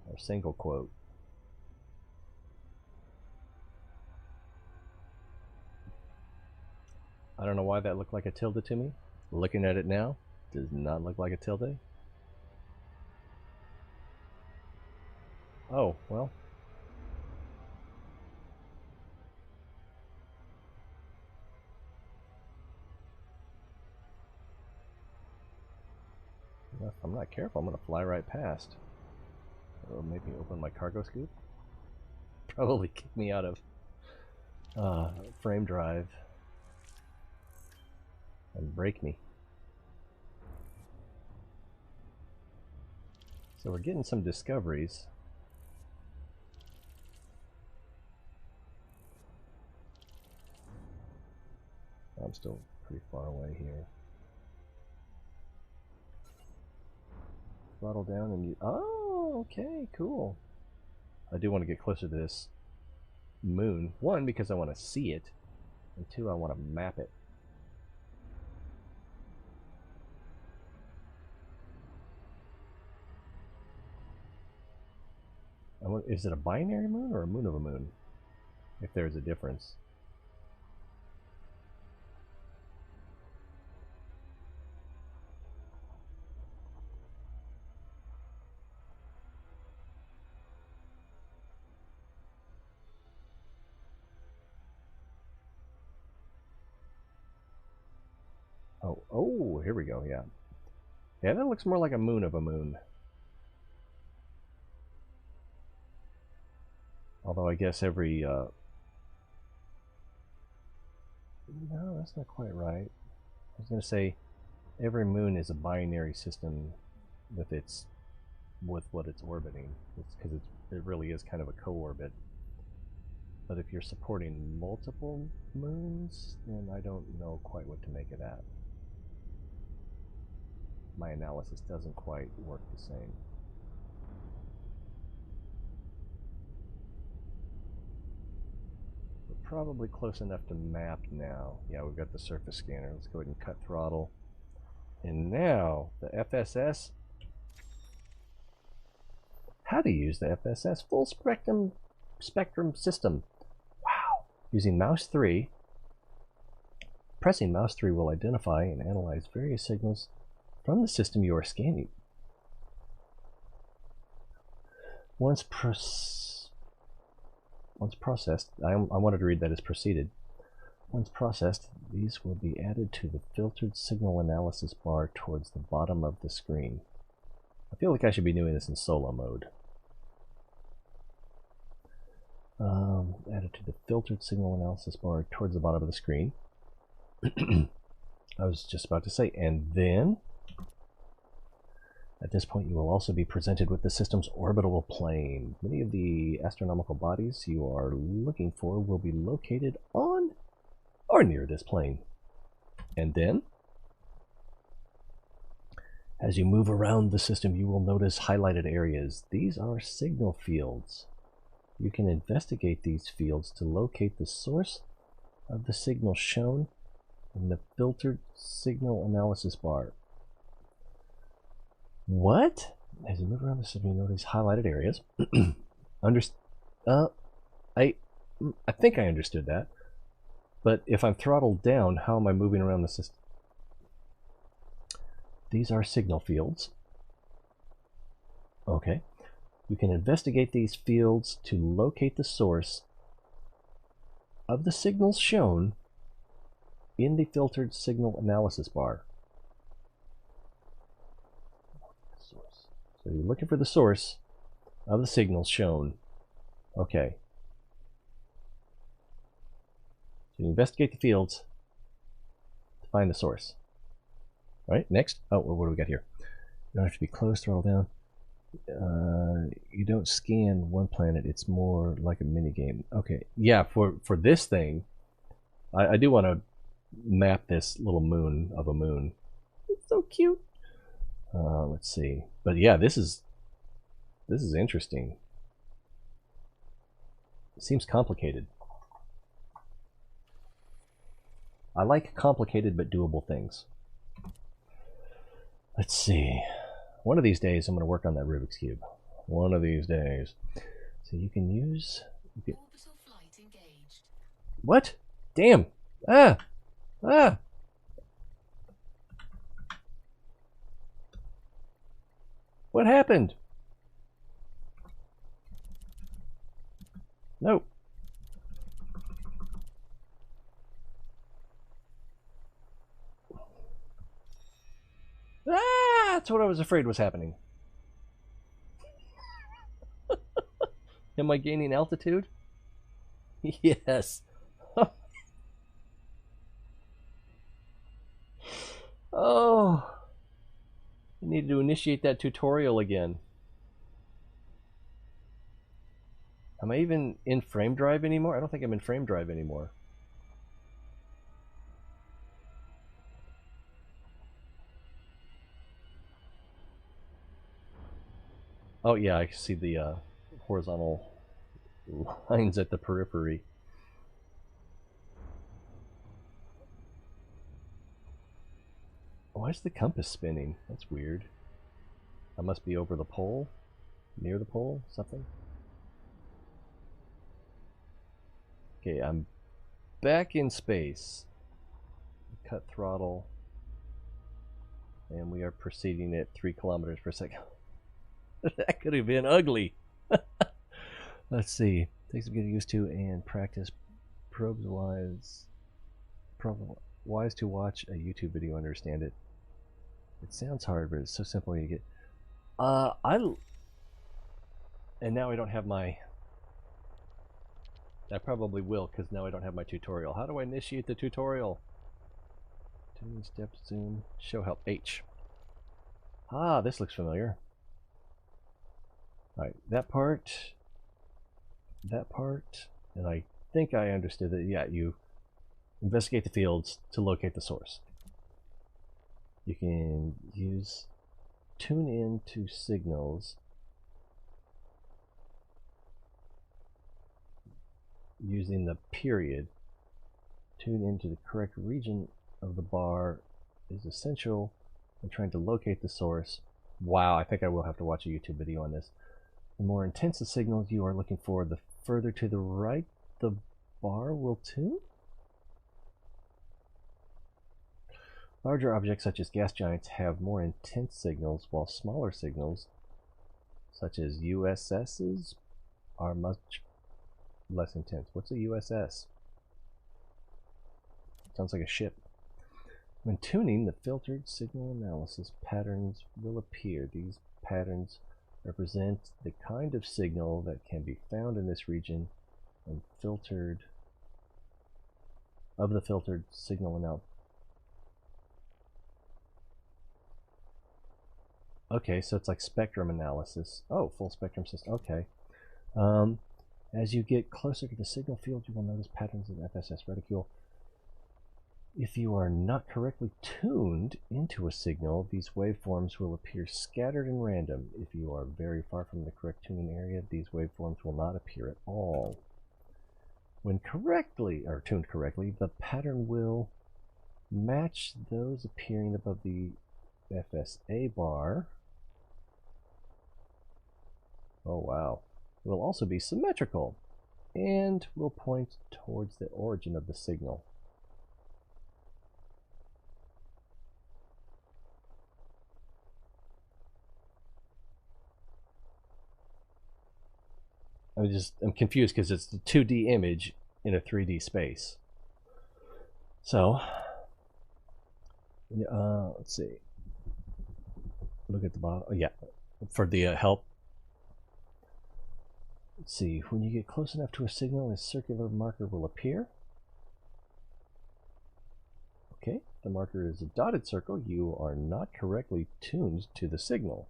S1: Or single quote. I don't know why that looked like a tilde to me. Looking at it now, does not look like a tilde. Oh, well. If I'm not careful, I'm going to fly right past. Or maybe open my cargo scoop. Probably kick me out of frame drive. And break me. So we're getting some discoveries. I'm still pretty far away here. Throttle down and you... Oh, okay, cool. I do want to get closer to this moon. One, because I want to see it. And two, I want to map it. Is it a binary moon or a moon of a moon? If there's a difference. Oh, here we go, yeah. Yeah, that looks more like a moon of a moon. Although I guess every, no, that's not quite right. I was going to say every moon is a binary system with what it's orbiting. It's because it really is kind of a co-orbit. But if you're supporting multiple moons, then I don't know quite what to make of that. My analysis doesn't quite work the same. We're probably close enough to map now. Yeah, we've got the surface scanner. Let's go ahead and cut throttle. And now, the FSS. How to use the FSS full spectrum system. Wow. Using mouse 3. Pressing mouse 3 will identify and analyze various signals from the system you are scanning. Once processed, I wanted to read that as proceeded. Once processed, these will be added to the filtered signal analysis bar towards the bottom of the screen. I feel like I should be doing this in solo mode. Added to the filtered signal analysis bar towards the bottom of the screen. I was just about to say, and then at this point you will also be presented with the system's orbital plane. Many of the astronomical bodies you are looking for will be located on or near this plane. And then, as you move around the system, you will notice highlighted areas. These are signal fields. You can investigate these fields to locate the source of the signal shown in the filtered signal analysis bar. What? As you move around the system, you notice highlighted areas. I think I understood that. But if I'm throttled down, how am I moving around the system? These are signal fields. Okay. You can investigate these fields to locate the source of the signals shown in the filtered signal analysis bar. So you're looking for the source of the signals shown. Okay. So you investigate the fields to find the source. All right, next. Oh, what do we got here? You don't have to be close, throttle down. You don't scan one planet. It's more like a mini game. Okay, yeah. For this thing, I do want to map this little moon of a moon. It's so cute. Let's see. But yeah, this is interesting. It seems complicated. I like complicated but doable things. Let's see. One of these days, I'm going to work on that Rubik's Cube. One of these days. So you can use...
S2: Orbital flight engaged.
S1: What? Damn! Ah! Ah! What happened? Nope. Ah! That's what I was afraid was happening. Am I gaining altitude? Yes. Oh. I need to initiate that tutorial again. Am I even in frame drive anymore? I don't think I'm in frame drive anymore. Oh yeah, I can see the horizontal lines at the periphery. Why is the compass spinning? That's weird. I must be over the pole? Near the pole? Something? Okay, I'm back in space. Cut throttle. And we are proceeding at 3 kilometers per second. That could have been ugly. Let's see. Takes some getting used to and practice. Probes wise to watch a YouTube video and understand it. It sounds hard, but it's so simple to get. And now I don't have my. I probably will, because now I don't have my tutorial. How do I initiate the tutorial? Tuning step zoom show help H. Ah, this looks familiar. All right, that part, and I think I understood that. Yeah, you investigate the fields to locate the source. You can tune in to signals using the period. Tune into the correct region of the bar is essential in trying to locate the source. Wow, I think I will have to watch a YouTube video on this. The more intense the signals you are looking for, the further to the right the bar will tune. Larger objects such as gas giants have more intense signals, while smaller signals such as USS's are much less intense. What's a USS? Sounds like a ship. When tuning, the filtered signal analysis patterns will appear. These patterns represent the kind of signal that can be found in this region and filtered signal analysis. Okay, so it's like spectrum analysis. Oh, full spectrum system. Okay. As you get closer to the signal field, you will notice patterns in FSS reticule. If you are not correctly tuned into a signal, these waveforms will appear scattered and random. If you are very far from the correct tuning area, these waveforms will not appear at all. When tuned correctly, the pattern will match those appearing above the FSA bar. Oh wow. It will also be symmetrical and will point towards the origin of the signal. I'm confused because it's the 2D image in a 3D space. So, let's see. Look at the bottom. Oh, yeah. for the help. Let's see. When you get close enough to a signal, a circular marker will appear. Okay, the marker is a dotted circle. You are not correctly tuned to the signal.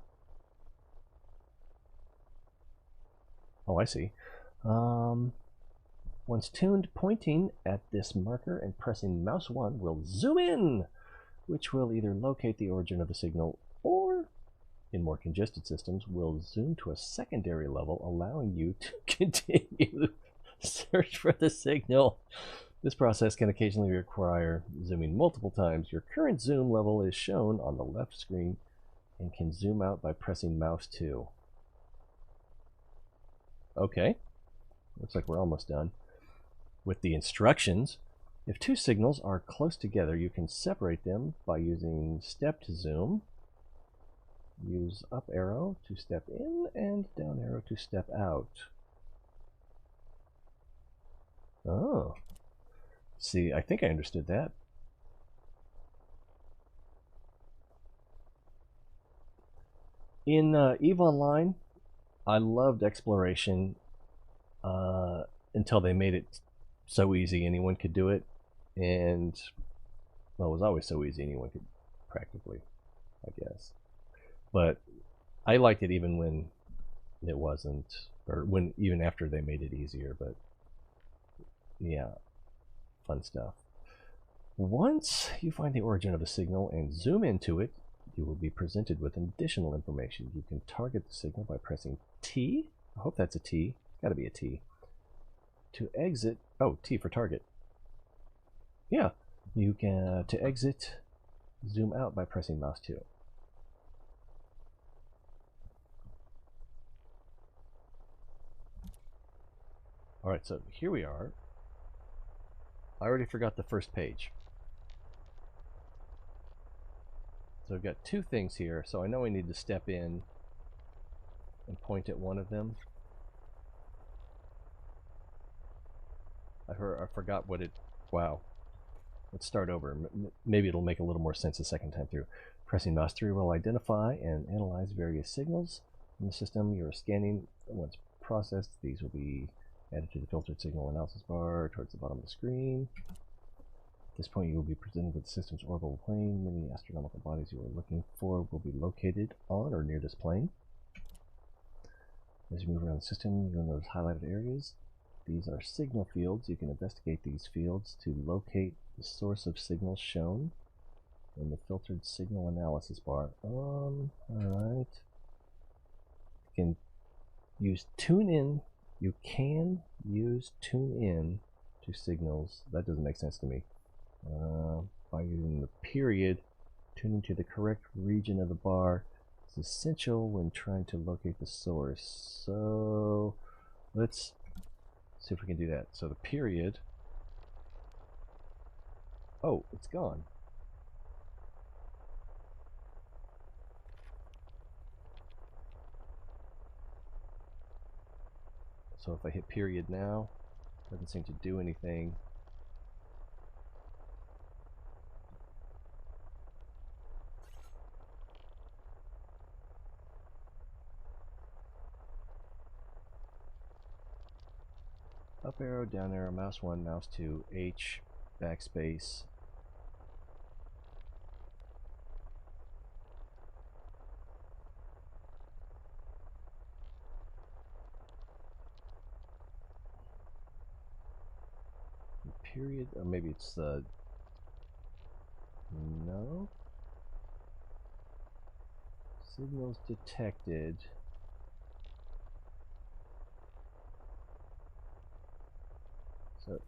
S1: Oh, I see. Once tuned, pointing at this marker and pressing mouse 1 will zoom in, which will either locate the origin of the signal or, in more congested systems, will zoom to a secondary level, allowing you to continue search for the signal. This process can occasionally require zooming multiple times. Your current zoom level is shown on the left screen and can zoom out by pressing mouse 2. Okay, looks like we're almost done. With the instructions, if two signals are close together, you can separate them by using stepped zoom. Use up arrow to step in and down arrow to step out. Oh, see, I think I understood that. In EVE Online, I loved exploration until they made it so easy anyone could do it, and well, it was always so easy anyone could practically, I guess. But I liked it even when it wasn't, or when even after they made it easier. But yeah, fun stuff. Once you find the origin of a signal and zoom into it, you will be presented with additional information. You can target the signal by pressing T. I hope that's a T. Got to be a T. To exit, oh, T for target. Yeah, you can, to exit, zoom out by pressing mouse 2. Alright, so here we are. I already forgot the first page. So I've got two things here, so I know I need to step in and point at one of them. I forgot what it, wow. Let's start over. Maybe it'll make a little more sense the second time through. Pressing mouse 3 will identify and analyze various signals in the system you are scanning. Once processed, these will be added to the filtered signal analysis bar towards the bottom of the screen. At this point, you will be presented with the system's orbital plane. Many astronomical bodies you are looking for will be located on or near this plane. As you move around the system, you'll notice highlighted areas. These are signal fields. You can investigate these fields to locate the source of signals shown in the filtered signal analysis bar. Alright. You can use tune in. You can use tune in to signals. That doesn't make sense to me. By using the period, tuning to the correct region of the bar is essential when trying to locate the source. So let's see if we can do that. So the period. Oh, it's gone. So if I hit period now, it doesn't seem to do anything. Up arrow, down arrow, mouse 1, mouse 2, H, backspace. Period, or maybe it's the, no. Signals detected. So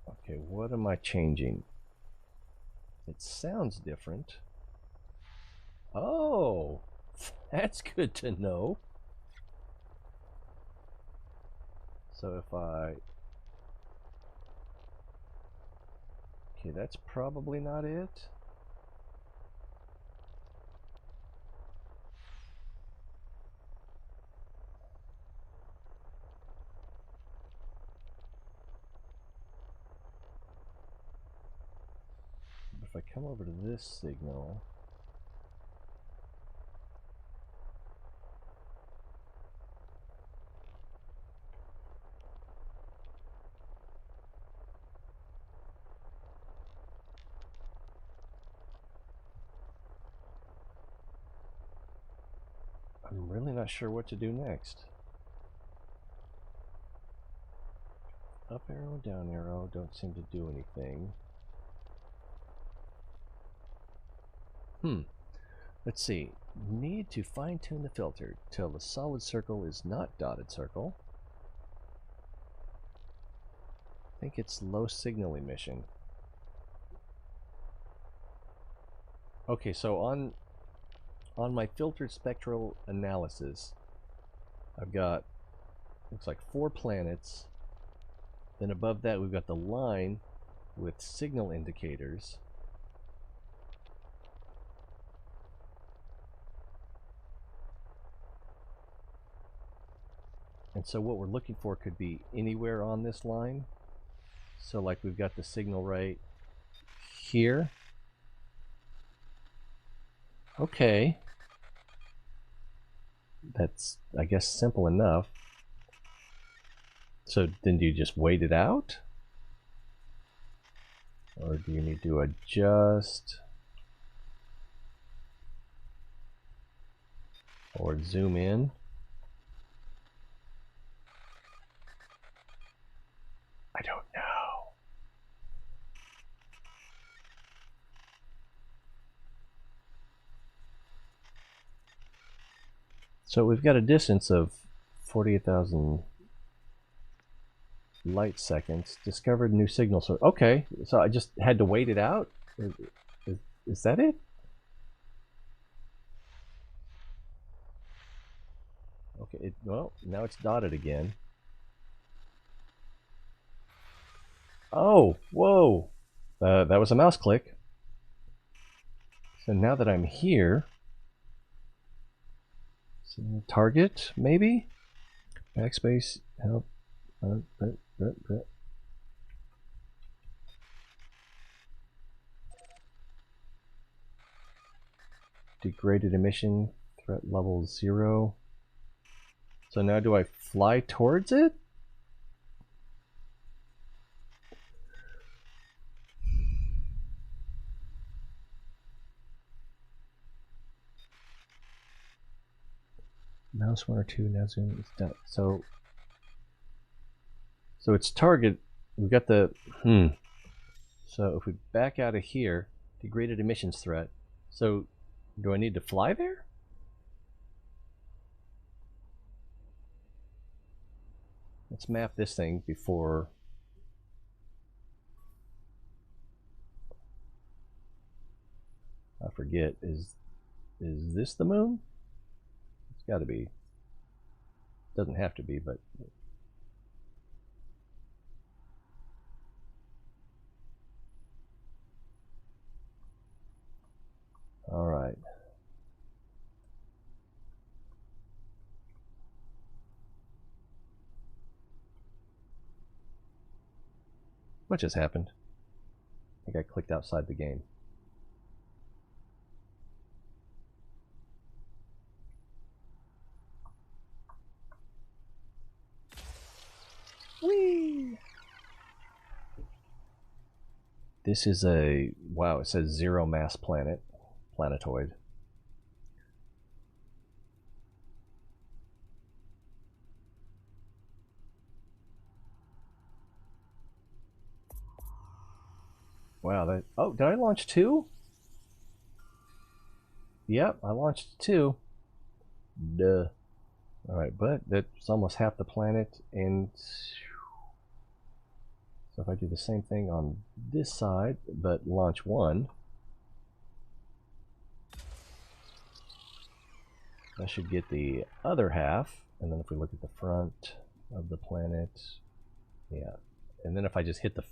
S1: okay, what am I changing? It sounds different. Oh, that's good to know. So if I, okay, that's probably not it. come over to this signal. I'm really not sure what to do next. Up arrow, down arrow, don't seem to do anything. Let's see. Need to fine-tune the filter till the solid circle is not dotted circle. I think it's low signal emission. Okay, so on my filtered spectral analysis, I've got, looks like 4 planets. Then above that we've got the line with signal indicators. And so what we're looking for could be anywhere on this line. So like we've got the signal right here. Okay. That's, I guess, simple enough. So then do you just wait it out? Or do you need to adjust? Or zoom in? I don't know. So we've got a distance of 48,000 light seconds. Discovered new signal. So okay, so I just had to wait it out. Is that it? Okay. Well, now it's dotted again. Oh, whoa! That was a mouse click. So now that I'm here, so target maybe. Backspace help. Degraded emission, threat level 0. So now do I fly towards it? Mouse 1 or 2, now zoom, it's done. So it's target, we've got the, So if we back out of here, degraded emissions threat. So do I need to fly there? Let's map this thing before. I forget, is this the moon? It's got to be. Doesn't have to be, but. All right. What just happened? I think I clicked outside the game. Whee! This is a, wow, it says 0 mass planet, planetoid. Wow, that, oh, did I launch 2? Yep, I launched 2. Duh. Alright, but that's almost half the planet, and so if I do the same thing on this side, but launch 1, I should get the other half, and then if we look at the front of the planet, yeah, and then if I just hit the,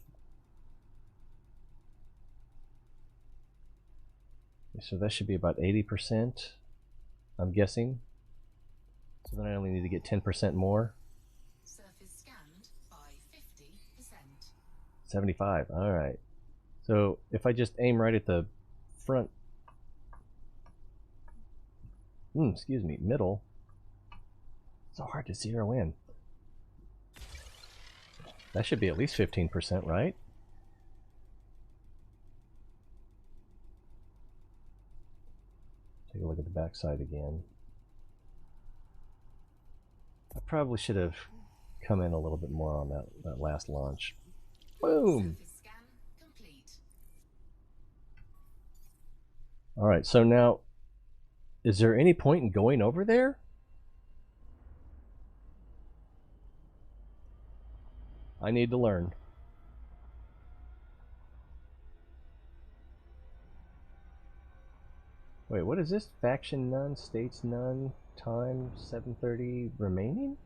S1: so that should be about 80%, I'm guessing. So then I only need to get 10% more.
S2: Surface scanned by 50%.
S1: 75, alright. So if I just aim right at the front, excuse me, middle, it's so hard to zero in. That should be at least 15%, right? Take a look at the back side again. I probably should have come in a little bit more on that last launch. Boom!
S2: Surface scan complete.
S1: Alright, so now, is there any point in going over there? I need to learn. Wait, what is this? Faction none, states none, time 7:30 remaining?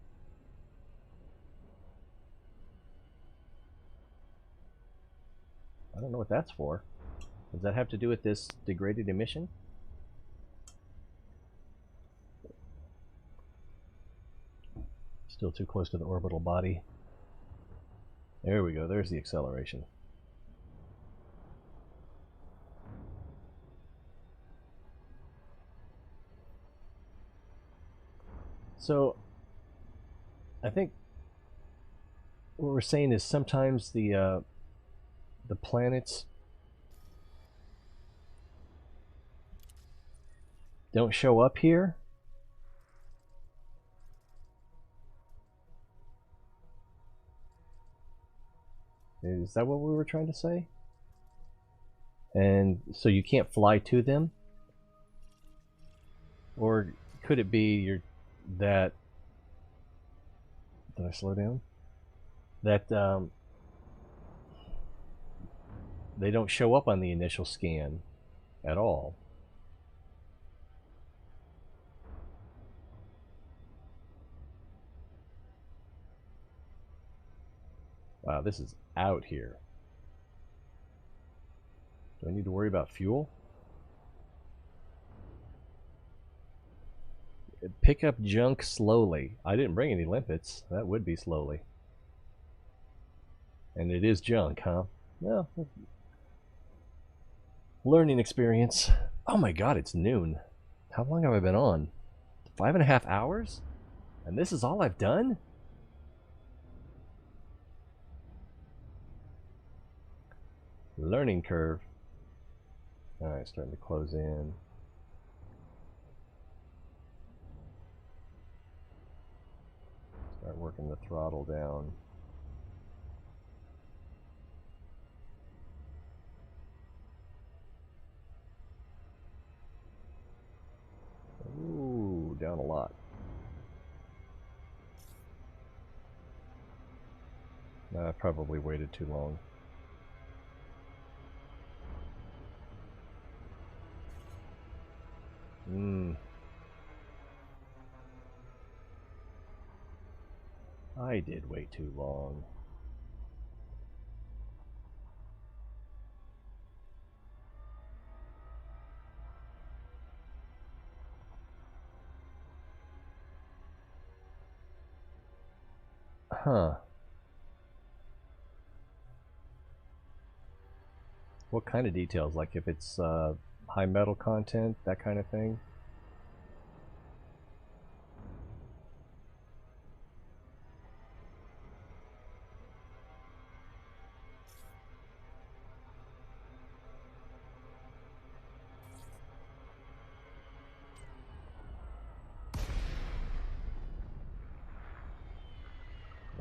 S1: I don't know what that's for. Does that have to do with this degraded emission? Still too close to the orbital body. There we go, there's the acceleration. So, I think what we're saying is sometimes the planets don't show up here. Is that what we were trying to say? And so you can't fly to them? Or could it be that... Did I slow down? That they don't show up on the initial scan at all. Wow, this is out here. Do I need to worry about fuel? Pick up junk slowly. I didn't bring any limpets. That would be slowly. And it is junk, huh? Well, learning experience. Oh my god, it's noon. How long have I been on? 5.5 hours? And this is all I've done? Learning curve. Alright, starting to close in. Start working the throttle down. Ooh, down a lot. I probably waited too long. I did wait too long. Huh. What kind of details? Like if it's high metal content, that kind of thing?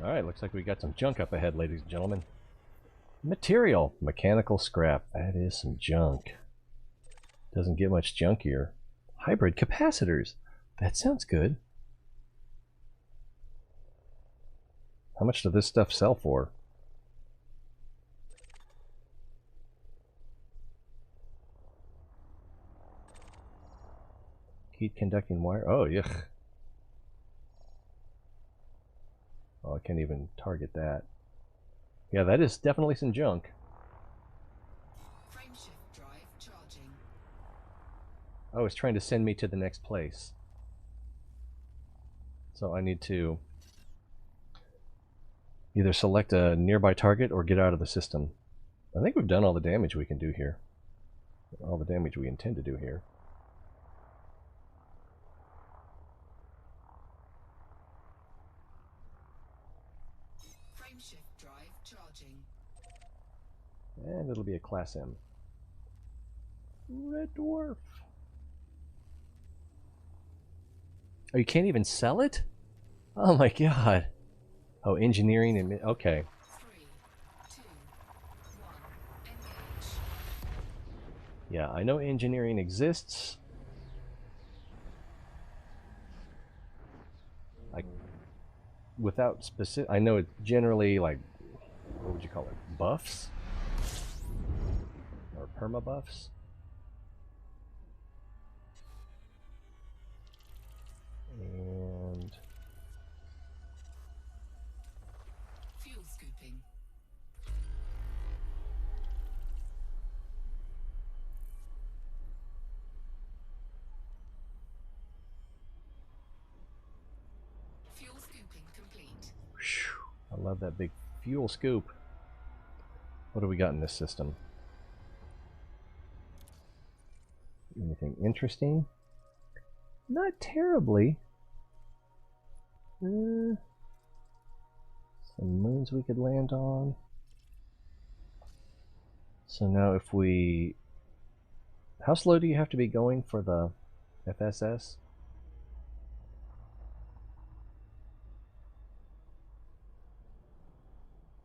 S1: Alright, looks like we got some junk up ahead, ladies and gentlemen. Material. Mechanical scrap. That is some junk. Doesn't get much junkier. Hybrid capacitors. That sounds good. How much does this stuff sell for? Heat conducting wire. Oh, yuck. Oh, I can't even target that. Yeah, that is definitely some junk.
S2: Frameshift drive charging.
S1: Oh, it's trying to send me to the next place. So I need to either select a nearby target or get out of the system. I think we've done all the damage we can do here. All the damage we intend to do here.
S2: Frameshift drive charging.
S1: And it'll be a Class M. Red Dwarf. Oh, you can't even sell it? Oh my god. Oh, engineering and... Okay.
S2: 3, 2, 1, engage.
S1: Yeah, I know engineering exists. Without specific... I know it's generally like... What would you call it? Buffs? Or perma-buffs? And...
S2: Fuel scooping. Fuel scooping complete.
S1: I love that big fuel scoop. What do we got in this system? Anything interesting? Not terribly. Some moons we could land on. So now if we... How slow do you have to be going for the FSS?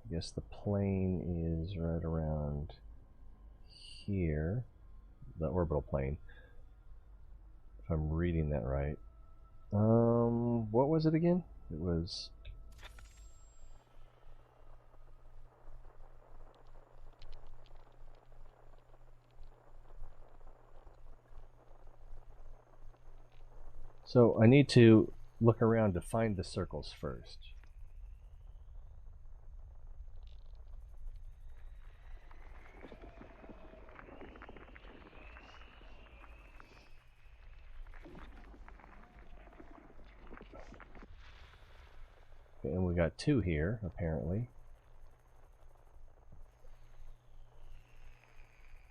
S1: I guess the plane is right around here. The orbital plane. If I'm reading that right. What was it again? It was... So I need to look around to find the circles first. Okay, and we got 2 here, apparently.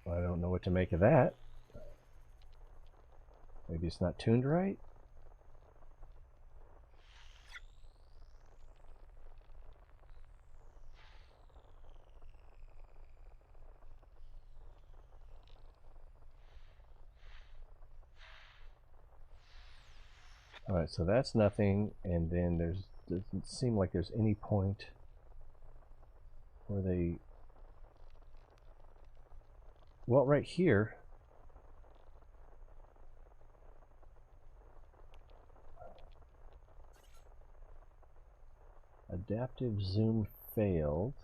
S1: I don't know what to make of that. Maybe it's not tuned right? Alright, so that's nothing, and then doesn't seem like there's any point where they... Well, right here. Adaptive zoom failed.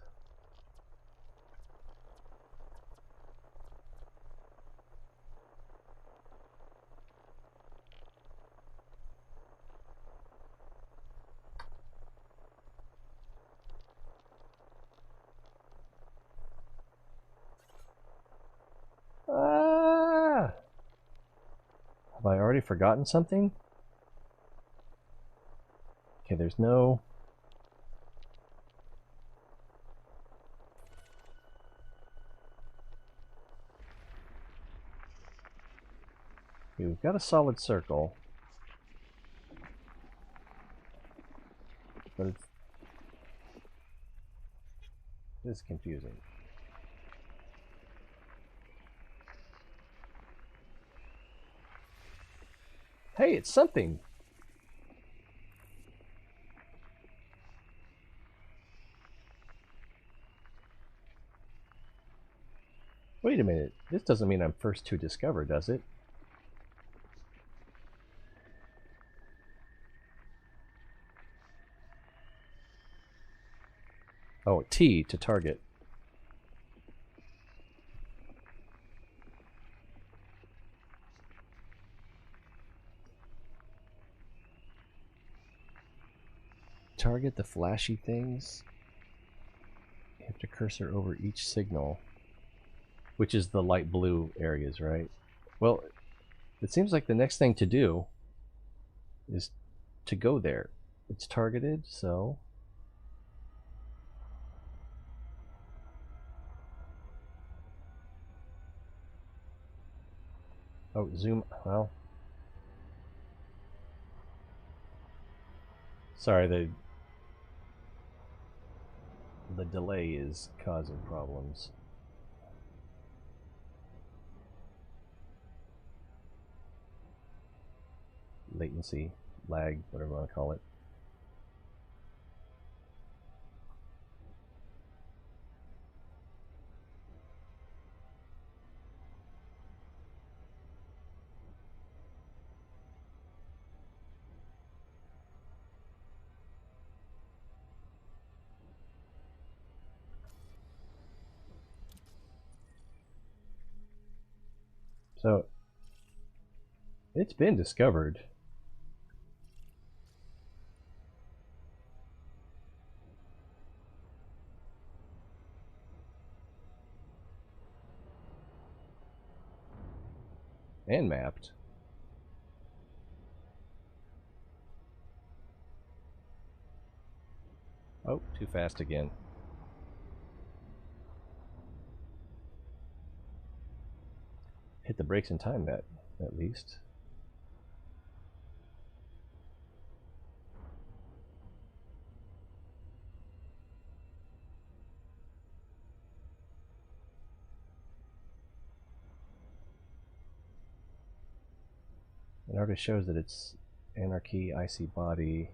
S1: Ah! Have I already forgotten something? Okay, there's no... Okay, we've got a solid circle. But it's confusing. Hey, it's something! Wait a minute, this doesn't mean I'm first to discover, does it? Oh, T to target. Target the flashy things. You have to cursor over each signal, which is the light blue areas, right? Well, it seems like the next thing to do is to go there. It's targeted, so... Oh, zoom. Well, sorry, the delay is causing problems. Latency, lag, whatever you want to call it. So, it's been discovered. And mapped. Oh, too fast again. Hit the brakes in time, that at least. It already shows that it's anarchy, icy body.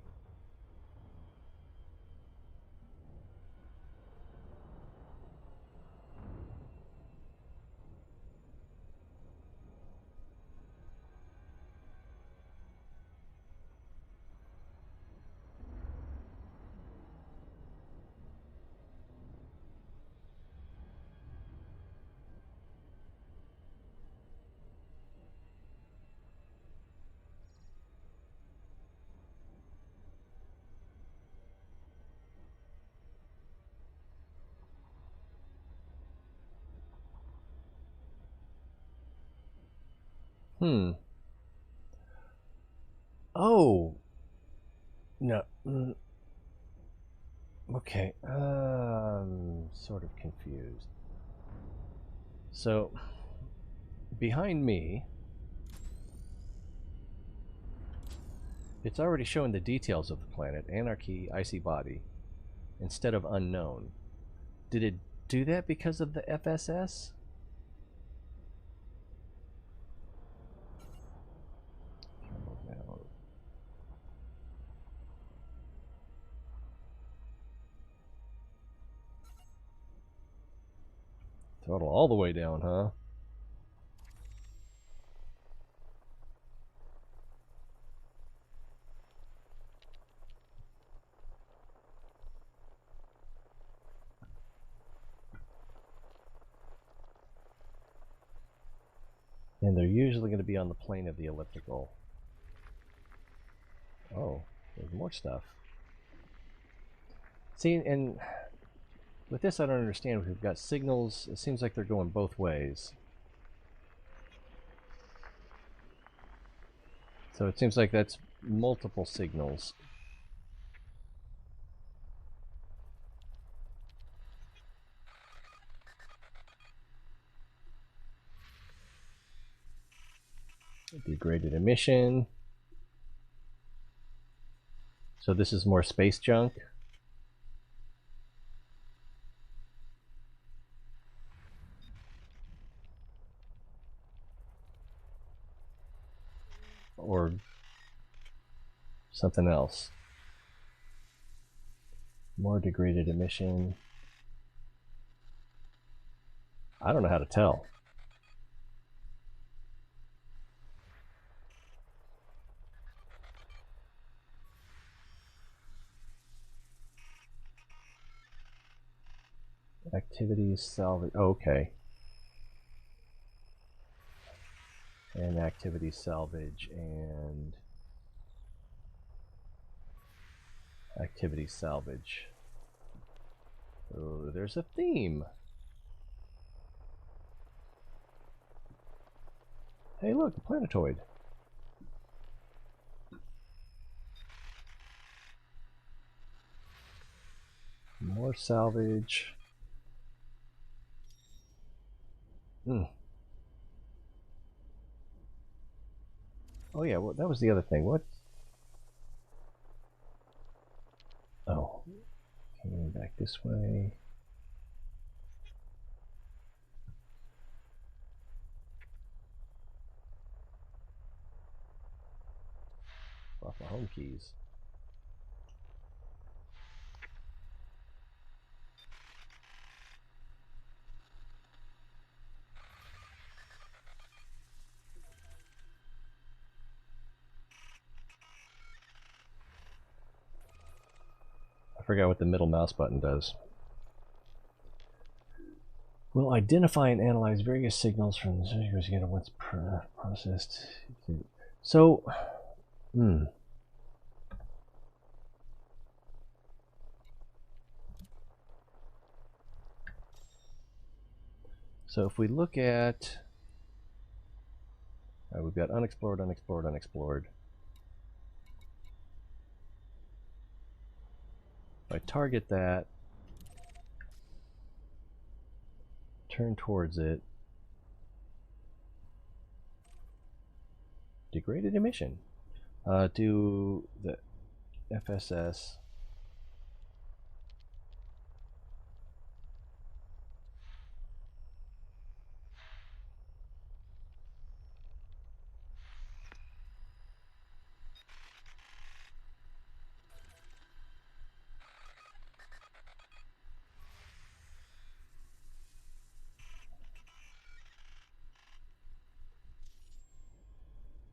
S1: Oh! No. Okay. Sort of confused. So, behind me, it's already showing the details of the planet, anarchy, icy body, instead of unknown. Did it do that because of the FSS? Throttle all the way down, huh? And they're usually going to be on the plane of the elliptical. Oh, there's more stuff. See, and with this I don't understand. We've got signals. It seems like they're going both ways. So it seems like that's multiple signals. Degraded emission. So this is more space junk. Or something else. More degraded emission. I don't know how to tell. Activities salvage. Oh, okay. And activity salvage and activity salvage. Oh, there's a theme. Hey, look, a planetoid. More salvage. Oh yeah, well, that was the other thing. What? Oh, coming back this way. Off my home keys. I forgot what the middle mouse button does. Will identify and analyze various signals from the sensors to get what's processed. So, So if we look at, we've got unexplored, unexplored, unexplored. If I target that, turn towards it, degraded emission. Do the FSS.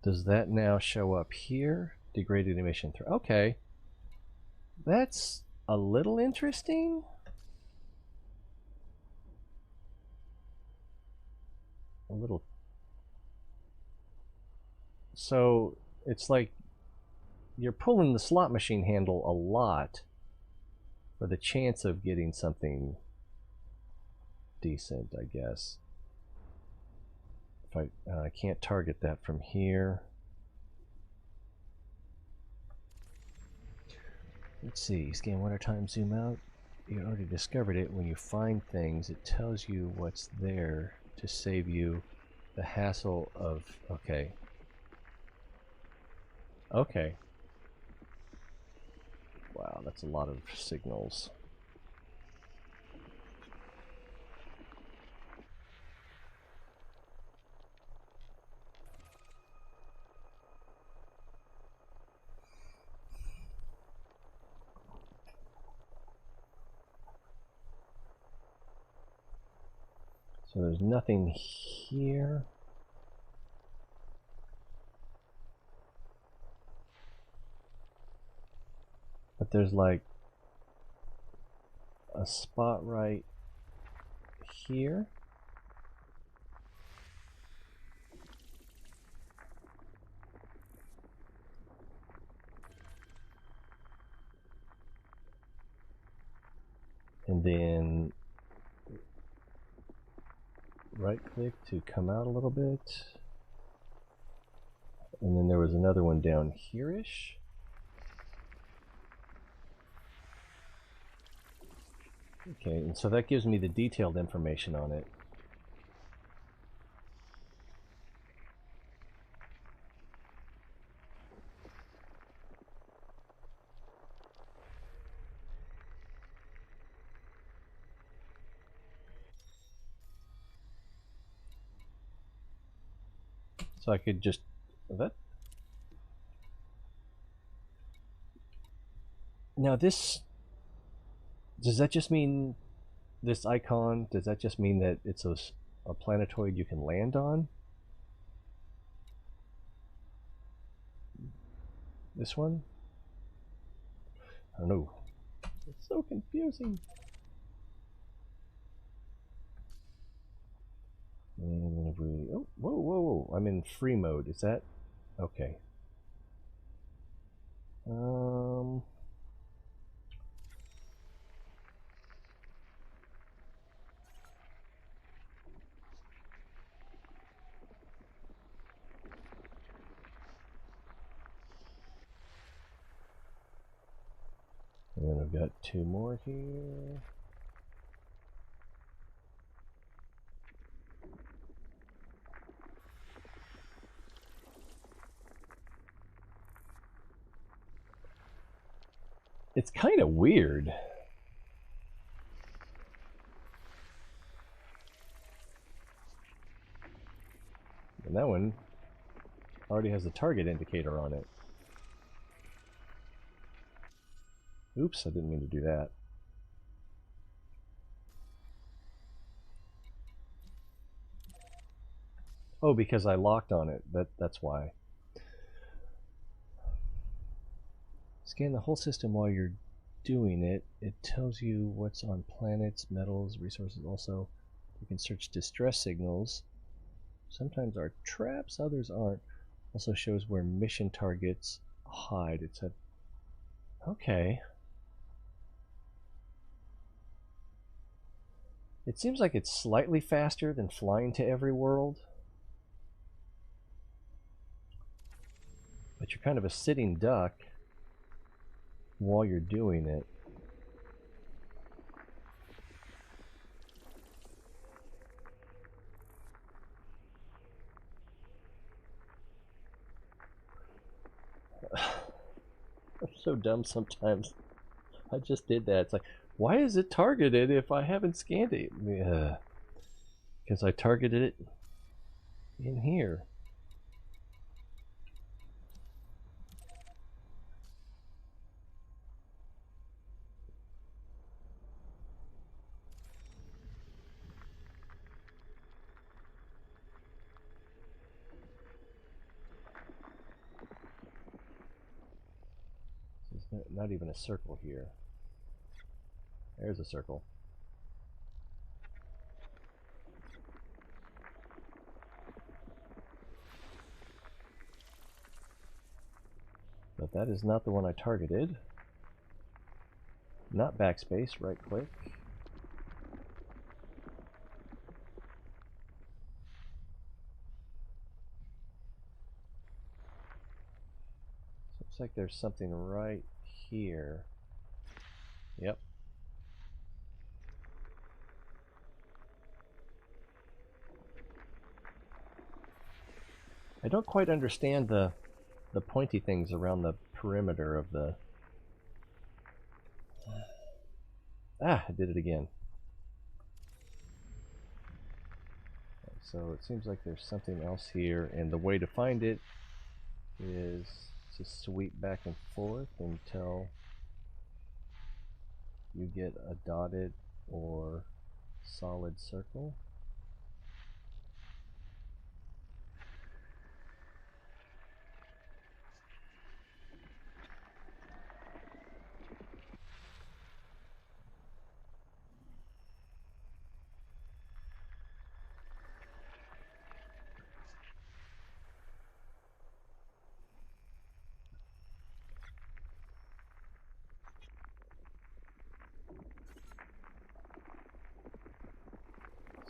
S1: Does that now show up here? Degraded emission through. Okay. That's a little interesting. A little. So it's like you're pulling the slot machine handle a lot for the chance of getting something decent, I guess. If I can't target that from here. Let's see, scan one at a time, zoom out. You already discovered it. When you find things, it tells you what's there to save you the hassle of, okay. Okay. Wow, that's a lot of signals. So there's nothing here. But there's like a spot right here. And then right click to come out a little bit. And then there was another one down here-ish. Okay, and so that gives me the detailed information on it. So I could just, that. Now this, does that just mean, this icon, does that just mean that it's a planetoid you can land on? This one? I don't know. It's so confusing. And then if we, oh, whoa, whoa, whoa, I'm in free mode. Is that, okay. And then I've got two more here. It's kind of weird. And that one already has a target indicator on it. Oops, I didn't mean to do that. Oh, because I locked on it. That's why. Scan the whole system while you're doing it. It tells you what's on planets, metals, resources. Also, you can search distress signals. Sometimes are traps, others aren't. Also shows where mission targets hide. It's a... Okay. It seems like it's slightly faster than flying to every world. But you're kind of a sitting duck while you're doing it. I'm so dumb sometimes. I just did that. It's like, why is it targeted if I haven't scanned it? Because I targeted it in here. There's not even a circle here. There's a circle. But that is not the one I targeted. Not backspace, right click. Looks like there's something right here. Yep. I don't quite understand the pointy things around the perimeter of the... Ah, I did it again. So it seems like there's something else here, and the way to find it is to sweep back and forth until you get a dotted or solid circle.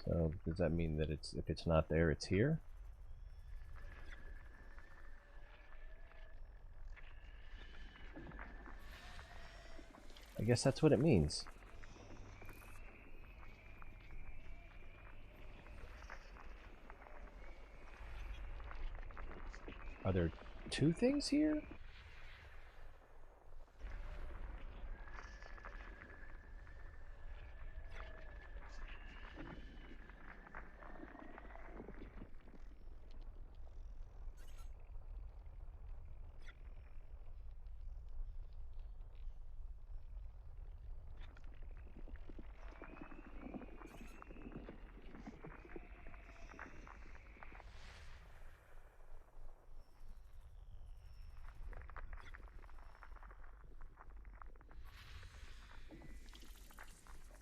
S1: So does that mean that if it's not there, it's here? I guess that's what it means. Are there two things here?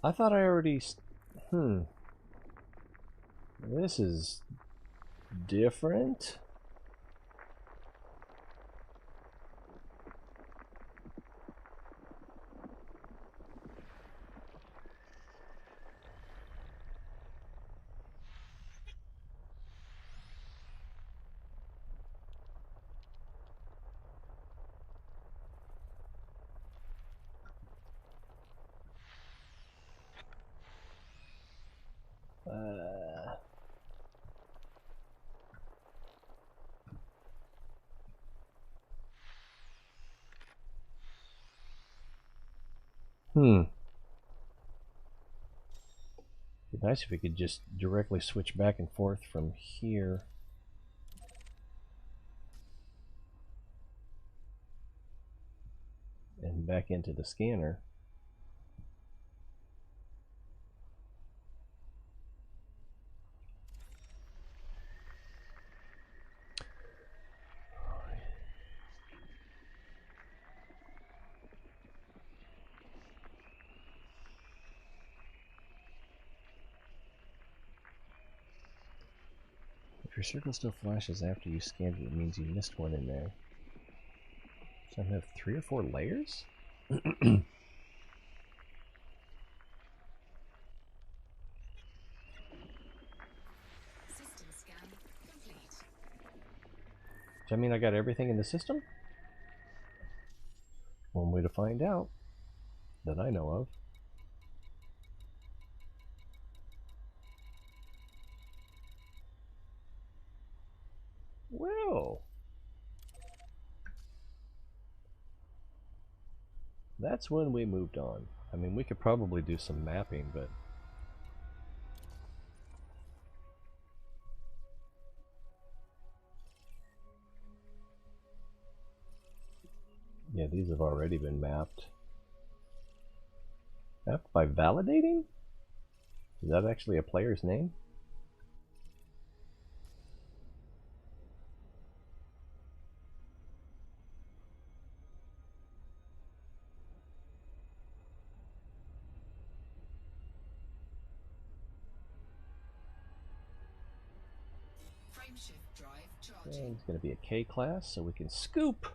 S1: I thought I already... This is different. It'd be nice if we could just directly switch back and forth from here. And back into the scanner. If your circle still flashes after you scanned it, it means you missed one in there. So I have 3 or 4 layers?
S2: System scan complete.
S1: Does that mean I got everything in the system? One way to find out, that I know of. Well, that's when we moved on. I mean, we could probably do some mapping, but yeah, these have already been mapped. Mapped by validating? Is that actually a player's name?
S2: Frameshift drive charging.
S1: And it's going to be a K class, so we can scoop.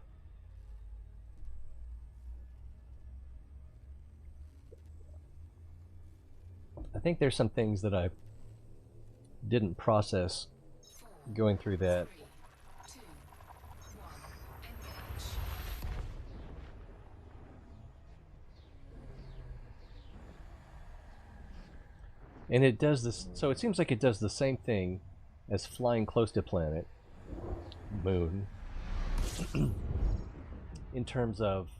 S1: I think there's some things that I didn't process
S2: 4,
S1: going through that.
S2: 3, 2, 1, engage.
S1: And it does this, so it seems like it does the same thing as flying close to planet, moon, in terms of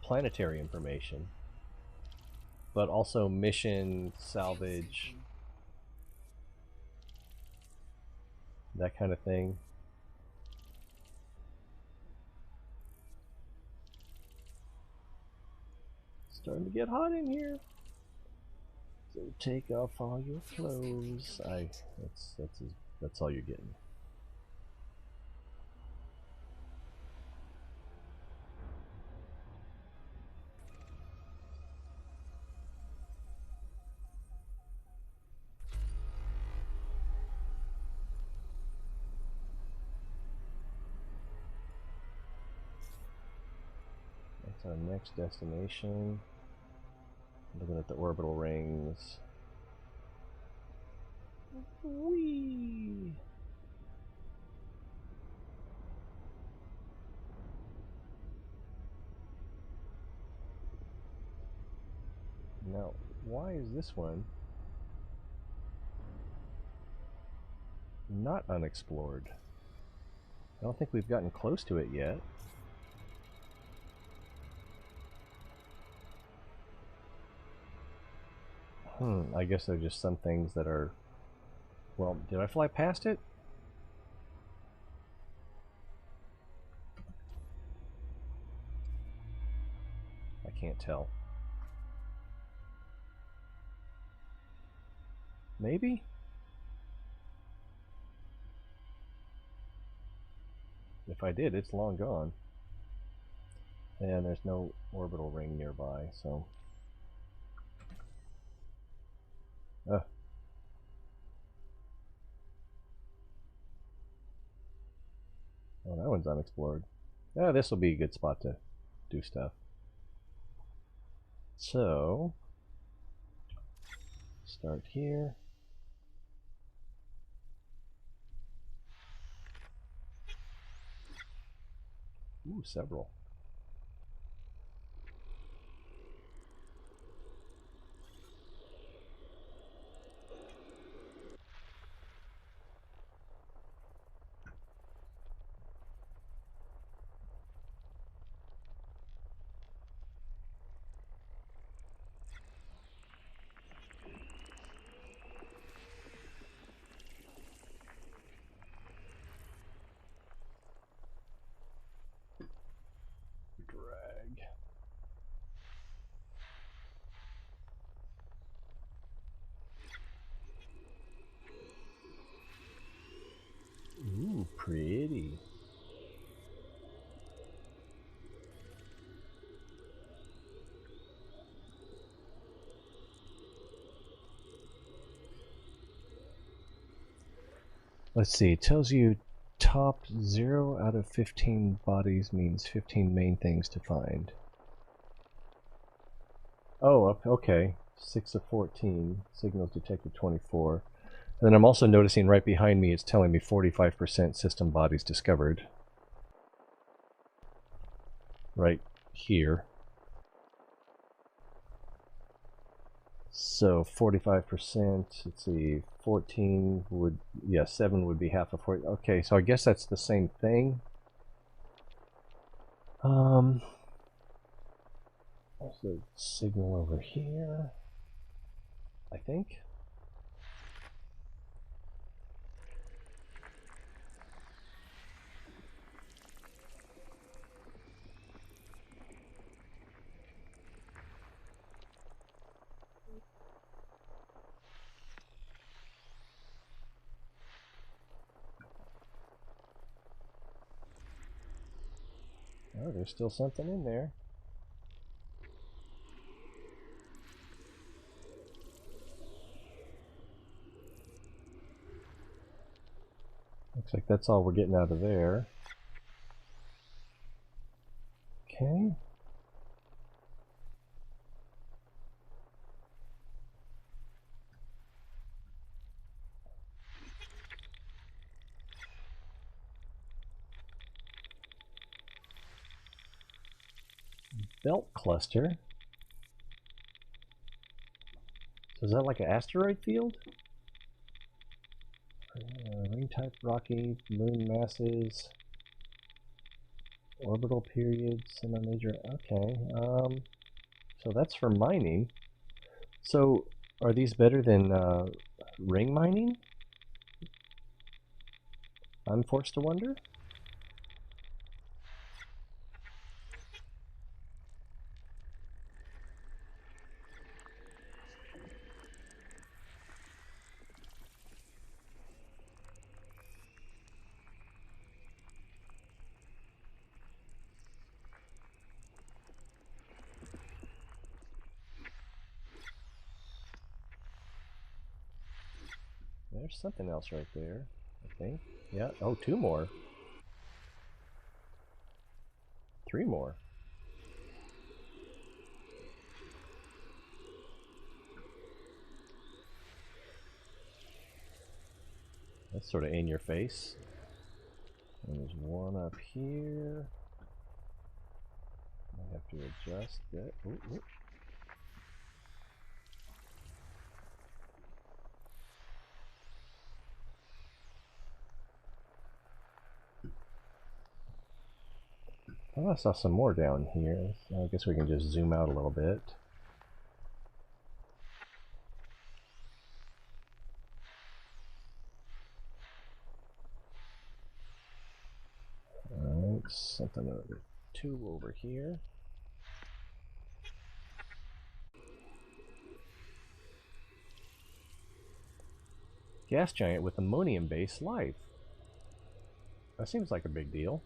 S1: planetary information, but also mission, salvage, that kind of thing. Starting to get hot in here. So take off all your clothes. That's all you're getting. That's our next destination. Looking at the orbital rings. Whee! Now, why is this one not unexplored? I don't think we've gotten close to it yet. I guess there are just some things that are... Well, did I fly past it? I can't tell. Maybe? If I did, it's long gone. And there's no orbital ring nearby, so... Oh, that one's unexplored. This will be a good spot to do stuff. So, start here. Ooh, several. Let's see, it tells you top 0 out of 15 bodies means 15 main things to find. Oh, okay. 6 of 14. Signals detected 24. And then I'm also noticing right behind me it's telling me 45% system bodies discovered. Right here. So 45%, let's see, 14 would, yeah, 7 would be half of 40. Okay, so I guess that's the same thing. There's a signal over here, I think. Oh, there's still something in there. Looks like that's all we're getting out of there. Okay. Belt cluster. So is that like an asteroid field? Ring type rocky, moon masses, orbital period, semi-major. Okay. So that's for mining. So are these better than ring mining? I'm forced to wonder. There's something else right there, I think. Yeah, oh, 2 more. 3 more. That's sort of in your face. And there's one up here. I have to adjust that. Ooh, ooh. Oh, I saw some more down here. I guess we can just zoom out a little bit. Alright, something over 2 over here. Gas giant with ammonium-based life. That seems like a big deal.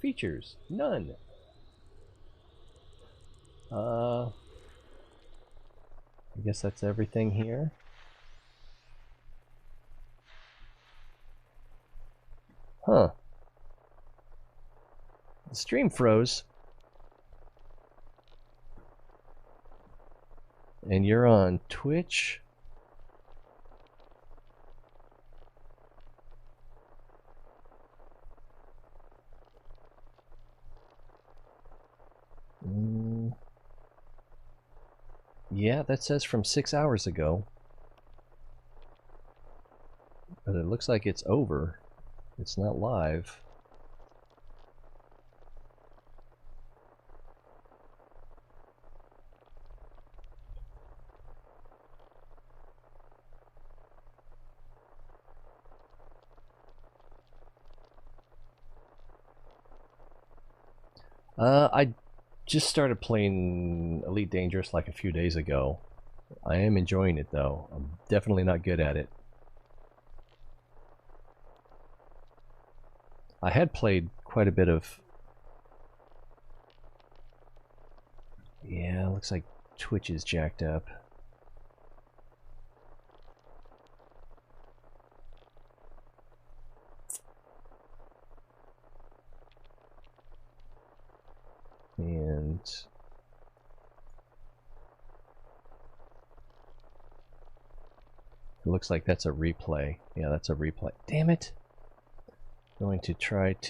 S1: Features, none. I guess that's everything here. Huh. The stream froze. And you're on Twitch? Yeah, that says from 6 hours ago. But it looks like it's over. It's not live. I just started playing Elite Dangerous like a few days ago. I am enjoying it though. I'm definitely not good at it. I had played quite a bit of... Yeah, looks like Twitch is jacked up. And it looks like that's a replay. Yeah, that's a replay. Damn it! Going to try